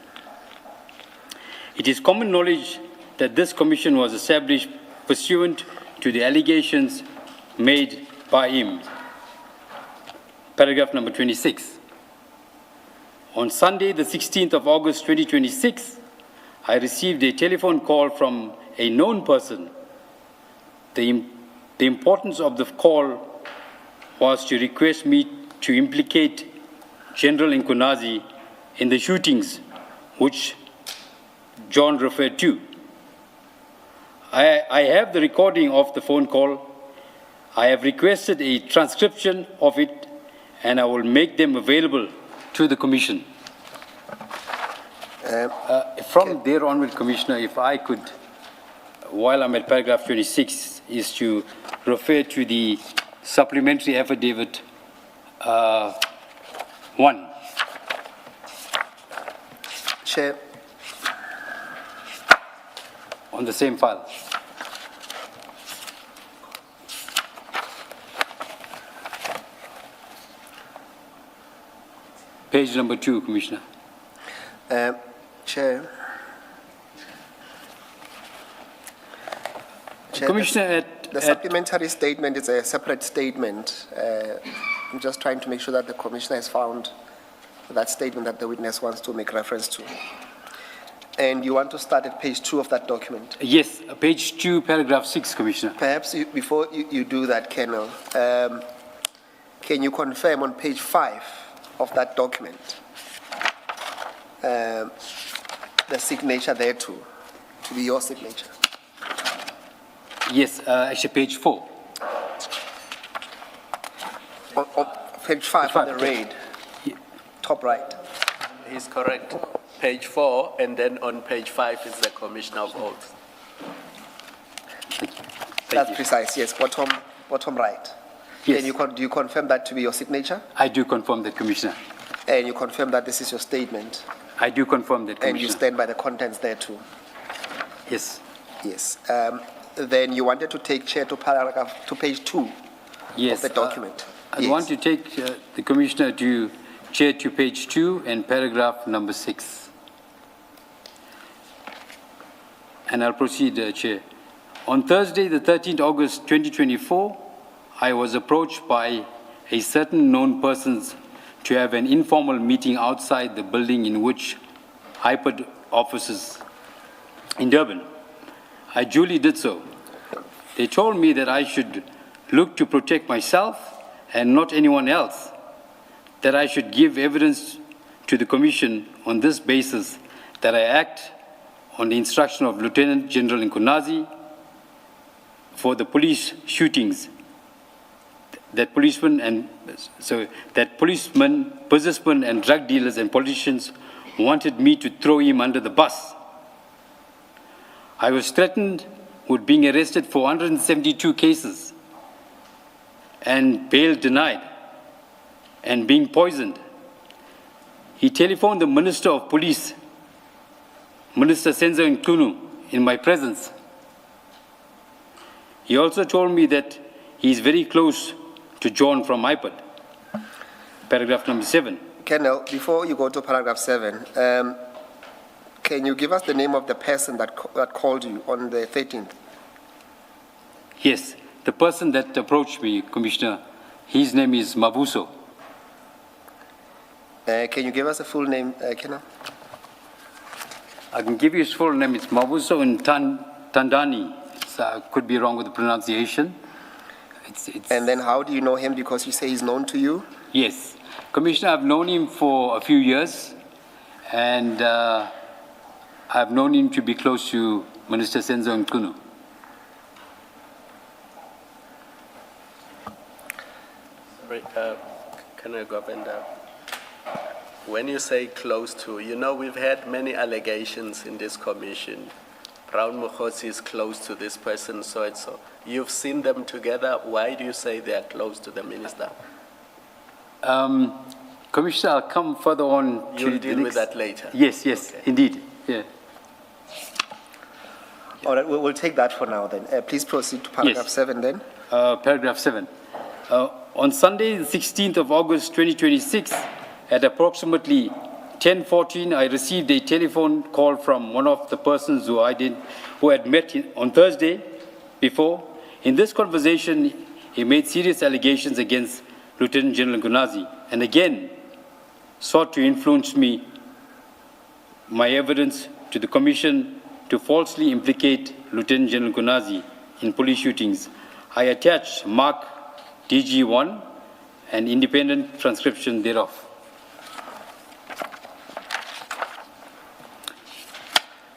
It is common knowledge that this commission was established pursuant to the allegations made by him. Paragraph number 26. On Sunday, the 16th of August, 2026, I received a telephone call from a known person. The importance of the call was to request me to implicate General Nkonazi in the shootings which John referred to. I have the recording of the phone call. I have requested a transcription of it, and I will make them available to the Commission. From there onward, Commissioner, if I could, while I'm at paragraph 26, is to refer to the supplementary affidavit 1. Chair. On the same file. Page number 2, Commissioner. Chair. Commissioner, the supplementary statement is a separate statement. I'm just trying to make sure that the Commissioner has found that statement that the witness wants to make reference to. And you want to start at page 2 of that document? Yes, page 2, paragraph 6, Commissioner. Perhaps before you do that, Colonel, can you confirm on page 5 of that document the signature there to be your signature? Yes, actually page 4. On page 5 of the raid, top right. He's correct. Page 4, and then on page 5 is the Commissioner of Oath. That's precise, yes, bottom right. Yes. Do you confirm that to be your signature? I do confirm that, Commissioner. And you confirm that this is your statement? I do confirm that, Commissioner. And you stand by the contents there too? Yes. Yes. Then you wanted to take chair to page 2 Yes, of the document. I want to take the Commissioner to chair to page 2 and paragraph number 6. And I'll proceed, Chair. On Thursday, the 13th August 2024, I was approached by a certain known persons to have an informal meeting outside the building in which HIPOD offices in Durban. I duly did so. They told me that I should look to protect myself and not anyone else, that I should give evidence to the Commission on this basis, that I act on the instruction of Lieutenant General Nkunazi for the police shootings, that policemen, businessmen, and drug dealers and politicians wanted me to throw him under the bus. I was threatened with being arrested for 172 cases and bail denied and being poisoned. He telephoned the Minister of Police, Minister Senzo Nkunu, in my presence. He also told me that he is very close to John from IPOD. Paragraph number 7. Colonel, before you go to paragraph 7, can you give us the name of the person that called you on the 13th? Yes, the person that approached me, Commissioner, his name is Mabuso. Can you give us a full name, Colonel? I can give you his full name. It's Mabuso and Tandani. Could be wrong with the pronunciation. And then how do you know him? Because you say he's known to you? Yes. Commissioner, I've known him for a few years, and I've known him to be close to Minister Senzo Nkunu. Sorry, can I go up and when you say close to, you know, we've had many allegations in this commission. Brown Mukhosi is close to this person, so and so. You've seen them together. Why do you say they are close to the minister? Commissioner, I'll come further on. You'll deal with that later. Yes, yes, okay. Indeed. Yeah. All right, we'll take that for now then. Please proceed to paragraph 7 then. Paragraph 7. On Sunday, the 16th of August 2026, at approximately 10:14, I received a telephone call from one of the persons who had met on Thursday before. In this conversation, he made serious allegations against Lieutenant General Nkunazi, and again sought to influence my evidence to the Commission to falsely implicate Lieutenant General Nkunazi in police shootings. I attached Mark DG1 and independent transcription thereof.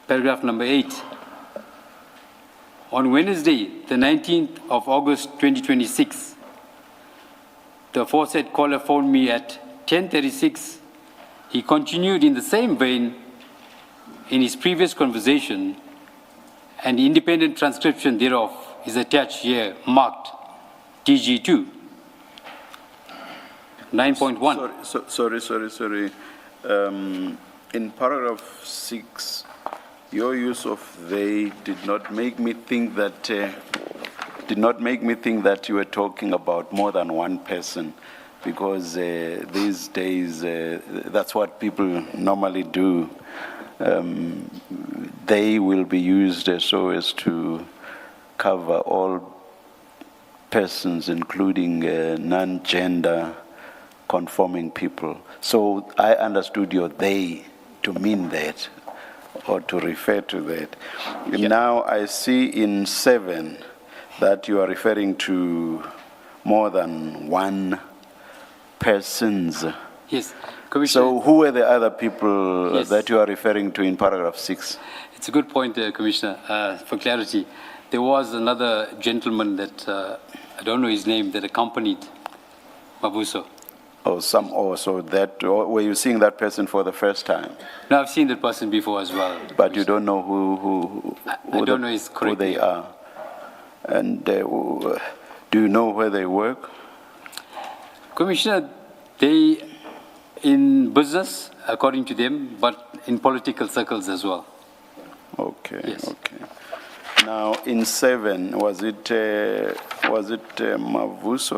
Paragraph number 8. On Wednesday, the 19th of August 2026, the aforesaid caller phoned me at 10:36. He continued in the same vein in his previous conversation, and the independent transcription thereof is attached here, marked DG2. 9.1. Sorry. In paragraph 6, your use of they did not make me think that you were talking about more than one person, because these days that's what people normally do. They will be used so as to cover all persons, including non-gender conforming people. So I understood your they to mean that. or to refer to that. Now I see in 7 that you are referring to more than one persons. Yes, Commissioner. So who were the other people Yes. that you are referring to in paragraph 6? It's a good point, Commissioner. For clarity, there was another gentleman that, I don't know his name, that accompanied Mabuso. So that, were you seeing that person for the first time? No, I've seen that person before as well. But you don't know who I don't know his who correct they name. are. And do you know where they work? Commissioner, they in business, according to them, but in political circles as well. Okay. Yes. Okay. Now, in 7, was it Mavuso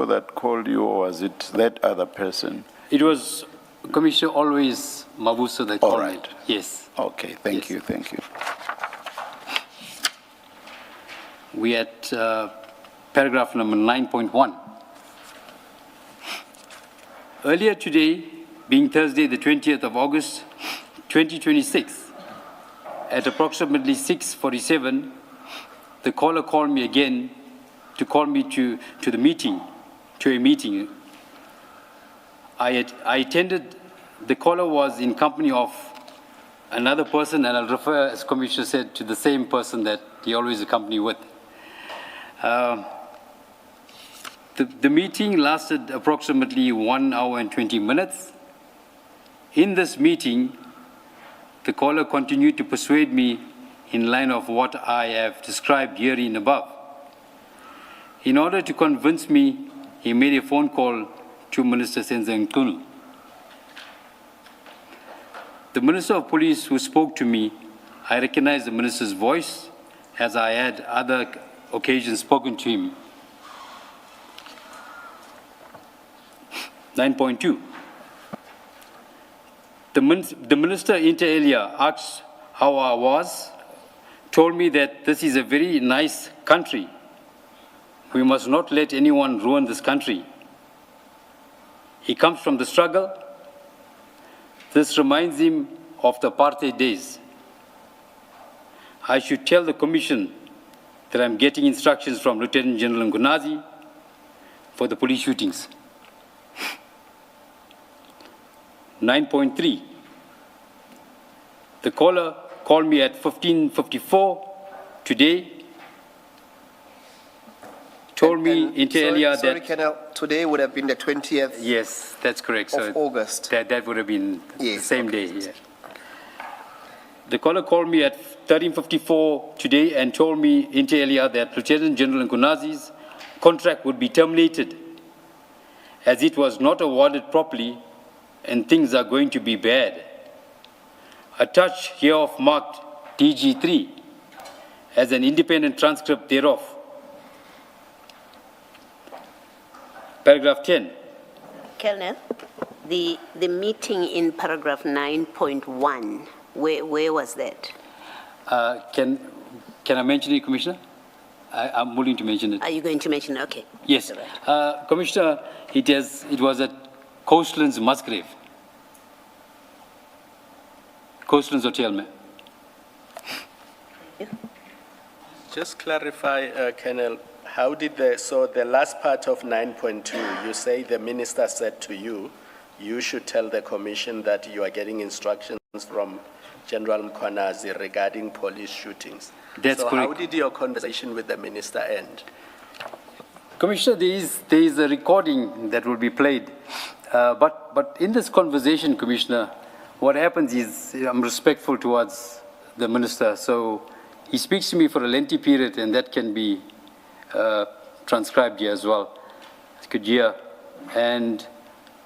that called you, or was it that other person? It was, Commissioner, always Mabuso that called me. Yes. Okay, thank you. We at paragraph number 9.1. Earlier today, being Thursday, the 20th of August, 2026, at approximately 6:47, the caller called me again to call me to a meeting. I attended. The caller was in company of another person, and I'll refer, as Commissioner said, to the same person that he always accompanied with. The meeting lasted approximately 1 hour and 20 minutes. In this meeting, the caller continued to persuade me in line of what I have described herein above. In order to convince me, he made a phone call to Minister Senzang Tunu. The Minister of Police who spoke to me, I recognized the Minister's voice as I had other occasions spoken to him. 9.2. The Minister inter alia asked how I was, told me that this is a very nice country. We must not let anyone ruin this country. He comes from the struggle. This reminds him of the apartheid days. I should tell the Commission that I'm getting instructions from Lieutenant General Ngunazi for the police shootings. 9.3. The caller called me at 15:54 today, told me inter alia Sorry, that... Colonel, today would have been the 20th Yes, that's correct. of August. That would have been the same day. Okay. Yeah. The caller called me at 13:54 today and told me inter alia that Lieutenant General Ngunazi's contract would be terminated as it was not awarded properly and things are going to be bad. Attached hereof marked DG3 as an independent transcript thereof. Paragraph 10. Colonel, the meeting in paragraph 9.1, where was that? Can I mention it, Commissioner? I'm willing to mention it. Are you going to mention it? Okay. Yes. Commissioner, it was at Coastlands Musgrave. Coastlands Hotel, ma'am. Just clarify, Colonel, how did the last part of 9.2, you say the minister said to you, you should tell the commission that you are getting instructions from General Mkhwanazi regarding police shootings. That's so correct. How did your conversation with the minister end? Commissioner, there is a recording that will be played. But in this conversation, Commissioner, what happens is I'm respectful towards the minister. So he speaks to me for a lengthy period, and that can be transcribed here as well. You could hear. And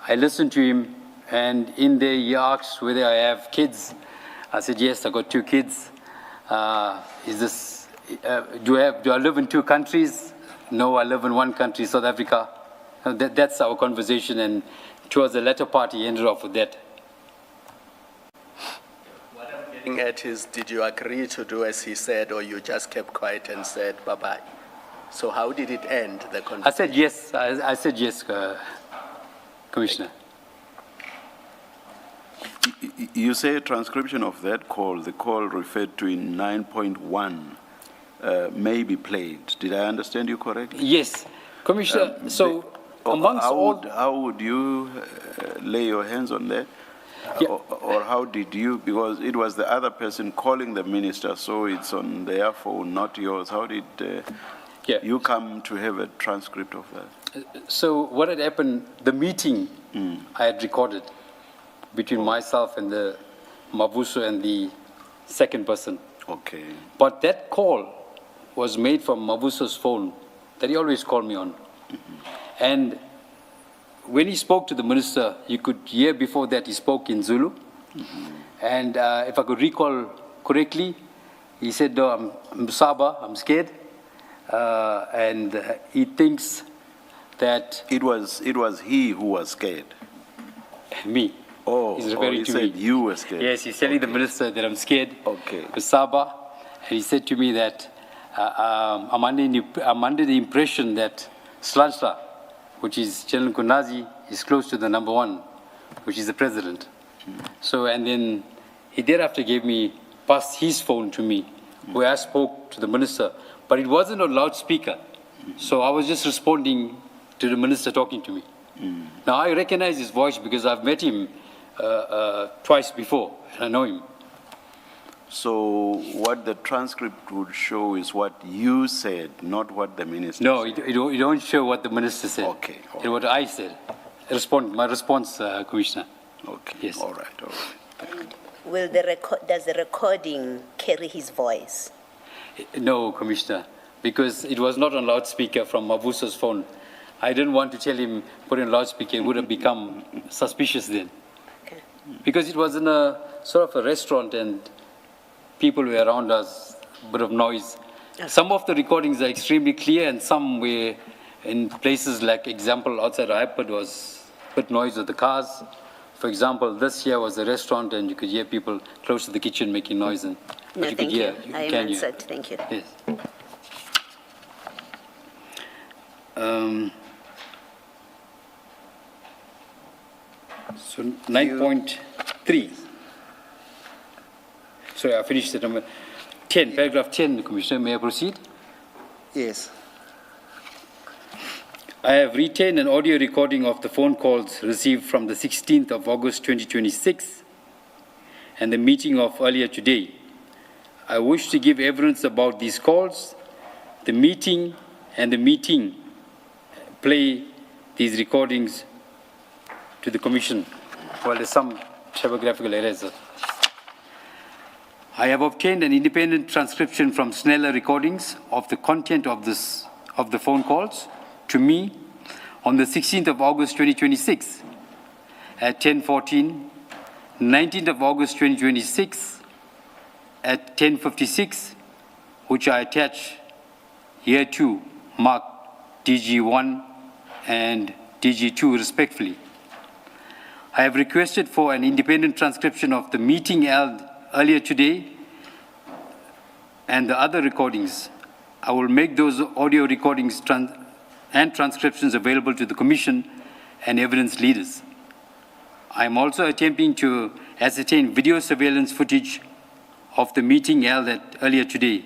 I listened to him, and in there he asked whether I have kids. I said, yes, I got 2 kids. Do I live in 2 countries? No, I live in 1 country, South Africa. That's our conversation, and towards the latter part, he ended off with that. What I'm getting at is, did you agree to do as he said, or you just kept quiet and said bye-bye? So how did it end, the conversation? I said yes. I said yes, Commissioner. You say a transcription of that call, the call referred to in 9.1, may be played. Did I understand you correctly? Yes. Commissioner, How would you lay your hands on that? Or how did you, because it was the other person calling the minister, so it's on their phone, not yours. How did you come to have a transcript of that? So what had happened, the meeting I had recorded between myself and the Mavuso and the second person. Okay. But that call was made from Mavuso's phone that he always called me on. And when he spoke to the minister, you could hear before that he spoke in Zulu. And if I could recall correctly, he said, no, I'm Saba, I'm scared. And he thinks that... It was he who was scared? Me. Oh, he's referring he to said me. You were scared. Yes, he's telling the minister that I'm scared. Okay. Saba. And he said to me that I'm under the impression that Slansla, which is General Kunazi, is close to the number one, which is the president. So, and then he thereafter passed his phone to me, where I spoke to the minister, but it wasn't on loudspeaker. So I was just responding to the minister talking to me. Now I recognize his voice because I've met him twice before, and I know him. So what the transcript would show is what you said, not what the minister No, said. it don't show what the minister said. Okay. It's what I said. My response, Commissioner. Okay. Yes. All right. And does the recording carry his voice? No, Commissioner, because it was not on loudspeaker from Mavuso's phone. I didn't want to tell him put in loudspeaker. It would have become suspicious then. Okay. Because it was in a sort of a restaurant and people were around us, a bit of noise. Okay. Some of the recordings are extremely clear and some were in places like, example, outside iPod was a bit noise of the cars. For example, this here was a restaurant and you could hear people close to the kitchen making noise. And No, you thank could hear, you. I am answered. Thank you. Yes. So 9.3. Sorry, I finished the number 10, paragraph 10, Commissioner. May I proceed? Yes. I have retained an audio recording of the phone calls received from the 16th of August 2026 and the meeting of earlier today. I wish to give evidence about these calls, the meeting, and the meeting. Play these recordings to the Commission. Well, there's some typographical errors. I have obtained an independent transcription from Sneller recordings of the content of the phone calls to me on the 16th of August 2026 at 10:14, 19th of August 2026 at 10:56, which I attach here to mark DG1 and DG2 respectively. I have requested for an independent transcription of the meeting held earlier today and the other recordings. I will make those audio recordings and transcriptions available to the Commission and evidence leaders. I am also attempting to ascertain video surveillance footage of the meeting held earlier today.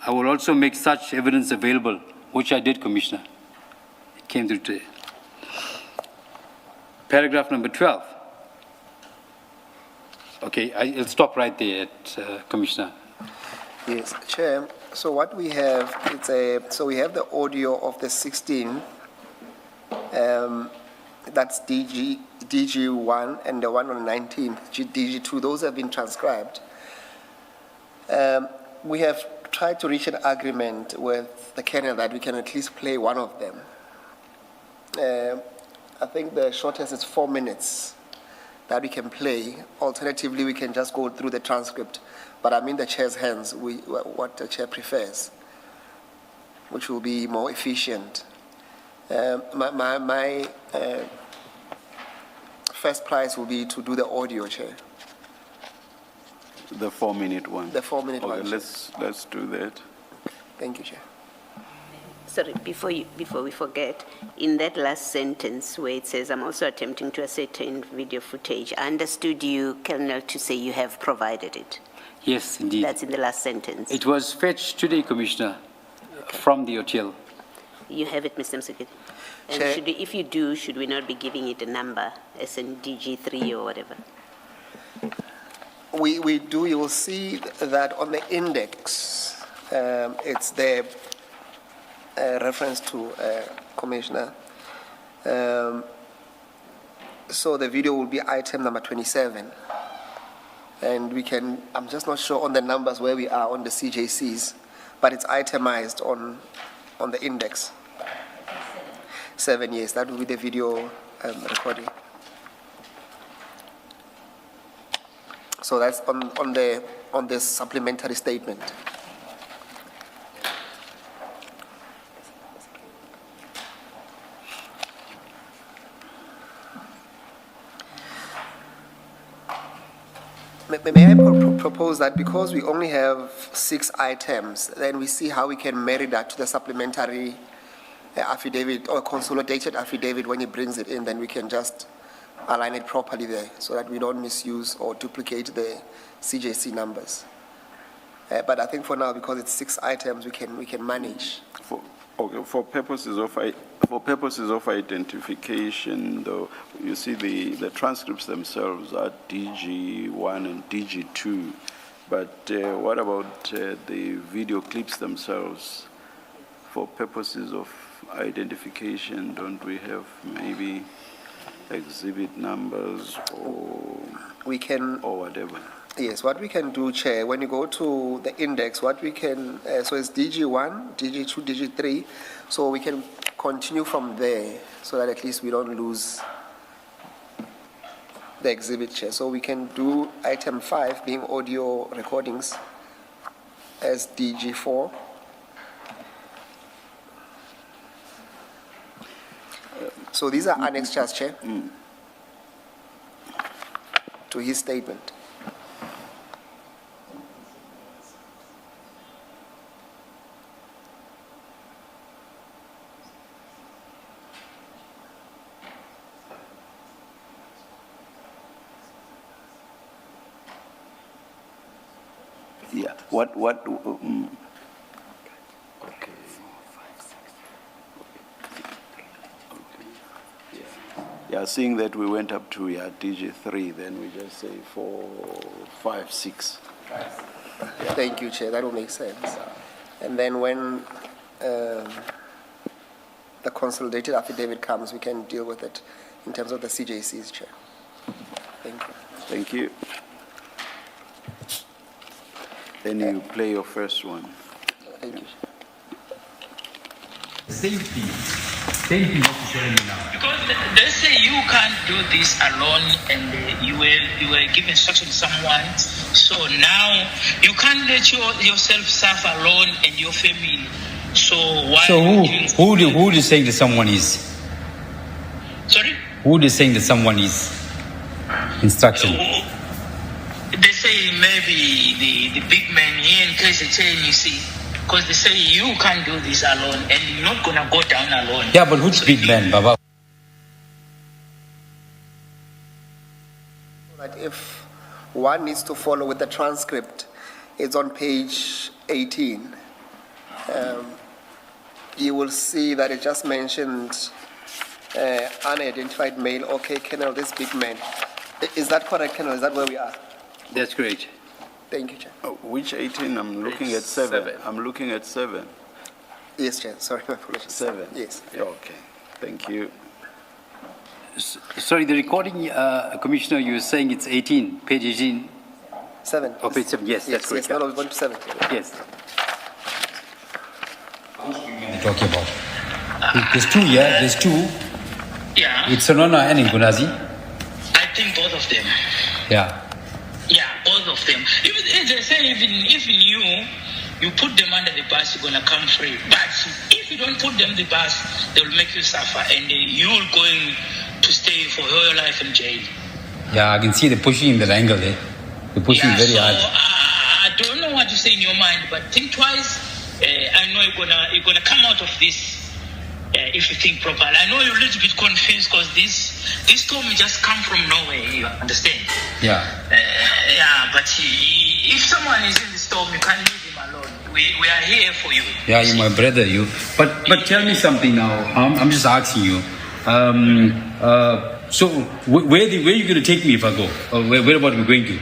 I will also make such evidence available, which I did, Commissioner. It came through today. Paragraph number 12. Okay, I'll stop right there, Commissioner. Yes, Chair. So what we have, so we have the audio of the 16, that's DG1, and the one on the 19th, DG2. Those have been transcribed. We have tried to reach an agreement with the Kenya that we can at least play one of them. I think the shortest is 4 minutes that we can play. Alternatively, we can just go through the transcript. But I'm in the chair's hands, what the chair prefers, which will be more efficient. My first prize will be to do the audio, Chair. The 4-minute one. The 4-minute one. Let's do that. Thank you, Chair. sorry, before we forget, in that last sentence where it says, I'm also attempting to ascertain video footage, I understood you, Colonel, to say you have provided it. Yes, indeed. That's in the last sentence. It was fetched today, Commissioner, from the hotel. You have it, Mr. Msukiti. And Chair. if you do, should we not be giving it a number, as in DG3 or whatever? We do, you will see that on the index, it's there, reference to Commissioner. So the video will be item number 27. And we can, I'm just not sure on the numbers where we are on the CJCs, but it's itemized on the index. 7 years, that will be the video recording. So that's on the supplementary statement. May I propose that because we only have 6 items, then we see how we can marry that to the supplementary affidavit or consolidated affidavit when he brings it in, then we can just align it properly there so that we don't misuse or duplicate the CJC numbers. But I think for now, because it's 6 items, we can manage. For purposes of identification, though, you see the transcripts themselves are DG1 and DG2, but what about the video clips themselves? For purposes of identification, don't we have maybe exhibit numbers or whatever? Yes, what we can do, Chair, when you go to the index, what we can, so it's DG1, DG2, DG3, so we can continue from there so that at least we don't lose the exhibit, Chair. So we can do item 5 being audio recordings as DG4. So these are annexures, Chair, to his statement. Yeah. Okay. Yeah, seeing that we went up to DG3, then we just say 4, 5, 6. Thank you, Chair. That will make sense. And then when the consolidated affidavit comes, we can deal with it in terms of the CJCs, Chair. Thank you. Thank you. Then you play your first one. Thank you. Safety necessarily now. Because they say you can't do this alone, and you were given instruction to someone. So now you can't let yourself suffer alone and your family. So why? So who is saying that someone is? Sorry? Who is saying that someone is? Instruction. They say maybe the big man here in KZN, you see, because they say you can't do this alone and you're not going to go down alone. Yeah, but which big man, Baba? That if one needs to follow with the transcript, it's on page 18. You will see that it just mentioned unidentified male. Okay, Colonel, this big man. Is that correct, Colonel? Is that where we are? That's great. Thank you, Chair. Which 18? I'm looking at 7. I'm looking at 7. Yes, Chair. Sorry, my apologies. 7. Yes. Okay. Thank you. Sorry, the recording, Commissioner, you were saying it's 18, page 18. 7. Oh, page 7, yes, that's correct. Yes, no, 1 to 7. Yes. You're talking about. There's 2 here, there's 2. Yeah. It's Sonona and Ngunazi. I think both of them. Yeah. Yeah, both of them. Even they say even you put them under the bus, you're gonna come free. But if you don't put them in the bus, they will make you suffer, and you're going to stay for your life in jail. Yeah, I can see they're pushing in that angle there. They're pushing very hard. I don't know what you say in your mind, but think twice I know you're gonna come out of this if you think properly. I know you're a little bit confused because this storm just come from nowhere. You understand? Yeah. Yeah, but if someone is in the storm, you can't leave him alone. We are here for you. Yeah, you're my brother, you. But tell me something now. I'm just asking you. So where are you going to take me if I go? Or where about we going to?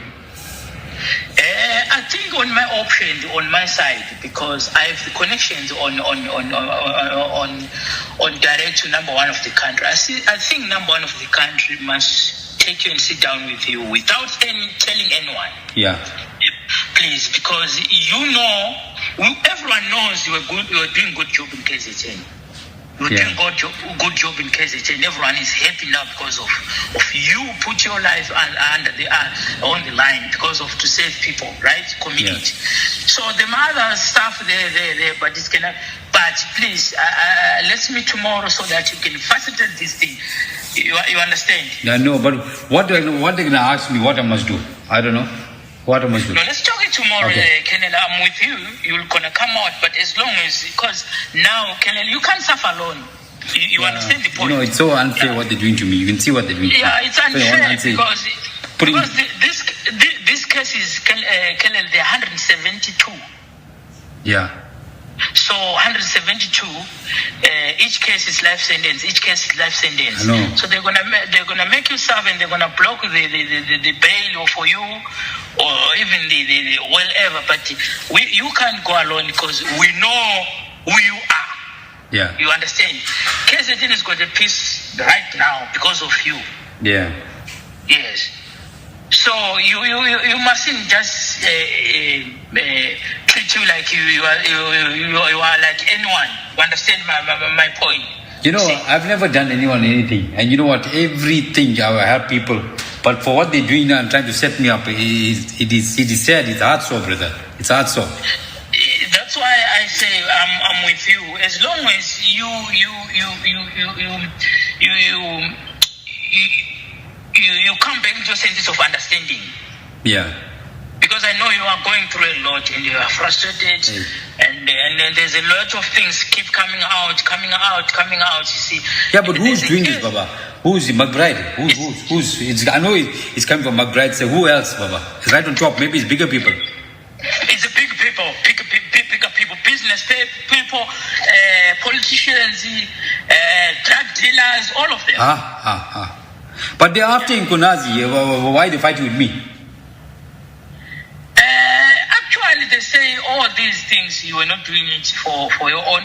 I think on my option, on my side, because I have the connections on direct to number one of the country. I think number one of the country must take you and sit down with you without telling anyone. Yeah. Please, because everyone knows you are doing good job in KZN. You're doing good job in KZN. Everyone is happy now because of you put your life on the line because of to save people, right? Community. So the other stuff there, but it's gonna. But please, let's meet tomorrow so that you can facilitate this thing. You understand? Yeah, no, but what they're gonna ask me what I must do? I don't know. What I must do? No, let's talk it tomorrow, Okay. Kennel. I'm with you. You're gonna come out, but as long as because now, Kennel, you can't suffer alone. You understand the point? You know, it's so unfair what they're doing to me. You can see what they're doing to me. Yeah, it's unfair because Putting- this case is Kennel. They're 172. Yeah. So 172. Each case is life sentence. Each case is life sentence. I know. So they're gonna make you serve, and they're gonna block the bail for you, or even the whatever. But you can't go alone because we know who you are. Yeah. You understand? KZN has got a peace right now because of you. Yeah. Yes. So you mustn't just treat you like you are like anyone. You understand my point? You know, I've never done anyone anything. And you know what? Everything I will help people. But for what they're doing now and trying to set me up, it is sad. It's hard so, brother. It's hard so. That's why I say I'm with you. As long as you come back to a sense of understanding. Yeah. Because I know you are going through a lot and you are frustrated, and there's a lot of things keep coming out. You see. Yeah, but who's doing this, Baba? Who's McBride? Who's? I know it's coming from McBride. So who else, Baba? It's right on top. Maybe it's bigger people. It's a bigger people, business people, politicians, drug dealers, all of them. But they're after Nkonazi. Why they fighting with me? Actually, they say all these things you are not doing it for your own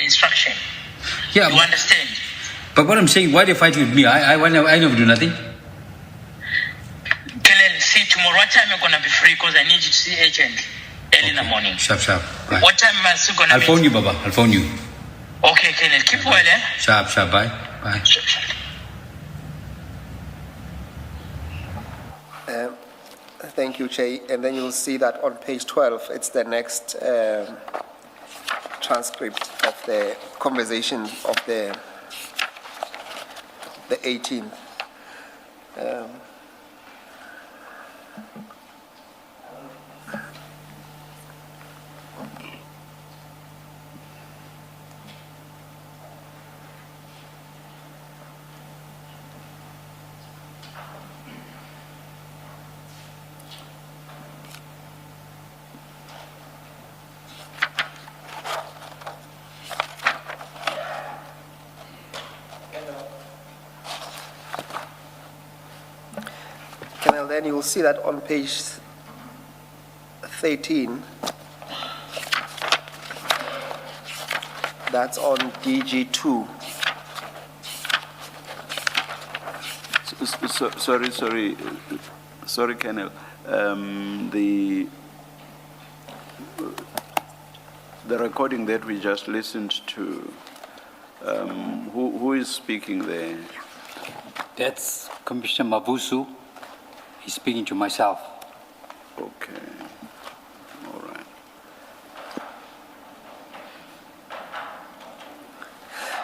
instruction. Yeah, you understand? But what I'm saying, why they fighting with me? I never do nothing. Can I see tomorrow? What time you're gonna be free? Because I need you to see agent early in the morning. Sharp. Right. What time am I still gonna? I'll phone you, Baba. I'll phone you. Okay, Kenneth. Keep well, eh? Sharp. Bye. Sure. Thank you, Che. And then you'll see that on page 12, it's the next transcript of the conversation of the 18th. Then you will see that on page 13, that's on DG2. Sorry, Kenneth. The recording that we just listened to, who is speaking there? That's Commissioner Mavusu. He's speaking to myself. Okay. All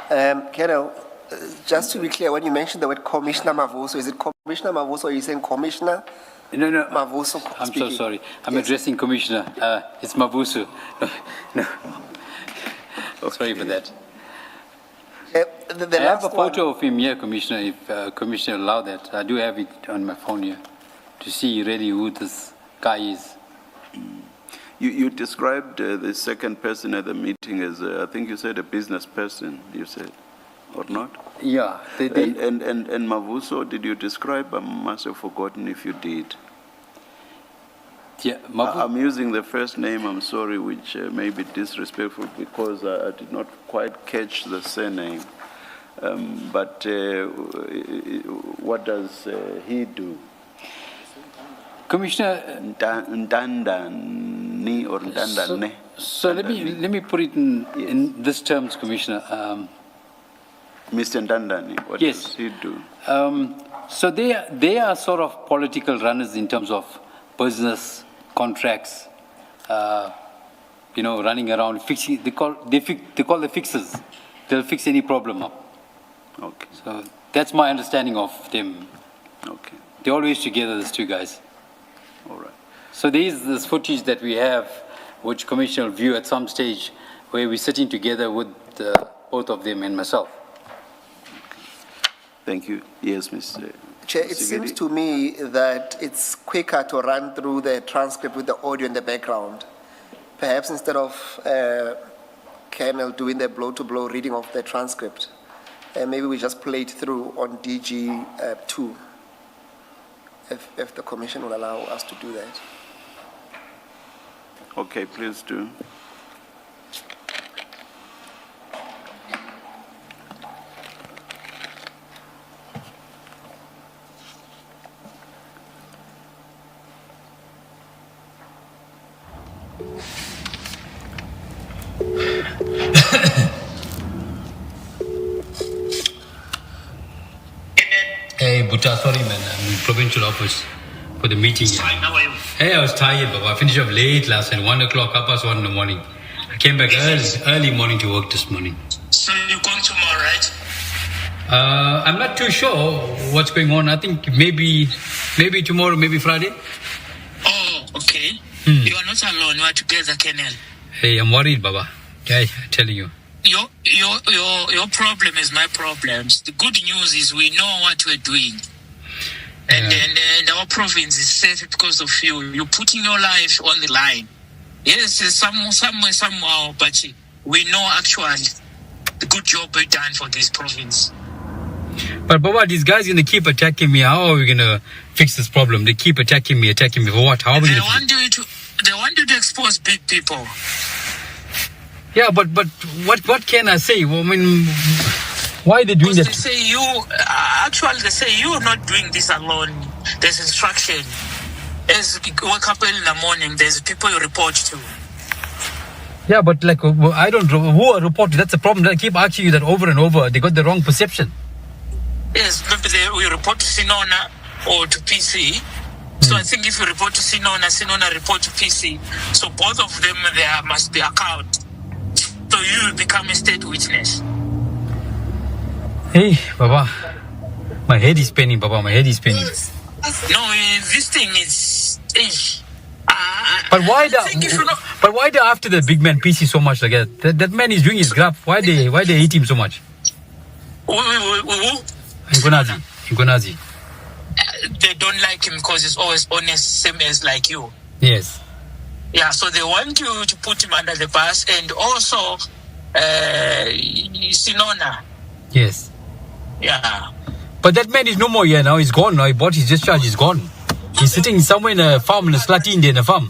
right. Kenneth, just to be clear, when you mentioned the word Commissioner Mavuso, is it Commissioner Mavuso or are you saying Commissioner No, no. Mavuso I'm so speaking. sorry. I'm addressing Commissioner. It's Mavusu. No. Sorry for that. The I have last a photo of him here, Commissioner, if Commissioner allow that. I do have it on my phone here to see really who this guy is. You described the second person at the meeting as, I think you said a business person, you said, or not? Yeah. And Mavuso, did you describe? I must have forgotten if you did. Yeah, I'm using the first name, I'm sorry, which may be disrespectful because I did not quite catch the surname. But what does he do? Commissioner, Ndandani or Ndandane? So let me put it in this terms, Commissioner. Mr. Ndandani, what does he do? So they are sort of political runners in terms of business contracts. Running around fixing. They call the fixers. They'll fix any problem up. Okay. So that's my understanding of them. Okay. They're always together, these two guys. All right. So there is this footage that we have, which Commissioner will view at some stage, where we're sitting together with both of them and myself. Thank you. Yes, Mr. Chair, it seems to me that it's quicker to run through the transcript with the audio in the background. Perhaps instead of Colonel doing the blow-to-blow reading of the transcript, maybe we just play it through on DG2, if the Commission will allow us to do that. Okay, please do. Hey, Buta, sorry man, I'm in provincial office for the meeting. Fine, how are you? Hey, I was tired, but I finished up late last night, 1 o'clock, 1:30 in the morning. I came back early morning to work this morning. So you're going tomorrow, right? I'm not too sure what's going on. I think maybe tomorrow, maybe Friday. Oh, okay. You are not alone, you are together, Colonel. Hey, I'm worried, Baba. Yeah, I'm telling you. Your problem is my problem. The good news is we know what we're doing. And our province is safe because of you. You're putting your life on the line. Yes, somewhere, somehow, but we know actually the good job we've done for this province. But Baba, these guys gonna keep attacking me. How are we gonna fix this problem? They keep attacking me for what? How are we They want you to expose big people. Yeah, but what can I say? I mean, why are they doing that? They say they say you're not doing this alone. There's instruction. As you wake up early in the morning, there's people you report to. Yeah, but like, I don't know who I report to. That's the problem. I keep asking you that over and over. They got the wrong perception. Yes, maybe we report to Sinona or to PC. So I think if you report to Sinona report to PC. So both of them, there must be account. So you become a state witness. Hey, Baba. My head is spinning, Baba. My head is spinning. No, this thing is... But why they after the big man PC so much like that? That man is doing his graph. Why they hate him so much? Ngonazi. They don't like him because he's always honest, same as like you. Yes. Yeah, so they want you to put him under the bus, and also Sinona. Yes. Yeah. But that man is no more here now. He's gone now. He bought his discharge. He's gone. He's sitting somewhere in a farm, in a slat India in a farm.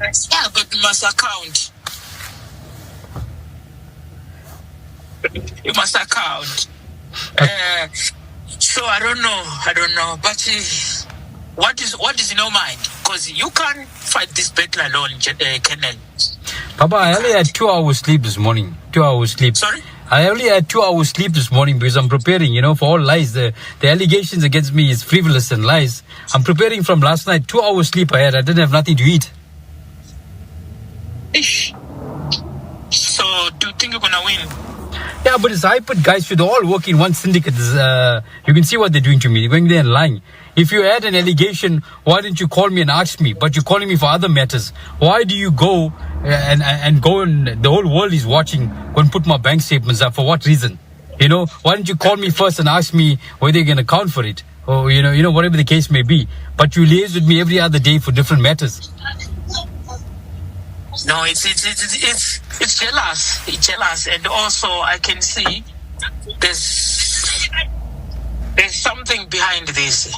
Yeah, but you must account. You must account. So I don't know. But what is in your mind? Because you can't fight this battle alone, Colonel. Papa, I only had 2 hours sleep this morning. 2 hours sleep. Sorry? I only had 2 hours sleep this morning because I'm preparing, for all lies. The allegations against me is frivolous and lies. I'm preparing from last night. 2 hours sleep I had. I didn't have nothing to eat. Ish. So, do you think you're going to win? Yeah, but it's iPad guys should all work in one syndicate. You can see what they're doing to me. They're going there and lying. If you had an allegation, why didn't you call me and ask me? But you're calling me for other matters. Why do you go and go and the whole world is watching, go and put my bank statements up? For what reason? You know, why didn't you call me first and ask me whether you're going to account for it? Or, you know, whatever the case may be. But you liaise with me every other day for different matters. No, it's jealous. It's jealous, and also I can see there's something behind this.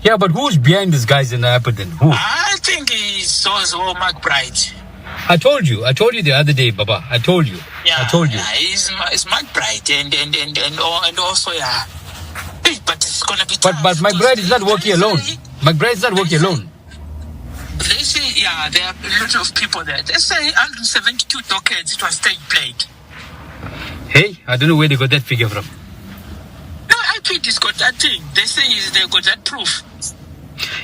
Yeah, but who's behind these guys in the iPad then? Who? I think it's also McBride. I told you the other day, Baba. I told you. Yeah, I told you. Yeah, it's McBride and also yeah. But it's gonna be tough. But McBride is not working alone. McBride is not working alone. They say, yeah, there are a lot of people there. They say 172 dockets, it was stage played. Hey, I don't know where they got that figure from. No, I think it's got that thing. They say they got that proof.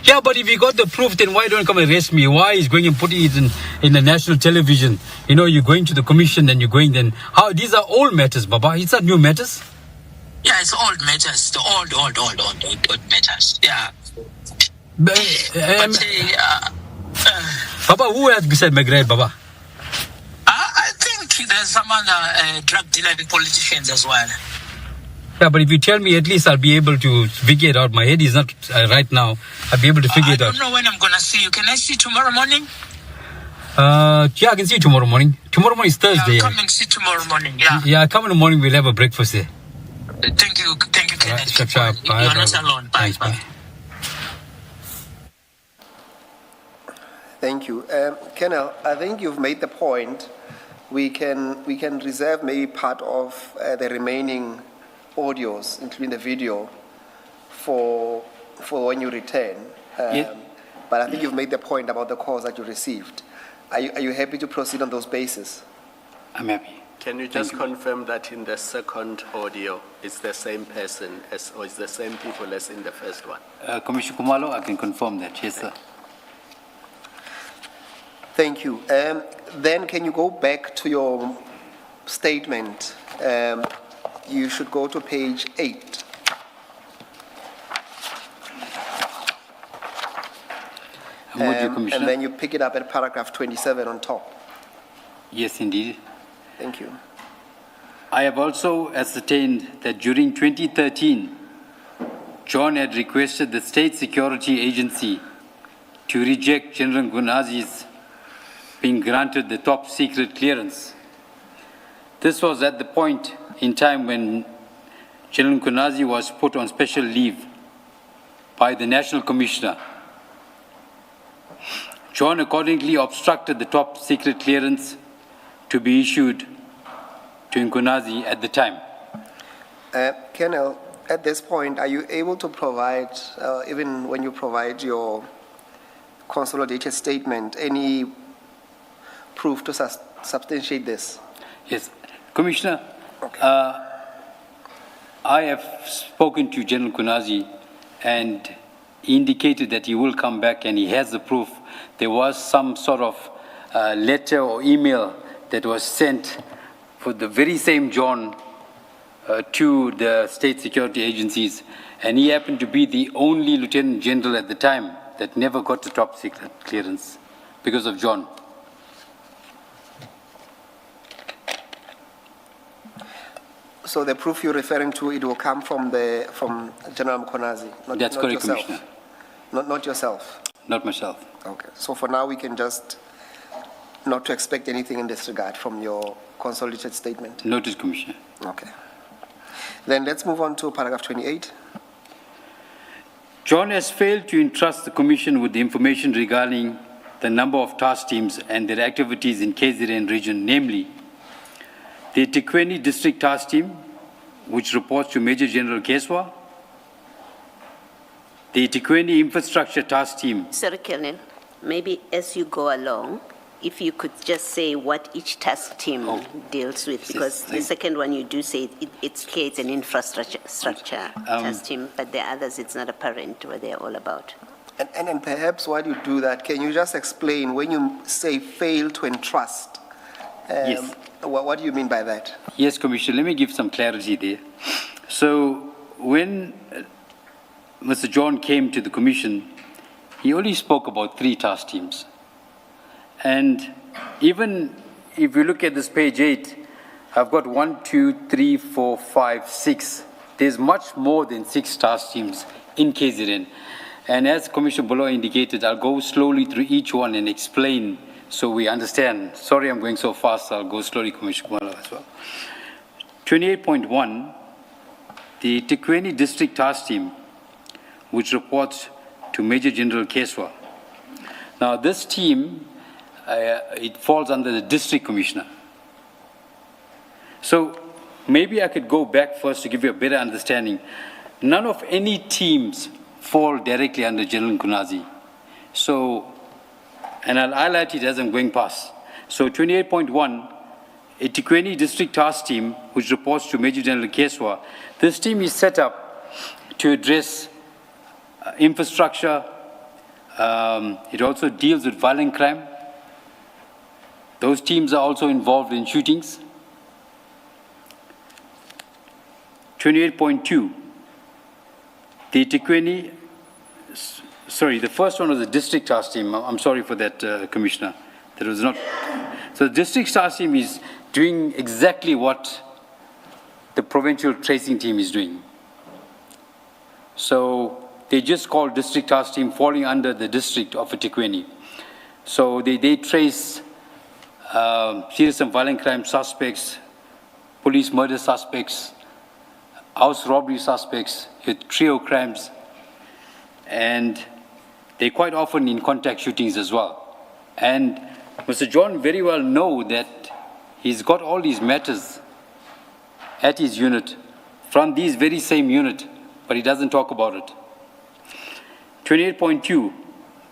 Yeah, but if you got the proof, then why don't you come and arrest me? Why is going and putting it in the national television? You know, you're going to the commission and you're going then. How? These are old matters, Baba. It's not new matters. Yeah, it's old matters. The old matters. Yeah. Baba, who has said McGrath, Baba? I think there's some other drug dealing politicians as well. Yeah, but if you tell me, at least I'll be able to figure it out. My head is not right now. I'll be able to figure it out. I don't know when I'm going to see you. Can I see you tomorrow morning? Yeah, I can see you tomorrow morning. Tomorrow morning is Thursday. Yeah, come and see tomorrow morning, yeah. Yeah, come in the morning. We'll have a breakfast there. Thank you, Kenneth. Right, bye, You're not alone. Bye. Thanks, bye. Thank you. Kenneth, I think you've made the point. We can reserve maybe part of the remaining audios, including the video, for when you return. But I think you've made the point about the calls that you received. Are you happy to proceed on those bases? I'm happy. Can you just confirm that in the second audio, it's the same person or it's the same people as in the first one? Commissioner Kumalo, I can confirm that. Yes, sir. Thank you. Then can you go back to your statement? You should go to page 8. And then you pick it up at paragraph 27 on top. Yes, indeed. Thank you. I have also ascertained that during 2013, John had requested the State Security Agency to reject General Gunazi's being granted the top secret clearance. This was at the point in time when General Gunazi was put on special leave by the National Commissioner. John accordingly obstructed the top secret clearance to be issued to Nkunazi at the time. Colonel, at this point, are you able to provide, even when you provide your consolidated statement, any proof to substantiate this? Yes. Commissioner, I have spoken to General Nkunazi and he indicated that he will come back and he has the proof. There was some sort of letter or email that was sent for the very same John to the state security agencies, and he happened to be the only lieutenant general at the time that never got the top secret clearance because of John. So the proof you're referring to, it will come from General Nkunazi, That's not correct, yourself. Commissioner. Not yourself. Not myself. Okay. So for now, we can just not to expect anything in this regard from your consolidated statement. Noted, Commissioner. Okay. Then let's move on to paragraph 28. John has failed to entrust the Commission with the information regarding the number of task teams and their activities in KZN region, namely the eThekwini District Task Team, which reports to Major General Keswa, the eThekwini Infrastructure Task Team. Sorry, Colonel, maybe as you go along, if you could just say what each task team deals with, because the second one you do say it's clear it's an infrastructure task team, but the others it's not apparent what they're all about. And perhaps while you do that, can you just explain when you say fail to entrust Yes. What do you mean by that? Yes, Commissioner, let me give some clarity there. So when Mr. John came to the Commission, he only spoke about 3 task teams. And even if you look at this page 8, I've got 1, 2, 3, 4, 5, 6. There's much more than 6 task teams in KZN. And as Commissioner Bolo indicated, I'll go slowly through each one and explain so we understand. Sorry I'm going so fast, I'll go slowly, Commissioner Bolo, as well. 28.1, the Tikweni District Task Team, which reports to Major General Keswa. Now this team, it falls under the District Commissioner. So maybe I could go back first to give you a better understanding. None of any teams fall directly under General Nkunazi. So, and I'll highlight it as I'm going past. So 28.1, a Tikweni District Task Team, which reports to Major General Keswa. This team is set up to address infrastructure. It also deals with violent crime. Those teams are also involved in shootings. 28.2, the Tikweni, sorry, the first one was the district task team. I'm sorry for that, Commissioner. That was not. So the district task team is doing exactly what the provincial tracing team is doing. So they just call district task team falling under the district of Tikweni. So they trace serious and violent crime suspects, police murder suspects, house robbery suspects, with trio crimes, and they quite often in contact shootings as well. And Mr. John very well know that he's got all these matters at his unit from these very same unit, but he doesn't talk about it. 28.2,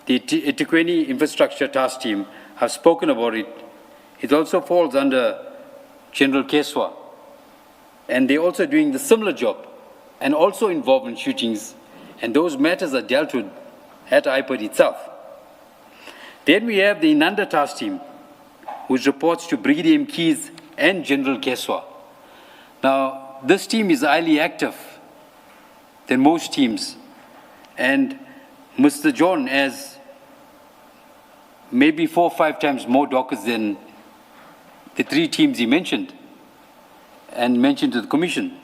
the Tikweni Infrastructure Task Team, have spoken about it. It also falls under General Keswa. And they're also doing the similar job and also involved in shootings. And those matters are dealt with at IPED itself. Then we have the Inanda Task Team, which reports to Brigadier Mkhize and General Keswa. Now, this team is highly active than most teams. And Mr. John has maybe 4 or 5 times more dockets than the 3 teams he mentioned and mentioned to the Commission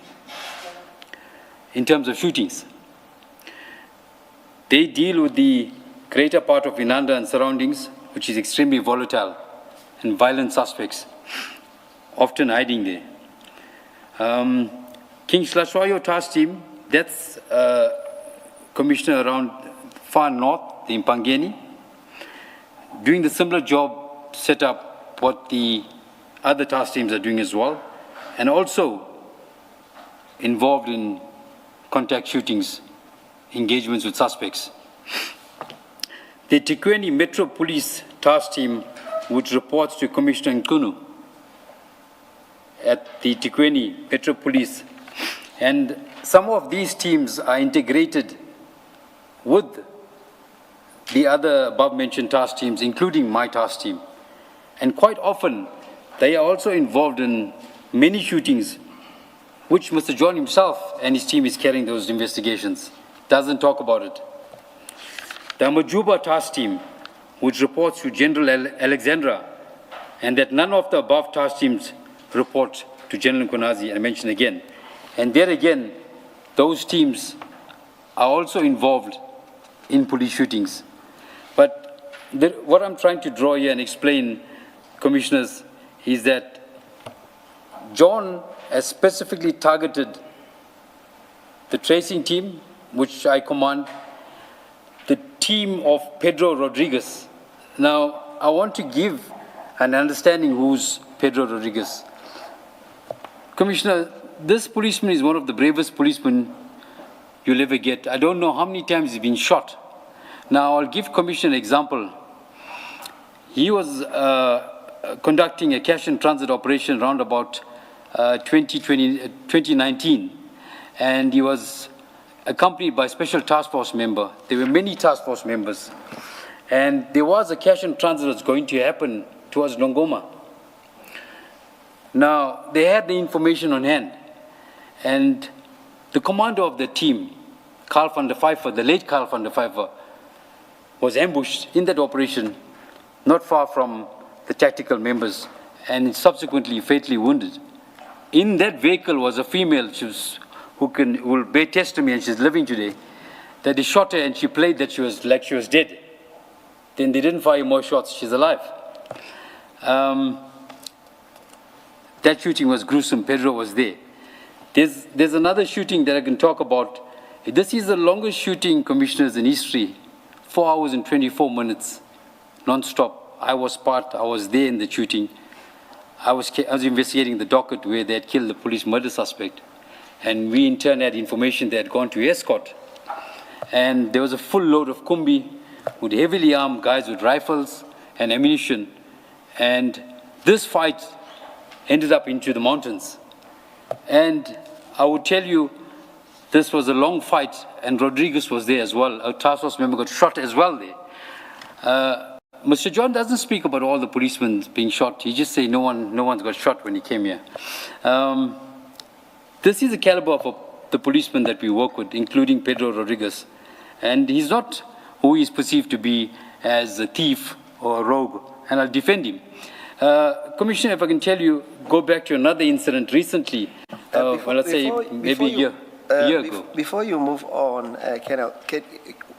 in terms of shootings. They deal with the greater part of Inanda and surroundings, which is extremely volatile, and violent suspects, often hiding there. King Shlashwayo Task Team, that's Commissioner around far north, the Impangeni, doing the similar job, set up what the other task teams are doing as well, and also involved in contact shootings, engagements with suspects. The Tikweni Metro Police Task Team, which reports to Commissioner Nkunu at the Tikweni Metro Police, and some of these teams are integrated with the other above-mentioned task teams, including my task team. And quite often, they are also involved in many shootings, which Mr. John himself and his team is carrying those investigations. Doesn't talk about it. The Majuba Task Team, which reports to General Alexandra, and that none of the above task teams report to General Nkunazi, I mention again. And there again, those teams are also involved in police shootings. But what I'm trying to draw here and explain, Commissioners, is that John has specifically targeted the tracing team, which I command, the team of Pedro Rodriguez. Now, I want to give an understanding who's Pedro Rodriguez. Commissioner, this policeman is one of the bravest policemen you'll ever get. I don't know how many times he's been shot. Now, I'll give Commissioner an example. He was conducting a cash and transit operation around about 2019, and he was accompanied by a special task force member. There were many task force members, and there was a cash and transit that was going to happen towards Longoma. Now, they had the information on hand, and the commander of the team, Carl van der Pfeiffer, the late Carl van der Pfeiffer, was ambushed in that operation not far from the tactical members and subsequently fatally wounded. In that vehicle was a female who will bear testimony, and she's living today, that they shot her and she played that she was dead. Then they didn't fire more shots, she's alive. That shooting was gruesome, Pedro was there. There's another shooting that I can talk about. This is the longest shooting, commissioners, in history. 4 hours and 24 minutes, non-stop. I was there in the shooting. I was investigating the docket where they had killed the police murder suspect. And we in turn had information they had gone to escort. And there was a full load of Kumbi with heavily armed guys with rifles and ammunition. And this fight ended up into the mountains. And I would tell you, this was a long fight, and Rodriguez was there as well. A task force member got shot as well there. Mr. John doesn't speak about all the policemen being shot. He just says no one's got shot when he came here. This is the caliber of the policemen that we work with, including Pedro Rodriguez. And he's not who he's perceived to be as a thief or a rogue, and I'll defend him. Commissioner, if I can tell you, go back to another incident recently, let's say maybe a year ago. Before you move on, Colonel,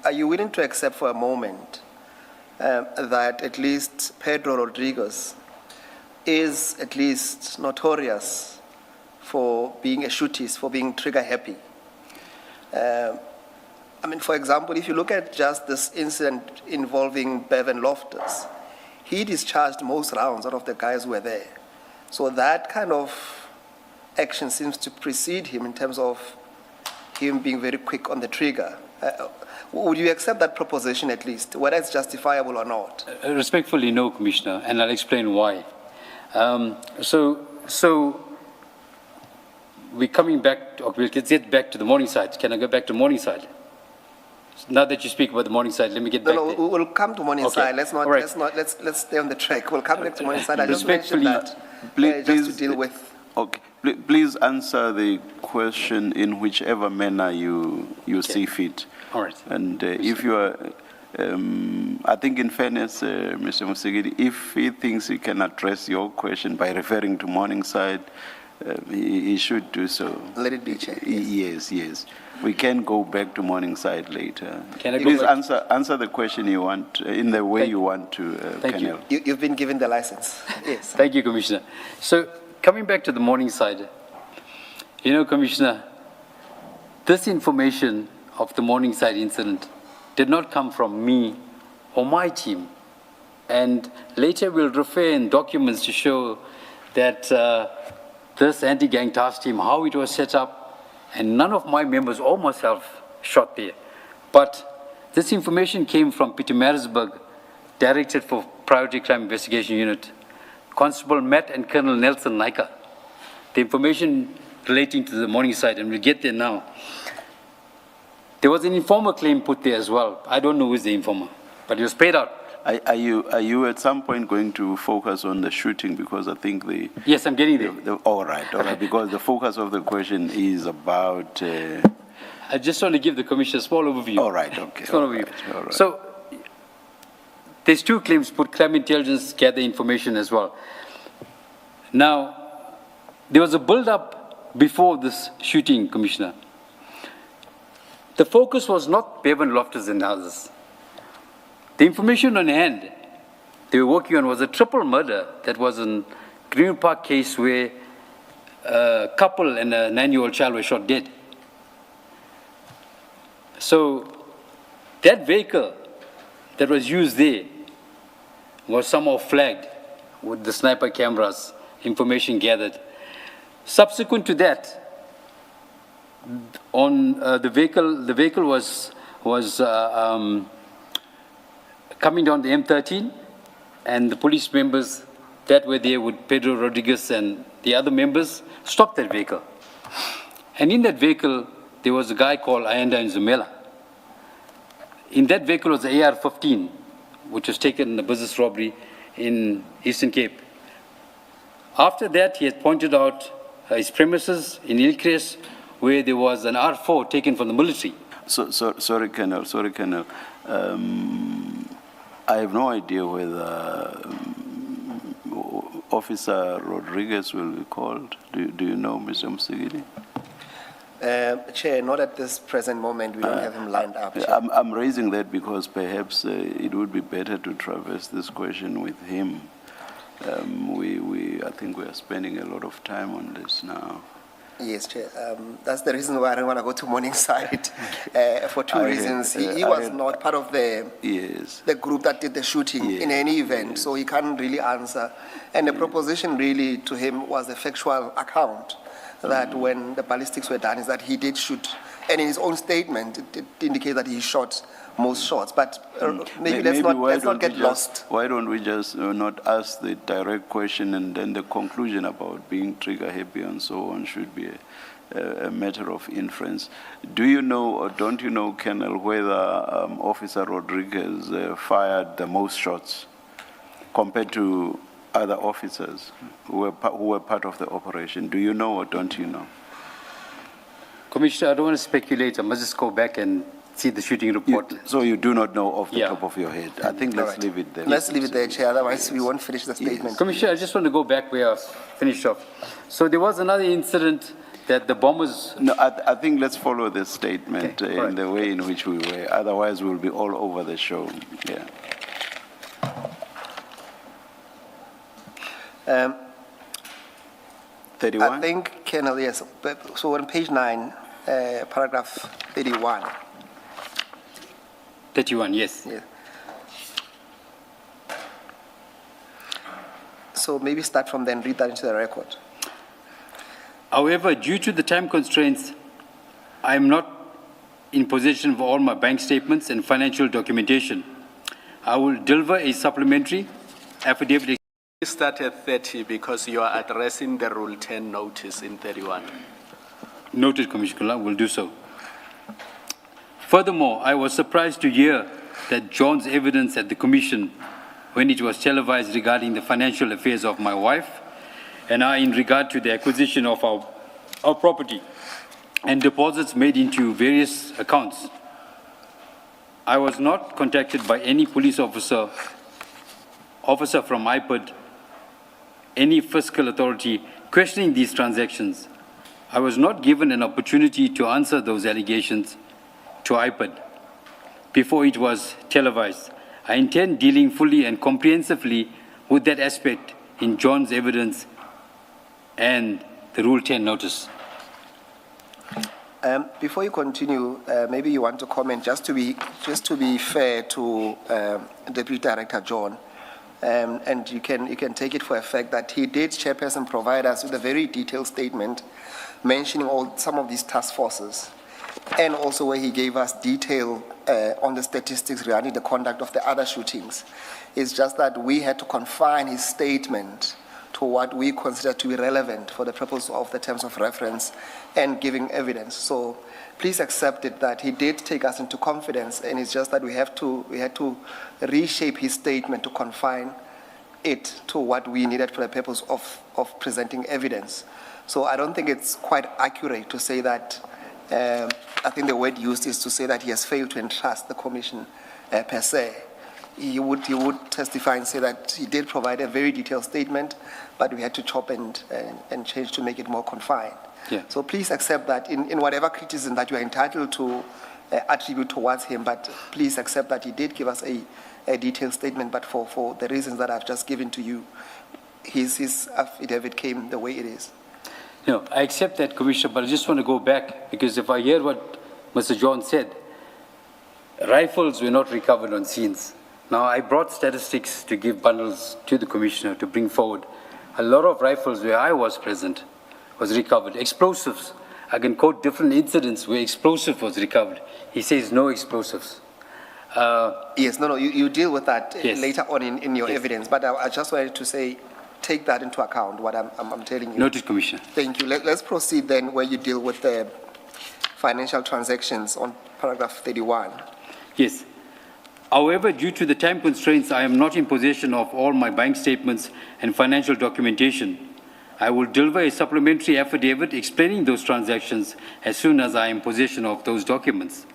are you willing to accept for a moment that at least Pedro Rodriguez is at least notorious for being a shootist, for being trigger happy? I mean, for example, if you look at just this incident involving Bevan Loftus, he discharged most rounds out of the guys who were there. So that kind of action seems to precede him in terms of him being very quick on the trigger. Would you accept that proposition at least, whether it's justifiable or not? Respectfully, no, Commissioner, and I'll explain why. So we're coming back, we'll get back to the Morningside. Can I go back to Morningside? Now that you speak about the Morningside, let me get back there. We'll come to Morningside. Okay. Let's stay on the track. We'll come back to Morningside. I just mentioned that just to deal with. Okay. Please answer the question in whichever manner you see fit. All right. And if you are, I think in fairness, Mr. Musigiri, if he thinks he can address your question by referring to Morningside, he should do so. Let it be checked. Yes. We can go back to Morningside later. Can I Please answer the question you want in the way you want to, Thank you. You've been given the license. Yes. Thank you, Commissioner. So coming back to the Morningside, you know, Commissioner, this information of the Morningside incident did not come from me or my team. And later we'll refer in documents to show that this anti-gang task team, how it was set up, and none of my members or myself shot there. But this information came from Pietermaritzburg, Directorate for Priority Crime Investigation Unit, Constable Matt and Colonel Nelson Naika. The information relating to the Morningside, and we'll get there now. There was an informer claim put there as well. I don't know who is the informer, but he was paid out. Are you at some point going to focus on the shooting, because I think the... Yes, I'm getting there. All right, because the focus of the question is about... I just want to give the Commissioner a small overview. All right, okay. Small overview. Right. So there's two claims put, crime intelligence gather information as well. Now, there was a build-up before this shooting, Commissioner. The focus was not Bevan Loftus and others. The information on hand they were working on was a triple murder that was in Green Park case where a couple and a 9-year-old child were shot dead. So that vehicle that was used there was somehow flagged with the sniper cameras, information gathered. Subsequent to that, on the vehicle was coming down the M13, and the police members that were there with Pedro Rodriguez and the other members stopped that vehicle. And in that vehicle, there was a guy called Ayanda Nzumela. In that vehicle was the AR-15, which was taken in a business robbery in Eastern Cape. After that, he has pointed out his premises in Hillcrest, where there was an R4 taken from the military. Sorry, Colonel. I have no idea whether Officer Rodriguez will be called. Do you know, Mr. Msigidi? Chair, not at this present moment. We don't have him lined up. Chair. I'm raising that because perhaps it would be better to traverse this question with him. I think we are spending a lot of time on this now. Yes, Chair. That's the reason why I don't want to go to Morningside for two reasons. He was not part of the group that did the shooting in any event, so he can't really answer. And the proposition really to him was a factual account that when the ballistics were done is that he did shoot, and in his own statement it indicates that he shot most shots. But maybe let's not get lost. Why don't we just not ask the direct question, and then the conclusion about being trigger happy and so on should be a matter of inference. Do you know or don't you know, Colonel, whether Officer Rodriguez fired the most shots compared to other officers who were part of the operation? Do you know or don't you know? Commissioner, I don't want to speculate. I must just go back and see the shooting report. So you do not know off the top of your head. I think let's leave it there. Let's leave it there, Chair. Otherwise, we won't finish the statement. Commissioner, I just want to go back where I finished off. So there was another incident that the bombers... No, I think let's follow the statement in the way in which we were. Otherwise, we'll be all over the show. Yeah. 31? I think, Colonel, yes. So on page 9, paragraph 31. 31, yes. Yeah. So maybe start from then, read that into the record. However, due to the time constraints, I am not in possession of all my bank statements and financial documentation. I will deliver a supplementary affidavit. Start at 30 because you are addressing the Rule 10 notice in 31. Noted, Commissioner, will do so. Furthermore, I was surprised to hear that John's evidence at the Commission, when it was televised regarding the financial affairs of my wife, and I in regard to the acquisition of our property and deposits made into various accounts. I was not contacted by any police officer from IPID, any fiscal authority questioning these transactions. I was not given an opportunity to answer those allegations to IPID before it was televised. I intend dealing fully and comprehensively with that aspect in John's evidence and the Rule 10 notice. Before you continue, maybe you want to comment just to be fair to Deputy Director John, and you can take it for a fact that he did, Chairperson, provide us with a very detailed statement mentioning some of these task forces, and also where he gave us detail on the statistics regarding the conduct of the other shootings. It's just that we had to confine his statement to what we consider to be relevant for the purpose of the terms of reference and giving evidence. So please accept it that he did take us into confidence, and it's just that we had to reshape his statement to confine it to what we needed for the purpose of presenting evidence. So I don't think it's quite accurate to say that, I think the word used is to say that he has failed to entrust the Commission per se. He would testify and say that he did provide a very detailed statement, but we had to chop and change to make it more confined. Yeah. So please accept that in whatever criticism that you are entitled to attribute towards him, but please accept that he did give us a detailed statement, but for the reasons that I've just given to you, his affidavit came the way it is. No, I accept that, Commissioner, but I just want to go back, because if I hear what Mr. John said, rifles were not recovered on scenes. Now, I brought statistics to give bundles to the Commissioner to bring forward. A lot of rifles where I was present was recovered. Explosives, I can quote different incidents where explosive was recovered. He says no explosives. Yes, you deal with that later on in your evidence, but I just wanted to say, take that into account, what I'm telling you. Noted, Commissioner. Thank you. Let's proceed then where you deal with the financial transactions on paragraph 31. Yes. However, due to the time constraints, I am not in possession of all my bank statements and financial documentation. I will deliver a supplementary affidavit explaining those transactions as soon as I am in possession of those documents.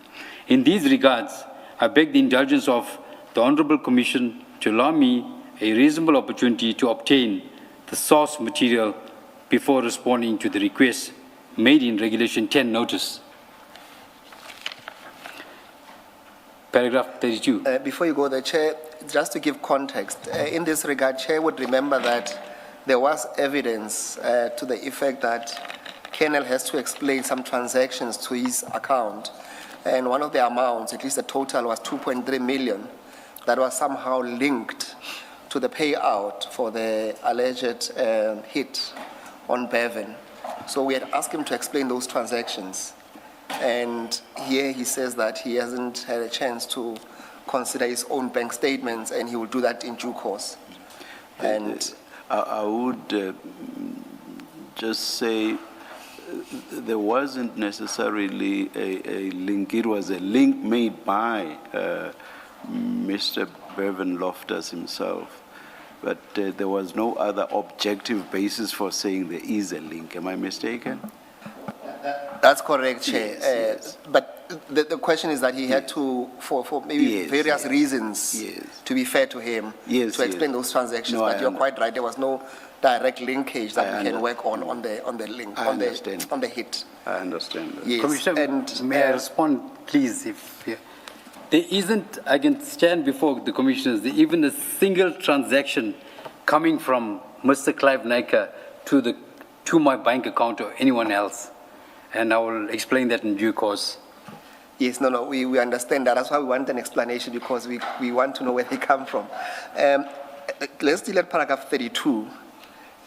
In these regards, I beg the indulgence of the Honourable Commission to allow me a reasonable opportunity to obtain the source material before responding to the request made in Regulation 10 notice. Paragraph 32. Before you go there, Chair, just to give context, in this regard, Chair would remember that there was evidence to the effect that Colonel has to explain some transactions to his account. And one of the amounts, at least the total, was 2.3 million that was somehow linked to the payout for the alleged hit on Bevan. So we had asked him to explain those transactions. And here he says that he hasn't had a chance to consider his own bank statements, and he will do that in due course. And I would just say there wasn't necessarily a link. It was a link made by Mr. Bevan Loftus himself, but there was no other objective basis for saying there is a link. Am I mistaken? That's correct, Chair. Yes. But the question is that he had to, for maybe various reasons, to be fair to him, to explain those transactions. No, but you're quite right. There was no direct linkage that we can work on the link, on the hit. I understand that. Yes. Commissioner, and may I respond, please? There isn't, I can stand before the commissioners, there even a single transaction coming from Mr. Clive Naika to my bank account or anyone else. And I will explain that in due course. Yes, no, we understand that. That's why we want an explanation, because we want to know where they come from. Let's deal at paragraph 32,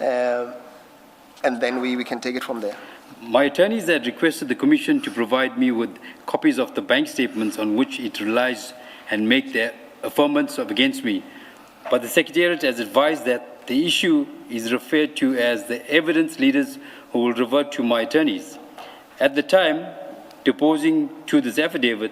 and then we can take it from there. My attorneys had requested the Commission to provide me with copies of the bank statements on which it relies and make their affirmance against me. But the Secretariat has advised that the issue is referred to as the evidence leaders who will revert to my attorneys. At the time deposing to this affidavit,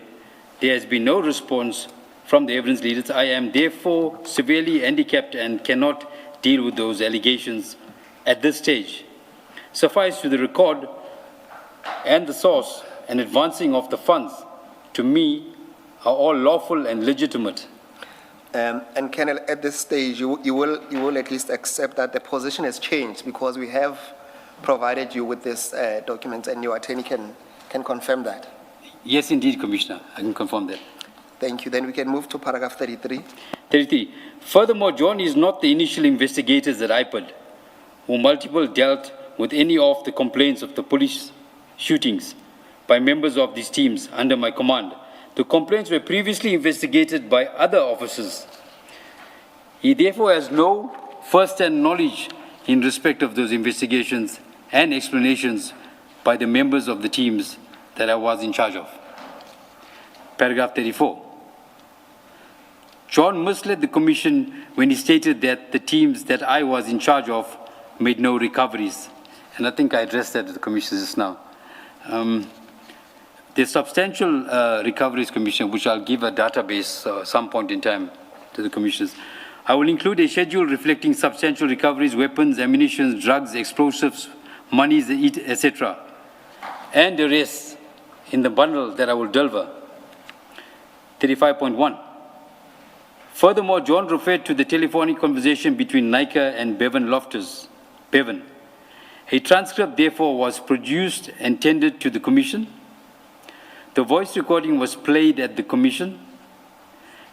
there has been no response from the evidence leaders. I am therefore severely handicapped and cannot deal with those allegations at this stage. Suffice to the record and the source and advancing of the funds to me are all lawful and legitimate. And Colonel, at this stage, you will at least accept that the position has changed, because we have provided you with this document, and your attorney can confirm that. Yes, indeed, Commissioner. I can confirm that. Thank you. Then we can move to paragraph 33. 33. Furthermore, John is not the initial investigators at IPOD, who multiple dealt with any of the complaints of the police shootings by members of these teams under my command. The complaints were previously investigated by other officers. He therefore has no first-hand knowledge in respect of those investigations and explanations by the members of the teams that I was in charge of. Paragraph 34. John misled the Commission when he stated that the teams that I was in charge of made no recoveries. And I think I addressed that to the Commission just now. There's substantial recoveries, Commissioner, which I'll give a database at some point in time to the Commissioners. I will include a schedule reflecting substantial recoveries, weapons, ammunition, drugs, explosives, monies, etc., and the rest in the bundle that I will deliver. 35.1. Furthermore, John referred to the telephonic conversation between Naika and Bevan Loftus. Bevan. A transcript, therefore, was produced and tendered to the Commission. The voice recording was played at the Commission.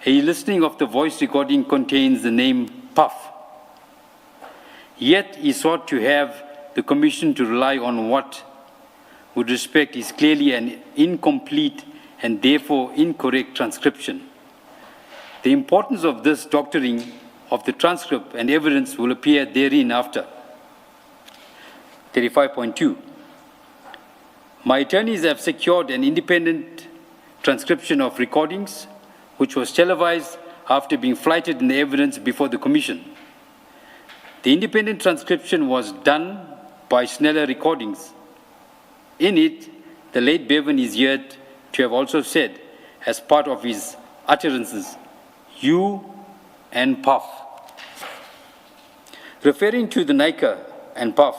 A listening of the voice recording contains the name Puff. Yet he sought to have the Commission to rely on what, with respect, is clearly an incomplete and therefore incorrect transcription. The importance of this doctoring of the transcript and evidence will appear therein after. 35.2. My attorneys have secured an independent transcription of recordings, which was televised after being flighted in the evidence before the Commission. The independent transcription was done by Sneller Recordings. In it, the late Bevan is yet to have also said, as part of his utterances, "You and Puff." Referring to the Naika and Puff,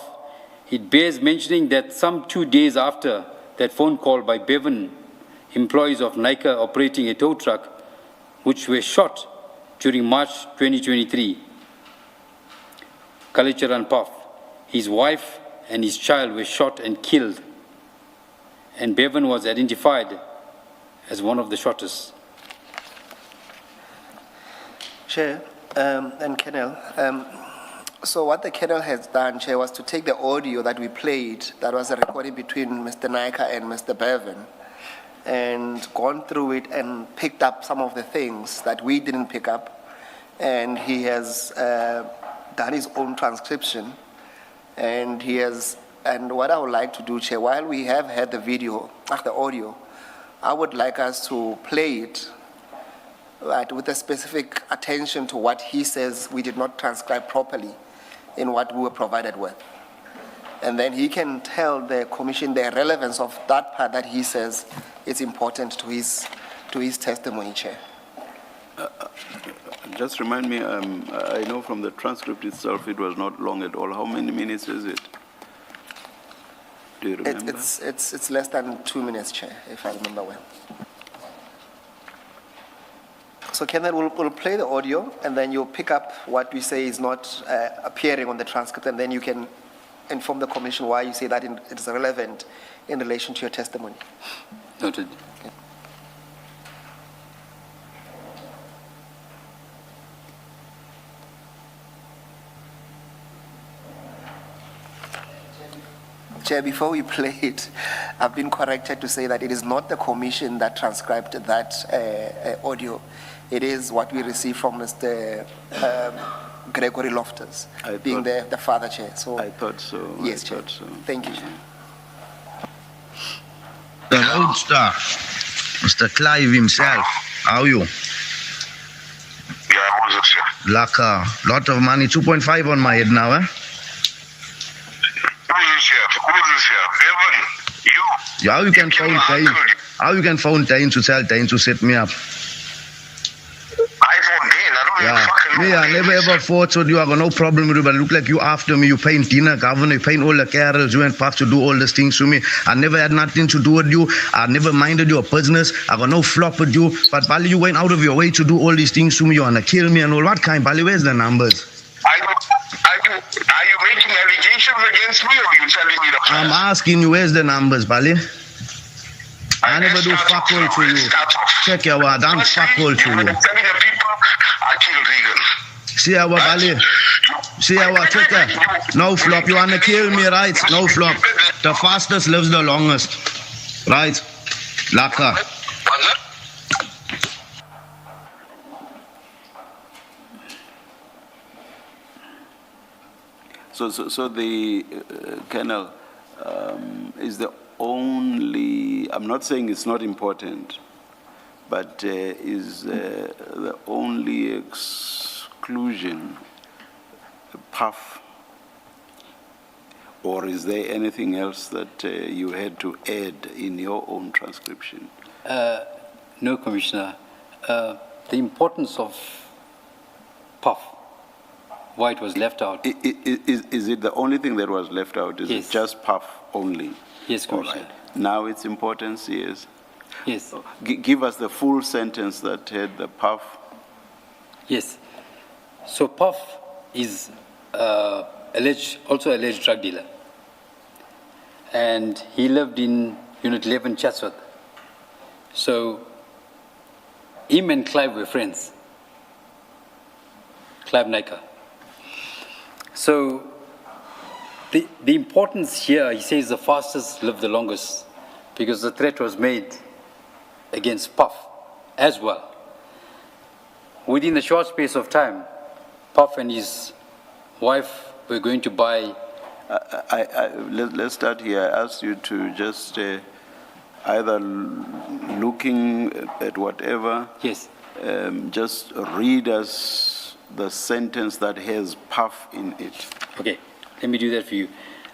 it bears mentioning that some 2 days after that phone call by Bevan, employees of Nika operating a tow truck, which were shot during March 2023, Culture and Puff, his wife and his child were shot and killed, and Bevan was identified as one of the shotters. Chair, and Kennel, so what the Kennel has done, Chair, was to take the audio that we played, that was a recording between Mr. Nika and Mr. Bevan, and gone through it and picked up some of the things that we didn't pick up, and he has done his own transcription, and and what I would like to do, Chair, while we have had the audio, I would like us to play it with a specific attention to what he says we did not transcribe properly in what we were provided with. And then he can tell the Commission the relevance of that part that he says is important to his testimony, Chair. Just remind me, I know from the transcript itself it was not long at all. How many minutes is it? Do you remember? It's less than 2 minutes, Chair, if I remember well. So Kenneth will play the audio, and then you'll pick up what we say is not appearing on the transcript, and then you can inform the Commission why you say that it is relevant in relation to your testimony. Noted. Okay. Chair, before we play it, I've been corrected to say that it is not the Commission that transcribed that audio. It is what we received from Mr. Gregory Loftus, being the father, Chair. So I thought so. Yes, Chair. So. Thank you, Chair. The roadster, Mr. Clive himself. How are you? Yeah, Moses, yeah. Like a lot of money, 2.5 on my head now, eh? Who is here? Bevan, you. Yeah, how you can phone Dane? How you can phone Dane to tell Dane to set me up? I phone Dane, I don't even fucking know. Me, I never ever fought with you. I got no problem with you, but look like you after me. You paying dinner, governor, you paying all the carols, you and Puff to do all these things to me. I never had nothing to do with you. I never minded your business. I got no flop with you. But Bali, you went out of your way to do all these things to me. You wanna kill me and all. What kind? Bali, where's the numbers? Are you making allegations against me, or are you telling me the facts? I'm asking you, where's the numbers, Bali? I never do fuck all to you. Check your word, I'm fuck all to you. Telling the people I killed Regan. See our Bali. See our check it. No flop. You wanna kill me, right? No flop. The fastest lives the longest. Right? Laka. So the Colonel is the only, I'm not saying it's not important, but is the only exclusion Puff, or is there anything else that you had to add in your own transcription? No, Commissioner. The importance of Puff, why it was left out. Is it the only thing that was left out? Is Yes. it just Puff only? Yes, Commissioner. All right. Now its importance is? Yes. Give us the full sentence that had the Puff. Yes. So Puff is also alleged drug dealer. And he lived in Unit 11, Chatsworth. So him and Clive were friends. Clive Nika. So the importance here, he says the fastest live the longest, because the threat was made against Puff as well. Within a short space of time, Puff and his wife were going to buy. Let's start here. I asked you to just either looking at whatever. Yes. Just read us the sentence that has Puff in it. Okay, let me do that for you.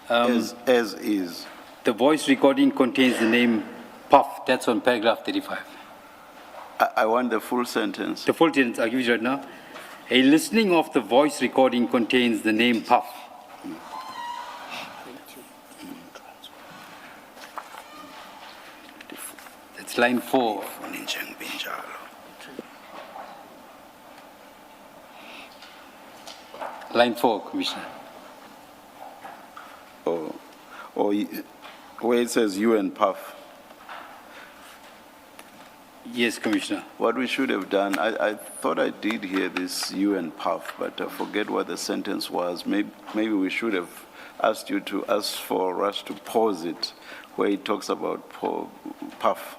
As is. The voice recording contains the name Puff. That's on paragraph 35. I want the full sentence. The full sentence, I'll give you right now. A listening of the voice recording contains the name Puff. line 4. Line 4, Commissioner. Where it says you and Puff. Yes, Commissioner. What we should have done, I thought I did hear this you and Puff, but I forget what the sentence was. Maybe we should have asked you to ask for us to pause it where it talks about Puff,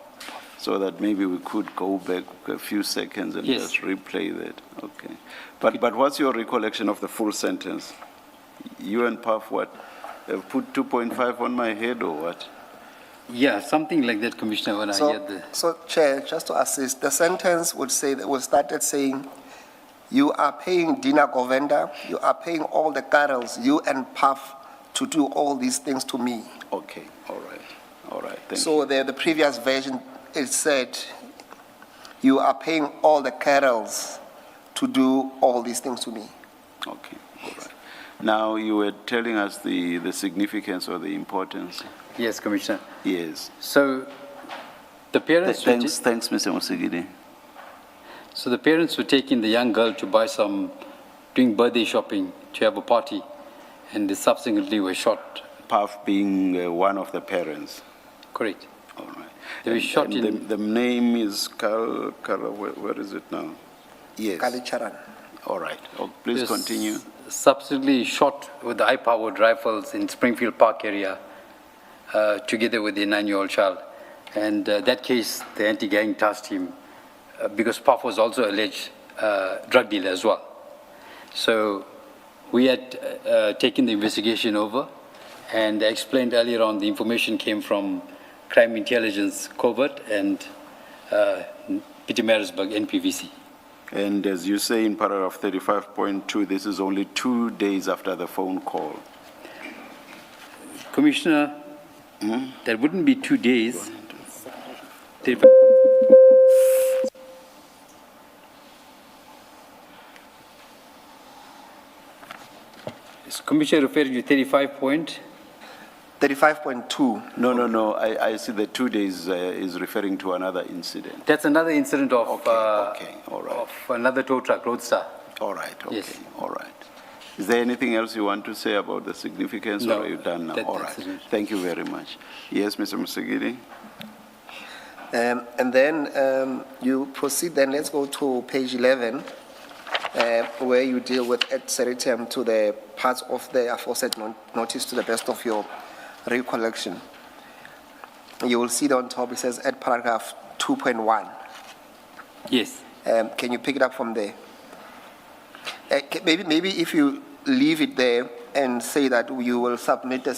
so that maybe we could go back a few seconds and Yes. just replay that. Okay. But what's your recollection of the full sentence? You and Puff, what? They've put 2.5 on my head or what? Yeah, something like that, Commissioner, when I heard the... So, Chair, just to assist, the sentence would say that we started saying, you are paying Dina Govenda, you are paying all the girls, you and Puff, to do all these things to me. Okay, all right, thank so the previous version, it said, you are paying all the girls to do all these things to me. Okay, all right. Now, you were telling us the significance or the importance. Yes, Commissioner. Yes. So, the parents... Thanks, Mr. Musigidi. So the parents were taking the young girl to buy doing birthday shopping, to have a party, and they subsequently were shot. Puff being one of the parents. Correct. All right. They were shot in... The name is where is it now? Yes. Kalicharan. All right. Oh, please continue. Subsequently shot with high-powered rifles in Springfield Park area, together with the 9-year-old child. And that case, the anti-gang tasked him, because Puff was also alleged drug dealer as well. So we had taken the investigation over, and I explained earlier on the information came from Crime Intelligence Covert and Pietermaritzburg NPVC. And as you say in paragraph 35.2, this is only 2 days after the phone call. Commissioner, that wouldn't be 2 days. Is Commissioner referring to 35.2? 35.2. No. I see the 2 days is referring to another incident. That's another incident of, okay, all right. of another tow truck, Roadstar. All right, okay, Yes. all right. Is there anything else you want to say about the significance, No, or are you done now? All right, that's it. thank you very much. Yes, Mr. Musagiri? And then you proceed, then let's go to page 11, where you deal with ad seritem to the parts of the aforesaid notice to the best of your recollection. You will see that on top it says at paragraph 2.1. Yes. Can you pick it up from there? Maybe if you leave it there and say that you will submit your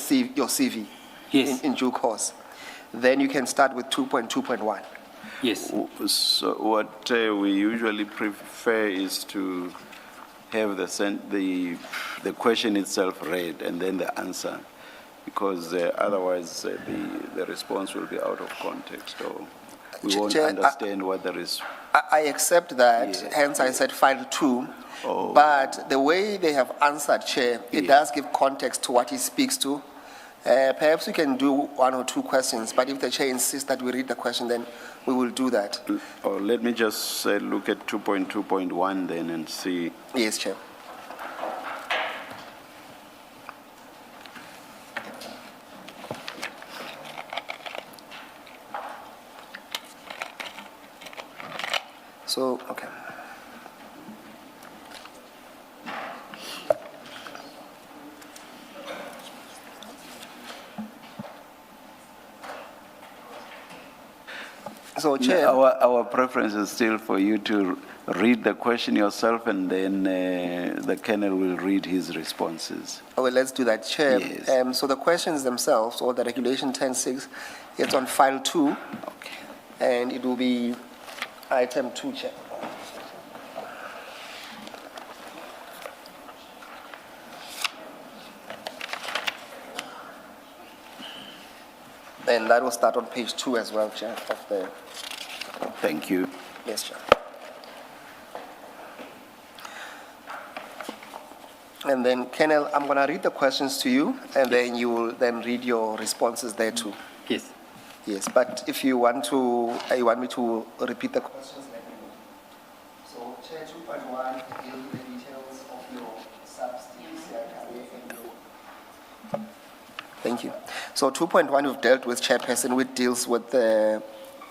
CV yes. in due course, then you can start with 2.2.1. Yes. So what we usually prefer is to have the question itself read and then the answer, because otherwise the response will be out of context, or we won't understand what there is. I accept that, Yes. hence I said file 2. Oh. But the way they have answered, Chair, it does give context to what he speaks to. Perhaps we can do 1 or 2 questions, but if the Chair insists that we read the question, then we will do that. Let me just look at 2.2.1 then and see. Yes, Chair. So, okay. So, Chair. Our preference is still for you to read the question yourself, and then the Colonel will read his responses. Well, let's do that, Chair. Yes. So the questions themselves, or the regulation 10.6, it's on file 2. Okay. And it will be item 2, Chair. And that will start on page 2 as well, Chair, of the... Thank you. Yes, Chair. And then, Colonel, I'm going to read the questions to you, and then you will then read your responses there too. Yes. Yes, but if you want me to repeat the questions, let me know. So, Chair 2.1 deals with the details of your subs DPCI career and your... Thank you. So 2.1 we've dealt with, Chairperson, which deals with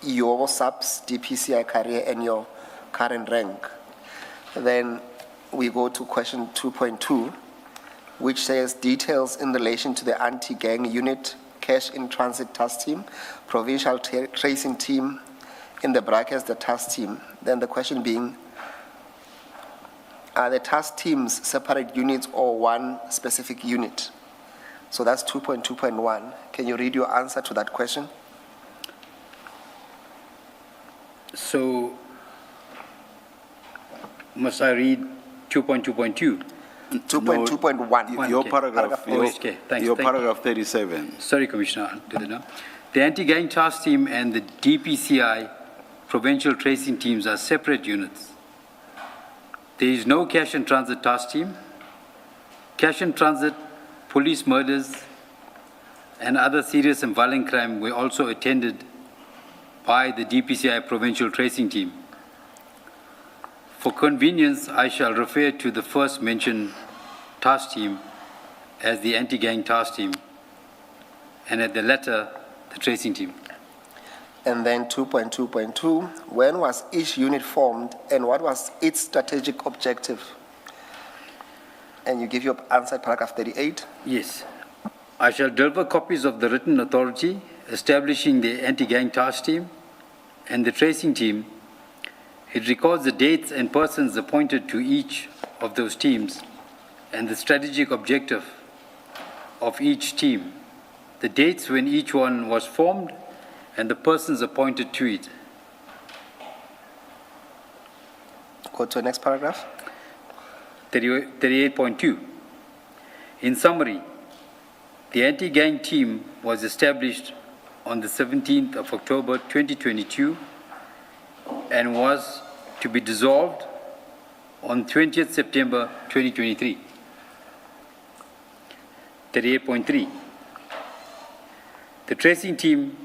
your subs DPCI career and your current rank. Then we go to question 2.2, which says details in relation to the anti-gang unit, cash in transit task team, provincial tracing team, in the brackets the task team. Then the question being, are the task teams separate units or one specific unit? So that's 2.2.1. Can you read your answer to that question? So, must I read 2.2.2? 2.2.1. Your Okay. paragraph, Okay, thanks. your Thank you. paragraph 37. Sorry, Commissioner, I'll do that now. The anti-gang task team and the DPCI provincial tracing teams are separate units. There is no cash and transit task team. Cash and transit, police murders, and other serious and violent crime were also attended by the DPCI provincial tracing team. For convenience, I shall refer to the first mentioned task team as the anti-gang task team, and at the latter, the tracing team. And then 2.2.2, when was each unit formed and what was its strategic objective? And you give your answer at paragraph 38. Yes. I shall deliver copies of the written authority establishing the anti-gang task team and the tracing team. It records the dates and persons appointed to each of those teams and the strategic objective of each team, the dates when each one was formed, and the persons appointed to it. Go to the next paragraph. 38.2. In summary, the anti-gang team was established on the 17th of October 2022 and was to be dissolved on 20th September 2023. 38.3. The tracing team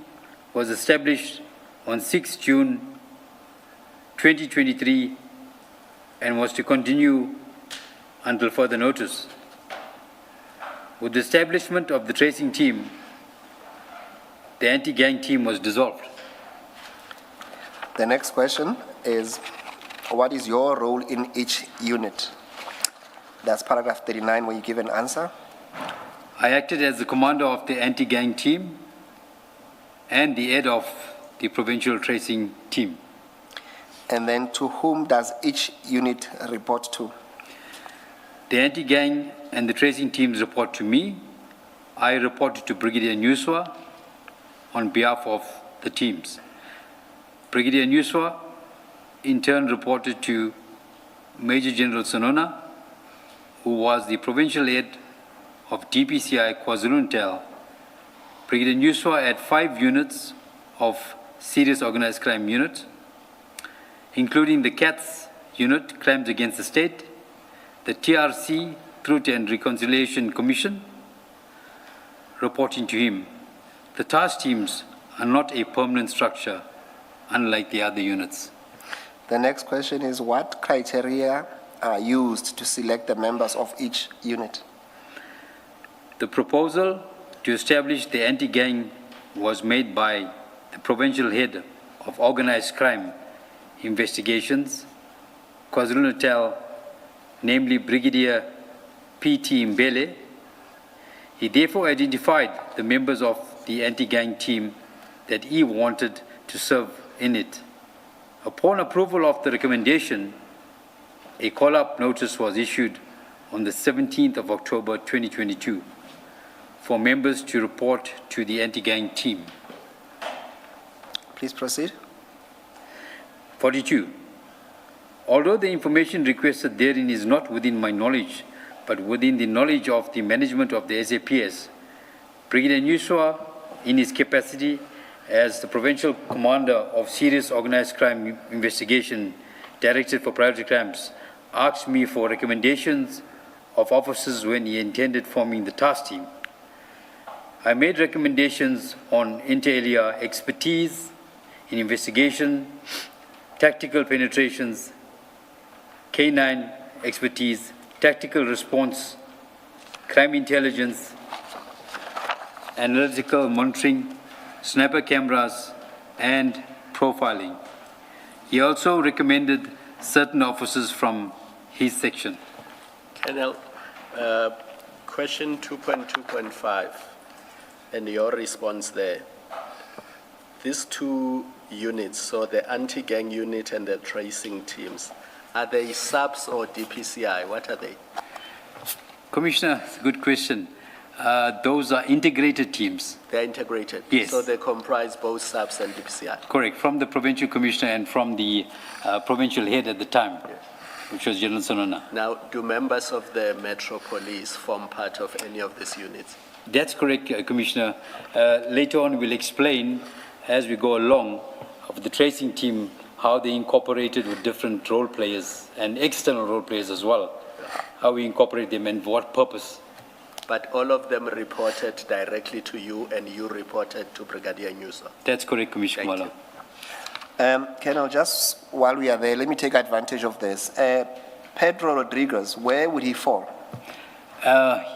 was established on 6 June 2023 and was to continue until further notice. With the establishment of the tracing team, the anti-gang team was dissolved. The next question is, what is your role in each unit? That's paragraph 39 where you give an answer. I acted as the commander of the anti-gang team and the head of the provincial tracing team. And then to whom does each unit report to? The anti-gang and the tracing teams report to me. I reported to Brigadier Nuswa on behalf of the teams. Brigadier Nuswa in turn reported to Major General Sonona, who was the provincial head of DPCI KwaZulu-Natal. Brigadier Nuswa had 5 units of serious organized crime unit, including the CATS unit, Crimes Against the State, the TRC, Truth and Reconciliation Commission, reporting to him. The task teams are not a permanent structure, unlike the other units. The next question is, what criteria are used to select the members of each unit? The proposal to establish the anti-gang was made by the provincial head of organized crime investigations, KwaZulu-Natal, namely Brigadier P.T. Mbele. He therefore identified the members of the anti-gang team that he wanted to serve in it. Upon approval of the recommendation, a call-up notice was issued on the 17th of October 2022 for members to report to the anti-gang team. Please proceed. 42. Although the information requested therein is not within my knowledge, but within the knowledge of the management of the SAPS, Brigadier Nuswa, in his capacity as the Provincial Commander of Serious Organized Crime Investigation, Directorate for Priority Crimes, asked me for recommendations of officers when he intended forming the task team. I made recommendations on inter alia expertise in investigation, tactical penetrations, canine expertise, tactical response, crime intelligence, analytical monitoring, sniper cameras, and profiling. He also recommended certain officers from his section. Colonel, question 2.2.5 and your response there. These two units, so the anti-gang unit and the tracing teams, are they subs or DPCI? What are they? Commissioner, good question. Those are integrated teams. They're integrated? Yes. So they comprise both subs and DPCI? Correct, from the provincial commissioner and from the provincial head at the time, which was General Sonona. Now, do members of the Metro Police form part of any of these units? That's correct, Commissioner. Later on, we'll explain as we go along of the tracing team how they incorporated with different role players and external role players as well, how we incorporate them and for what purpose. But all of them reported directly to you and you reported to Brigadier Nyuso? That's correct, Commissioner Mala. Colonel, just while we are there, let me take advantage of this. Pedro Rodriguez, where would he fall?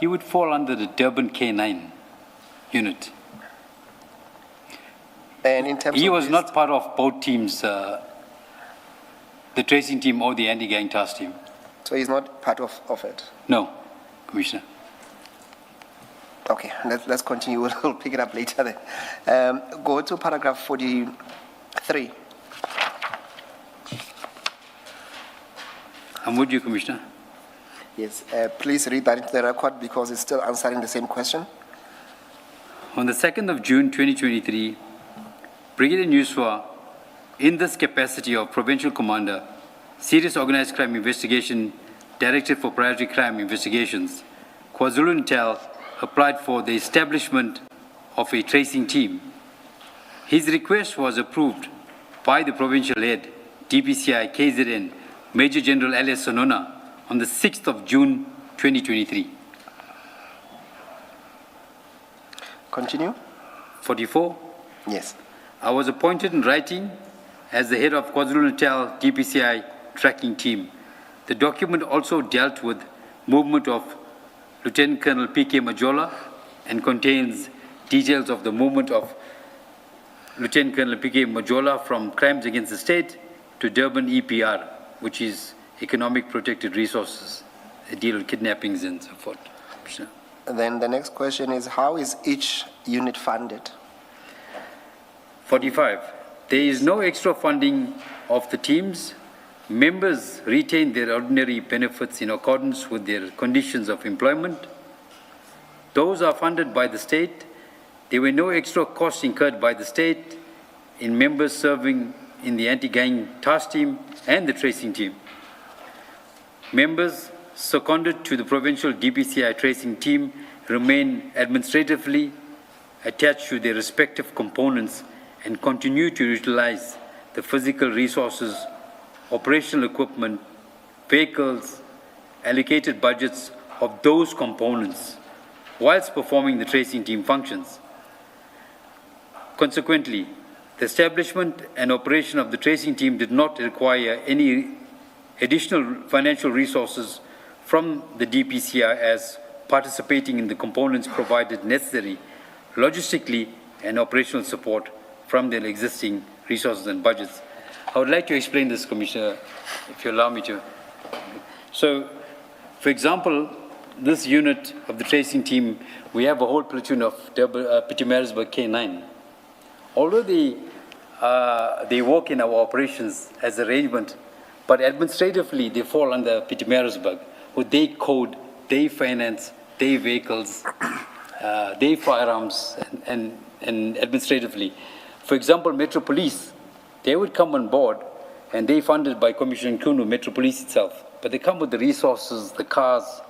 He would fall under the Durban K9 unit. And in terms he of was not part of both teams, the tracing team or the anti-gang task team. So he's not part of it? No, Commissioner. Okay, let's continue. We'll pick it up later then. Go to paragraph 43. I'm with you, Commissioner. Yes, please read that into the record because it's still answering the same question. On the 2nd of June 2023, Brigadier Nyuso, in this capacity of Provincial Commander, Serious Organized Crime Investigation, Directorate for Priority Crime Investigations, KwaZulu-Natal, applied for the establishment of a tracing team. His request was approved by the provincial head, DPCI KZN, Major General Elias Sonona, on the 6th of June 2023. Continue. 44. Yes. I was appointed in writing as the head of KwaZulu-Natal DPCI tracking team. The document also dealt with movement of Lieutenant Colonel P.K. Majola and contains details of the movement of Lieutenant Colonel P.K. Majola from crimes against the state to Durban EPR, which is Economic Protected Resources, a deal with kidnappings and so forth. And then the next question is, how is each unit funded? 45. There is no extra funding of the teams. Members retain their ordinary benefits in accordance with their conditions of employment. Those are funded by the state. There were no extra costs incurred by the state in members serving in the anti-gang task team and the tracing team. Members seconded to the provincial DPCI tracing team remain administratively attached to their respective components and continue to utilize the physical resources, operational equipment, vehicles, allocated budgets of those components whilst performing the tracing team functions. Consequently, the establishment and operation of the tracing team did not require any additional financial resources from the DPCI as participating in the components provided necessary logistically and operational support from their existing resources and budgets. I would like to explain this, Commissioner, if you allow me to. So, for example, this unit of the tracing team, we have a whole platoon of Pietermaritzburg K9. Although they work in our operations as arrangement, but administratively they fall under Pietermaritzburg, with their code, their finance, their vehicles, their firearms, and administratively. For example, Metro Police, they would come on board, and they're funded by Commissioner Nkunu, Metro Police itself, but they come with the resources, the cars,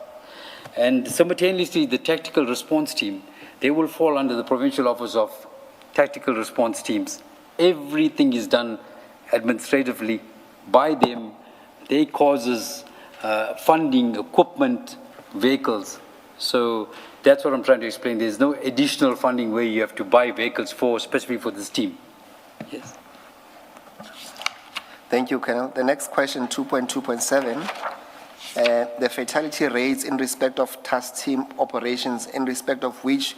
and simultaneously the tactical response team, they will fall under the Provincial Office of Tactical Response Teams. Everything is done administratively by them. They causes funding, equipment, vehicles. So That's what I'm trying to explain. There's no additional funding where you have to buy vehicles for, specifically for this team. Yes. Thank you, Colonel. The next question, 2.2.7, the fatality rates in respect of task team operations in respect of which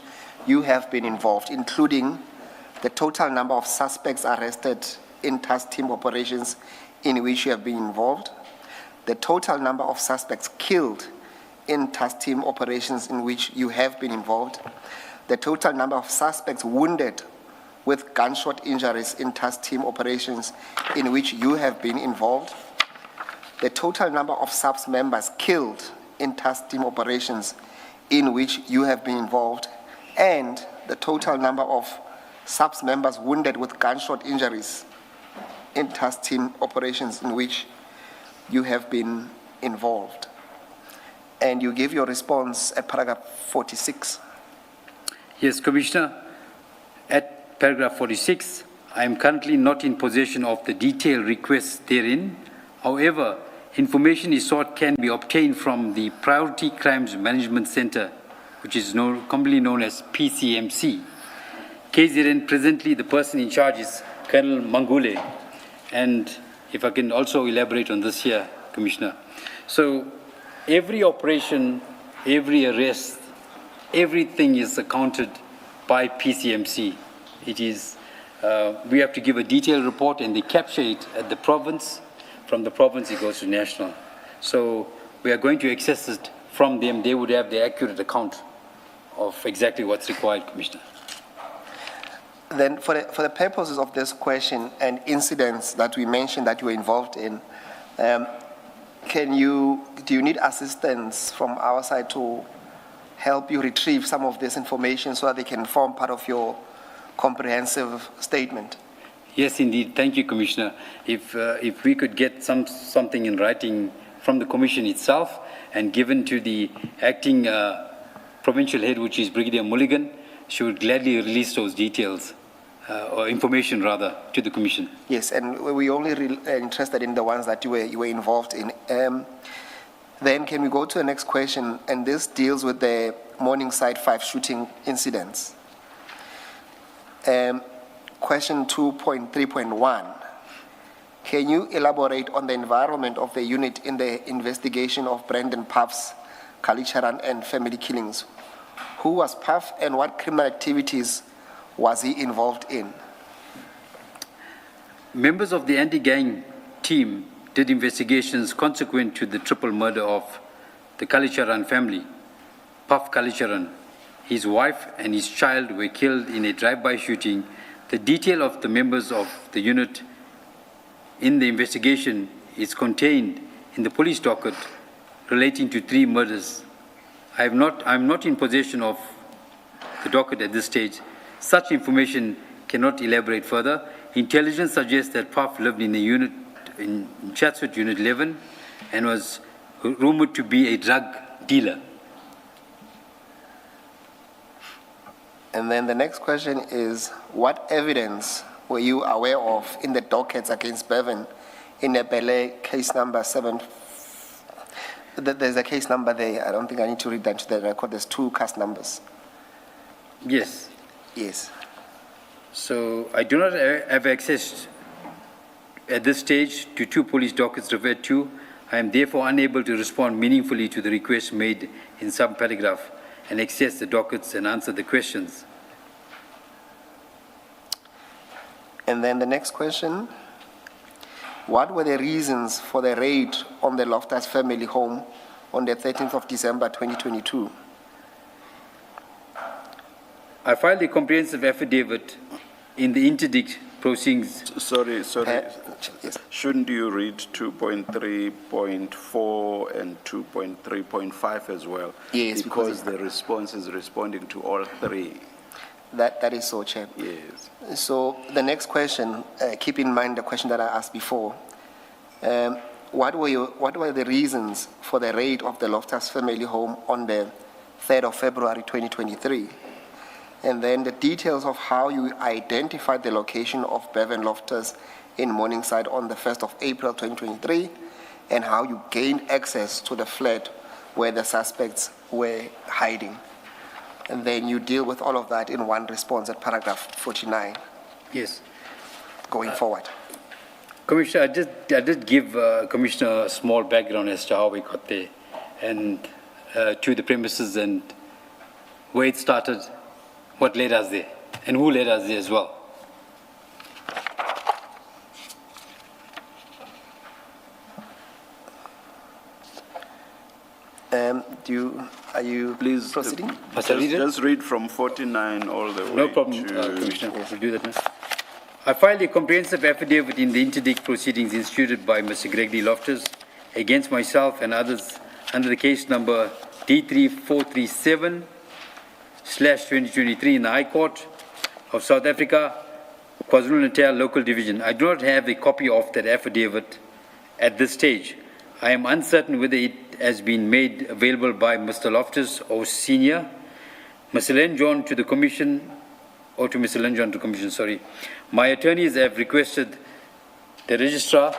you have been involved, including the total number of suspects arrested in task team operations in which you have been involved, the total number of suspects killed in task team operations in which you have been involved, the total number of suspects wounded with gunshot injuries in task team operations in which you have been involved, the total number of SAPS members killed in task team operations in which you have been involved, and the total number of SAPS members wounded with gunshot injuries in task team operations in which you have been involved. And you give your response at paragraph 46. Yes, Commissioner. At paragraph 46, I am currently not in possession of the detailed requests therein. However, information is sought can be obtained from the Priority Crimes Management Center, which is commonly known as PCMC. KZN, presently the person in charge is Colonel Mangule. And if I can also elaborate on this here, Commissioner. So every operation, every arrest, everything is accounted by PCMC. It is, we have to give a detailed report and they capture it at the province. From the province it goes to national. So we are going to access it from them. They would have the accurate account of exactly what's required, Commissioner. Then for the purposes of this question and incidents that we mentioned that you were involved in, do you need assistance from our side to help you retrieve some of this information so that they can form part of your comprehensive statement? Yes, indeed. Thank you, Commissioner. If we could get something in writing from the Commission itself and given to the acting provincial head, which is Brigadier Mulligan, she would gladly release those details, or information rather, to the Commission. Yes, and we only interested in the ones that you were involved in. Then can we go to the next question, and this deals with the Morningside 5 shooting incidents. Question 2.3.1. Can you elaborate on the environment of the unit in the investigation of Brendan Puff's Kalicharan and family killings? Who was Puff and what criminal activities was he involved in? Members of the anti-gang team did investigations consequent to the triple murder of the Kalicharan family. Puff Kalicharan, his wife and his child were killed in a drive-by shooting. The detail of the members of the unit in the investigation is contained in the police docket relating to 3 murders. I'm not in possession of the docket at this stage. Such information cannot elaborate further. Intelligence suggests that Puff lived in a unit in Chatsworth Unit 11 and was rumored to be a drug dealer. And then the next question is, what evidence were you aware of in the dockets against Bevan in the Bele case number 7? There's a case number there. I don't think I need to read that to the record. There's 2 cast numbers. Yes. Yes. So I do not have access at this stage to 2 police dockets referred to. I am therefore unable to respond meaningfully to the requests made in some paragraph and access the dockets and answer the questions. And then the next question, what were the reasons for the raid on the Loftus family home on the 13th of December 2022? I filed a comprehensive affidavit in the interdict proceedings. Sorry. Yes. Shouldn't you read 2.3.4 and 2.3.5 as well? Yes, because the response is responding to all 3. That is so, Chair. Yes. So the next question, keep in mind the question that I asked before. What were the reasons for the raid of the Loftus family home on the 3rd of February 2023? And then the details of how you identified the location of Bevan Loftus in Morningside on the 1st of April 2023, and how you gained access to the flat where the suspects were hiding. and then you deal with all of that in one response at paragraph 49 Yes. going forward. Commissioner, I did give Commissioner a small background as to how we got there and to the premises and where it started, what led us there, and who led us there as well. Are you Please proceeding? Just read from 49 all the way. No problem, Commissioner. We'll do that now. I filed a comprehensive affidavit in the interdict proceedings instituted by Mr. Gregory Loftus against myself and others under the case number D3437/2023 in the High Court of South Africa, KwaZulu-Natal Local Division. I do not have a copy of that affidavit at this stage. I am uncertain whether it has been made available by Mr. Loftus or Senior, Mr. Len John to the Commission, or to Mr. Len John to Commission, sorry. My attorneys have requested the Registrar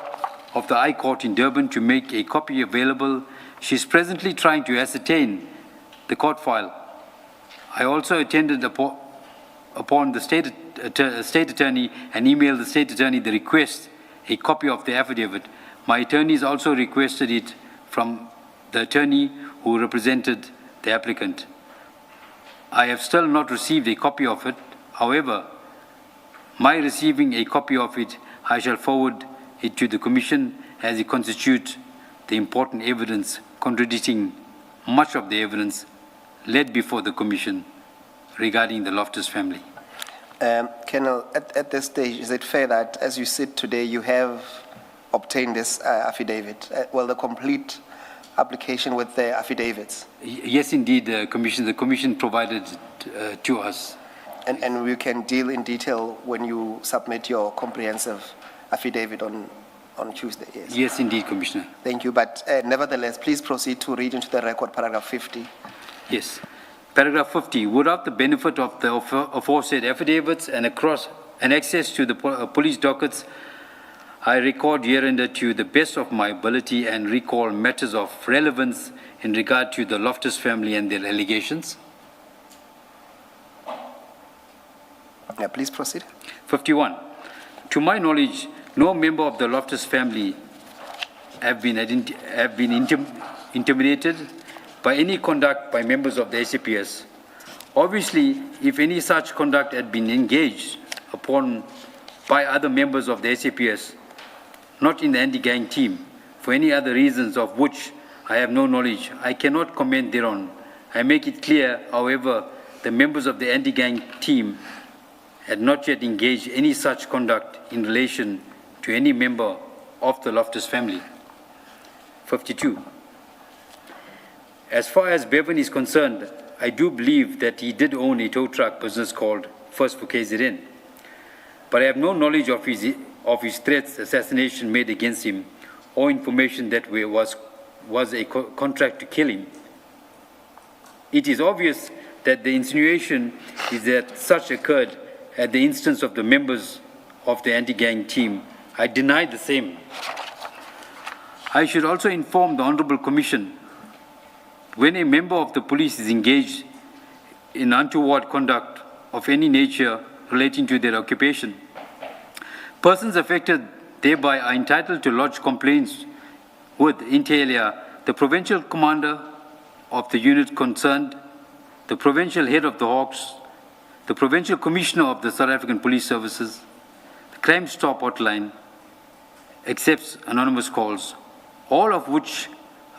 of the High Court in Durban to make a copy available. She is presently trying to ascertain the court file. I also attended upon the state attorney and emailed the state attorney the request, a copy of the affidavit. My attorneys also requested it from the attorney who represented the applicant. I have still not received a copy of it. However, my receiving a copy of it, I shall forward it to the Commission as it constitutes the important evidence contradicting much of the evidence laid before the Commission regarding the Loftus family. Colonel, at this stage, is it fair that as you sit today, you have obtained this affidavit, the complete application with the affidavits? Yes, indeed, Commission. The Commission provided it to us. And we can deal in detail when you submit your comprehensive affidavit on Tuesday, yes? Yes, indeed, Commissioner. Thank you, but nevertheless, please proceed to read into the record paragraph 50. Yes. Paragraph 50, without the benefit of the aforesaid affidavits and access to the police dockets, I record hereunder to the best of my ability and recall matters of relevance in regard to the Loftus family and their allegations. Yeah, please proceed. 51. To my knowledge, no member of the Loftus family have been intimidated by any conduct by members of the SAPS. Obviously, if any such conduct had been engaged upon by other members of the SAPS, not in the anti-gang team, for any other reasons of which I have no knowledge, I cannot comment thereon. I make it clear, however, the members of the anti-gang team had not yet engaged any such conduct in relation to any member of the Loftus family. 52. As far as Bevan is concerned, I do believe that he did own a tow truck business called First for KZN, but I have no knowledge of his threats, assassination made against him, or information that was a contract to kill him. It is obvious that the insinuation is that such occurred at the instance of the members of the anti-gang team. I deny the same. I should also inform the Honourable Commission, when a member of the police is engaged in untoward conduct of any nature relating to their occupation, persons affected thereby are entitled to lodge complaints with, inter alia, the provincial commander of the unit concerned, the provincial head of the Hawks, the provincial commissioner of the South African Police Services, the Crime Stop Hotline, accepts anonymous calls, all of which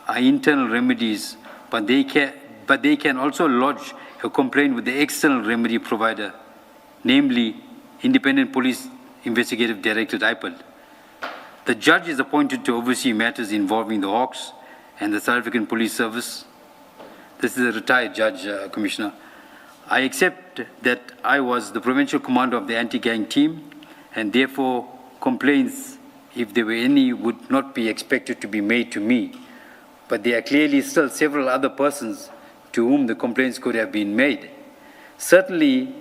are internal remedies, but they can also lodge a complaint with the external remedy provider, namely Independent Police Investigative Directorate, IPID. The judge is appointed to oversee matters involving the Hawks and the South African Police Service. This is a retired judge, Commissioner. I accept that I was the provincial commander of the anti-gang team, and therefore complaints, if there were any, would not be expected to be made to me. But there are clearly still several other persons to whom the complaints could have been made. Certainly,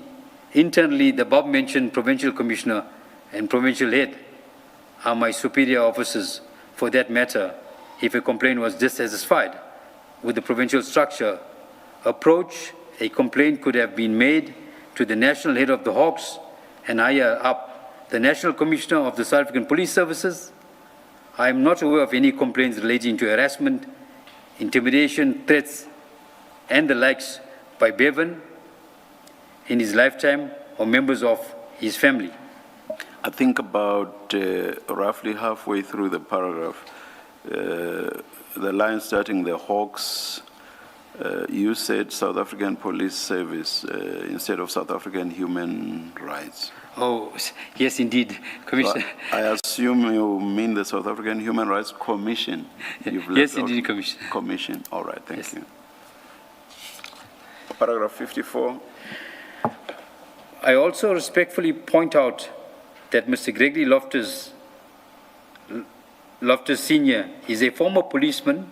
internally, the above-mentioned provincial commissioner and provincial head are my superior officers. For that matter, if a complaint was dissatisfied with the provincial structure, approach a complaint could have been made to the national head of the Hawks and higher up, the National Commissioner of the South African Police Services. I am not aware of any complaints relating to harassment, intimidation, threats, and the likes by Bevan in his lifetime or members of his family. I think about roughly halfway through the paragraph, the line starting the Hawks, you said South African Police Service instead of South African Human Rights. Oh, yes, indeed, Commissioner. I assume you mean the South African Human Rights Commission. Yes, indeed, Commissioner. Commission. All right, thank you. Paragraph 54. I also respectfully point out that Mr. Gregory Loftus Sr. is a former policeman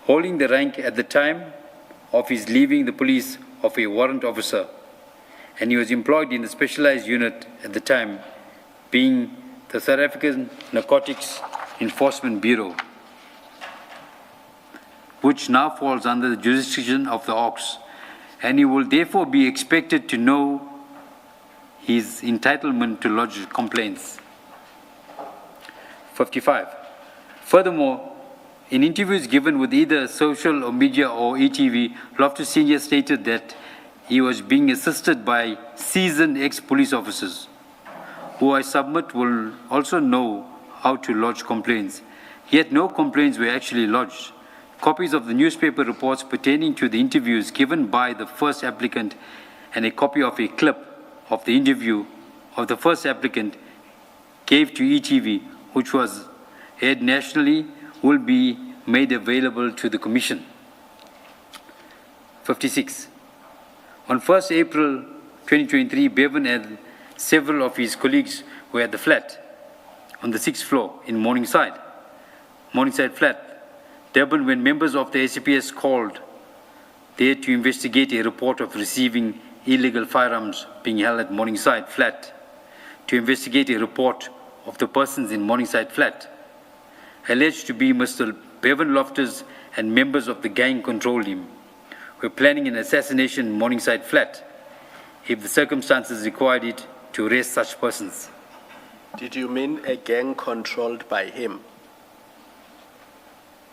holding the rank at the time of his leaving the police of a warrant officer, and he was employed in the specialized unit at the time, being the South African Narcotics Enforcement Bureau, which now falls under the jurisdiction of the Hawks, and he will therefore be expected to know his entitlement to lodge complaints. 55. Furthermore, in interviews given with either social or media or ETV, Loftus Sr. stated that he was being assisted by seasoned ex-police officers, who I submit will also know how to lodge complaints. Yet no complaints were actually lodged. Copies of the newspaper reports pertaining to the interviews given by the first applicant and a copy of a clip of the interview of the first applicant gave to ETV, which was aired nationally, will be made available to the Commission. 56. On 1st April 2023, Bevan and several of his colleagues were at the flat on the 6th floor in Morningside flat, Durban, when members of the SAPS called there to investigate a report of receiving illegal firearms being held at Morningside flat, to investigate a report of the persons in Morningside flat, alleged to be Mr. Bevan Loftus and members of the gang controlled him, were planning an assassination in Morningside flat if the circumstances required it to arrest such persons. Did you mean a gang controlled by him?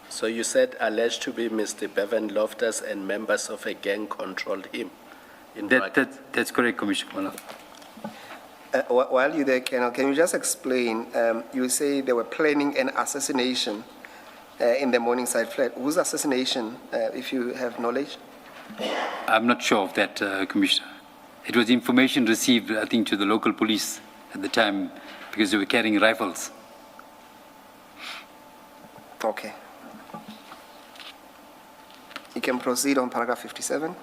So you said alleged to be Mr. Bevan Loftus and members of a gang controlled him? That's correct, Commissioner. While you're there, Colonel, can you just explain, you say they were planning an assassination in the Morningside flat. Whose assassination, if you have knowledge? I'm not sure of that, Commissioner. It was information received, I think, to the local police at the time because they were carrying rifles. Okay. You can proceed on paragraph 57.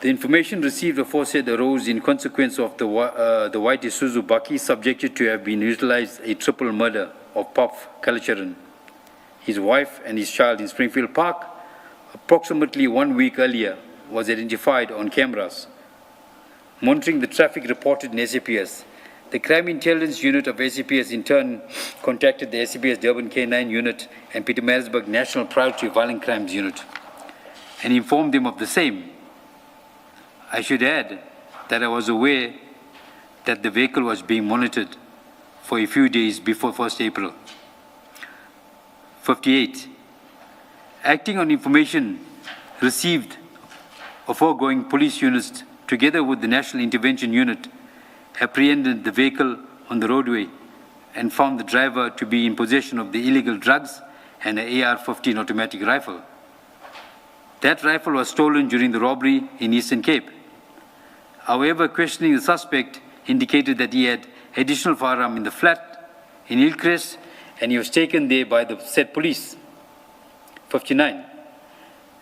The information received aforesaid arose in consequence of the white Isuzu Bakkie subjected to have been utilized a triple murder of Pop Kalcharan, his wife and his child in Springfield Park, approximately 1 week earlier, was identified on cameras. Monitoring the traffic reported in SAPS, the Crime Intelligence Unit of SAPS in turn contacted the SAPS Durban K9 Unit and Pietermaritzburg National Priority Violent Crimes Unit and informed them of the same. I should add that I was aware that the vehicle was being monitored for a few days before 1st April. 58. Acting on information received of foregoing police units together with the National Intervention Unit apprehended the vehicle on the roadway and found the driver to be in possession of the illegal drugs and an AR-15 automatic rifle. That rifle was stolen during the robbery in Eastern Cape. However, questioning the suspect indicated that he had additional firearm in the flat in Hillcrest and he was taken there by the said police. 59.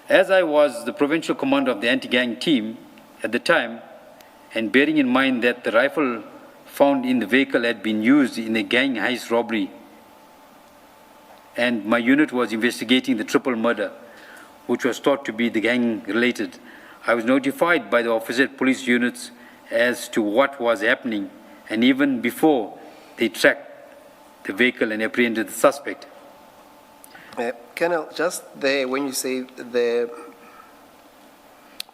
As I was the provincial commander of the anti-gang team at the time, and bearing in mind that the rifle found in the vehicle had been used in a gang heist robbery, and my unit was investigating the triple murder, which was thought to be the gang-related, I was notified by the opposite police units as to what was happening, and even before they tracked the vehicle and apprehended the suspect. Colonel, just there, when you say the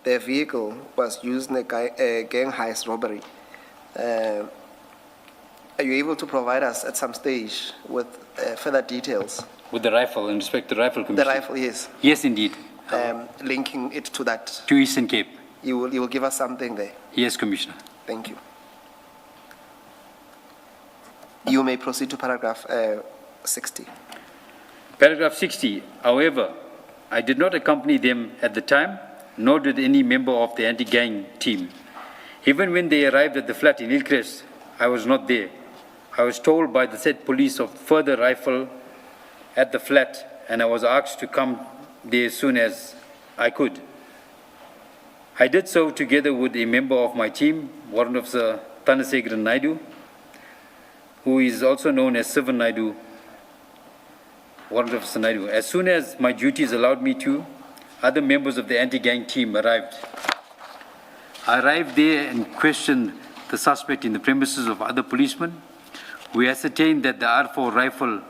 their vehicle was used in a gang heist robbery. Are you able to provide us at some stage with further details? With the rifle, in respect to the rifle, Commissioner? The rifle, yes. Yes, indeed. Linking it to that. To Eastern Cape. You will give us something there. Yes, Commissioner. Thank you. You may proceed to paragraph 60. Paragraph 60. However, I did not accompany them at the time, nor did any member of the anti-gang team. Even when they arrived at the flat in Hillcrest, I was not there. I was told by the said police of further rifle at the flat, and I was asked to come there as soon as I could. I did so together with a member of my team, Warrant Officer Thanasekaran Naidu, who is also known as Sivan Naidu, Warrant Officer Naidu. As soon as my duties allowed me to, other members of the anti-gang team arrived. I arrived there and questioned the suspect in the premises of other policemen. We ascertained that the R4 rifle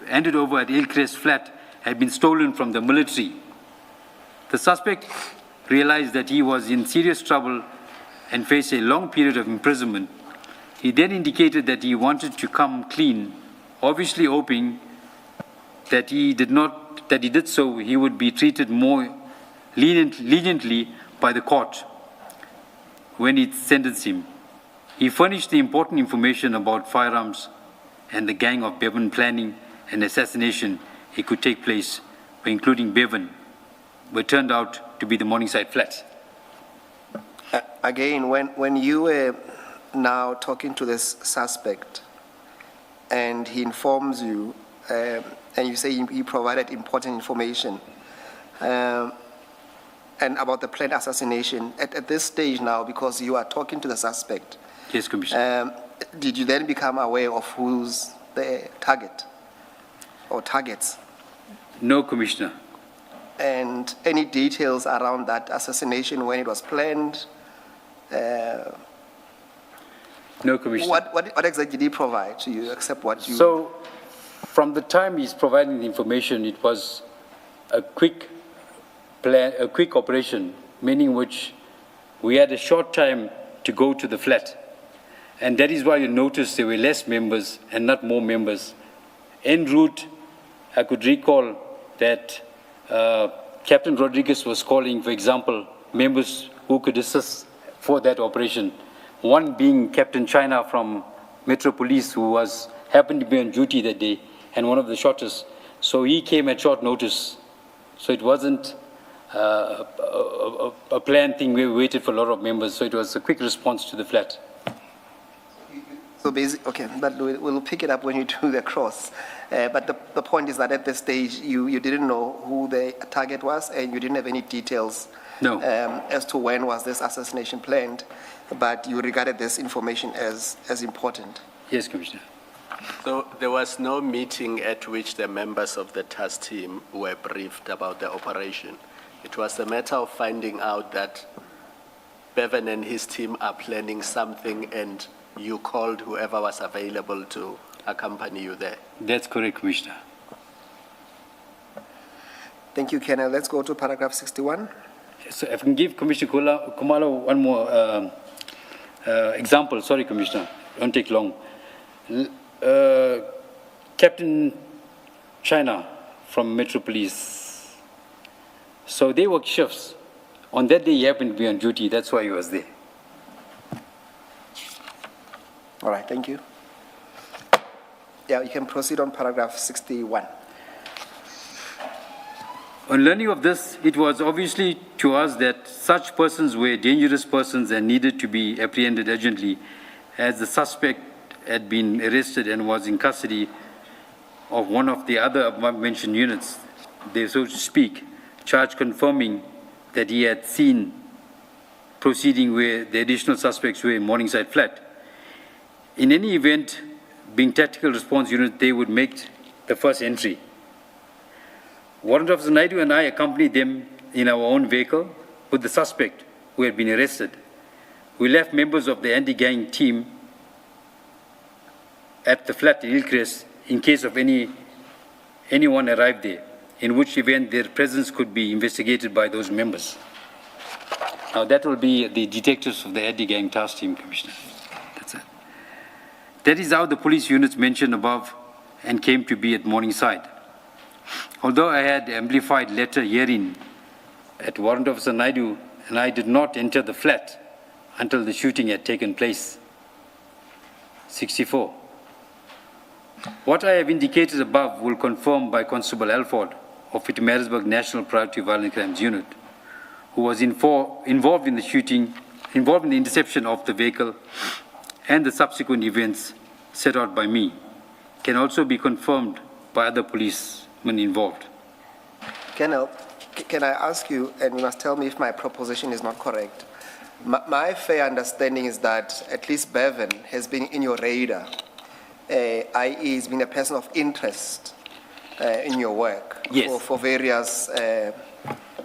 handed over at Hillcrest flat had been stolen from the military. The suspect realized that he was in serious trouble and faced a long period of imprisonment. He then indicated that he wanted to come clean, obviously hoping that he did so, he would be treated more leniently by the court when it sentenced him. He furnished the important information about firearms and the gang of Bevan planning an assassination it could take place, including Bevan, but turned out to be the Morningside flats. Again, when you were now talking to this suspect and he informs you, and you say he provided important information and about the planned assassination, at this stage now, because you are talking to the suspect, yes, Commissioner. Did you then become aware of who's the target or targets? No, Commissioner. And any details around that assassination, when it was planned? No, Commissioner. What exactly did he provide to you, except what you... So, from the time he's providing the information, it was a quick plan, a quick operation, meaning which we had a short time to go to the flat. And that is why you notice there were less members and not more members. En route, I could recall that Captain Rodriguez was calling, for example, members who could assist for that operation. One being Captain China from Metro Police, who happened to be on duty that day, and one of the shotters. So he came at short notice. So it wasn't a planned thing where we waited for a lot of members. So it was a quick response to the flat. So basically, okay, but we'll pick it up when you do the cross. But the point is that at this stage, you didn't know who the target was, and you didn't have any details as to when was this assassination planned, but you regarded this information as important. Yes, Commissioner. So there was no meeting at which the members of the task team were briefed about the operation. It was a matter of finding out that Bevan and his team are planning something, and you called whoever was available to accompany you there. That's correct, Commissioner. Thank you, Colonel. Let's go to paragraph 61. So if I can give Commissioner Kumalo one more example. Sorry, Commissioner. It won't take long. Captain China from Metro Police. So they work shifts. On that day, he happened to be on duty. That's why he was there. All right, thank you. Yeah, you can proceed on paragraph 61. On learning of this, it was obviously to us that such persons were dangerous persons and needed to be apprehended urgently, as the suspect had been arrested and was in custody of one of the other above-mentioned units, they, so to speak, charge confirming that he had seen proceeding where the additional suspects were in Morningside flat. In any event, being tactical response unit, they would make the first entry. Warrant Officer Naidu and I accompanied them in our own vehicle with the suspect who had been arrested. We left members of the anti-gang team at the flat in Hillcrest in case of anyone arrived there. in which event their presence could be investigated by those members. Now that will be the detectives of the Eddie Gang task team, Commissioner. That's it. That is how the police units mentioned above and came to be at Morningside. Although I had amplified letter herein at Warrant Officer Naidu, and I did not enter the flat until the shooting had taken place. 64. What I have indicated above will confirm by Constable Alford of Pietermaritzburg National Priority Violent Crimes Unit, who was involved in the shooting, involved in the interception of the vehicle and the subsequent events set out by me, can also be confirmed by other policemen involved. Colonel, can I ask you, and you must tell me if my proposition is not correct. My fair understanding is that at least Bevan has been in your radar, i.e. he's been a person of interest in your work for various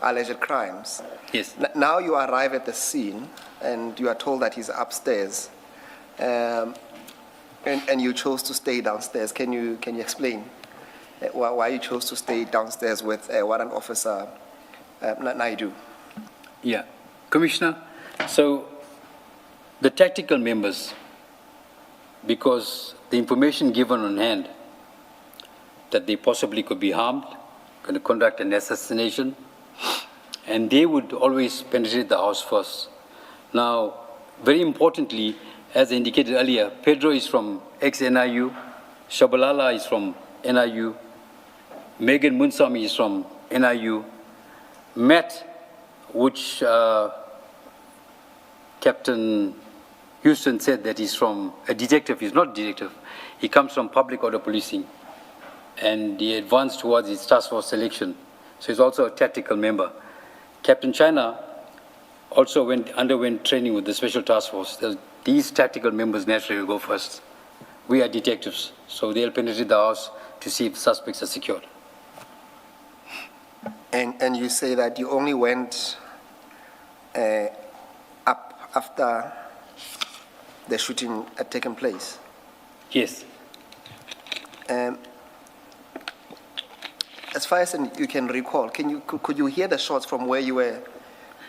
alleged crimes. Yes. Now you arrive at the scene and you are told that he's upstairs, and you chose to stay downstairs. Can you explain why you chose to stay downstairs with Warrant Officer Naidu? Yeah, Commissioner. So the tactical members, because the information given on hand that they possibly could be harmed, going to conduct an assassination, and they would always penetrate the house first. Now, very importantly, as I indicated earlier, Pedro is from ex-NIU, Shabalala is from NIU, Megan Munsami is from NIU, Matt, which Captain Houston said that he's from a detective. He's not a detective. He comes from public order policing, and he advanced towards his task force selection. So he's also a tactical member. Captain China also underwent training with the special task force. These tactical members naturally will go first. We are detectives, so they'll penetrate the house to see if suspects are secured. And you say that you only went up after the shooting had taken place? Yes. As far as you can recall, could you hear the shots from where you were?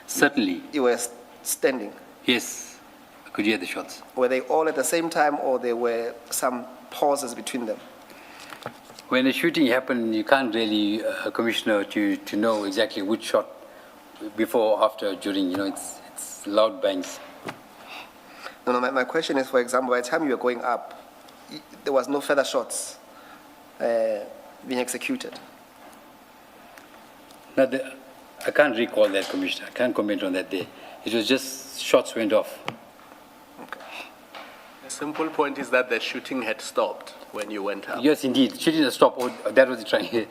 Certainly. You were standing? Yes, I could hear the shots. Were they all at the same time, or there were some pauses between them? When the shooting happened, you can't really, Commissioner, to know exactly which shot, before, after, during, you know, it's loud bangs. No, my question is, for example, by the time you were going up, there was no further shots being executed? Now, I can't recall that, Commissioner. I can't comment on that day. It was just shots went off. Okay. The simple point is that the shooting had stopped when you went up. Yes, indeed. Shooting had stopped. That was the trying.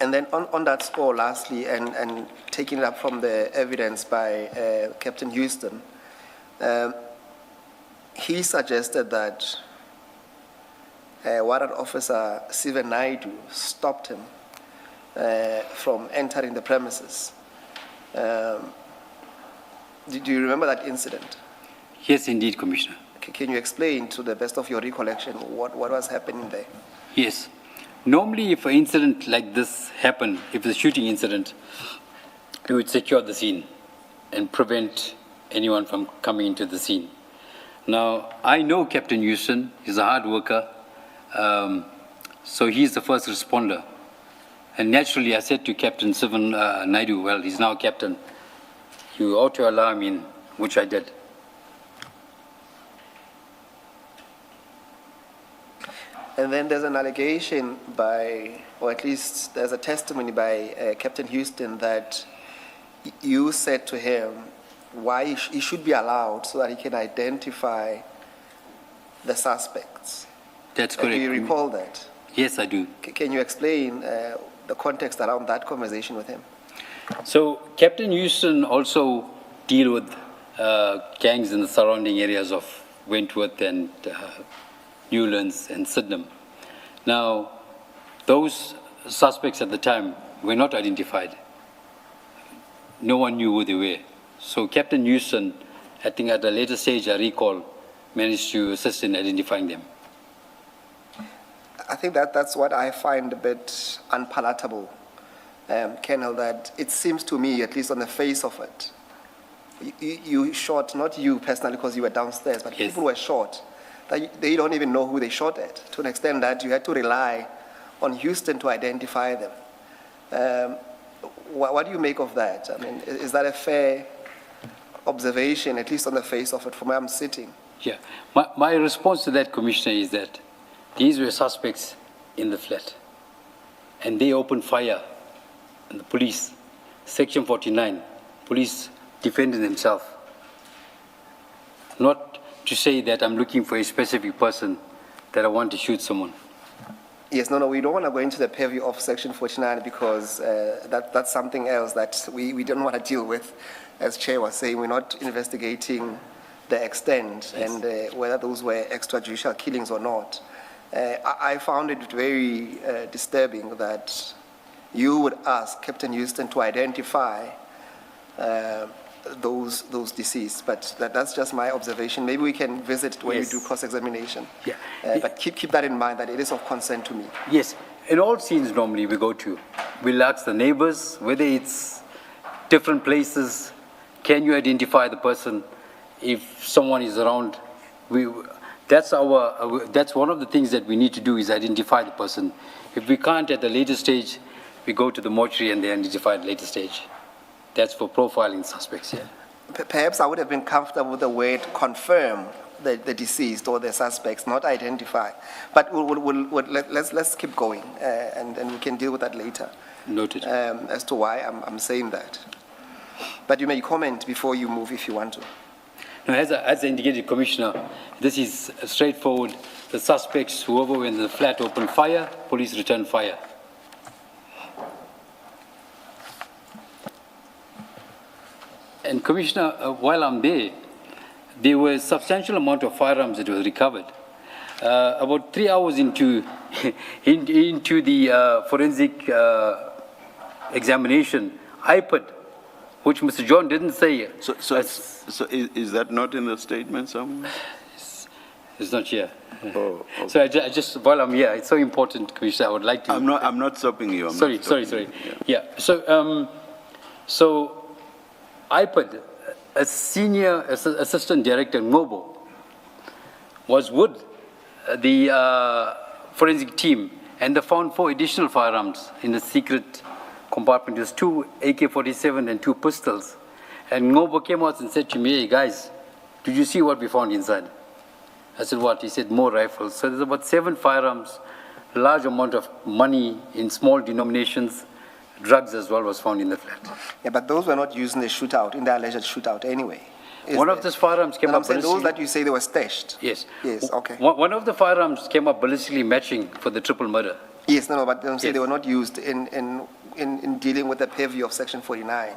And then on that score, lastly, and taking it up from the evidence by Captain Houston, he suggested that Warrant Officer Sivan Naidu stopped him from entering the premises. Do you remember that incident? Yes, indeed, Commissioner. Can you explain, to the best of your recollection, what was happening there? Yes. Normally, if an incident like this happened, if it's a shooting incident, we would secure the scene and prevent anyone from coming into the scene. Now, I know Captain Houston. He's a hard worker. So he's the first responder. And naturally, I said to Captain Sivan Naidu, well, he's now captain, you ought to allow him in, which I did. And then there's an allegation by, or at least there's a testimony by Captain Houston that you said to him why he should be allowed so that he can identify the suspects. That's correct. Do you recall that? Yes, I do. Can you explain the context around that conversation with him? So Captain Houston also deal with gangs in the surrounding areas of Wentworth and Newlands and Sydenham. Now, those suspects at the time were not identified. No one knew who they were. So Captain Houston, I think at a later stage, I recall, managed to assist in identifying them. I think that's what I find a bit unpalatable, Colonel, that it seems to me, at least on the face of it, you shot, not you personally because you were downstairs, but people were shot. They don't even know who they shot at, to an extent that you had to rely on Houston to identify them. What do you make of that? I mean, is that a fair observation, at least on the face of it, from where I'm sitting? Yeah. My response to that, Commissioner, is that these were suspects in the flat, and they opened fire, and the police, Section 49, police defended themselves. Not to say that I'm looking for a specific person that I want to shoot someone. Yes, no, we don't want to go into the purview of Section 49 because that's something else that we don't want to deal with. As Chair was saying, we're not investigating the extent and whether those were extrajudicial killings or not. I found it very disturbing that you would ask Captain Houston to identify those deceased, but that's just my observation. Maybe we can visit when you do cross-examination. Yeah. But keep that in mind, that it is of concern to me. Yes. In all scenes normally we go to, we'll ask the neighbors, whether it's different places, can you identify the person? If someone is around, that's one of the things that we need to do, is identify the person. If we can't at the later stage, we go to the mortuary and they identify at the later stage. That's for profiling suspects, yeah. Perhaps I would have been comfortable with the word confirm the deceased or the suspects, not identify. But let's keep going, and we can deal with that later. Noted. As to why I'm saying that. But you may comment before you move if you want to. No, as I indicated, Commissioner, this is straightforward. The suspects, whoever were in the flat, opened fire, police returned fire. And Commissioner, while I'm there was a substantial amount of firearms that was recovered. About 3 hours into the forensic examination, iPad, which Mr. John didn't say. So is that not in the statement somewhere? It's not here. Oh, okay. So I just, while I'm here, it's so important, Commissioner, I would like to... I'm not stopping you. Sorry. Yeah. So iPad, a senior assistant director, Ngobo, was with the forensic team, and they found 4 additional firearms in the secret compartment. There's 2 AK-47 and 2 pistols. And Ngobo came out and said to me, "Hey guys, did you see what we found inside?" I said, "What?" He said, "More rifles." So there's about 7 firearms, a large amount of money in small denominations, drugs as well was found in the flat. Yeah, but those were not used in the shootout, in the alleged shootout anyway. One of those firearms came up ballistically. Those that you say they were stashed? Yes. Yes, okay. One of the firearms came up ballistically matching for the triple murder. Yes, but I'm saying they were not used in dealing with the purview of Section 49.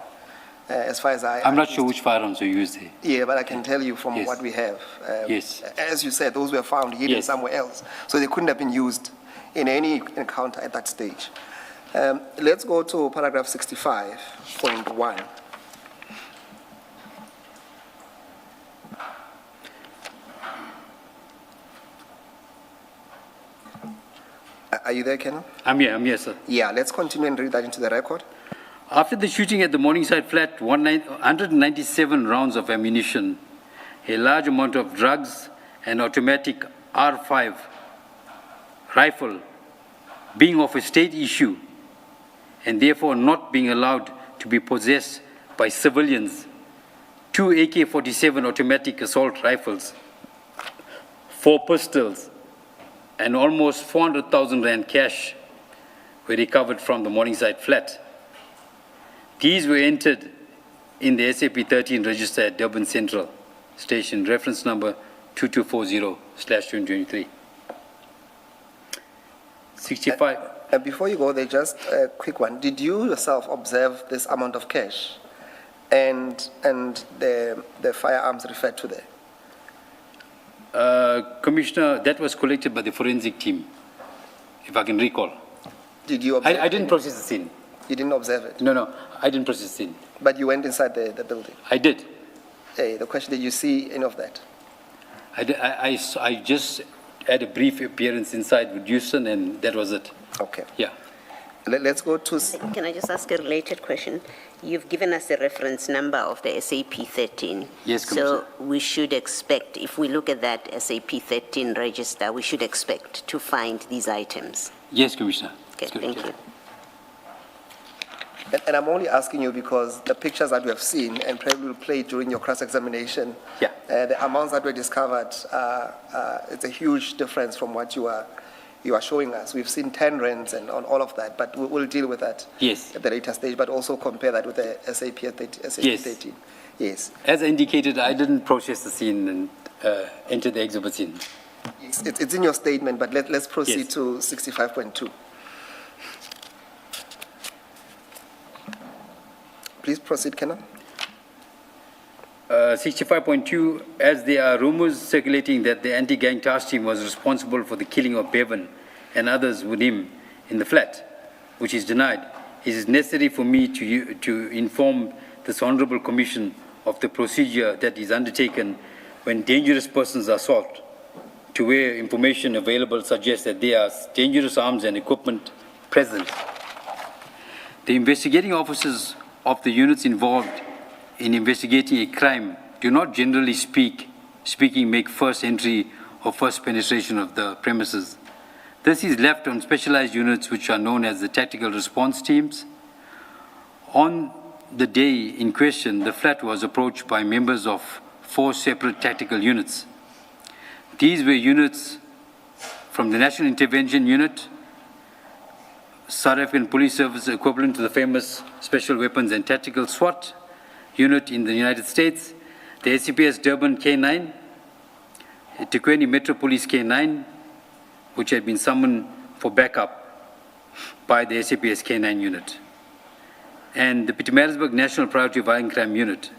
As far as I'm not sure which firearms were used there. Yeah, but I can tell you from what we have. Yes. As you said, those were found hidden somewhere else. So they couldn't have been used in any encounter at that stage. Let's go to paragraph 65.1. Are you there, Colonel? I'm here, sir. Yeah, let's continue and read that into the record. After the shooting at the Morningside flat, 197 rounds of ammunition, a large amount of drugs, an automatic R5 rifle being of a state issue and therefore not being allowed to be possessed by civilians, 2 AK-47 automatic assault rifles, 4 pistols, and almost 400,000 rand cash were recovered from the Morningside flat. These were entered in the SAP 13 register at Durban Central Station, reference number 2240/2023. 65. Before you go there, just a quick one. Did you yourself observe this amount of cash and the firearms referred to there? Commissioner, that was collected by the forensic team, if I can recall. Did you observe I didn't process the scene. You didn't observe it? No, I didn't process the scene. But you went inside the building? I did. Hey, the question, did you see any of that? I just had a brief appearance inside with Houston, and that was it. Okay. Yeah. Let's go to... Can I just ask a related question? You've given us the reference number of the SAP 13. Yes, Commissioner. So we should expect, if we look at that SAP 13 register, we should expect to find these items. Yes, Commissioner. Okay, thank you. And I'm only asking you because the pictures that we have seen and probably will play during your cross-examination, the amounts that were discovered, it's a huge difference from what you are showing us. We've seen 10 rands and on all of that, but we'll deal with that at the later stage, but also compare that with the SAP 13. Yes. As I indicated, I didn't process the scene and enter the exhibit scene. It's in your statement, but let's proceed to 65.2. Please proceed, Kenna. 65.2, as there are rumors circulating that the anti-gang task team was responsible for the killing of Bevan and others with him in the flat, which is denied, it is necessary for me to inform this Honourable Commission of the procedure that is undertaken when dangerous persons are sought, to where information available suggests that there are dangerous arms and equipment present. The investigating officers of the units involved in investigating a crime do not generally speaking make first entry or first penetration of the premises. This is left on specialized units which are known as the tactical response teams. On the day in question, the flat was approached by members of 4 separate tactical units. These were units from the National Intervention Unit, South African Police Service equivalent to the famous Special Weapons and Tactical SWAT unit in the United States, the SCPS Durban K9, Tequeni Metro Police K9, which had been summoned for backup by the SCPS K9 unit, and the Pietermaritzburg National Priority Violent Crime Unit.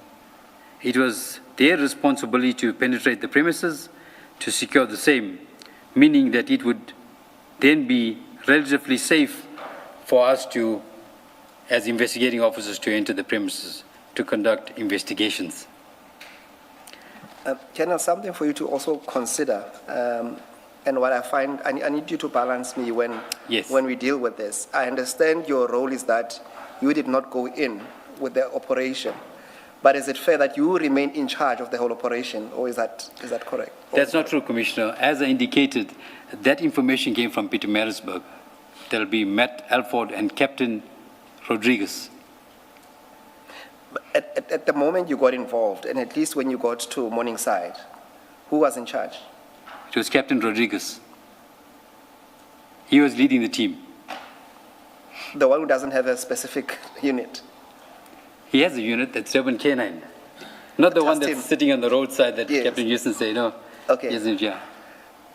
It was their responsibility to penetrate the premises to secure the same, meaning that it would then be relatively safe for us to, as investigating officers, to enter the premises to conduct investigations. Kenna, something for you to also consider, and what I find, I need you to balance me when we deal with this. I understand your role is that you did not go in with the operation, but is it fair that you remain in charge of the whole operation, or is that correct? That's not true, Commissioner. As I indicated, that information came from Pietermaritzburg. There'll be Matt Alford and Captain Rodriguez. At the moment you got involved, and at least when you got to Morningside, who was in charge? It was Captain Rodriguez. He was leading the team. The one who doesn't have a specific unit? He has a unit that's Durban K9. Not the one that's sitting on the roadside that Captain Houston said, no. Okay. Yeah.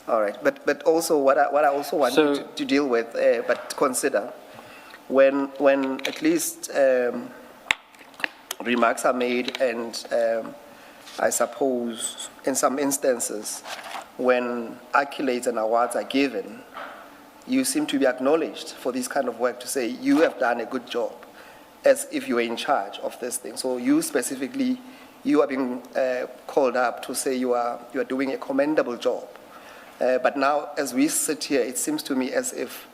All right, but also what I also want you to deal with, but consider, when at least remarks are made, and I suppose in some instances, when accolades and awards are given, you seem to be acknowledged for this kind of work, to say you have done a good job, as if you were in charge of this thing. So you specifically, you are being called up to say you are doing a commendable job. But now, as we sit here, it seems to me as if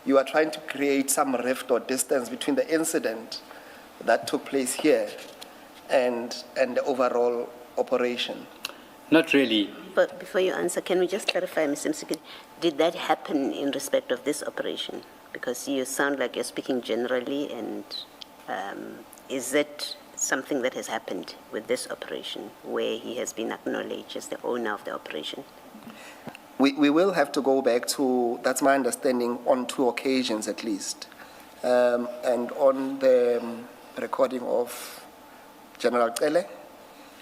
you are trying to create some rift or distance between the incident that took place here and the overall operation. Not really. But before you answer, can we just clarify, Mr. Msikili, did that happen in respect of this operation? Because you sound like you're speaking generally, and is it something that has happened with this operation, where he has been acknowledged as the owner of the operation? We will have to go back to, that's my understanding, on 2 occasions at least. And on the recording of General Cele,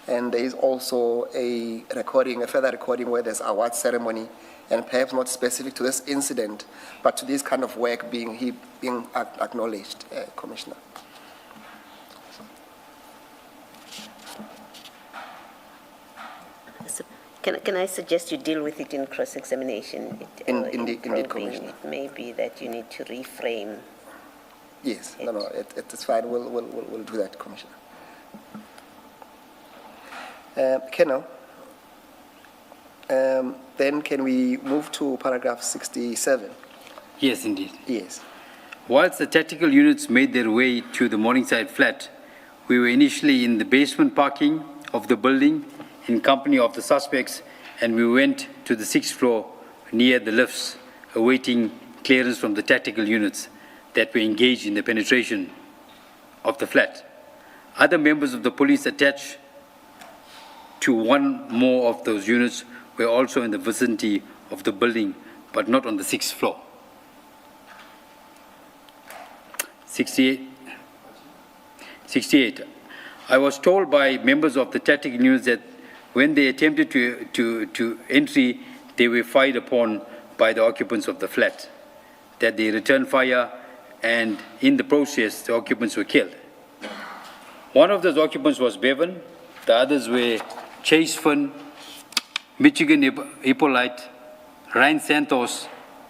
and there is also a further recording where there's award ceremony, and perhaps not specific to this incident, but to this kind of work being acknowledged, Commissioner. Can I suggest you deal with it in cross-examination? Indeed, Commissioner. It may be that you need to reframe. Yes, it's fine. We'll do that, Commissioner. Kenna, Then can we move to paragraph 67? Yes, indeed. Yes. Whilst the tactical units made their way to the Morningside flat, we were initially in the basement parking of the building in company of the suspects, and we went to the 6th floor near the lifts, awaiting clearance from the tactical units that were engaged in the penetration of the flat. Other members of the police attached to one more of those units were also in the vicinity of the building, but not on the 6th floor. 68. I was told by members of the tactical units that when they attempted to entry, they were fired upon by the occupants of the flat, that they returned fire, and in the process, the occupants were killed. One of those occupants was Bevan, the others were Chase Finn, Michigan Hippolyte, Ryan Santos,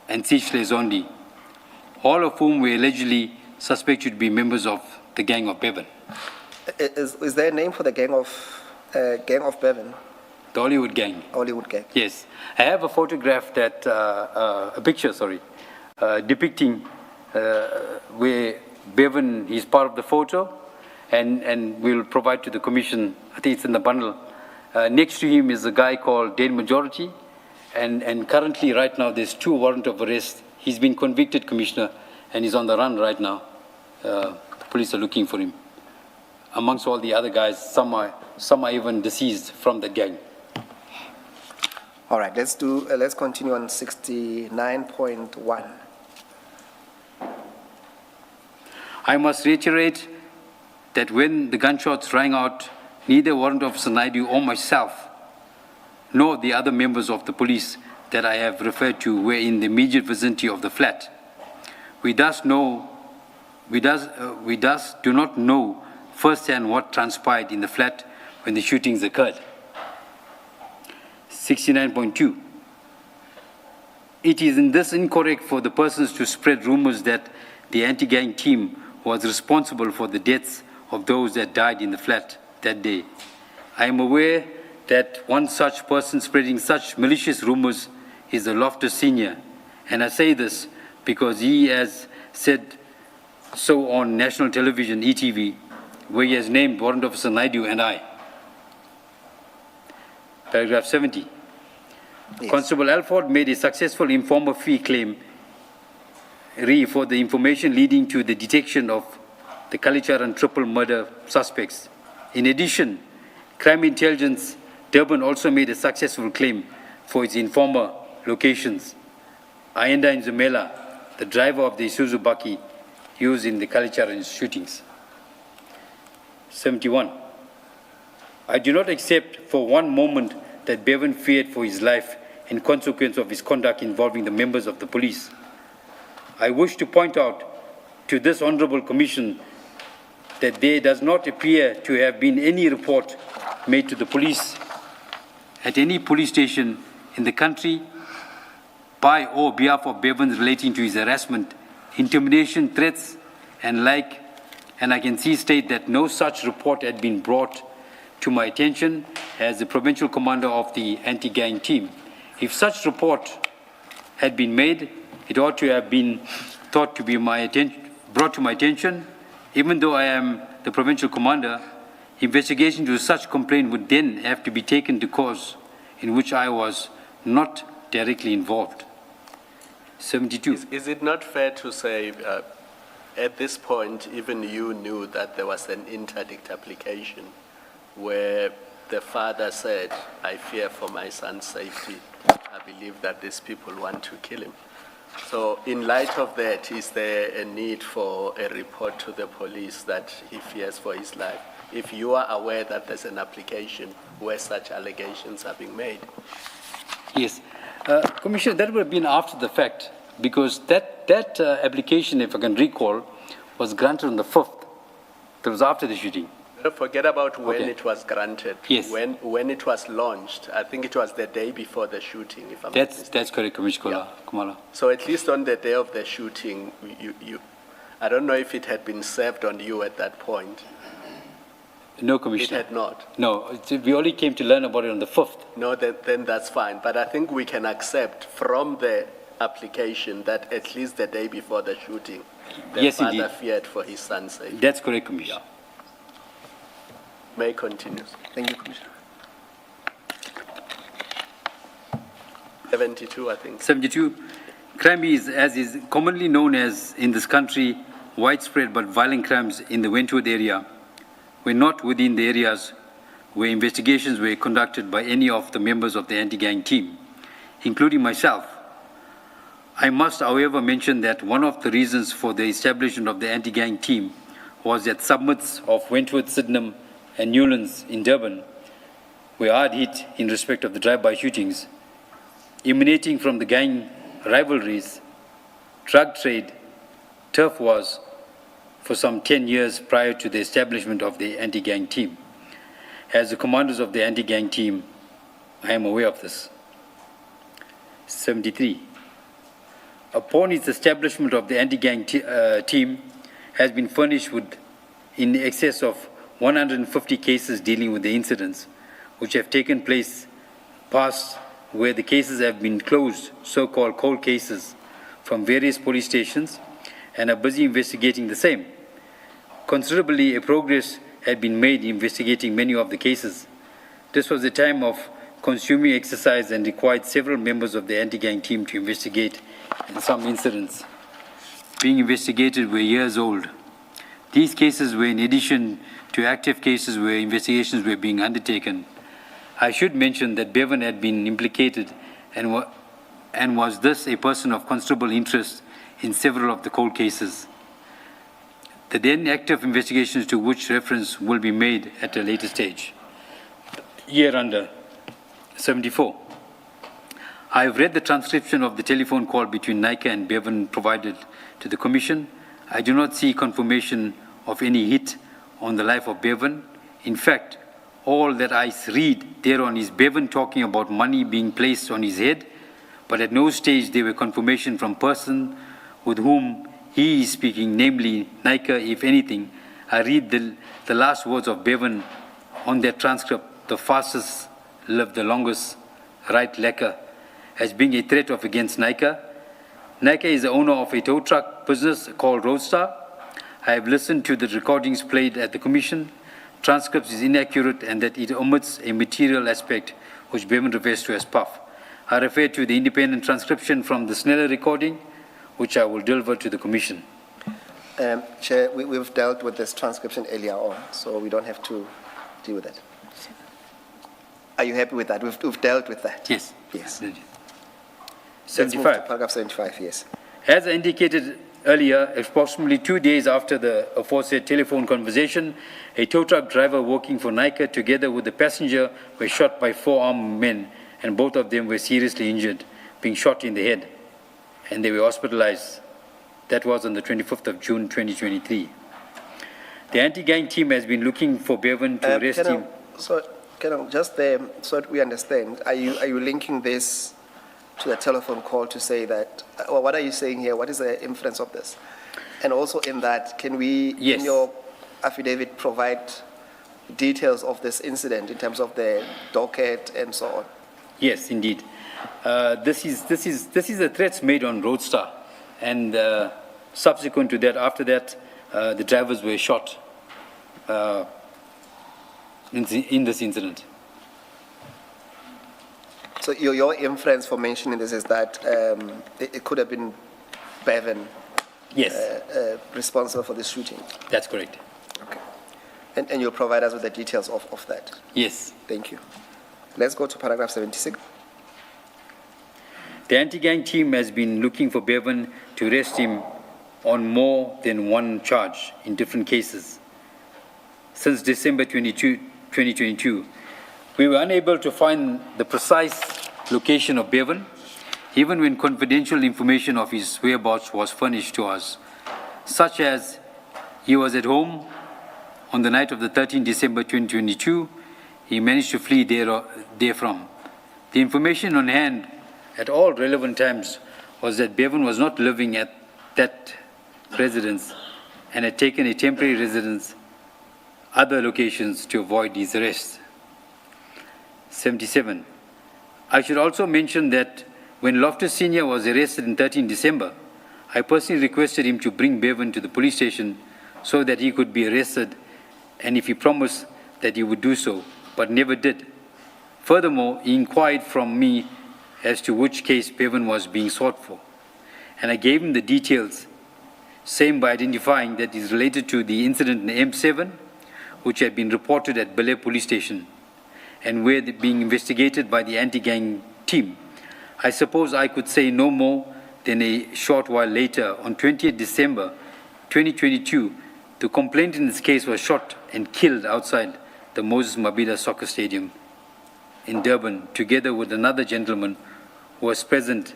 and Sichle Zondi, all of whom were allegedly suspected to be members of the gang of Bevan. Is there a name for the gang of Bevan? The Hollywood gang. Hollywood gang. Yes. I have a photograph that, a picture, depicting where Bevan is part of the photo, and we'll provide to the commission. I think it's in the bundle. Next to him is a guy called Dane Majority, and currently right now there's 2 warrants of arrest. He's been convicted, Commissioner, and he's on the run right now. The police are looking for him. Amongst all the other guys, some are even deceased from the gang. All right, let's continue on 69.1. I must reiterate that when the gunshots rang out, neither Warrant Officer Naidu or myself, nor the other members of the police that I have referred to were in the immediate vicinity of the flat. We thus do not know firsthand what transpired in the flat when the shootings occurred. 69.2. It is in this incorrect for the persons to spread rumors that the anti-gang team was responsible for the deaths of those that died in the flat that day. I am aware that one such person spreading such malicious rumors is the Loftus Senior, and I say this because he has said so on national television, ETV, where he has named Warrant Officer Naidu and I. Paragraph 70. Yes. Constable Alford made a successful informer fee claim for the information leading to the detection of the Kalicharan triple murder suspects. In addition, Crime Intelligence Durban also made a successful claim for its informer locations. Ayenda Nzumela, the driver of the Isuzu Baki used in the Kalicharan shootings. 71. I do not accept for one moment that Bevan feared for his life in consequence of his conduct involving the members of the police. I wish to point out to this Honourable Commission that there does not appear to have been any report made to the police at any police station in the country by or behalf of Bevan relating to his harassment, intimidation, threats, and like, and I can state that no such report had been brought to my attention as the provincial commander of the anti-gang team. If such report had been made, it ought to have been thought to be brought to my attention. Even though I am the provincial commander, investigation to such complaint would then have to be taken to cause in which I was not directly involved. 72. Is it not fair to say at this point, even you knew that there was an interdict application where the father said, I fear for my son's safety. I believe that these people want to kill him. So in light of that, is there a need for a report to the police that he fears for his life? If you are aware that there's an application where such allegations are being made? Yes. Commissioner, that would have been after the fact, because that application, if I can recall, was granted on the 5th. That was after the shooting. Forget about when it was granted. Yes. When it was launched, I think it was the day before the shooting, if I'm not mistaken. That's correct, Commissioner Kumala. So at least on the day of the shooting, I don't know if it had been served on you at that point. No, Commissioner. It had not. No, we only came to learn about it on the 5th. No, then that's fine. But I think we can accept from the application that at least the day before the shooting, the Yes, father indeed. feared for his son's safety. That's correct, Commissioner. May continue. Thank you, Commissioner. 72, I think. 72. Crime is, as is commonly known as in this country, widespread but violent crimes in the Wentworth area were not within the areas where investigations were conducted by any of the members of the anti-gang team, including myself. I must, however, mention that one of the reasons for the establishment of the anti-gang team was that summits of Wentworth, Sydenham, and Newlands in Durban were hard hit in respect of the drive-by shootings, emanating from the gang rivalries, drug trade, turf wars for some 10 years prior to the establishment of the anti-gang team. As the commanders of the anti-gang team, I am aware of this. 73. Upon its establishment of the anti-gang team has been furnished with in excess of 150 cases dealing with the incidents which have taken place past where the cases have been closed, so-called cold cases, from various police stations and are busy investigating the same. Considerably, a progress had been made investigating many of the cases. This was a time of consuming exercise and required several members of the anti-gang team to investigate, and some incidents being investigated were years old. These cases were in addition to active cases where investigations were being undertaken. I should mention that Bevan had been implicated and was thus a person of considerable interest in several of the cold cases. The then active investigations to which reference will be made at a later stage. Year under 74. I have read the transcription of the telephone call between Nika and Bevan provided to the Commission. I do not see confirmation of any hit on the life of Bevan. In fact, all that I read thereon is Bevan talking about money being placed on his head, but at no stage there were confirmation from person with whom he is speaking, namely Nika, if anything. I read the last words of Bevan on that transcript, the fastest live the longest, right lacquer, as being a threat of against Nika. Nika is the owner of a tow truck business called Roadstar. I have listened to the recordings played at the Commission. Transcript is inaccurate and that it omits a material aspect which Bevan refers to as puff. I refer to the independent transcription from the Sneller recording, which I will deliver to the Commission. Chair, we've dealt with this transcription earlier on, so we don't have to deal with that. Are you happy with that? We've dealt with that? Yes. Yes. 75. Let's move to paragraph 75, yes. As I indicated earlier, approximately 2 days after the aforesaid telephone conversation, a tow truck driver working for Nika together with the passenger were shot by 4 armed men, and both of them were seriously injured, being shot in the head, and they were hospitalized. That was on the 25th of June, 2023. The anti-gang team has been looking for Bevan to arrest him. Just so that we understand, are you linking this to the telephone call to say that, or what are you saying here? What is the inference of this? And also in that, can we, in your affidavit, provide details of this incident in terms of the docket and so on? Yes, indeed. This is the threats made on Roadstar, and subsequent to that, after that, the drivers were shot in this incident. So your inference for mentioning this is that it could have been Bevan responsible for this shooting? That's correct. Okay. And you'll provide us with the details of that? Yes. Thank you. Let's go to paragraph 76. The anti-gang team has been looking for Bevan to arrest him on more than one charge in different cases. Since December 2022, we were unable to find the precise location of Bevan, even when confidential information of his whereabouts was furnished to us, such as he was at home on the night of the 13th December 2022, he managed to flee therefrom. The information on hand at all relevant times was that Bevan was not living at that residence and had taken a temporary residence other locations to avoid his arrest. 77. I should also mention that when Loftus Senior was arrested on 13 December, I personally requested him to bring Bevan to the police station so that he could be arrested, and if he promised that he would do so, but never did. Furthermore, he inquired from me as to which case Bevan was being sought for, and I gave him the details, same by identifying that it is related to the incident in M7, which had been reported at Belair Police Station, and were being investigated by the anti-gang team. I suppose I could say no more than a short while later, on 20th December 2022, the complainant in this case was shot and killed outside the Moses Mabhida Soccer Stadium in Durban, together with another gentleman who was present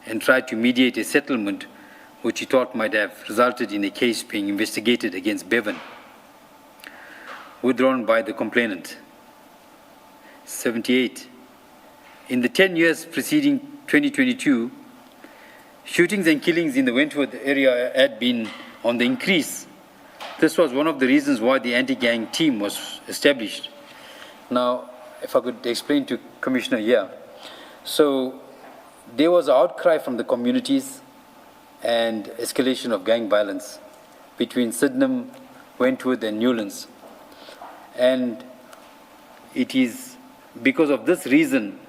and tried to mediate a settlement which he thought might have resulted in a case being investigated against Bevan, withdrawn by the complainant. 78. In the 10 years preceding 2022, shootings and killings in the Wentworth area had been on the increase. This was one of the reasons why the anti-gang team was established. Now, if I could explain to Commissioner here. So, there was an outcry from the communities and escalation of gang violence between Sydenham, Wentworth and Newlands. And it is because of this reason,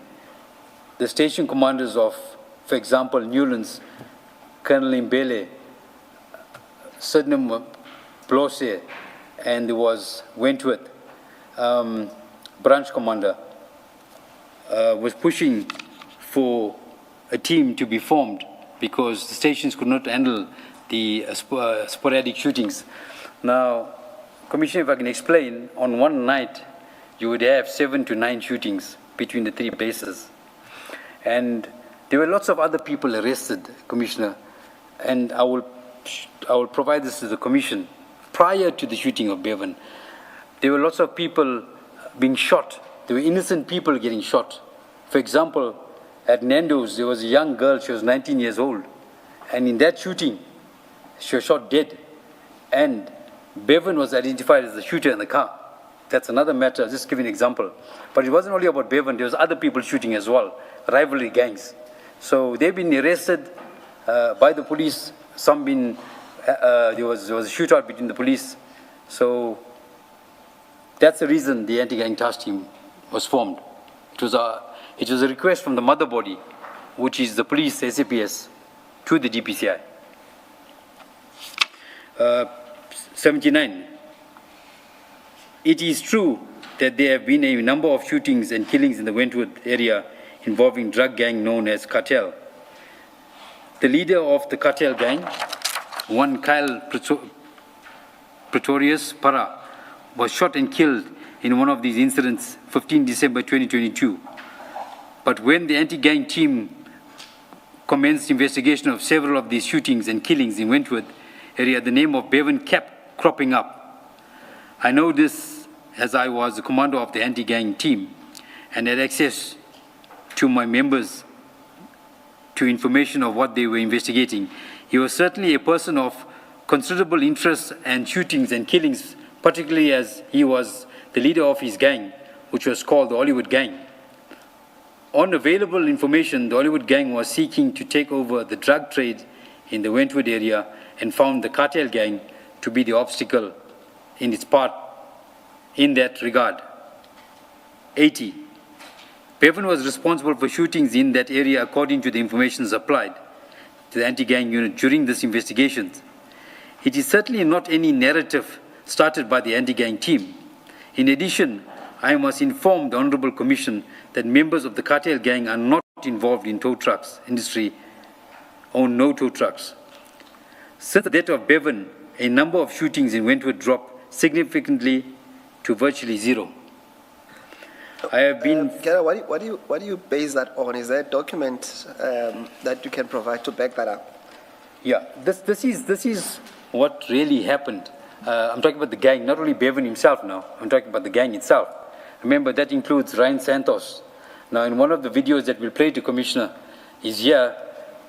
the station commanders of, for example, Newlands, Colonel Mbele, Sydenham, Blose, and there was Wentworth, branch commander, was pushing for a team to be formed because the stations could not handle the sporadic shootings. Now, Commissioner, if I can explain, on one night, you would have 7 to 9 shootings between the 3 bases. And there were lots of other people arrested, Commissioner, and I will provide this to the Commission. Prior to the shooting of Bevan, there were lots of people being shot. There were innocent people getting shot. For example, at Nando's, there was a young girl, she was 19 years old, and in that shooting, she was shot dead. And Bevan was identified as the shooter in the car. That's another matter, I'll just give you an example. But it wasn't only about Bevan, there was other people shooting as well, rivalry gangs. So they've been arrested by the police, some been, there was a shootout between the police. So that's the reason the anti-gang task team was formed. It was a request from the mother body, which is the police, SAPS, to the DPCI. 79. It is true that there have been a number of shootings and killings in the Wentworth area involving drug gang known as Cartel. The leader of the Cartel gang, one Kyle Pretorius Para, was shot and killed in one of these incidents, 15 December 2022. But when the anti-gang team commenced investigation of several of these shootings and killings in Wentworth area, the name of Bevan kept cropping up. I know this as I was the commander of the anti-gang team and had access to my members to information of what they were investigating. He was certainly a person of considerable interest and shootings and killings, particularly as he was the leader of his gang, which was called the Hollywood Gang. On available information, the Hollywood Gang was seeking to take over the drug trade in the Wentworth area and found the Cartel Gang to be the obstacle in its part in that regard. 80. Bevan was responsible for shootings in that area according to the information supplied to the anti-gang unit during this investigation. It is certainly not any narrative started by the anti-gang team. In addition, I must inform the Honourable Commission that members of the Cartel Gang are not involved in tow trucks industry, own no tow trucks. Since the death of Bevan, a number of shootings in Wentworth dropped significantly to virtually zero. I have been... What do you base that on? Is there a document that you can provide to back that up? Yeah, this is what really happened. I'm talking about the gang, not only Bevan himself now, I'm talking about the gang itself. Remember, that includes Ryan Santos. Now, in one of the videos that we'll play to Commissioner is here,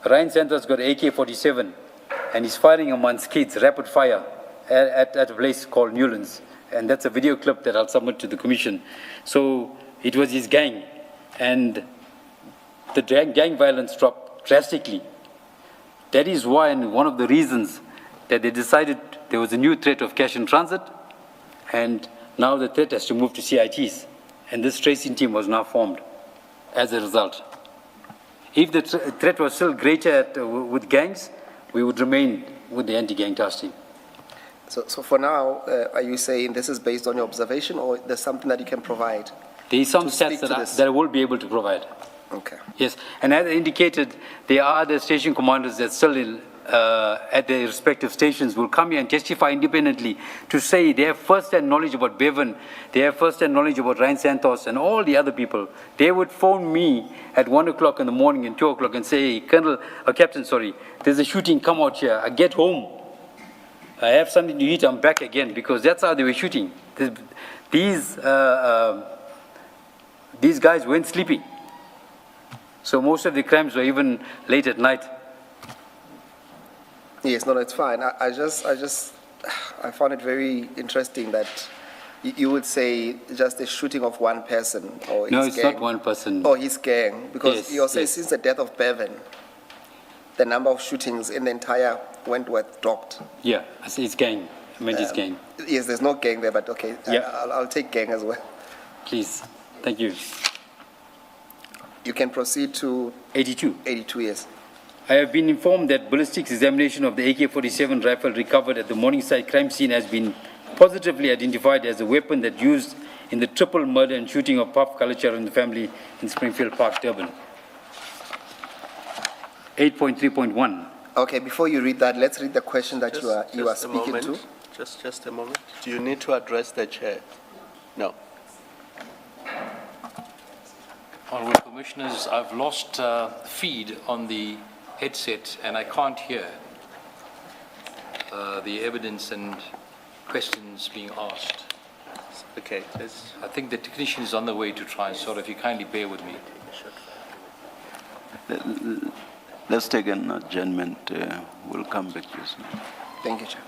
Ryan Santos got an AK-47 and he's firing amongst kids, rapid fire, at a place called Newlands. And that's a video clip that I'll submit to the commission. So it was his gang, and the gang violence dropped drastically. That is why, and one of the reasons that they decided there was a new threat of cash in transit, and now the threat has to move to CITs. And this tracing team was now formed as a result. If the threat was still greater with gangs, we would remain with the anti-gang task team. So for now, are you saying this is based on your observation, or there's something that you can provide? There is some stats that I will be able to provide. Okay. Yes, and as I indicated, there are the station commanders that still at their respective stations will come here and testify independently to say they have first-hand knowledge about Bevan, they have first-hand knowledge about Ryan Santos and all the other people. They would phone me at 1 o'clock in the morning and 2 o'clock and say, Captain, sorry, there's a shooting, come out here. I get home, I have something to eat, I'm back again, because that's how they were shooting. These guys weren't sleeping. So most of the crimes were even late at night. Yes, no, it's fine. I found it very interesting that you would say just a shooting of one person or his No, it's gang, not one person. or his gang, because Yes, you're saying yes. since the death of Bevan, the number of shootings in the entire Wentworth dropped. Yeah, I say it's gang. I meant it's gang. Yes, there's no gang there, but okay, Yeah. I'll take gang as well. Please, thank you. You can proceed to 82. 82, yes. I have been informed that ballistics examination of the AK-47 rifle recovered at the Morningside crime scene has been positively identified as a weapon that used in the triple murder and shooting of Puff Kalachar and the family in Springfield Park, Durban. 8.3.1. Okay, before you read that, let's read the question that you are speaking to. Just a moment. Do you need to address the chair? No. Honourable Commissioners, I've lost feed on the headset and I can't hear the evidence and questions being asked. Okay. I think the technician is on the way to try and sort of, if you kindly bear with me. Let's take an adjournment. We'll come back to you soon. Thank you, Chair.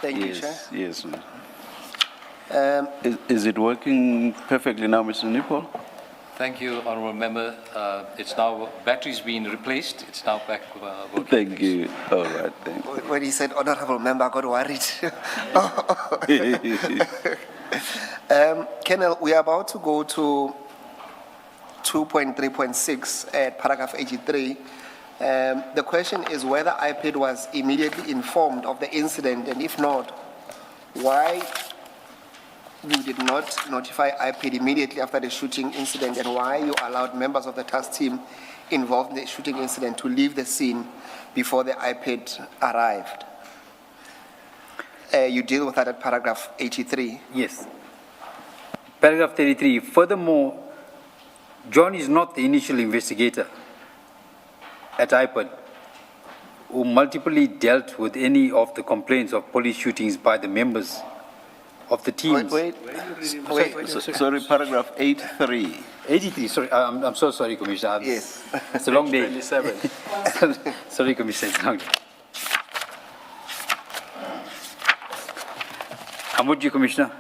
Thank you, Yes, Chair. yes. Is it working perfectly now, Mr. Nipol? Thank you, Honourable Member. It's now, battery's been replaced. It's now back working. Thank you. All right, thank you. When he said honourable member, I got worried. Colonel, we are about to go to 2.3.6 at paragraph 83. The question is whether IPID was immediately informed of the incident, and if not, why you did not notify IPID immediately after the shooting incident, and why you allowed members of the task team involved in the shooting incident to leave the scene before the IPID arrived. You deal with that at paragraph 83. Yes. Paragraph 33. Furthermore, John is not the initial investigator at IPID who multiply dealt with any of the complaints of police shootings by the members of the teams. Sorry, paragraph 83. 83, sorry, I'm so sorry, Commissioner. Yes. It's a long day. 27. Sorry, Commissioner, it's a long day. I'm with you, Commissioner.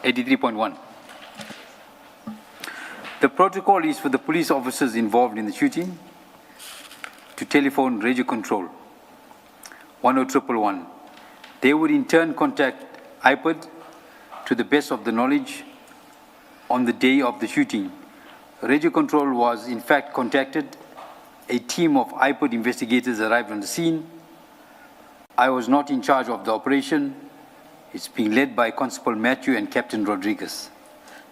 83.1. The protocol is for the police officers involved in the shooting to telephone radio control 10111. They would in turn contact IPID to the best of the knowledge on the day of the shooting. Radio control was in fact contacted. A team of IPID investigators arrived on the scene. I was not in charge of the operation. It's being led by Constable Matthew and Captain Rodriguez,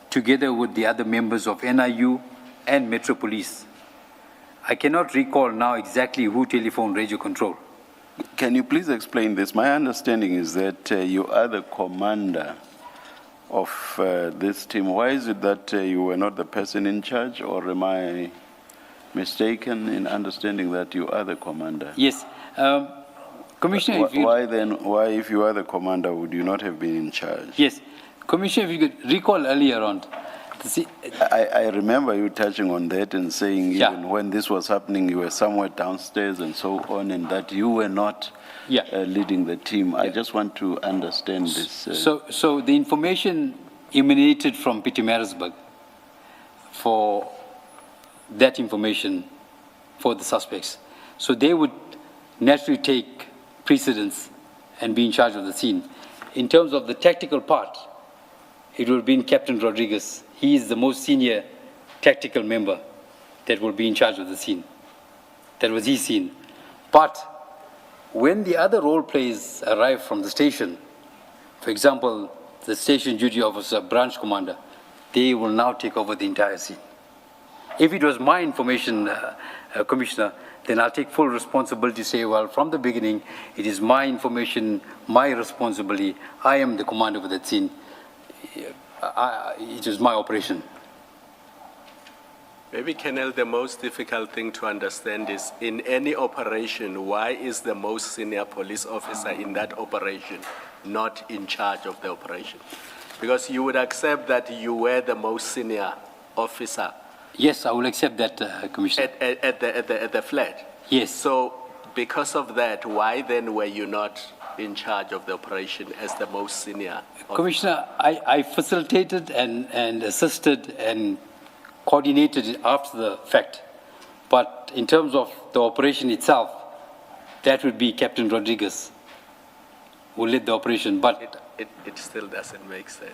together with the other members of NIU and Metro Police. I cannot recall now exactly who telephoned radio control. Can you please explain this? My understanding is that you are the commander of this team. Why is it that you were not the person in charge, or am I mistaken in understanding that you are the commander? Yes. Commissioner, why, if you are the commander, would you not have been in charge? Yes. Commissioner, if you could recall earlier on. I remember you touching on that and saying even when this was happening, you were somewhere downstairs and so on, and that you were not leading the team. I just want to understand this. So the information emanated from Pietermaritzburg for that information for the suspects. So they would naturally take precedence and be in charge of the scene. In terms of the tactical part, it will be in Captain Rodriguez. He is the most senior tactical member that will be in charge of the scene. That was his scene. But when the other role players arrive from the station, for example, the station duty officer, branch commander, they will now take over the entire scene. If it was my information, Commissioner, then I'll take full responsibility to say, well, from the beginning, it is my information, my responsibility. I am the commander of that scene. It is my operation. Maybe, Colonel, the most difficult thing to understand is in any operation, why is the most senior police officer in that operation not in charge of the operation? Because you would accept that you were the most senior officer. Yes, I will accept that, Commissioner. At the flat? Yes. So because of that, why then were you not in charge of the operation as the most senior officer? Commissioner, I facilitated and assisted and coordinated it after the fact. But in terms of the operation itself, that would be Captain Rodriguez who led the operation. But it still doesn't make sense.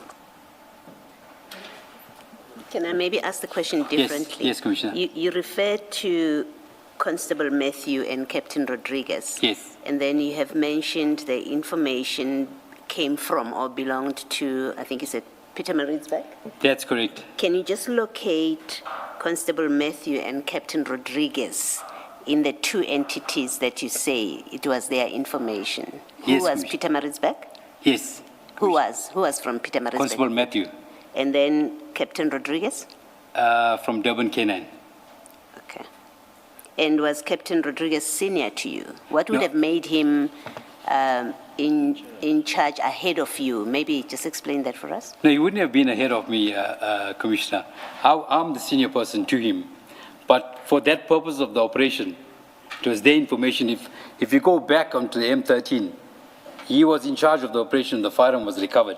Can I maybe ask the question differently? Yes, Commissioner. You referred to Constable Matthew and Captain Rodriguez. Yes. And then you have mentioned the information came from or belonged to, I think you said, Pietermaritzburg? That's correct. Can you just locate Constable Matthew and Captain Rodriguez in the two entities that you say it was their information? Yes, Who was Pietermaritzburg? Yes. Who was from Pietermaritzburg? Constable Matthew. And then Captain Rodriguez? From Durban K9. Okay. And was Captain Rodriguez senior to you? What would have made him in charge ahead of you? Maybe just explain that for us. No, he wouldn't have been ahead of me, Commissioner. I'm the senior person to him. But for that purpose of the operation, it was their information. If you go back onto the M13, he was in charge of the operation, the firearm was recovered.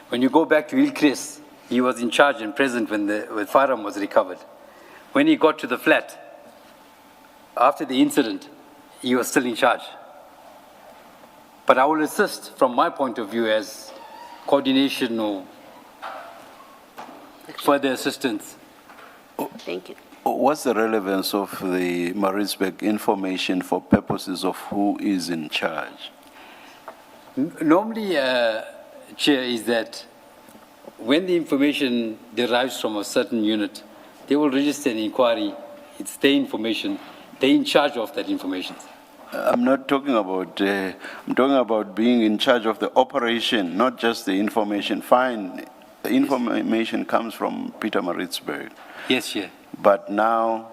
When you go back to Hillcrest, he was in charge and present when the firearm was recovered. When he got to the flat, after the incident, he was still in charge. But I will assist from my point of view as coordination or further assistance. Thank you. What's the relevance of the Maritzburg information for purposes of who is in charge? Normally, Chair, is that when the information derives from a certain unit, they will register an inquiry. It's their information. They're in charge of that information. I'm not talking about, I'm talking about being in charge of the operation, not just the information. Fine, the information comes from Peter Maritzburg. Yes, Chair. But now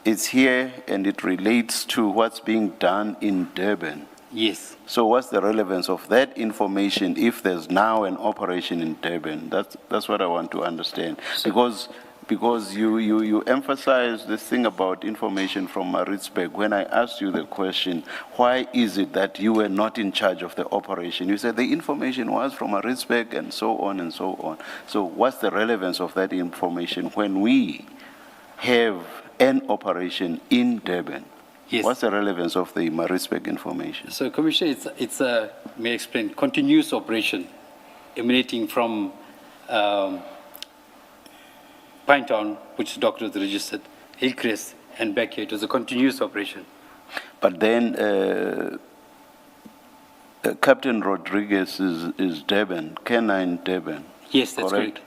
it's here and it relates to what's being done in Durban. Yes. So what's the relevance of that information if there's now an operation in Durban? That's what I want to understand. Because you emphasize this thing about information from Maritzburg. When I asked you the question, why is it that you were not in charge of the operation? You said the information was from Maritzburg and so on and so on. So what's the relevance of that information when we have an operation in Durban? Yes. What's the relevance of the Maritzburg information? So, Commissioner, it's a, may I explain, continuous operation emanating from Pinetown, which the doctor has registered, Hillcrest, and back here. It was a continuous operation. But then Captain Rodriguez is Durban, Canine Durban. Yes, that's correct.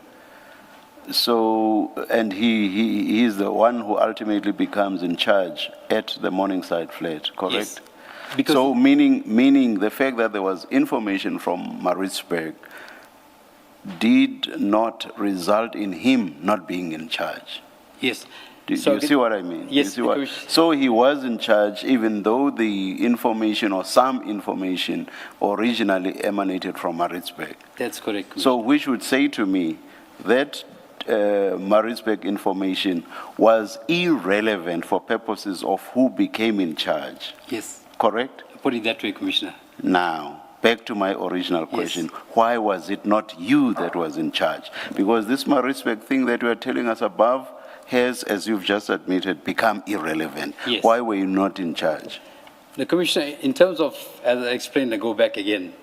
So, and he is the one who ultimately becomes in charge at the Morningside flat, correct? Yes. Because so meaning the fact that there was information from Maritzburg did not result in him not being in charge. Yes. Do you see what I mean? Yes. So he was in charge even though the information or some information originally emanated from Maritzburg. That's correct. So which would say to me that Maritzburg information was irrelevant for purposes of who became in charge. Yes. Correct? Put it that way, Commissioner. Now, back to my original question. Yes. Why was it not you that was in charge? Because this Maritzburg thing that you are telling us above has, as you've just admitted, become irrelevant. Yes. Why were you not in charge? The Commissioner, in terms of, as I explained, I go back again.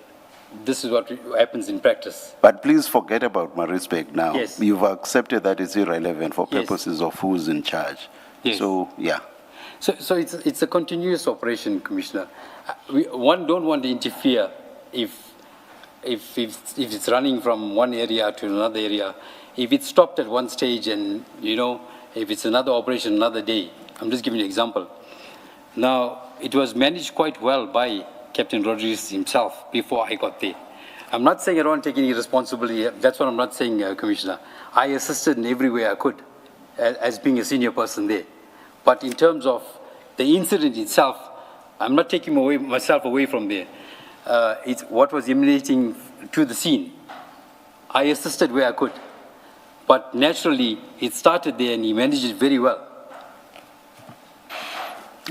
This is what happens in practice. But please forget about Maritzburg now. Yes. You've accepted that it's irrelevant for purposes of who's in charge. Yes. So, yeah. So it's a continuous operation, Commissioner. One don't want to interfere if it's running from one area to another area. If it's stopped at one stage and, if it's another operation another day. I'm just giving you an example. Now, it was managed quite well by Captain Rodriguez himself before I got there. I'm not saying I don't take any responsibility. That's what I'm not saying, Commissioner. I assisted in every way I could as being a senior person there. But in terms of the incident itself, I'm not taking myself away from there. It's what was emanating to the scene. I assisted where I could. But naturally, it started there and he managed it very well.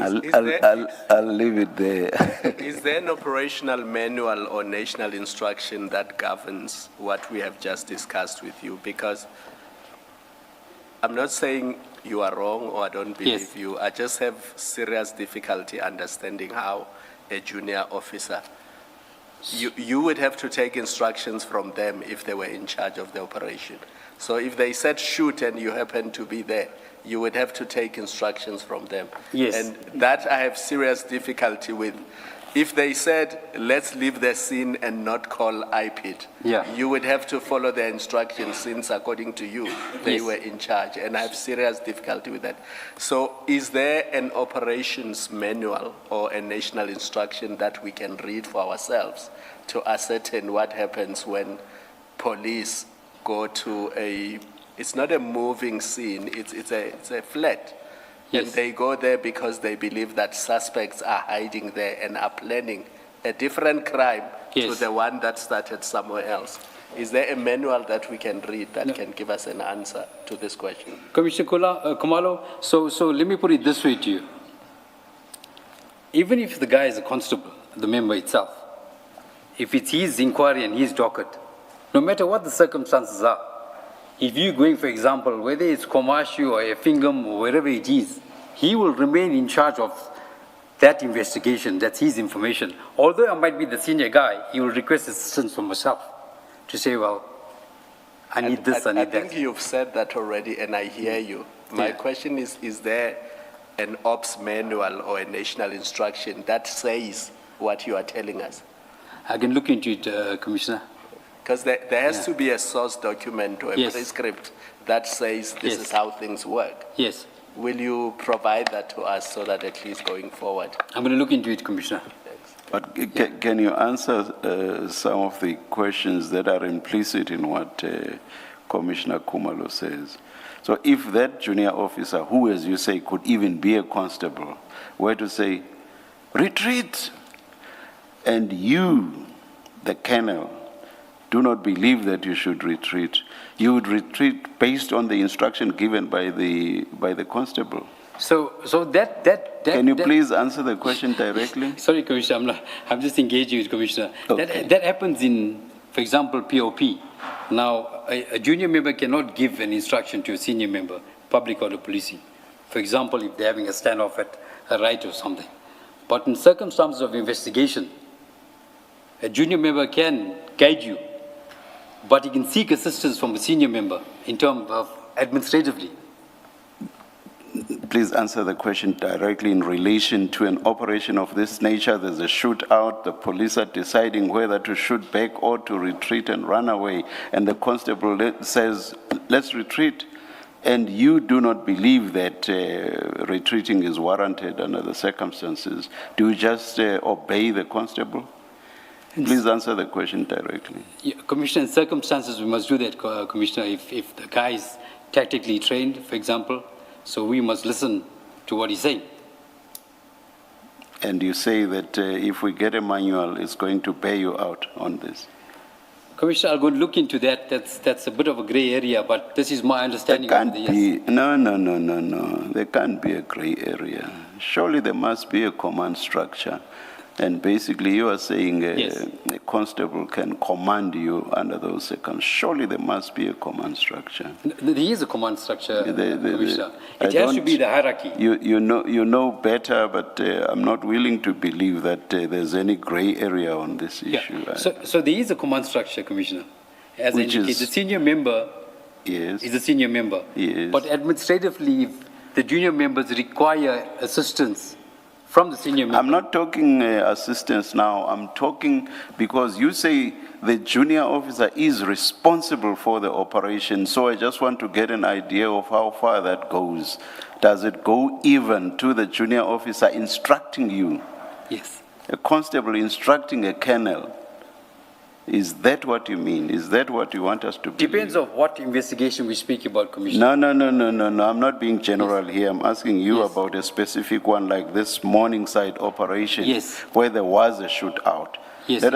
I'll leave it there. Is there an operational manual or national instruction that governs what we have just discussed with you? Because I'm not saying you are wrong or I don't believe you. I just have serious difficulty understanding how a junior officer, you would have to take instructions from them if they were in charge of the operation. So if they said shoot and you happen to be there, you would have to take instructions from them. Yes. And that I have serious difficulty with. If they said, let's leave the scene and not call IPID, you would have to follow their instructions since, according to you, they were in charge. And I have serious difficulty with that. So is there an operations manual or a national instruction that we can read for ourselves to ascertain what happens when police go to it's not a moving scene, it's a flat. Yes. And they go there because they believe that suspects are hiding there and are planning a different crime to the one that started somewhere else. Is there a manual that we can read that can give us an answer to this question? Commissioner Kumalo, so let me put it this way to you. Even if the guy is a constable, the member itself, if it's his inquiry and his docket, no matter what the circumstances are, if you're going, for example, whether it's Komashi or Effingham or wherever it is, he will remain in charge of that investigation. That's his information. Although I might be the senior guy, he will request assistance from myself to say, well, I need this, I need that. I think you've said that already, and I hear you. My question is there an ops manual or a national instruction that says what you are telling us? I can look into it, Commissioner. Because there has to be a source document or a prescript that says this is how things work. Yes. Will you provide that to us so that at least going forward? I'm going to look into it, Commissioner. But can you answer some of the questions that are implicit in what Commissioner Kumalo says? So if that junior officer, who as you say could even be a constable, were to say, retreat, and you, the colonel, do not believe that you should retreat, you would retreat based on the instruction given by the constable. So that can you please answer the question directly? Sorry, Commissioner, I'm just engaging with Commissioner. Okay. That happens in, for example, POP. Now, a junior member cannot give an instruction to a senior member, public or the police. For example, if they're having a standoff at a right or something. But in circumstances of investigation, a junior member can guide you, but he can seek assistance from a senior member in terms of administratively. Please answer the question directly in relation to an operation of this nature. There's a shootout, the police are deciding whether to shoot back or to retreat and run away, and the constable says, let's retreat, and you do not believe that retreating is warranted under the circumstances. Do you just obey the constable? Please answer the question directly. Yeah, Commissioner, in circumstances, we must do that, Commissioner. If the guy is tactically trained, for example, so we must listen to what he's saying. And you say that if we get a manual, it's going to bear you out on this. Commissioner, I'll go look into that. That's a bit of a gray area, but this is my understanding. No. There can't be a gray area. Surely there must be a command structure. And basically you are saying a constable can command you under those circumstances. Surely there must be a command structure. There is a command structure, Commissioner. It has to be the hierarchy. You know better, but I'm not willing to believe that there's any gray area on this issue. So there is a command structure, Commissioner. As indicated, the senior member is a senior member. Yes. But administratively, if the junior members require assistance from the senior member. I'm not talking assistance now. I'm talking because you say the junior officer is responsible for the operation. So I just want to get an idea of how far that goes. Does it go even to the junior officer instructing you? Yes. A constable instructing a colonel. Is that what you mean? Is that what you want us to believe? Depends on what investigation we speak about, Commissioner. No. I'm not being general here. I'm asking you about a specific one like this Morningside operation where there was a shootout. Yes. Let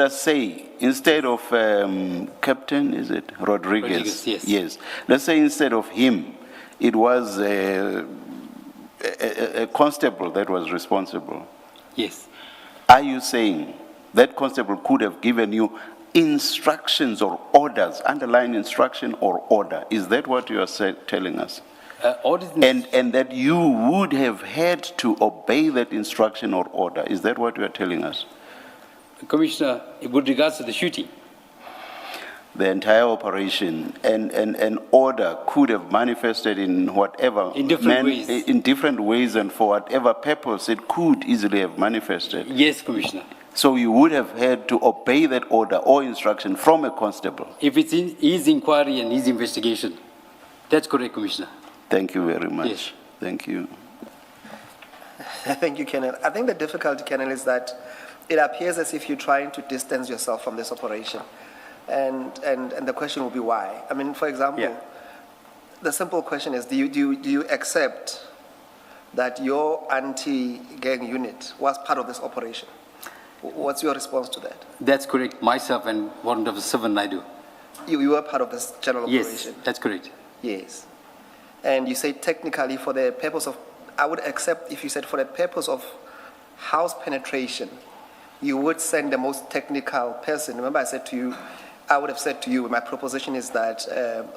us say instead of Captain, is it Rodriguez? Yes. Let's say instead of him, it was a constable that was responsible. Yes. Are you saying that constable could have given you instructions or orders, underlying instruction or order? Is that what you are telling us? And that you would have had to obey that instruction or order. Is that what you are telling us? Commissioner, with regards to the shooting, the entire operation and order could have manifested in whatever in different ways and for whatever purpose it could easily have manifested. Yes, Commissioner. So you would have had to obey that order or instruction from a constable. If it's in his inquiry and his investigation. That's correct, Commissioner. Thank you very much. Yes. Thank you. Thank you, Colonel. I think the difficulty, Colonel, is that it appears as if you're trying to distance yourself from this operation. And the question will be why. I mean, for example, the simple question is, do you accept that your anti-gang unit was part of this operation? What's your response to that? That's correct. Myself and Warrant Officer 7 Naidu. You were part of this general operation? Yes, that's correct. Yes. And you say technically for the purpose of, I would accept if you said for the purpose of house penetration, you would send the most technical person. Remember I said to you, I would have said to you, my proposition is that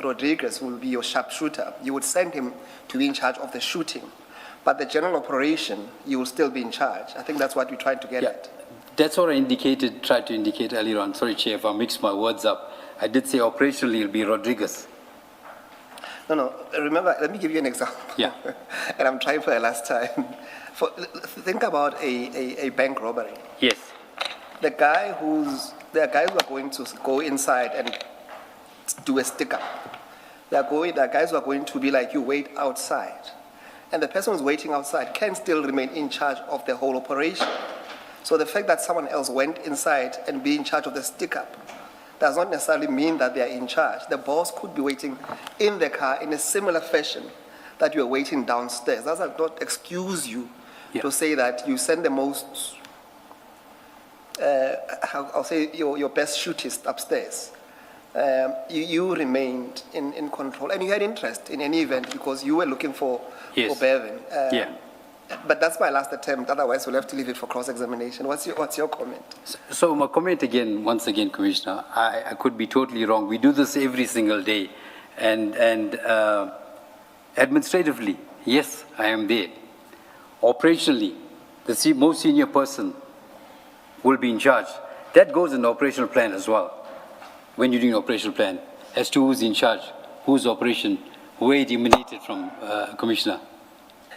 Rodriguez will be your sharpshooter. You would send him to be in charge of the shooting. But the general operation, you will still be in charge. I think that's what we're trying to get at. That's what I tried to indicate earlier on. Sorry, Chair, if I mixed my words up. I did say operationally it'll be Rodriguez. No, remember, let me give you an example. Yeah. And I'm trying for the last time. Think about a bank robbery. Yes. There are guys who are going to go inside and do a sticker. There are guys who are going to be like, you wait outside. And the person who's waiting outside can still remain in charge of the whole operation. So the fact that someone else went inside and be in charge of the stick-up does not necessarily mean that they are in charge. The boss could be waiting in the car in a similar fashion that you are waiting downstairs. That does not excuse you to say that you send the most, I'll say your best shootist upstairs. You remained in control, and you had interest in any event because you were looking for Bevan. But that's my last attempt. Otherwise, we'll have to leave it for cross-examination. What's your comment? So my comment once again, Commissioner, I could be totally wrong. We do this every single day, and administratively, yes, I am there. Operationally, the most senior person will be in charge. That goes in the operational plan as well. When you're doing an operational plan, as to who's in charge, whose operation, where it emanated from, Commissioner.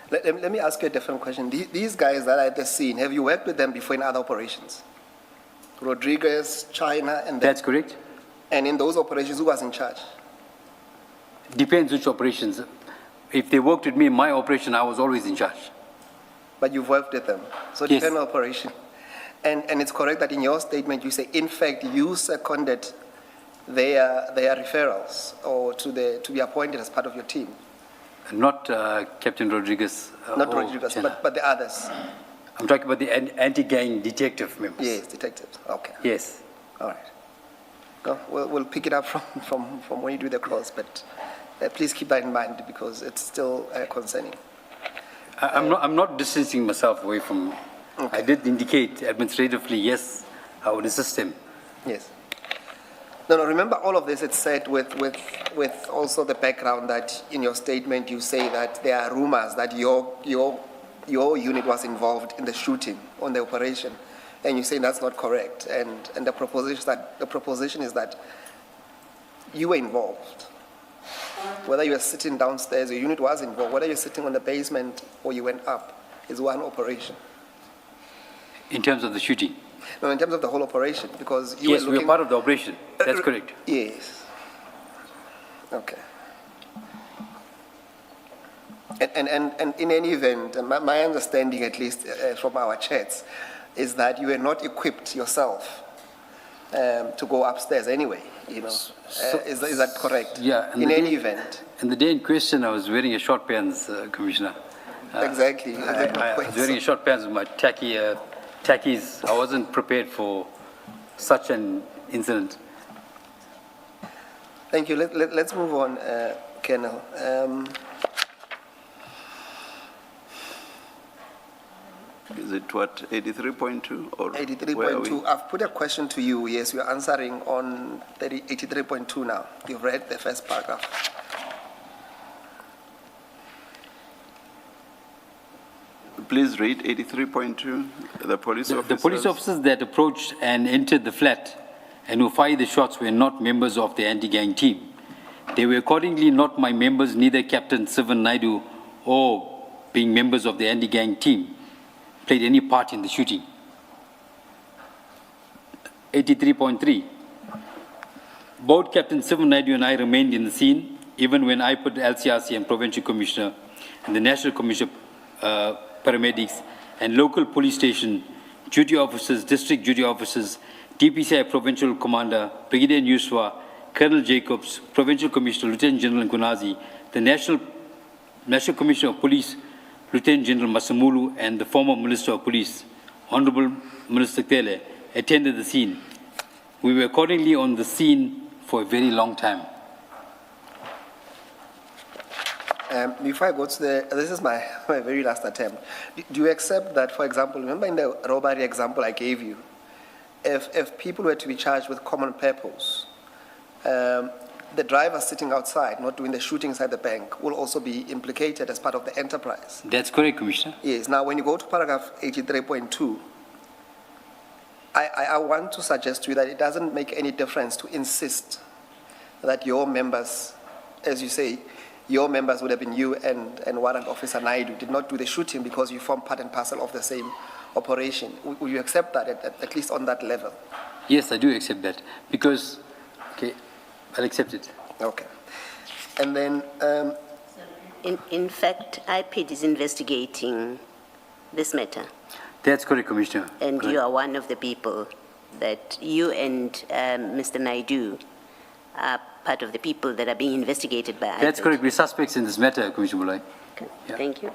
Let me ask you a different question. These guys that are at the scene, have you worked with them before in other operations? Rodriguez, China, and That's correct. And in those operations, who was in charge? Depends which operations. If they worked with me in my operation, I was always in charge. But you've worked with them. So Yes. depend on operation. And it's correct that in your statement you say, in fact, you seconded their referrals or to be appointed as part of your team. Not Captain Rodriguez. Not Rodriguez, but the others. I'm talking about the anti-gang detective members. Yes, detectives. Okay. Yes. All right. No, we'll pick it up from when you do the cross, but please keep that in mind because it's still concerning. I'm not distancing myself away from. Okay. I did indicate administratively, yes, I would assist him. Yes. No, remember all of this, it's said with also the background that in your statement you say that there are rumors that your unit was involved in the shooting on the operation, and you say that's not correct, and the proposition is that you were involved. Whether you were sitting downstairs, your unit was involved, whether you're sitting on the basement or you went up, is one operation. In terms of the shooting? No, in terms of the whole operation, because you yes, were looking... we are part of the operation. That's correct. Yes. Okay. And in any event, and my understanding, at least from our chats, is that you were not equipped yourself to go upstairs anyway. You know, is that correct? Yeah. In any event. And the day in question, I was wearing a short pants, Commissioner. Exactly. I was wearing a short pants with my tackies. I wasn't prepared for such an incident. Thank you. Let's move on, Colonel. Is it what, 83.2 or 83.2. I've put a question to you. Yes, you're answering on 83.2 now. You've read the first paragraph. Please read 83.2. The police officers. The police officers that approached and entered the flat and who fired the shots were not members of the anti-gang team. They were accordingly not my members, neither Captain Sivan Naidu or being members of the anti-gang team played any part in the shooting. 83.3. Both Captain Sivan Naidu and I remained in the scene, even when I put the LCRC and Provincial Commissioner and the National Commissioner paramedics and local police station duty officers, district duty officers, DPCI Provincial Commander, Brigadier Nuswa, Colonel Jacobs, Provincial Commissioner, Lieutenant General Nkunazi, the National Commissioner of Police, Lieutenant General Masamulu, and the former Minister of Police, Honorable Minister Tele, attended the scene. We were accordingly on the scene for a very long time. Before I go to this is my very last attempt. Do you accept that, for example, remember in the robbery example I gave you, if people were to be charged with common purpose, the driver sitting outside, not doing the shooting inside the bank, will also be implicated as part of the enterprise. That's correct, Commissioner. Yes. Now, when you go to paragraph 83.2, I want to suggest to you that it doesn't make any difference to insist that your members, as you say, your members would have been you and Warrant Officer Naidu did not do the shooting because you form part and parcel of the same operation. Will you accept that, at least on that level? Yes, I do accept that. Because, okay, I'll accept it. Okay. And then... in fact, IPID is investigating this matter. That's correct, Commissioner. And correct. you are one of the people that you and Mr. Naidu are part of the people that are being investigated by IPID. That's correct. We're suspects in this matter, Commissioner Mulai. Okay. Yeah. Thank you.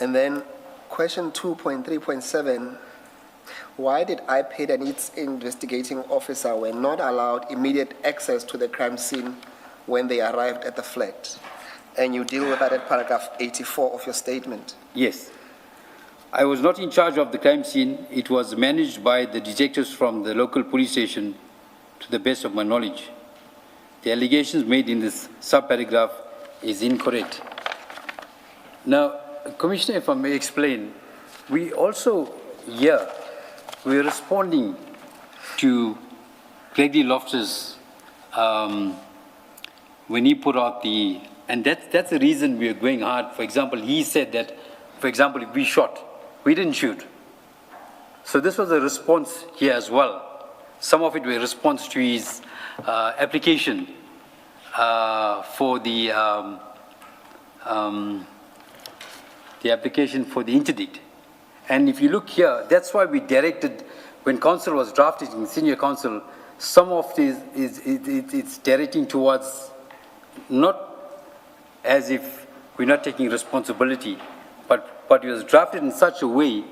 And then question 2.3.7, why did IPID and its investigating officer were not allowed immediate access to the crime scene when they arrived at the flat? And you deal with that at paragraph 84 of your statement. Yes. I was not in charge of the crime scene. It was managed by the detectives from the local police station, to the best of my knowledge. The allegations made in this subparagraph is incorrect. Now, Commissioner, if I may explain, we also here, we're responding to Gregory Loftus when he put out the, and that's the reason we are going hard. For example, he said that, for example, if we shot, we didn't shoot. So this was a response here as well. Some of it were a response to his application for the application for the interdict. And if you look here, that's why we directed, when council was drafting, senior council, some of this it's directing towards not as if we're not taking responsibility, but it was drafted in such a way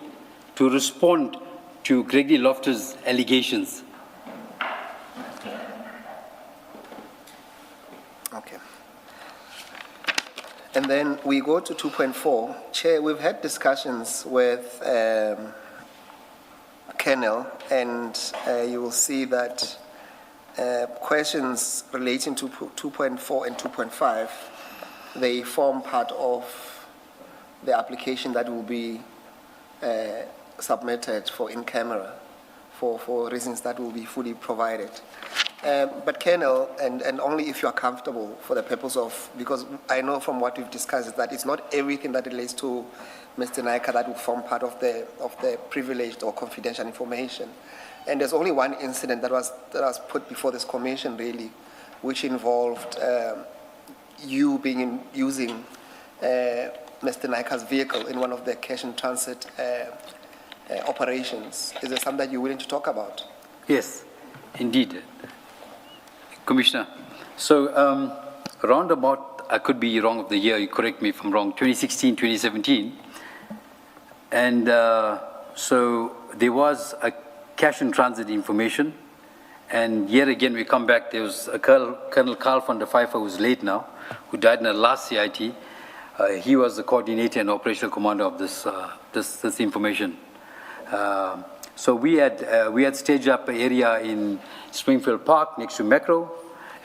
to respond to Gregory Loftus' allegations. Okay. And then we go to 2.4. Chair, we've had discussions with Colonel, and you will see that questions relating to 2.4 and 2.5, they form part of the application that will be submitted for in camera for reasons that will be fully provided. But Colonel, and only if you are comfortable for the purpose of, because I know from what we've discussed that it's not everything that relates to Mr. Naika that will form part of the privileged or confidential information. And there's only one incident that was put before this commission really, which involved you using Mr. Naika's vehicle in one of the cash and transit operations. Is there something that you're willing to talk about? Yes, indeed. Commissioner, so around about, I could be wrong of the year, you correct me if I'm wrong, 2016, 2017, and so there was a cash and transit information, and yet again we come back, there was a Colonel Carl van der Pfeiffer, who's late now, who died in the last CIT. He was the coordinator and operational commander of this information. So we had staged up an area in Springfield Park next to Macro,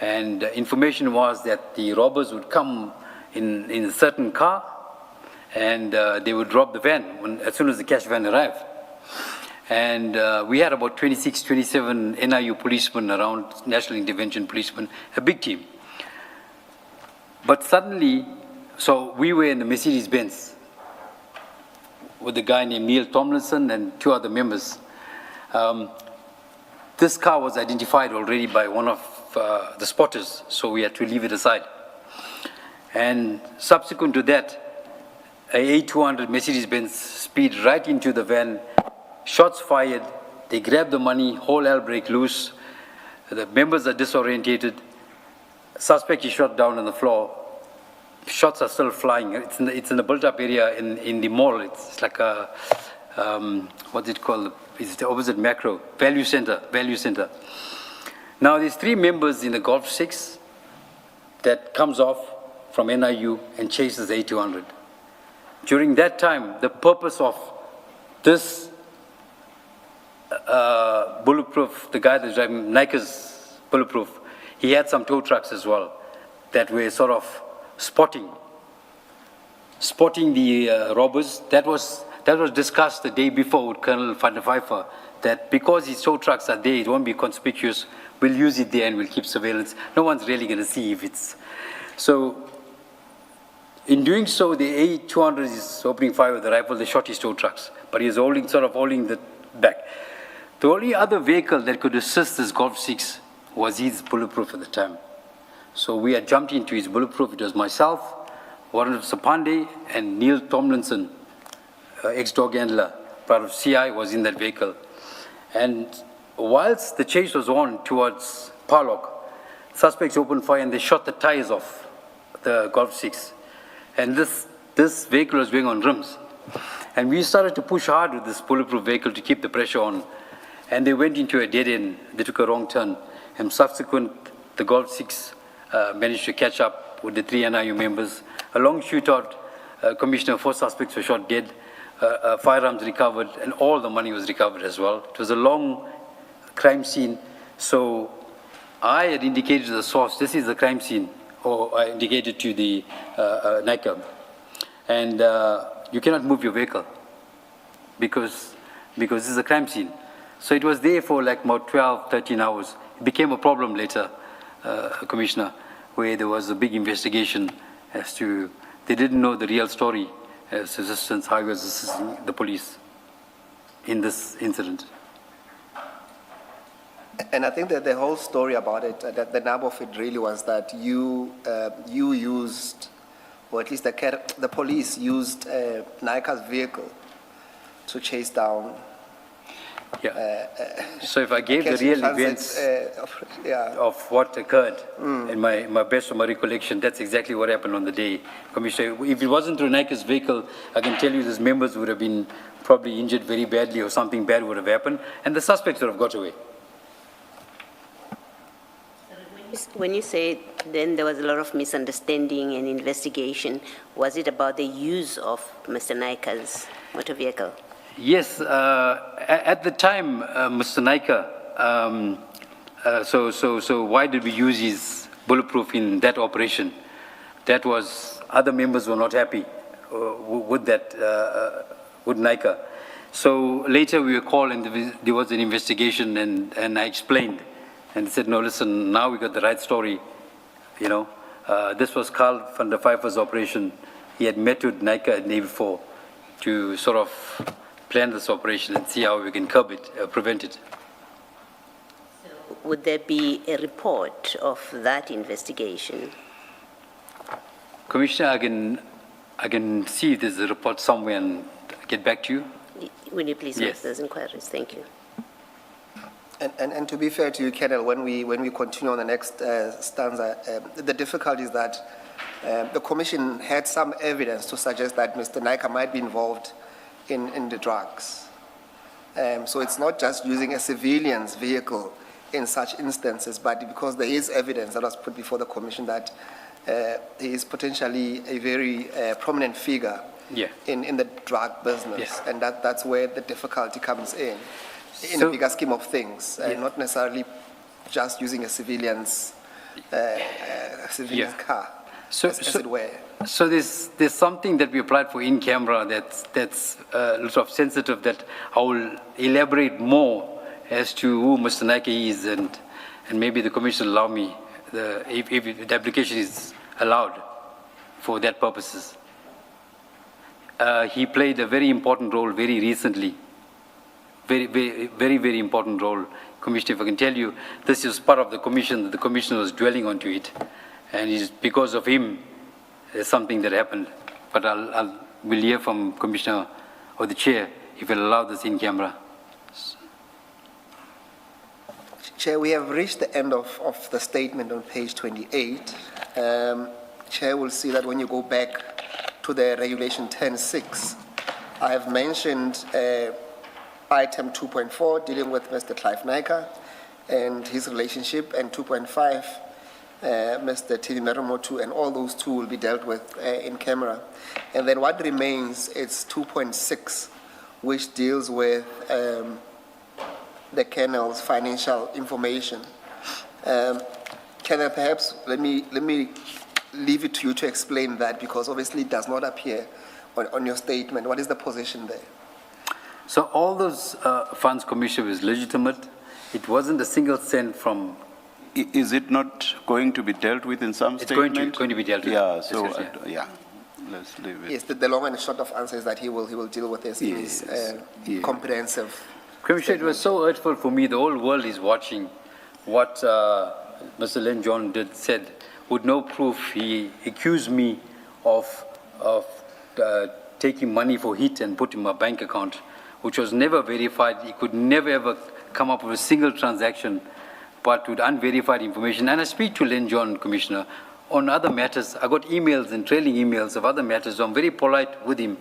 and the information was that the robbers would come in a certain car, and they would rob the van as soon as the cash van arrived. And we had about 26, 27 NIU policemen around, National Intervention policemen, a big team. But suddenly, so we were in the Mercedes-Benz with a guy named Neil Tomlinson and two other members. This car was identified already by one of the spotters, so we had to leave it aside. And subsequent to that, a A200 Mercedes-Benz speed right into the van, shots fired, they grabbed the money, whole hell break loose, the members are disorientated, suspect is shot down on the floor, shots are still flying. It's in the built-up area in the mall. It's like a, what's it called? It's the opposite Macro, value center. Now there's three members in the Golf 6 that comes off from NIU and chases A200. During that time, the purpose of this bulletproof, the guy that's driving Nike's bulletproof, he had some tow trucks as well that were sort of spotting the robbers. That was discussed the day before with Colonel Van der Vyver, that because his tow trucks are there, it won't be conspicuous. We'll use it there and we'll keep surveillance. No one's really going to see if it's... So, in doing so, the A200 is opening fire with the rifle. They shot his tow trucks, but he was sort of holding the back. The only other vehicle that could assist this Golf 6 was his bulletproof at the time. So we had jumped into his bulletproof. It was myself, Warren Sapande, and Neil Tomlinson, ex-dog handler, part of CI, was in that vehicle. And whilst the chase was on towards Parlock, suspects opened fire and they shot the tires off the Golf 6. And this vehicle was going on rims. And we started to push hard with this bulletproof vehicle to keep the pressure on. And they went into a dead end. They took a wrong turn. And subsequent, the Golf 6 managed to catch up with the 3 NIU members. A long shootout, Commissioner, 4 suspects were shot dead, firearms recovered, and all the money was recovered as well. It was a long crime scene. So I had indicated to the source, this is the crime scene, or I indicated to the NICA. And you cannot move your vehicle because this is a crime scene. So it was there for like about 12, 13 hours. It became a problem later, Commissioner, where there was a big investigation as to, they didn't know the real story as assistance, how he was assisting the police in this incident. And I think that the whole story about it, that the nub of it really was that you used, or at least the police used Nika's vehicle to chase down. Yeah. So if I gave the real events of what occurred, in my best of my recollection, that's exactly what happened on the day. Commissioner, if it wasn't through Nika's vehicle, I can tell you these members would have been probably injured very badly or something bad would have happened, and the suspects would have got away. When you say then there was a lot of misunderstanding and investigation, was it about the use of Mr. Nika's motor vehicle? Yes, at the time, Mr. Nika, so why did we use his bulletproof in that operation? That was, other members were not happy with that, with Nika. So later we were called and there was an investigation and I explained and said, no, listen, now we got the right story, you know. This was Carl van der Vyver's operation. He had met with Nika the day before to sort of plan this operation and see how we can curb it, prevent it. So would there be a report of that investigation? Commissioner, I can see if there's a report somewhere and get back to you. Will you please Yes. make those inquiries? Thank you. And to be fair to you, Kendall, when we continue on the next stanza, the difficulty is that the Commission had some evidence to suggest that Mr. Nika might be involved in the drugs. So it's not just using a civilian's vehicle in such instances, but because there is evidence that was put before the Commission that he is potentially a very prominent figure in the drug business, and that's where the difficulty comes in the bigger scheme of things, not necessarily just using a civilian's car, as it were. So there's something that we applied for in camera that's a little sensitive that I will elaborate more as to who Mr. Nika is and maybe the Commission will allow me if the application is allowed for that purposes. He played a very important role very recently. Very important role. Commissioner, if I can tell you, this is part of the Commission, the Commissioner was dwelling onto it. And it's because of him, there's something that happened. But we'll hear from Commissioner or the Chair if he'll allow this in camera. Chair, we have reached the end of the statement on page 28. Chair will see that when you go back to the regulation 10.6, I have mentioned item 2.4 dealing with Mr. Clive Nika and his relationship, and 2.5, Mr. Tini Meromotu, and all those two will be dealt with in camera. And then what remains is 2.6, which deals with the kennel's financial information. Colonel, perhaps let me leave it to you to explain that, because obviously it does not appear on your statement. What is the position there? So all those funds, Commissioner, is legitimate. It wasn't a single cent from... Is it not going to be dealt with in some statement? It's going to be dealt with. Yeah, so, Yes, yeah, let's leave it. Yes, the long and short of answer is that he will deal with this in his comprehensive. Commissioner, it was so hurtful for me. The whole world is watching what Mr. Len John said. With no proof, he accused me of taking money for HIT and put in my bank account, which was never verified. He could never ever come up with a single transaction, but with unverified information. And I speak to Len John, Commissioner, on other matters. I got emails and trailing emails of other matters, so I'm very polite with him.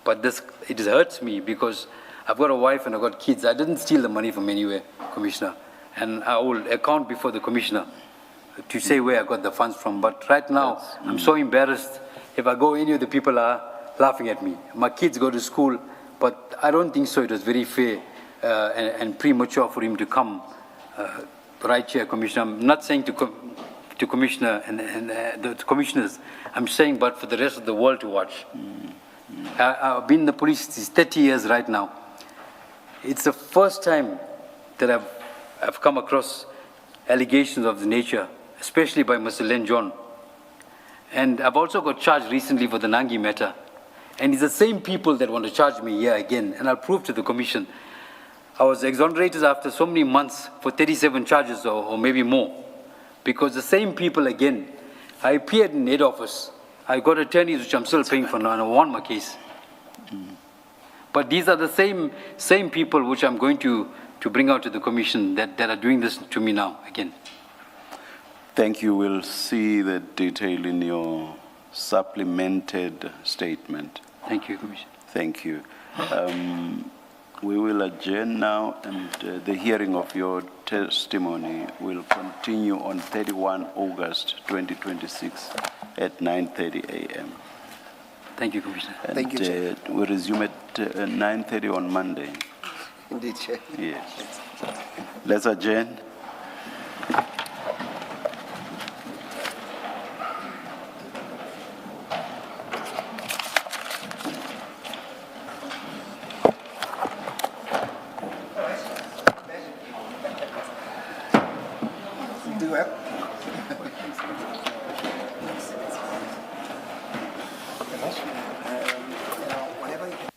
But it hurts me because I've got a wife and I've got kids. I didn't steal the money from anywhere, Commissioner. And I will account before the Commissioner to say where I got the funds from. But right now, I'm so embarrassed. If I go, any of the people are laughing at me. My kids go to school, but I don't think so. It was very fair and premature for him to come right here, Commissioner. I'm not saying to Commissioner and the commissioners, I'm saying but for the rest of the world to watch. I've been in the police 30 years right now. It's the first time that I've come across allegations of this nature, especially by Mr. Len John. And I've also got charged recently for the Nangi matter. And it's the same people that want to charge me here again, and I'll prove to the Commission. I was exonerated after so many months for 37 charges or maybe more, because the same people again. I appeared in head office. I got attorneys which I'm still paying for now, and I won my case. But these are the same people which I'm going to bring out to the Commission that are doing this to me now again. Thank you. We'll see the detail in your supplemented statement. Thank you, Commissioner. Thank you. We will adjourn now, and the hearing of your testimony will continue on 31 August 2026 at 9:30 a.m. Thank you, Commissioner. And, Thank you, Chair. we resume at 9:30 on Monday. Indeed, Chair. Yes. Let's adjourn. Do well. Whatever you can.